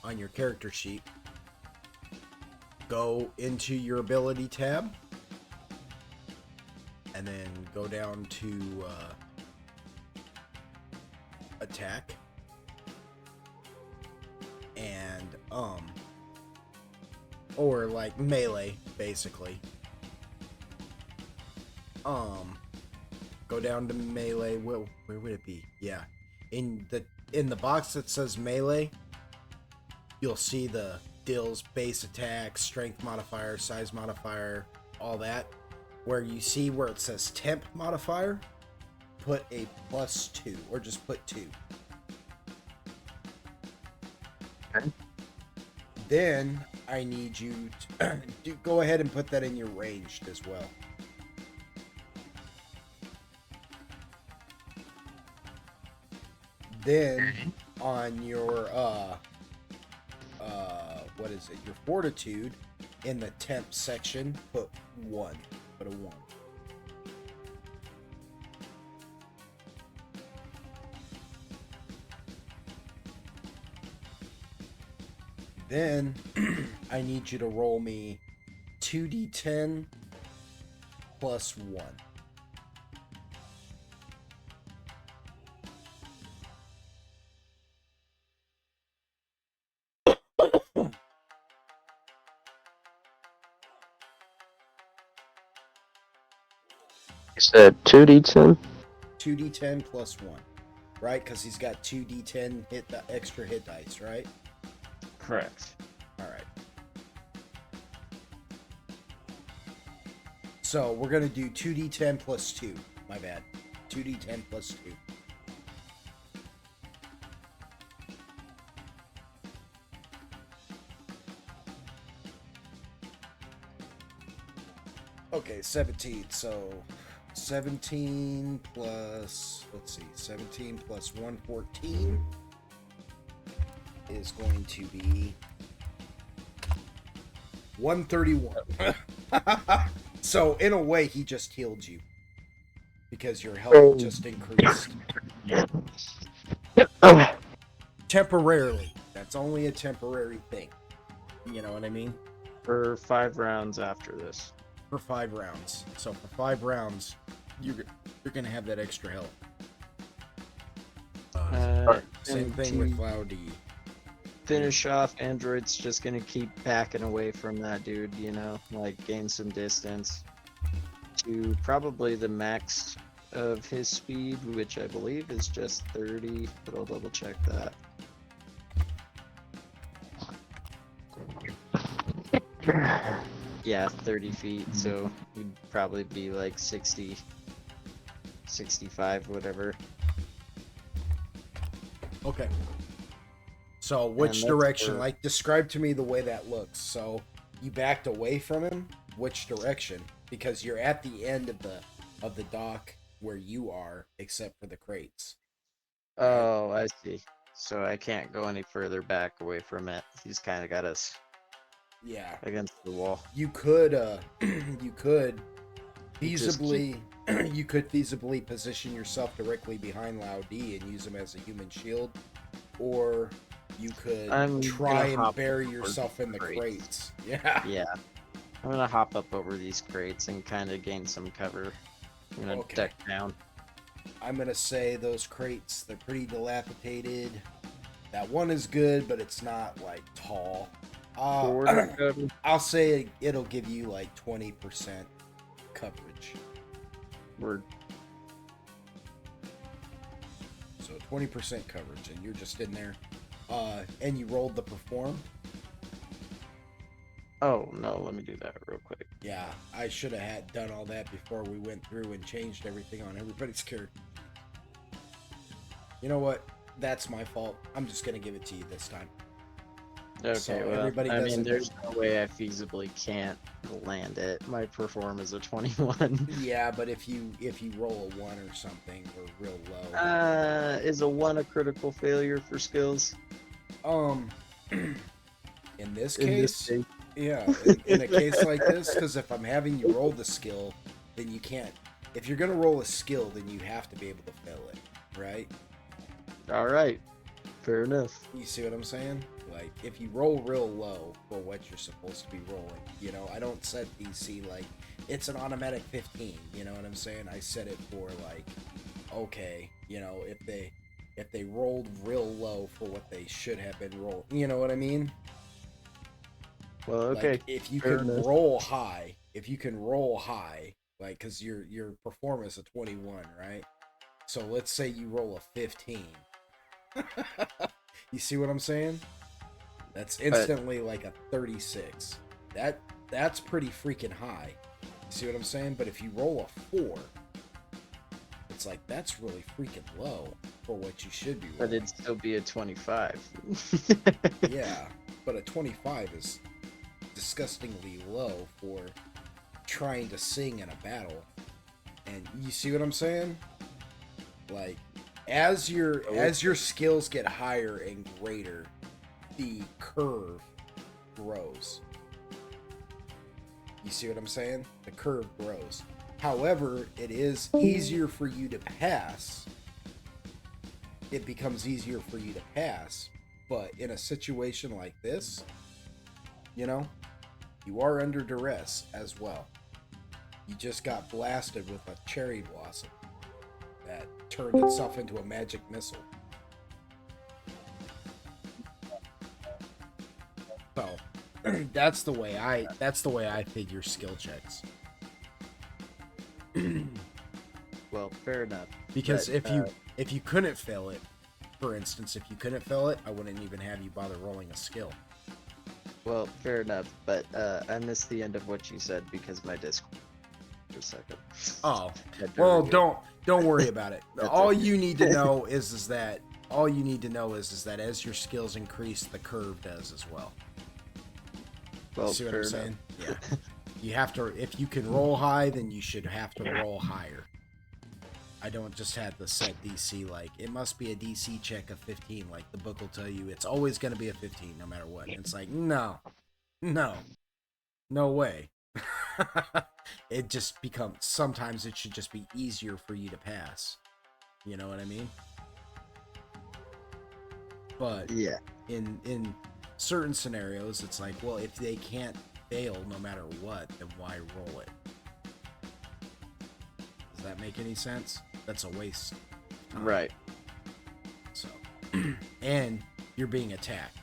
On your character sheet, go into your ability tab, and then go down to attack, and or like melee, basically. Go down to melee. Well, where would it be? Yeah, in the box that says melee, you'll see the deals base attack, strength modifier, size modifier, all that. Where you see where it says temp modifier, put a +2, or just put 2. Okay. Then I need you to go ahead and put that in your ranged as well. Then on your what is it? Your fortitude, in the temp section, put 1. Put a 1. Then I need you to roll me 2d10 plus 1. You said 2d10? 2d10 plus 1. Right? Because he's got 2d10 extra hit dice, right? Correct. Alright. So we're going to do 2d10 plus 2. My bad. 2d10 plus 2. Okay, 17. So 17 plus, let's see, 17 plus 114 is going to be 131. So in a way, he just healed you because your health just increased temporarily. That's only a temporary thing. You know what I mean? For 5 rounds after this. For 5 rounds. So for 5 rounds, you're gonna have that extra health. Same thing with Cloudy. Finish off, Android's just gonna keep backing away from that dude, you know, like gain some distance to probably the max of his speed, which I believe is just 30, but I'll double check that. Yeah, 30 feet, so he'd probably be like 60, 65, whatever. Okay. So which direction? Like, describe to me the way that looks. So you backed away from him. Which direction? Because you're at the end of the dock where you are, except for the crates. Oh, I see. So I can't go any further back away from it. He's kind of got us against the wall. You could feasibly position yourself directly behind Lao D and use him as a human shield, or you could try and bury yourself in the crates. Yeah. Yeah. I'm gonna hop up over these crates and kind of gain some cover. I'm gonna Okay. duck down. I'm gonna say those crates, they're pretty dilapidated. That one is good, but it's not like tall. Quarter cover. I'll say it'll give you like 20% coverage. We're So 20% coverage, and you're just in there. And you rolled the perform. Oh no, let me do that real quick. Yeah, I should have had done all that before we went through and changed everything on everybody's character. You know what? That's my fault. I'm just gonna give it to you this time. Okay, So well, everybody I does mean, it. there's no way I feasibly can't land it. My perform is a 21. Yeah, but if you roll a 1 or something or real low. Is a 1 a critical failure for skills? In this In case, this case. yeah, in a case like this, because if I'm having you roll the skill, then you can't. If you're gonna roll a skill, then you have to be able to fail it, right? All right, fair enough. You see what I'm saying? Like, if you roll real low for what you're supposed to be rolling, you know, I don't set DC like it's an automatic 15. You know what I'm saying? I set it for like, okay, you know, if they rolled real low for what they should have been rolled, you know what I mean? Well, okay. Like, if you fair can enough. roll high, like, because your performance is a 21, right? So let's say you roll a 15. You see what I'm saying? That's instantly like a 36. That's pretty freaking high. You see what I'm saying? But if you roll a 4, it's like that's really freaking low for what you should be rolling. But it'd still be a 25. Yeah, but a 25 is disgustingly low for trying to sing in a battle. And you see what I'm saying? Like, as your skills get higher and greater, the curve grows. You see what I'm saying? The curve grows. However, it is easier for you to pass. It becomes easier for you to pass, but in a situation like this, you know, you are under duress as well. You just got blasted with a cherry blossom that turned itself into a magic missile. So that's the way I figure skill checks. Well, fair enough. Because But, if you couldn't fail it, for instance, if you couldn't fail it, I wouldn't even have you bother rolling a skill. Well, fair enough. But I missed the end of what you said because my disc. For a second. Oh, Had to well, review. don't worry about it. That's All okay. you need to know is that as your skills increase, the curve does as well. Well, See what fair I'm enough. saying? Yeah. You have to, if you can roll high, then you should have to roll higher. I don't just have the set DC like it must be a DC check of 15. Like the book will tell you, it's always going to be a 15 no matter what. And it's like no way. It just becomes sometimes it should just be easier for you to pass. You know what I mean? But Yeah. in certain scenarios, it's like, well, if they can't fail no matter what, then why roll it? Does that make any sense? That's a waste. Right. So, and you're being attacked,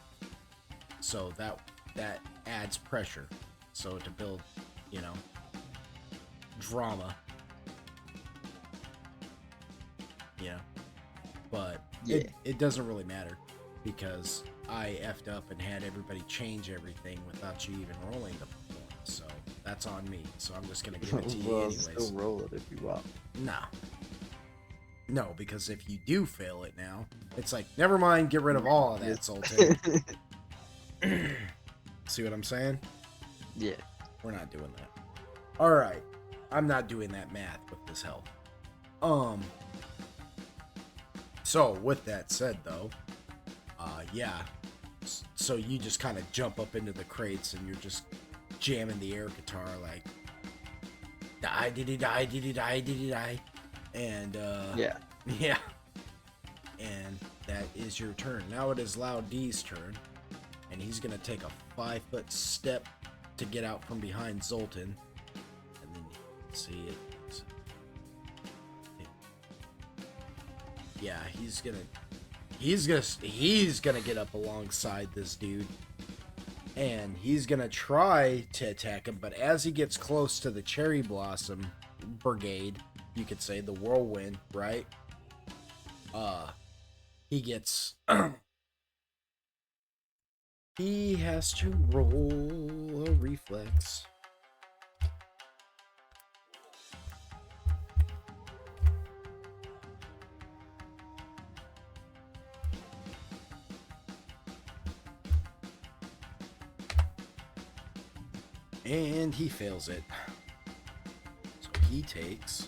so that adds pressure. So to build, you know, drama. Yeah, but Yeah. it doesn't really matter because I effed up and had everybody change everything without you even rolling the performance. So that's on me. So I'm just gonna give it to you Well, anyways. still roll it if you want. No, because if you do fail it now, it's like, never mind, get rid of all of that, Sultan. See what I'm saying? Yeah. We're not doing that. Alright. I'm not doing that math with this health. So, with that said, though, yeah. So you just kind of jump up into the crates and you're just jamming the air guitar like, die, diddy, die, diddy, die, diddy, die. And, Yeah. yeah. And that is your turn. Now it is Loud D's turn. And he's going to take a 5-foot step to get out from behind Zoltan. And then you can see it. Yeah, he's gonna get up alongside this dude. And he's gonna try to attack him, but as he gets close to the Cherry Blossom Brigade, you could say the Whirlwind, right? He gets he has to roll a reflex. And he fails it. So he takes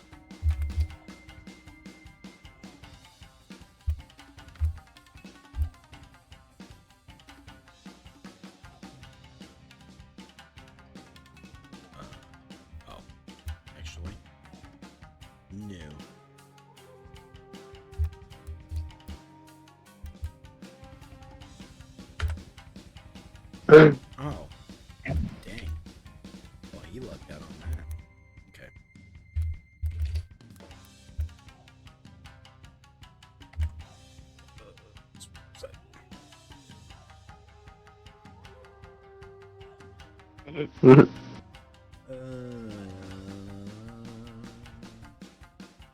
actually no. Oh, dang. Well, he lucked out on that. Okay.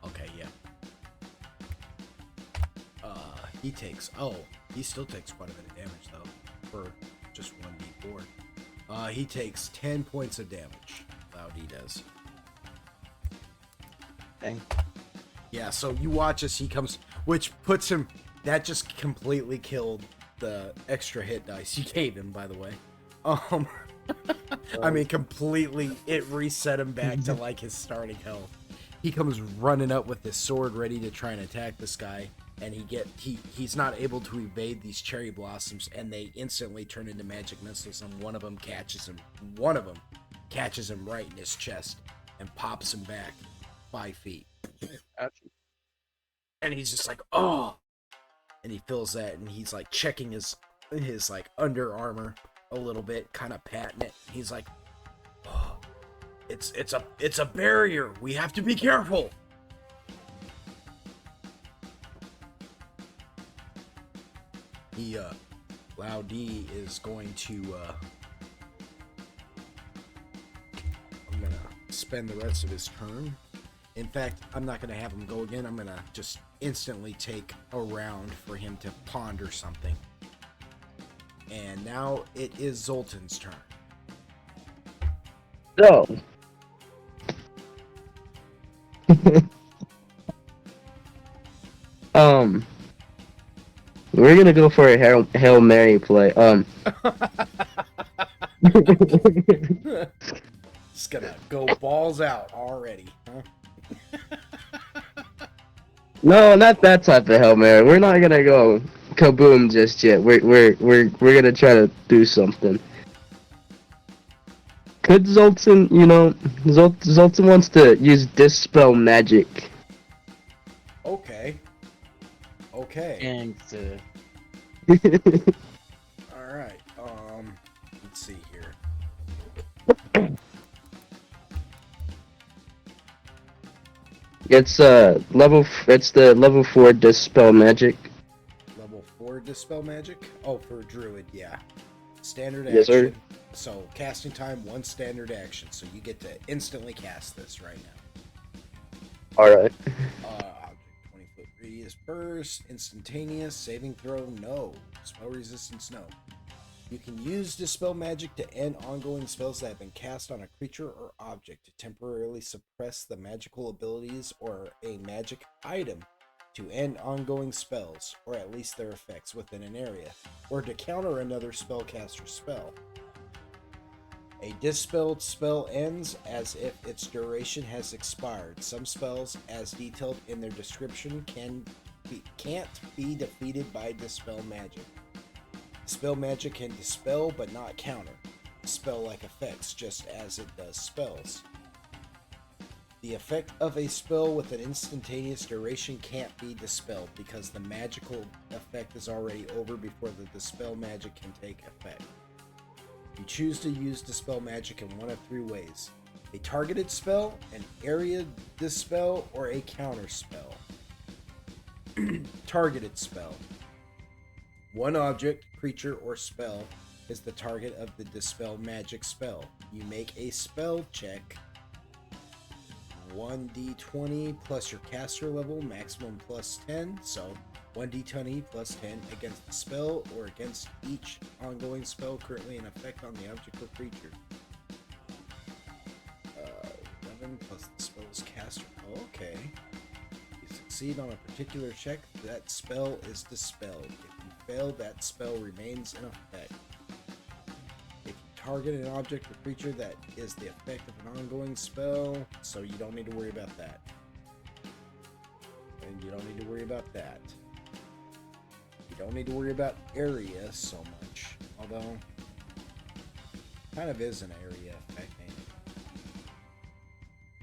Okay, yeah. He takes. Oh, he still takes quite a bit of damage though, for just 1d4. He takes 10 points of damage. Cloudy does. Dang. Yeah, so you watch as he comes, which puts him. That just completely killed the extra hit dice you gave him, by the way. I mean, completely. It reset him back to like his starting health. He comes running up with his sword, ready to try and attack this guy, and he's not able to evade these cherry blossoms, and they instantly turn into magic missiles, and one of them catches him. One of them catches him right in his chest and pops him back 5 feet. And he's just like, oh. And he feels that, and he's like checking his like under armor a little bit, kind of patting it. He's like, oh, it's a barrier. We have to be careful. He Lao D is going to I'm gonna spend the rest of his turn. In fact, I'm not gonna have him go again. I'm gonna just instantly take a round for him to ponder something. And now it is Zoltan's turn. So, we're gonna go for a Hail Mary play. Just gonna go balls out already, huh? No, not that type of Hail Mary. We're not gonna go kaboom just yet. We're gonna try to do something. Could Zoltan, Zoltan wants to use Dispel Magic. Okay. Gangsta. Alright, let's see here. It's the level 4 Dispel Magic. Level 4 Dispel Magic? Oh, for Druid, yeah. Standard Yes, sir. action. So, casting time, 1 standard action. So, you get to instantly cast this right now. Alright. Object, 20-foot radius burst, instantaneous, saving throw, no. Spell resistance, no. You can use Dispel Magic to end ongoing spells that have been cast on a creature or object, to temporarily suppress the magical abilities or a magic item, to end ongoing spells, or at least their effects within an area, or to counter another spellcaster's spell. A dispelled spell ends as if its duration has expired. Some spells, as detailed in their description, can't be defeated by Dispel Magic. Dispel Magic can dispel but not counter spell-like effects, just as it does spells. The effect of a spell with an instantaneous duration can't be dispelled because the magical effect is already over before the Dispel Magic can take effect. You choose to use Dispel Magic in one of 3 ways: a targeted spell, an area dispel, or a counter spell. Targeted spell. One object, creature, or spell is the target of the Dispel Magic spell. You make a spell check, 1d20 plus your caster level, maximum plus 10, so 1d20 plus 10 against the spell or against each ongoing spell currently in effect on the object or creature. 11 plus the spell's caster. Oh, okay. If you succeed on a particular check, that spell is dispelled. If you fail, that spell remains in effect. If you target an object or creature, that is the effect of an ongoing spell, so you don't need to worry about that. And you don't need to worry about that. You don't need to worry about area so much, although kind of is an area effect.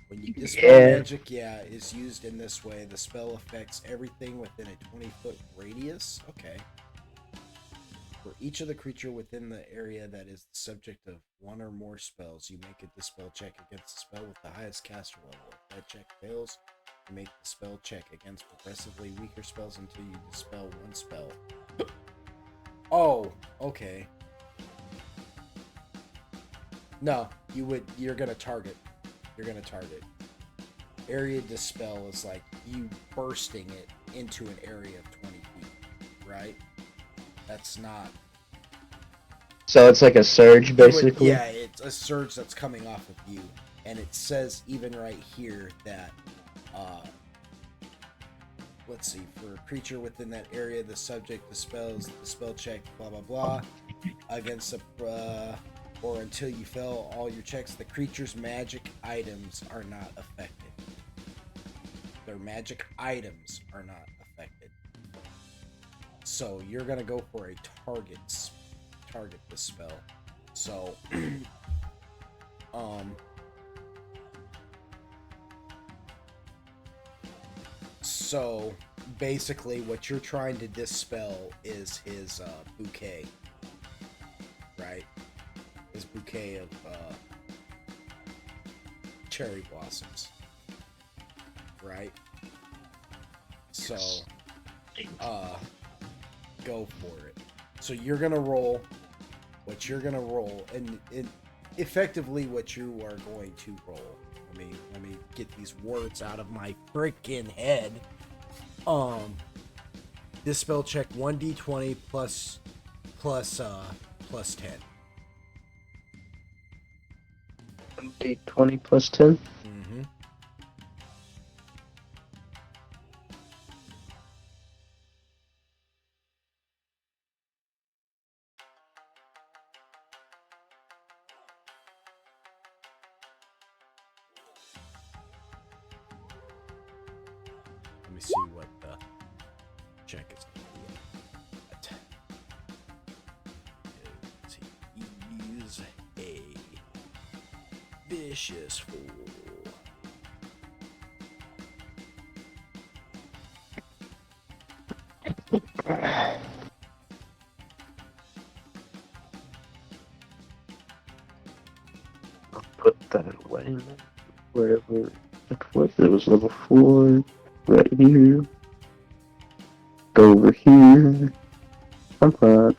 When you dispel magic, is used in this way, the spell affects everything within a 20-foot radius. Okay. For each of the creature within the area that is the subject of one or more spells, you make a dispel check against the spell with the highest caster level. If that check fails, you make the spell check against progressively weaker spells until you dispel one spell. Oh, okay. No, you're gonna target. You're gonna target. Area dispel is like you bursting it into an area of 20 feet, right? That's not. So it's like a surge, basically? Yeah, it's a surge that's coming off of you. And it says even right here that, let's see, for a creature within that area, the subject dispels the spell check, blah, blah, blah, against a, or until you fail all your checks, the creature's magic items are not affected. Their magic items are not affected. So you're gonna go for a target the spell. So so basically what you're trying to dispel is his bouquet, right? His bouquet of cherry blossoms, right? So go for it. So you're gonna roll what you're gonna roll, and effectively what you are going to roll. Let me get these words out of my freaking head. This spell check 1d20 plus 10. 1d20 plus 10? Mm-hmm. Let me see what the check is going to be. He's a vicious fool. I'll put that away wherever it was. It was level 4, right here. Go over here. I'm fine.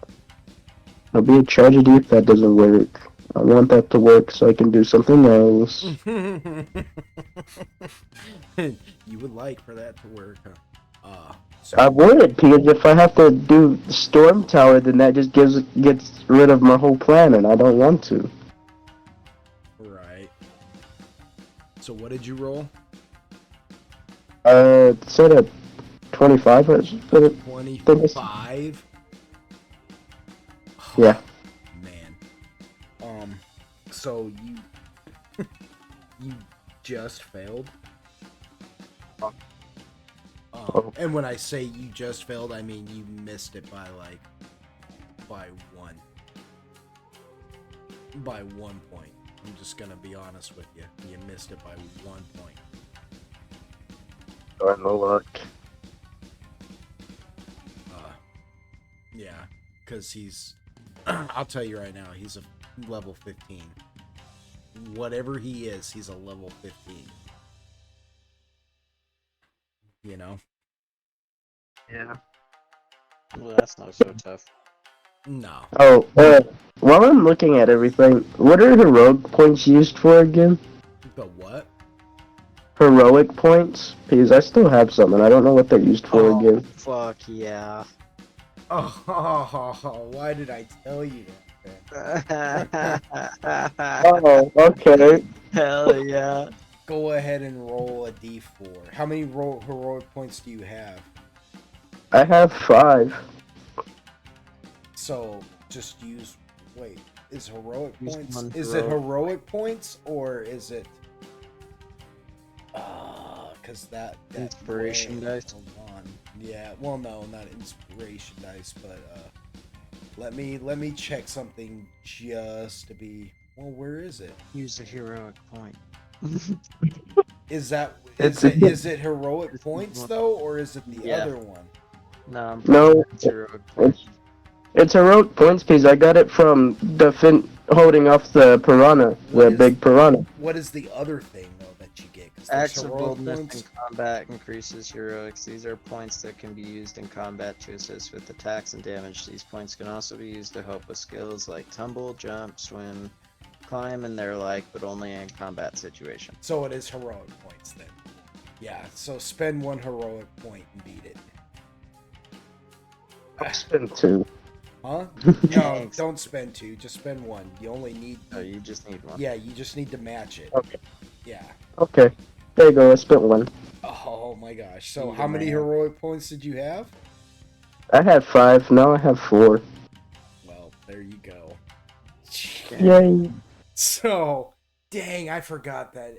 It'll be a tragedy if that doesn't work. I want that to work so I can do something else. You would like for that to work, huh? So I would, because if I have to do Storm Tower, then that just gets rid of my whole plan, and I don't want to. right. So what did you roll? Set at 25. I just put it. 25. Yeah. Man. So you just failed. And when I say you just failed, I mean you missed it by one. By 1 point. I'm just gonna be honest with you. You missed it by 1 point. No luck. Yeah, because he's. I'll tell you right now, level 15. Whatever he is, he's a level 15. You know? Yeah. Well, that's not so tough. No. Oh, while I'm looking at everything, what are heroic points used for again? The what? Heroic points? Because I still have some, and I don't know what they're used for Oh, again. fuck yeah. Oh, why did I tell you that? Oh, okay. Hell yeah. Go ahead and roll a d4. How many heroic points do you have? I have 5. So just use. Wait, is heroic Use points? one Is it heroic heroic points or is it? Because that Inspiration dice? Hold on. Yeah. Well, no, not inspiration dice, but let me check something just to be. Well, where is it? Use a heroic point. Is that It's is it heroic points though, or is it the Yeah. other one? No, I'm pretty No, sure it's heroic points. it's heroic points because I got it from the holding off the piranha, What the is- big piranha. What is the other thing though that you get? 'Cause there's Acts of heroic boldness in points. combat increases heroics. These are points that can be used in combat to assist with attacks and damage. These points can also be used to help with skills like tumble, jump, swim, climb, and their like, but only in combat situations. So it is heroic points then. Yeah. So spend one heroic point and beat it. I'll spend 2. Huh? No, Thanks. don't spend 2. Just spend 1. You only need. Oh, you just need one. Yeah, you just need to match it. Okay. Yeah. Okay. There you go, I spent 1. Oh my gosh. So You're how the many man. heroic points did you have? I had 5, now I have 4. Well, there you go. Yay. So, dang, I forgot that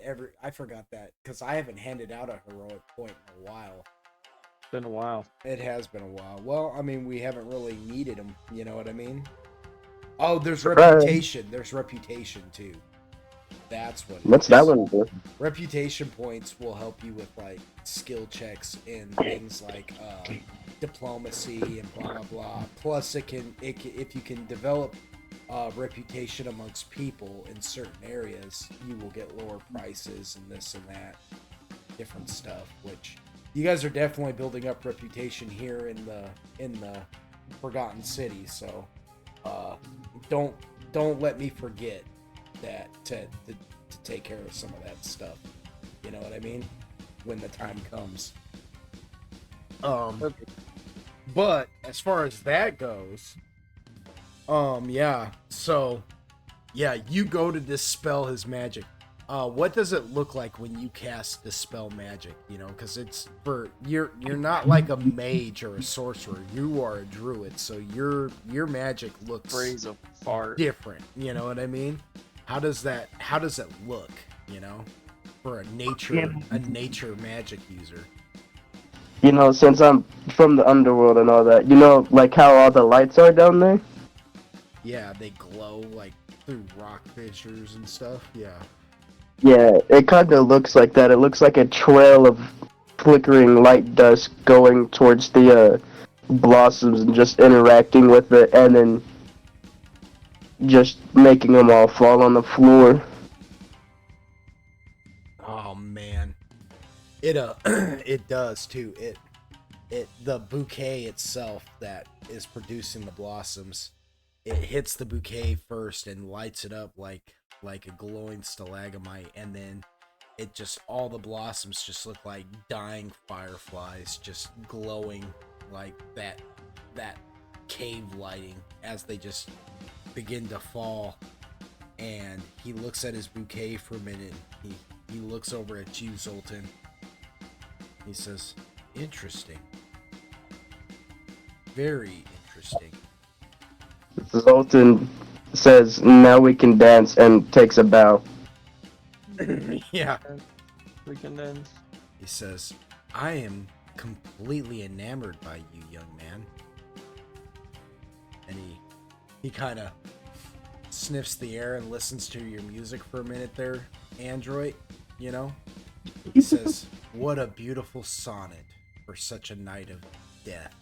because I haven't handed out a heroic point in a while. It's been a while. It has been a while. Well, I mean, we haven't really needed them. You know what I mean? Oh, there's reputation. There's reputation too. That's what. What's that one do? Reputation points will help you with like skill checks and things like diplomacy and blah blah blah. Plus, it can if you can develop reputation amongst people in certain areas, you will get lower prices and this and that, different stuff. Which you guys are definitely building up reputation here in the Forgotten City. So don't let me forget that to take care of some of that stuff. You know what I mean? When the time comes. Okay. But as far as that goes, yeah. So, yeah, you go to dispel his magic. What does it look like when you cast dispel magic? You know, because it's you're not like a mage or a sorcerer. You are a druid, so your magic looks Phrase of fart. different. You know what I mean? How does it look? You know, for a nature magic user. You know, since I'm from the underworld and all that, you know, like how all the lights are down there? Yeah, they glow like through rock fissures and stuff. Yeah. Yeah, it kind of looks like that. It looks like a trail of flickering light dust going towards the blossoms and just interacting with it, and then just making them all fall on the floor. Oh man, it it does too. The bouquet itself that is producing the blossoms, it hits the bouquet first and lights it up like a glowing stalagmite, and then it just all the blossoms just look like dying fireflies, just glowing like that cave lighting as they just begin to fall. And he looks at his bouquet for a minute. He looks over at you, Zoltan. He says, "Interesting. Very interesting." Zoltan says, "Now we can dance," and takes a bow. Yeah. We can then. He says, "I am completely enamored by you, young man." And he kind of sniffs the air and listens to your music for a minute there, android, you know? He says, "What a beautiful sonnet for such a night of death."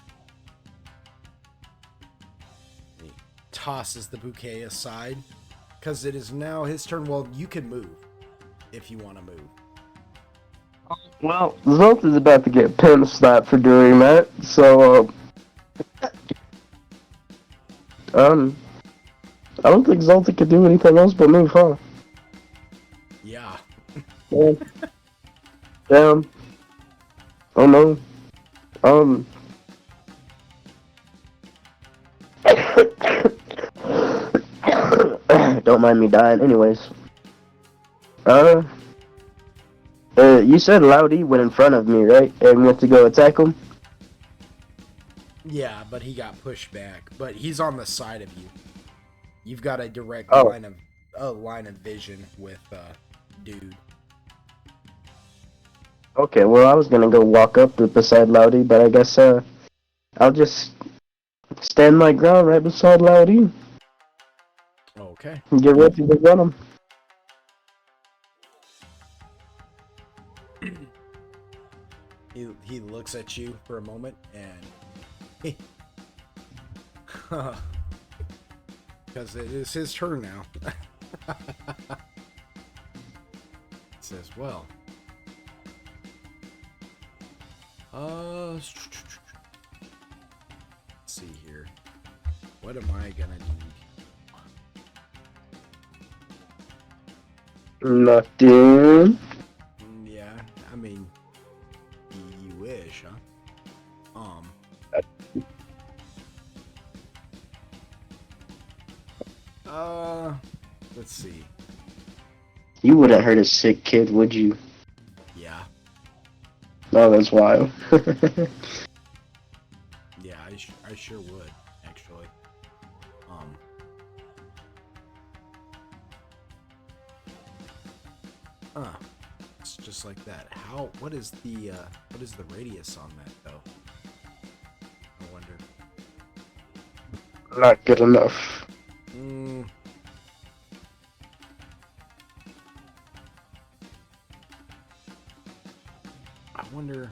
And he tosses the bouquet aside because it is now his turn. Well, you can move if you want to move. Well, Zolt is about to get pimp slapped for doing that, so, I don't think Zoltan could do anything else but move, huh? Yeah. Yeah. Damn. Oh no. Don't mind me dying. Anyways. You said Loudy went in front of me, right? And went to go attack him? Yeah, but he got pushed back. But he's on the side of you. You've got a direct Oh. line of vision with dude. Okay, well, I was gonna go walk up beside Loudy, but I guess, I'll just stand my ground right beside Loudy Okay. and get ready to run him. He looks at you for a moment and because it is his turn now. Says, well, let's see here. What am I gonna do? Nothing. Yeah, I mean, you wish, huh? Let's see. You wouldn't hurt a sick kid, would you? Yeah, Oh, that's wild. yeah, I sure would, actually. It's just like that. What is the radius on that, though? I wonder. Not good enough. I wonder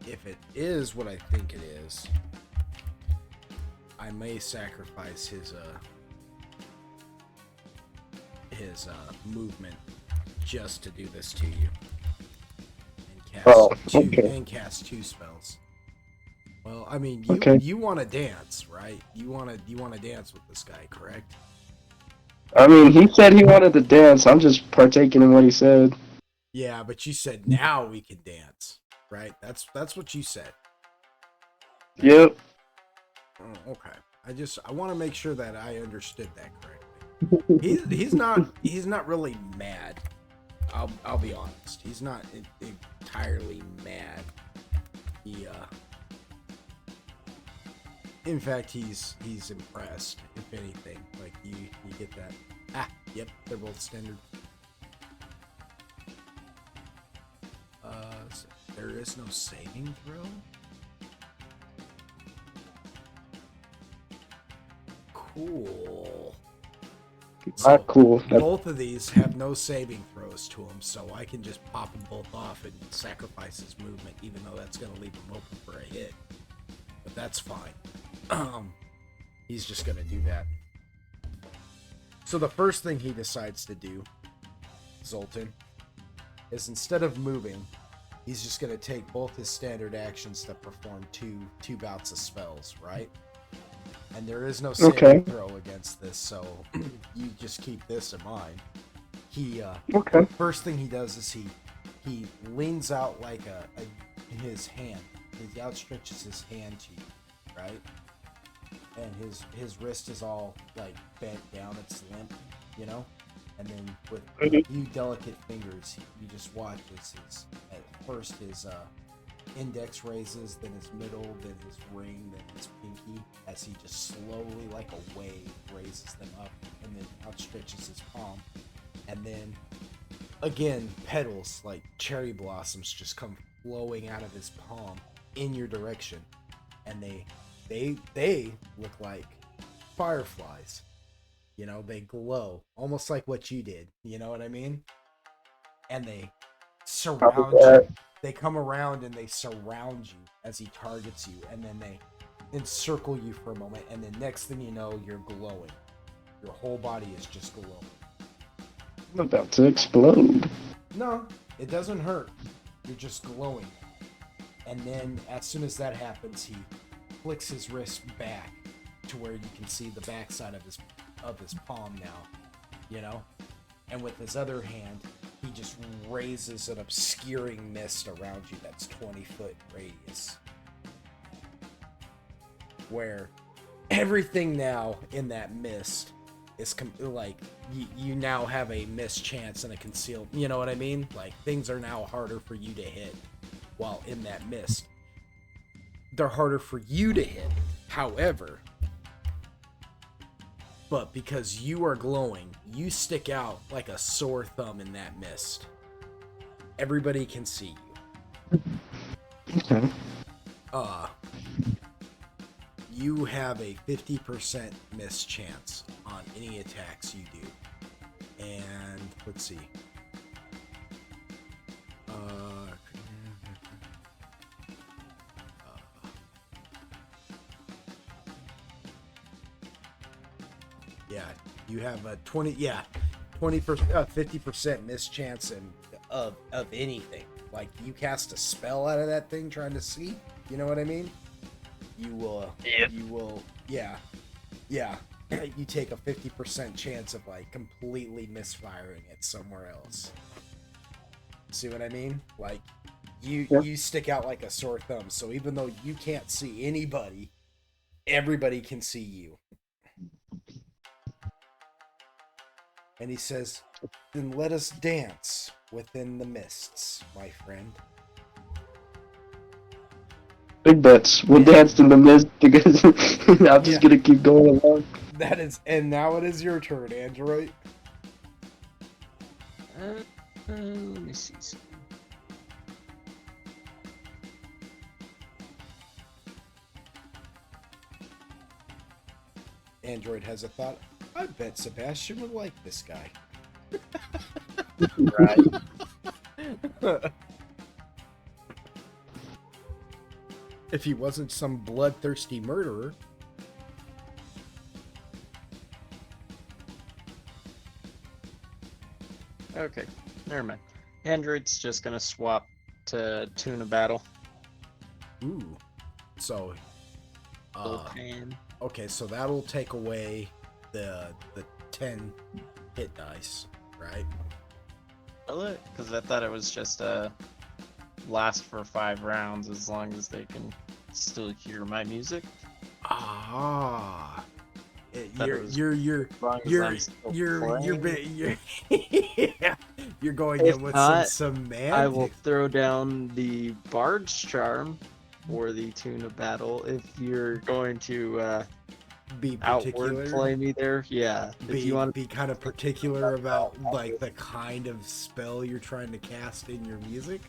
if it is what I think it is. I may sacrifice his movement just to do this to you and cast two spells. Well, I mean, you want to dance, right? You want to dance with this guy, correct? I mean, he said he wanted to dance. I'm just partaking in what he said. Yeah, but you said now we can dance, right? That's what you said. Yep. Oh, okay. I want to make sure that I understood that correctly. He's not really mad. I'll be honest. He's not entirely mad. In fact, he's impressed. If anything, like you get that. Yep, they're both standard. So there is no saving throw. Cool. Not cool. Both of these have no saving throws to them, so I can just pop them both off and sacrifice his movement, even though that's going to leave him open for a hit. But that's fine. He's just going to do that. So the first thing he decides to do, Zoltan, is instead of moving, he's just going to take both his standard actions to perform two bouts of spells, right? And there is no saving throw against this, so you just keep this in mind. He first thing he does is he leans out like his hand. He outstretches his hand to you, right? And his wrist is all like bent down, it's limp, you know? And then with a few delicate fingers, you just watch as at first his index raises, then his middle, then his ring, then his pinky, as he just slowly, like a wave, raises them up and then outstretches his palm. And then, again, petals, like cherry blossoms, just come flowing out of his palm in your direction. And they look like fireflies. You know, they glow, almost like what you did. You know what I mean? And they surround you. They come around and they surround you as he targets you, and then they encircle you for a moment, and then next thing you know, you're glowing. Your whole body is just glowing. I'm about to explode. No, it doesn't hurt. You're just glowing. And then as soon as that happens, he flicks his wrist back to where you can see the backside of his palm now, you know? And with his other hand, he just raises an obscuring mist around you that's 20-foot radius. Where everything now in that mist is you now have a missed chance and a concealed, you know what I mean? Like, things are now harder for you to hit while in that mist. They're harder for you to hit. However, but because you are glowing, you stick out like a sore thumb in that mist. Everybody can see you. Okay. You have a 50% miss chance on any attacks you do. And let's see. Yeah, you have a 20%, 50% miss chance of anything. Like, you cast a spell out of that thing trying to see, you know what I mean? You will, yeah. You take a 50% chance of, like, completely misfiring it somewhere else. See what I mean? Like, you stick out like a sore thumb, so even though you can't see anybody, everybody can see you. And he says, "Then let us dance within the mists, my friend." Big bets. We'll dance in the mist because I'm just gonna keep going along. And now it is your turn, Android. Let me see something. Android has a thought. I bet Sebastian would like this guy. Right. If he wasn't some bloodthirsty murderer. Okay, never mind. Android's just gonna swap to Tuna Battle. Ooh. So, Pan. okay, so that'll take away the 10 hit dice, right? Because I thought it was just last for 5 rounds as long as they can still hear my music. Ah. Thought it was As long as I'm still playing. You're going If in with not, some semantics. I will throw down the Bard's Charm for the Tuna Battle if you're going to be outward particular. play me there. Yeah. If you want be kind of particular about like the kind of spell you're trying to cast in your music.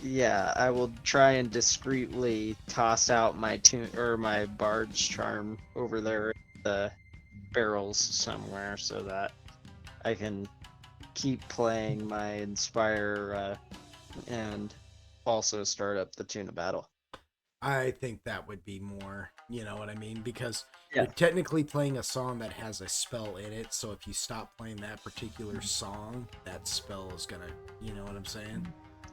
Yeah, I will try and discreetly toss out my Bard's Charm over there in the barrels somewhere so that I can keep playing my Inspire and also start up the Tuna Battle. I think that would be more, you know what I mean? Because Yeah. you're technically playing a song that has a spell in it, so if you stop playing that particular song, that spell is gonna, you know what I'm saying?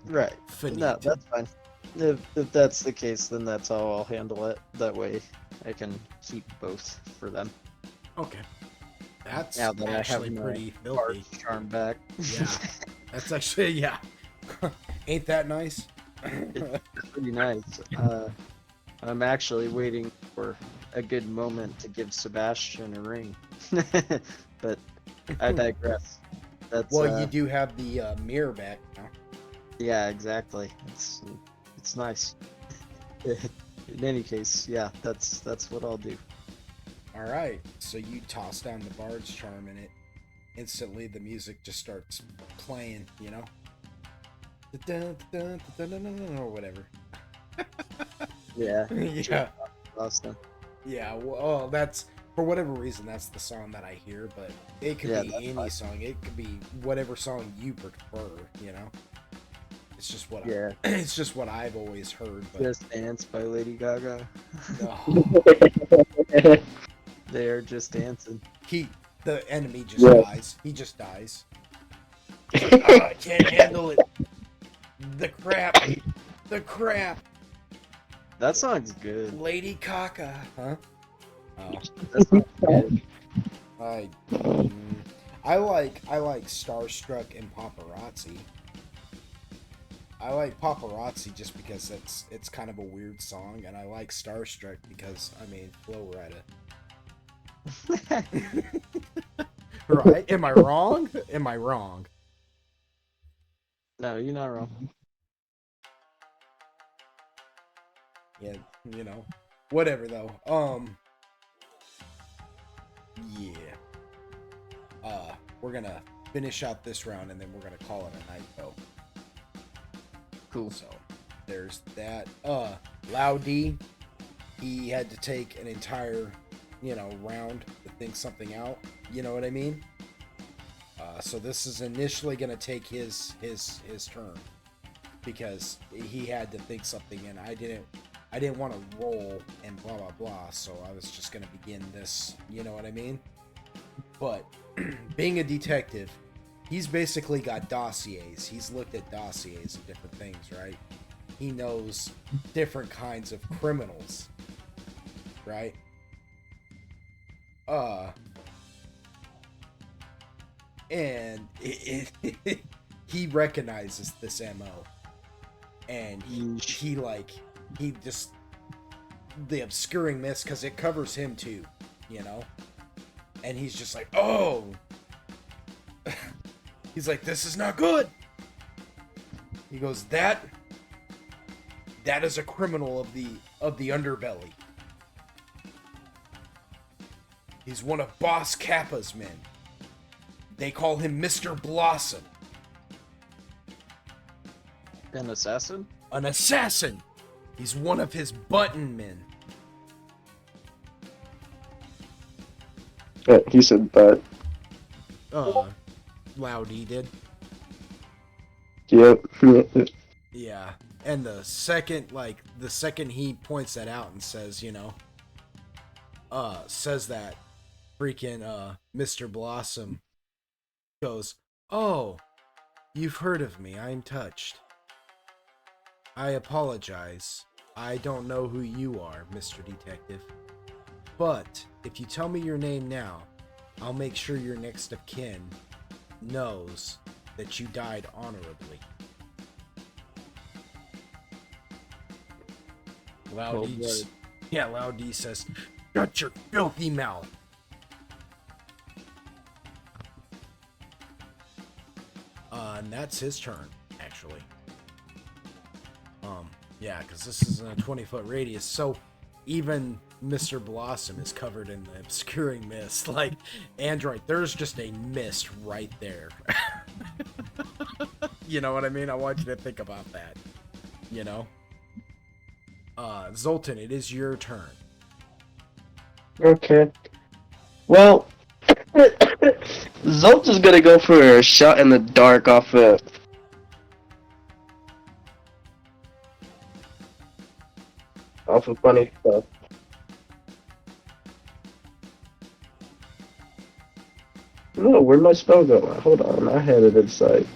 Right. Finite. No, that's fine. If that's the case, then that's how I'll handle it. That way I can keep both for them. Okay. That's Now that actually I have my pretty filthy. Bard's Charm back. Yeah. That's actually, yeah. Ain't that nice? It's pretty nice. I'm actually waiting for a good moment to give Sebastian a ring. But I digress. That's Well, you do have the mirror back now. yeah, exactly. It's nice. In any case, yeah, that's what I'll do. All right. So you toss down the Bard's Charm and it instantly the music just starts playing, you know? Or whatever. Yeah. Yeah. Awesome. Yeah, well, that's for whatever reason that's the song that I hear, but it could Yeah, be that's any fine. song. It could be whatever song you prefer, you know. It's just what Yeah. it's just what I've always heard. But Just Dance by Lady Gaga. oh, They are just dancing. he the enemy just Yeah. dies. He just dies. I can't handle it. The crap. The crap. That song's good. Lady Caca. Huh? Oh. That song's good. I I like Starstruck and Paparazzi. I like Paparazzi just because it's kind of a weird song, and I like Starstruck because I mean Flo Rida. Right? Am I wrong? Am I wrong? No, you're not wrong. Yeah, you know. Whatever though. Yeah. We're gonna finish out this round and then we're gonna call it a night though. Cool. So there's that. Loudy, he had to take an entire, round to think something out. You know what I mean? So this is initially gonna take his turn because he had to think something, and I didn't want to roll and blah blah blah. So I was just gonna begin this. You know what I mean? But being a detective, he's basically got dossiers. He's looked at dossiers of different things, right? He knows different kinds of criminals, right? And he recognizes this MO, and he just the obscuring mist because it covers him too, and he's just like, oh. He's like, this is not good. He goes, that is a criminal of the underbelly. He's one of Boss Kappa's men. They call him Mr. Blossom. An assassin? An assassin. He's one of his button men. He said but. Loudy did. Yep. Yeah. And the second he points that out and says, says that freaking Mr. Blossom goes, oh, you've heard of me. I'm touched. I apologize. I don't know who you are, Mr. Detective. But if you tell me your name now, I'll make sure your next of kin knows that you died honorably. Loud D says, shut your filthy mouth. And that's his turn, actually. Yeah, because this is in a 20-foot radius, so even Mr. Blossom is covered in the obscuring mist. Like, Android, there's just a mist right there. You know what I mean? I want you to think about that. Zoltan, it is your turn. Okay. Well, Zolt is gonna go for a shot in the dark off of funny stuff. No, where'd my spell go? Hold on, I had it inside.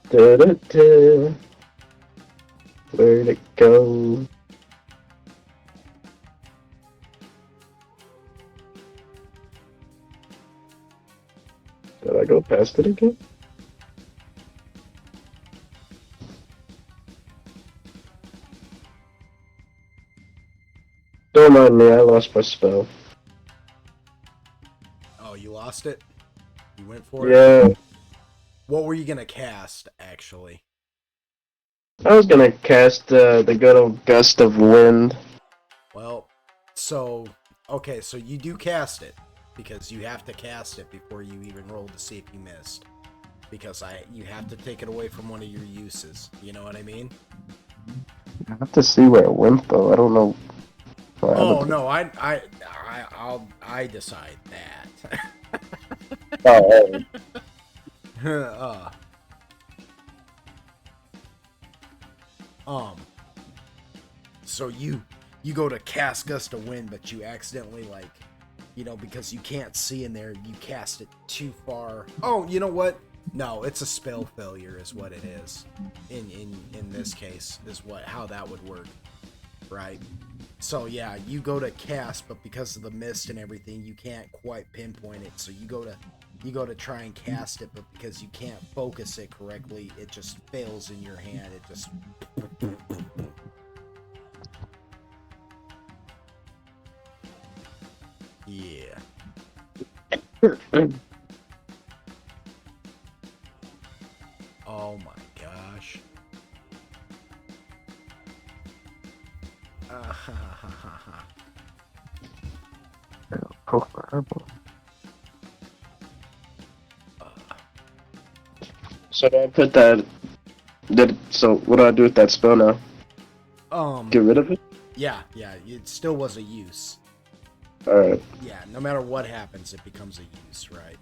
Da-da-da. Where'd it go? Did I go past it again? Don't mind me, I lost my spell. Oh, you lost it? You went for it? Yeah, What were you gonna cast, actually? I was gonna cast the good old Gust of Wind. Well, so you do cast it, because you have to cast it before you even roll to see if you missed. Because you have to take it away from one of your uses. You know what I mean? I have to see where it went though. I don't know. Oh no, I decide that. Oh, So you go to cast Gust of Wind, but you accidentally like, because you can't see in there, you cast it too far. Oh, you know what? No, it's a spell failure is what it is. In this case is how that would work, right? So yeah, you go to cast, but because of the mist and everything, you can't quite pinpoint it. So you go to try and cast it, but because you can't focus it correctly, it just fails in your hand. It just yeah. Oh my gosh. Oh, fireball. So do I put that? So what do I do with that spell now? Get rid of it? Yeah, it still was a use. Alright, Yeah, no matter what happens, it becomes a use, right?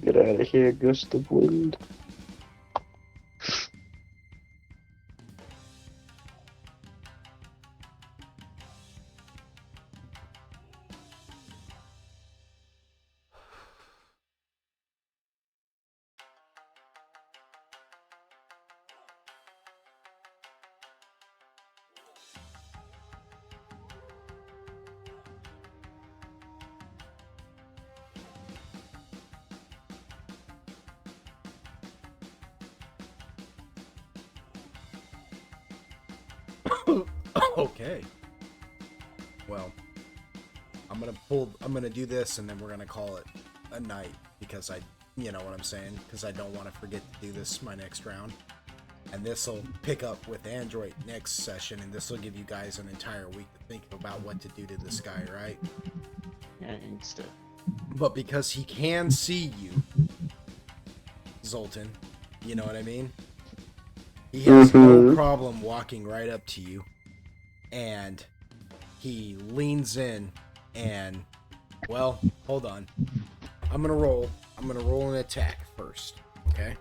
get out of here, Gust of Wind. Okay. Well, I'm gonna do this and then we're gonna call it a night because you know what I'm saying? Because I don't want to forget to do this my next round. And this will pick up with Android next session, and this will give you guys an entire week to think about what to do to this guy, right? Yeah, instead. But because he can see you, Zoltan, you know what I mean? He has no problem walking right up to you, and he leans in, and, well, hold on. I'm gonna roll an attack first, okay?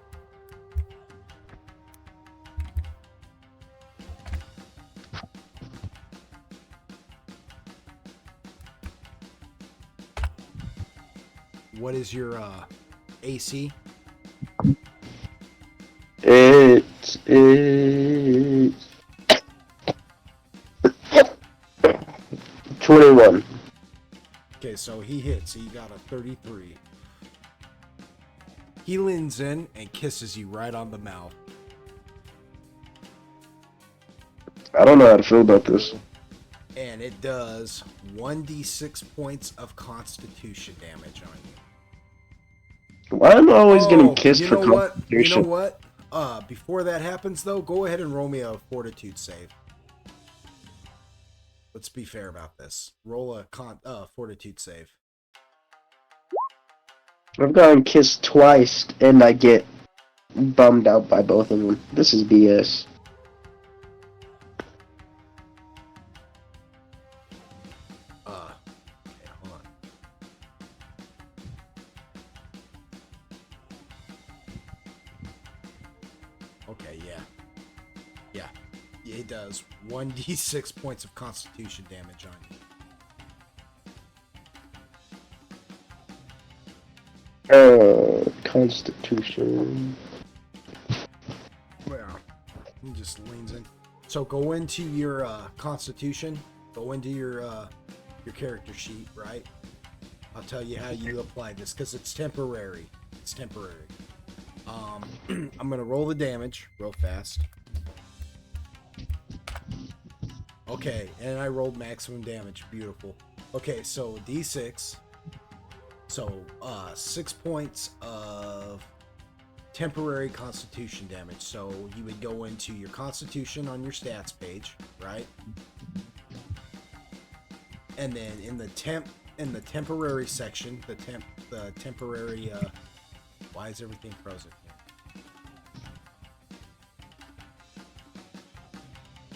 What is your AC? It is 21. Okay, so he hits. He got a 33. He leans in and kisses you right on the mouth. I don't know how to feel about this. And it does 1d6 points of constitution damage on you. Why am I always getting kissed for You constitution? know what? Before that happens, though, go ahead and roll me a fortitude save. Let's be fair about this. Roll a fortitude save. I've gotten kissed twice and I get bummed out by both of them. This is BS. Okay, hold on. Okay, yeah, it does 1d6 points of constitution damage on you. Constitution. Yeah, he just leans in. So go into your constitution. Go into your character sheet, right? I'll tell you how you apply this because it's temporary. It's temporary. I'm gonna roll the damage real fast. Okay, and I rolled maximum damage. Beautiful. Okay, so D6. So 6 points of temporary constitution damage. So you would go into your constitution on your stats page, right? And then in the temporary section, the temporary why is everything frozen here?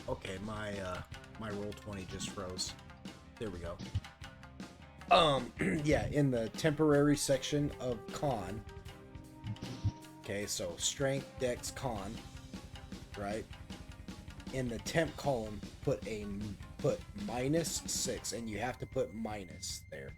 Okay, my roll 20 just froze. There we go. Yeah, in the temporary section of con. Okay, so strength, dex, con, right? in the temp column, put -6, and you have to put minus there.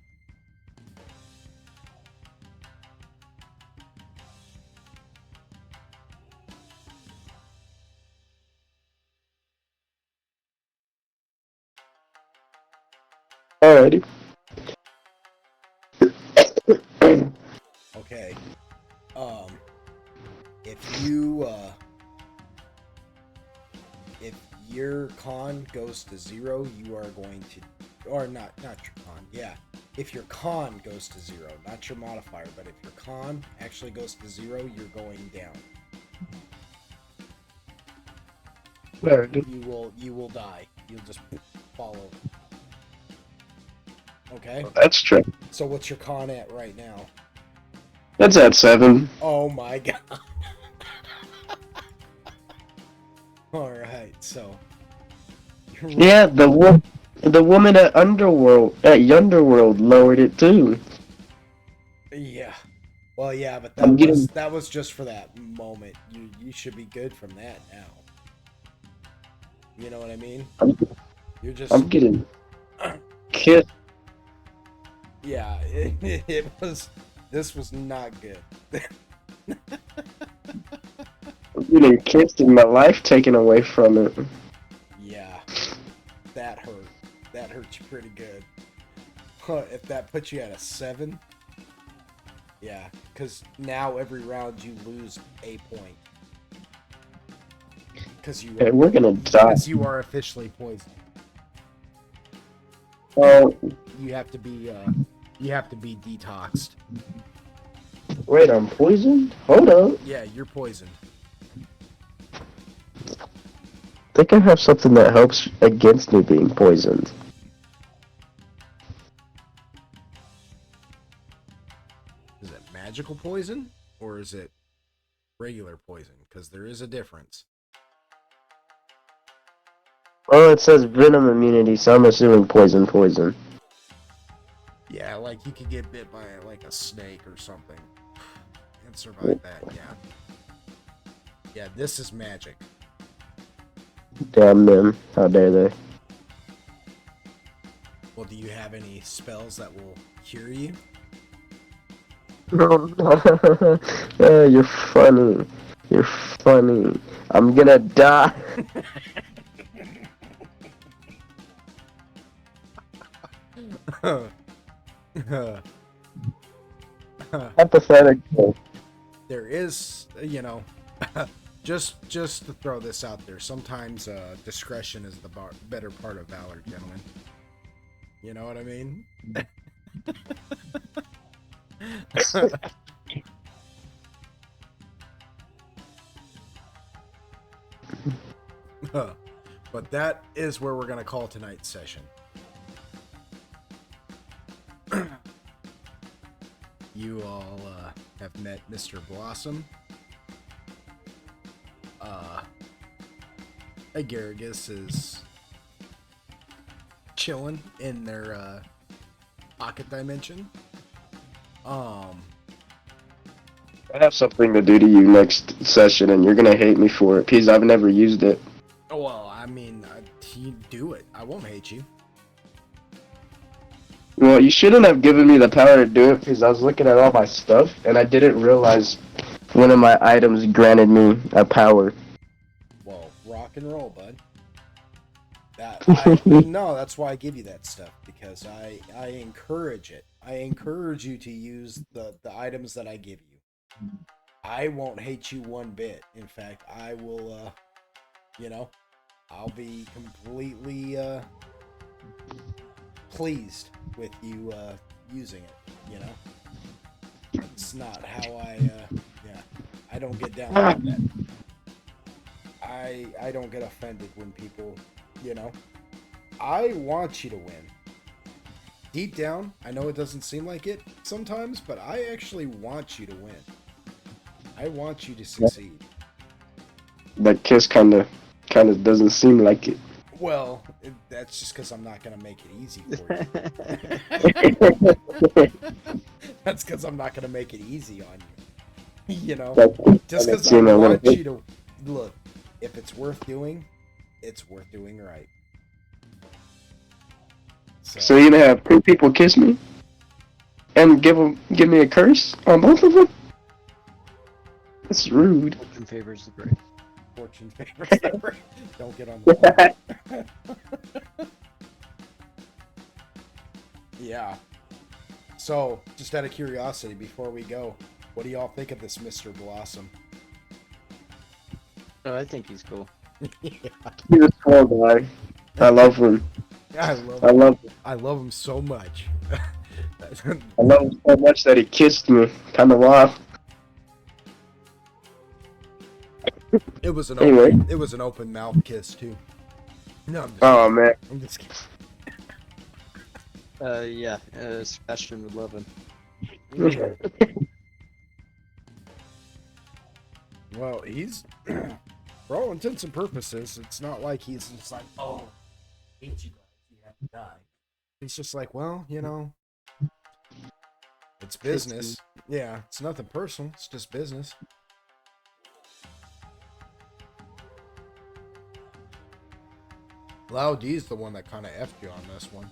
Alrighty. Okay. If your con goes to 0, you are going to, or not your con, yeah. If your con goes to 0, not your modifier, but if your con actually goes to 0, you're going down. Alrighty. You will die. You'll just fall over. Okay? That's true. So what's your con at right now? That's at 7. Oh my god. Alright, so. Yeah, the woman at Underworld lowered it too. Yeah. Well, yeah, but I'm getting- that was just for that moment. You should be good from that now. You know what I mean? You're just. I'm getting kissed. Yeah, it was. This was not good. I'm getting kissed and my life taken away from it. Yeah, that hurt. That hurt you pretty good. Huh, if that puts you at a 7. Yeah, because now every round you lose a point. Because Okay, we're gonna die. Because you are officially poisoned. Oh, You have to be detoxed. wait, I'm poisoned? Hold up. Yeah, you're poisoned. I think I have something that helps against me being poisoned. Is it magical poison or is it regular poison? Because there is a difference. Oh, it says venom immunity, so I'm assuming poison. Yeah, like you could get bit by like a snake or something and survive that. Yeah. Yeah, this is magic. Damn them. How dare they? Well, do you have any spells that will cure you? No, no. You're funny. You're funny. I'm gonna die. Hypothetical. There is, just to throw this out there, sometimes discretion is the better part of valor, gentlemen. You know what I mean? But that is where we're going to call tonight's session. You all have met Mr. Blossom. Agaricus is chilling in their pocket dimension. I have something to do to you next session, and you're gonna hate me for it because I've never used it. Well, I mean, you do it. I won't hate you. Well, you shouldn't have given me the power to do it because I was looking at all my stuff, and I didn't realize one of my items granted me a power. Well, rock and roll, bud. No, that's why I give you that stuff, because I encourage it. I encourage you to use the items that I give you. I won't hate you one bit. In fact, I will, I'll be completely pleased with you using it, It's not how I don't get down like that. I don't get offended when people, I want you to win. Deep down, I know it doesn't seem like it sometimes, but I actually want you to win. I want you to succeed. That kiss kind of doesn't seem like it. Well, that's just because I'm not going to make it easy for you. That's because I'm not going to make it easy on you. Just because I want you to... Look, if it's worth doing, it's worth doing right. So you're gonna have two people kiss me and give me a curse on both of them? That's rude. Fortune favors the brave. Fortune favors the brave. Don't get on the phone. Yeah. So, just out of curiosity, before we go, what do y'all think of this Mr. Blossom? Oh, I think he's cool. Yeah, He's a small guy. I love him. I love I him. love him. I love him so much. I love him so much that he kissed me. Kind of wild. It was an Anyway. open mouth kiss too. No, I'm just Oh man. I'm just kidding. Yeah, Sebastian would love him. Well, he's for all intents and purposes, it's not like he's just like, oh, I hate you guys, you have to die. He's just like, well, you know, it's business. Yeah, it's nothing personal. It's just business. Lao D's the one that kind of effed you on this one.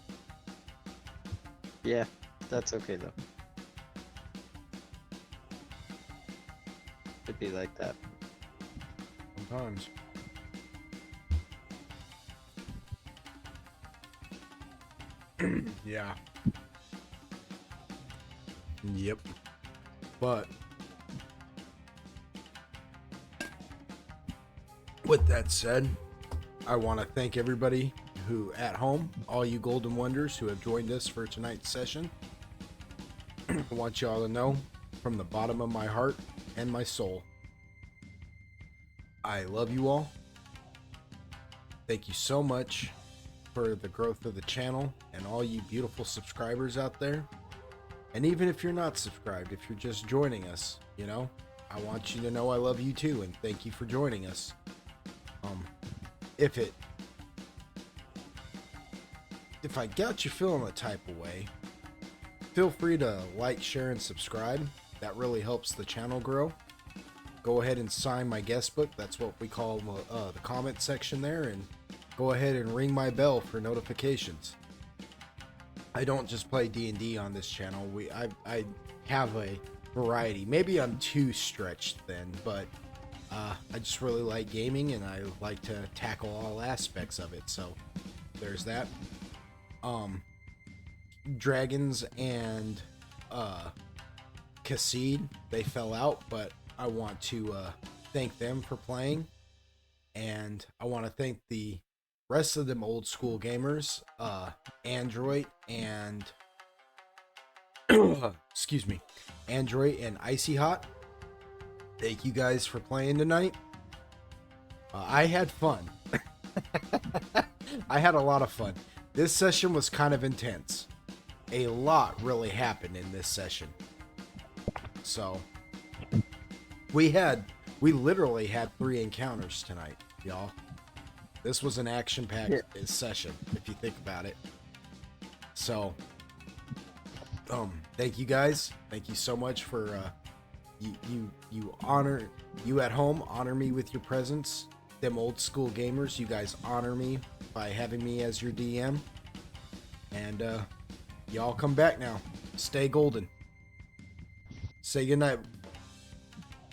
Yeah, that's okay though. It'd be like that. Sometimes. Yeah. Yep. But with that said, I want to thank everybody who at home, all you Golden Wonders who have joined us for tonight's session. I want y'all to know from the bottom of my heart and my soul, I love you all. Thank you so much for the growth of the channel and all you beautiful subscribers out there. And even if you're not subscribed, if you're just joining us, you know, I want you to know I love you too, and thank you for joining us. If I got you feeling a type of way, feel free to like, share, and subscribe. That really helps the channel grow. Go ahead and sign my guest book. That's what we call the comment section there, and go ahead and ring my bell for notifications. I don't just play D&D on this channel. I have a variety. Maybe I'm too stretched thin, but I just really like gaming, and I like to tackle all aspects of it. So there's that. Dragons and Cassid, they fell out, but I want to thank them for playing, and I want to thank the rest of them old school gamers, Android and excuse me, Android and Icy Hot. Thank you guys for playing tonight. I had fun. I had a lot of fun. This session was kind of intense. A lot really happened in this session. So we literally had 3 encounters tonight, y'all. This was an action-packed session, if you think about it. So, thank you guys. Thank you so much for you at home honor me with your presence. Them old school gamers, you guys honor me by having me as your DM. And y'all come back now. Stay golden. Say goodnight.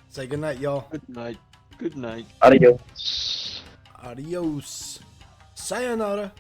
Say goodnight, y'all. Good night. Good night. Adios. Adios. Sayonara.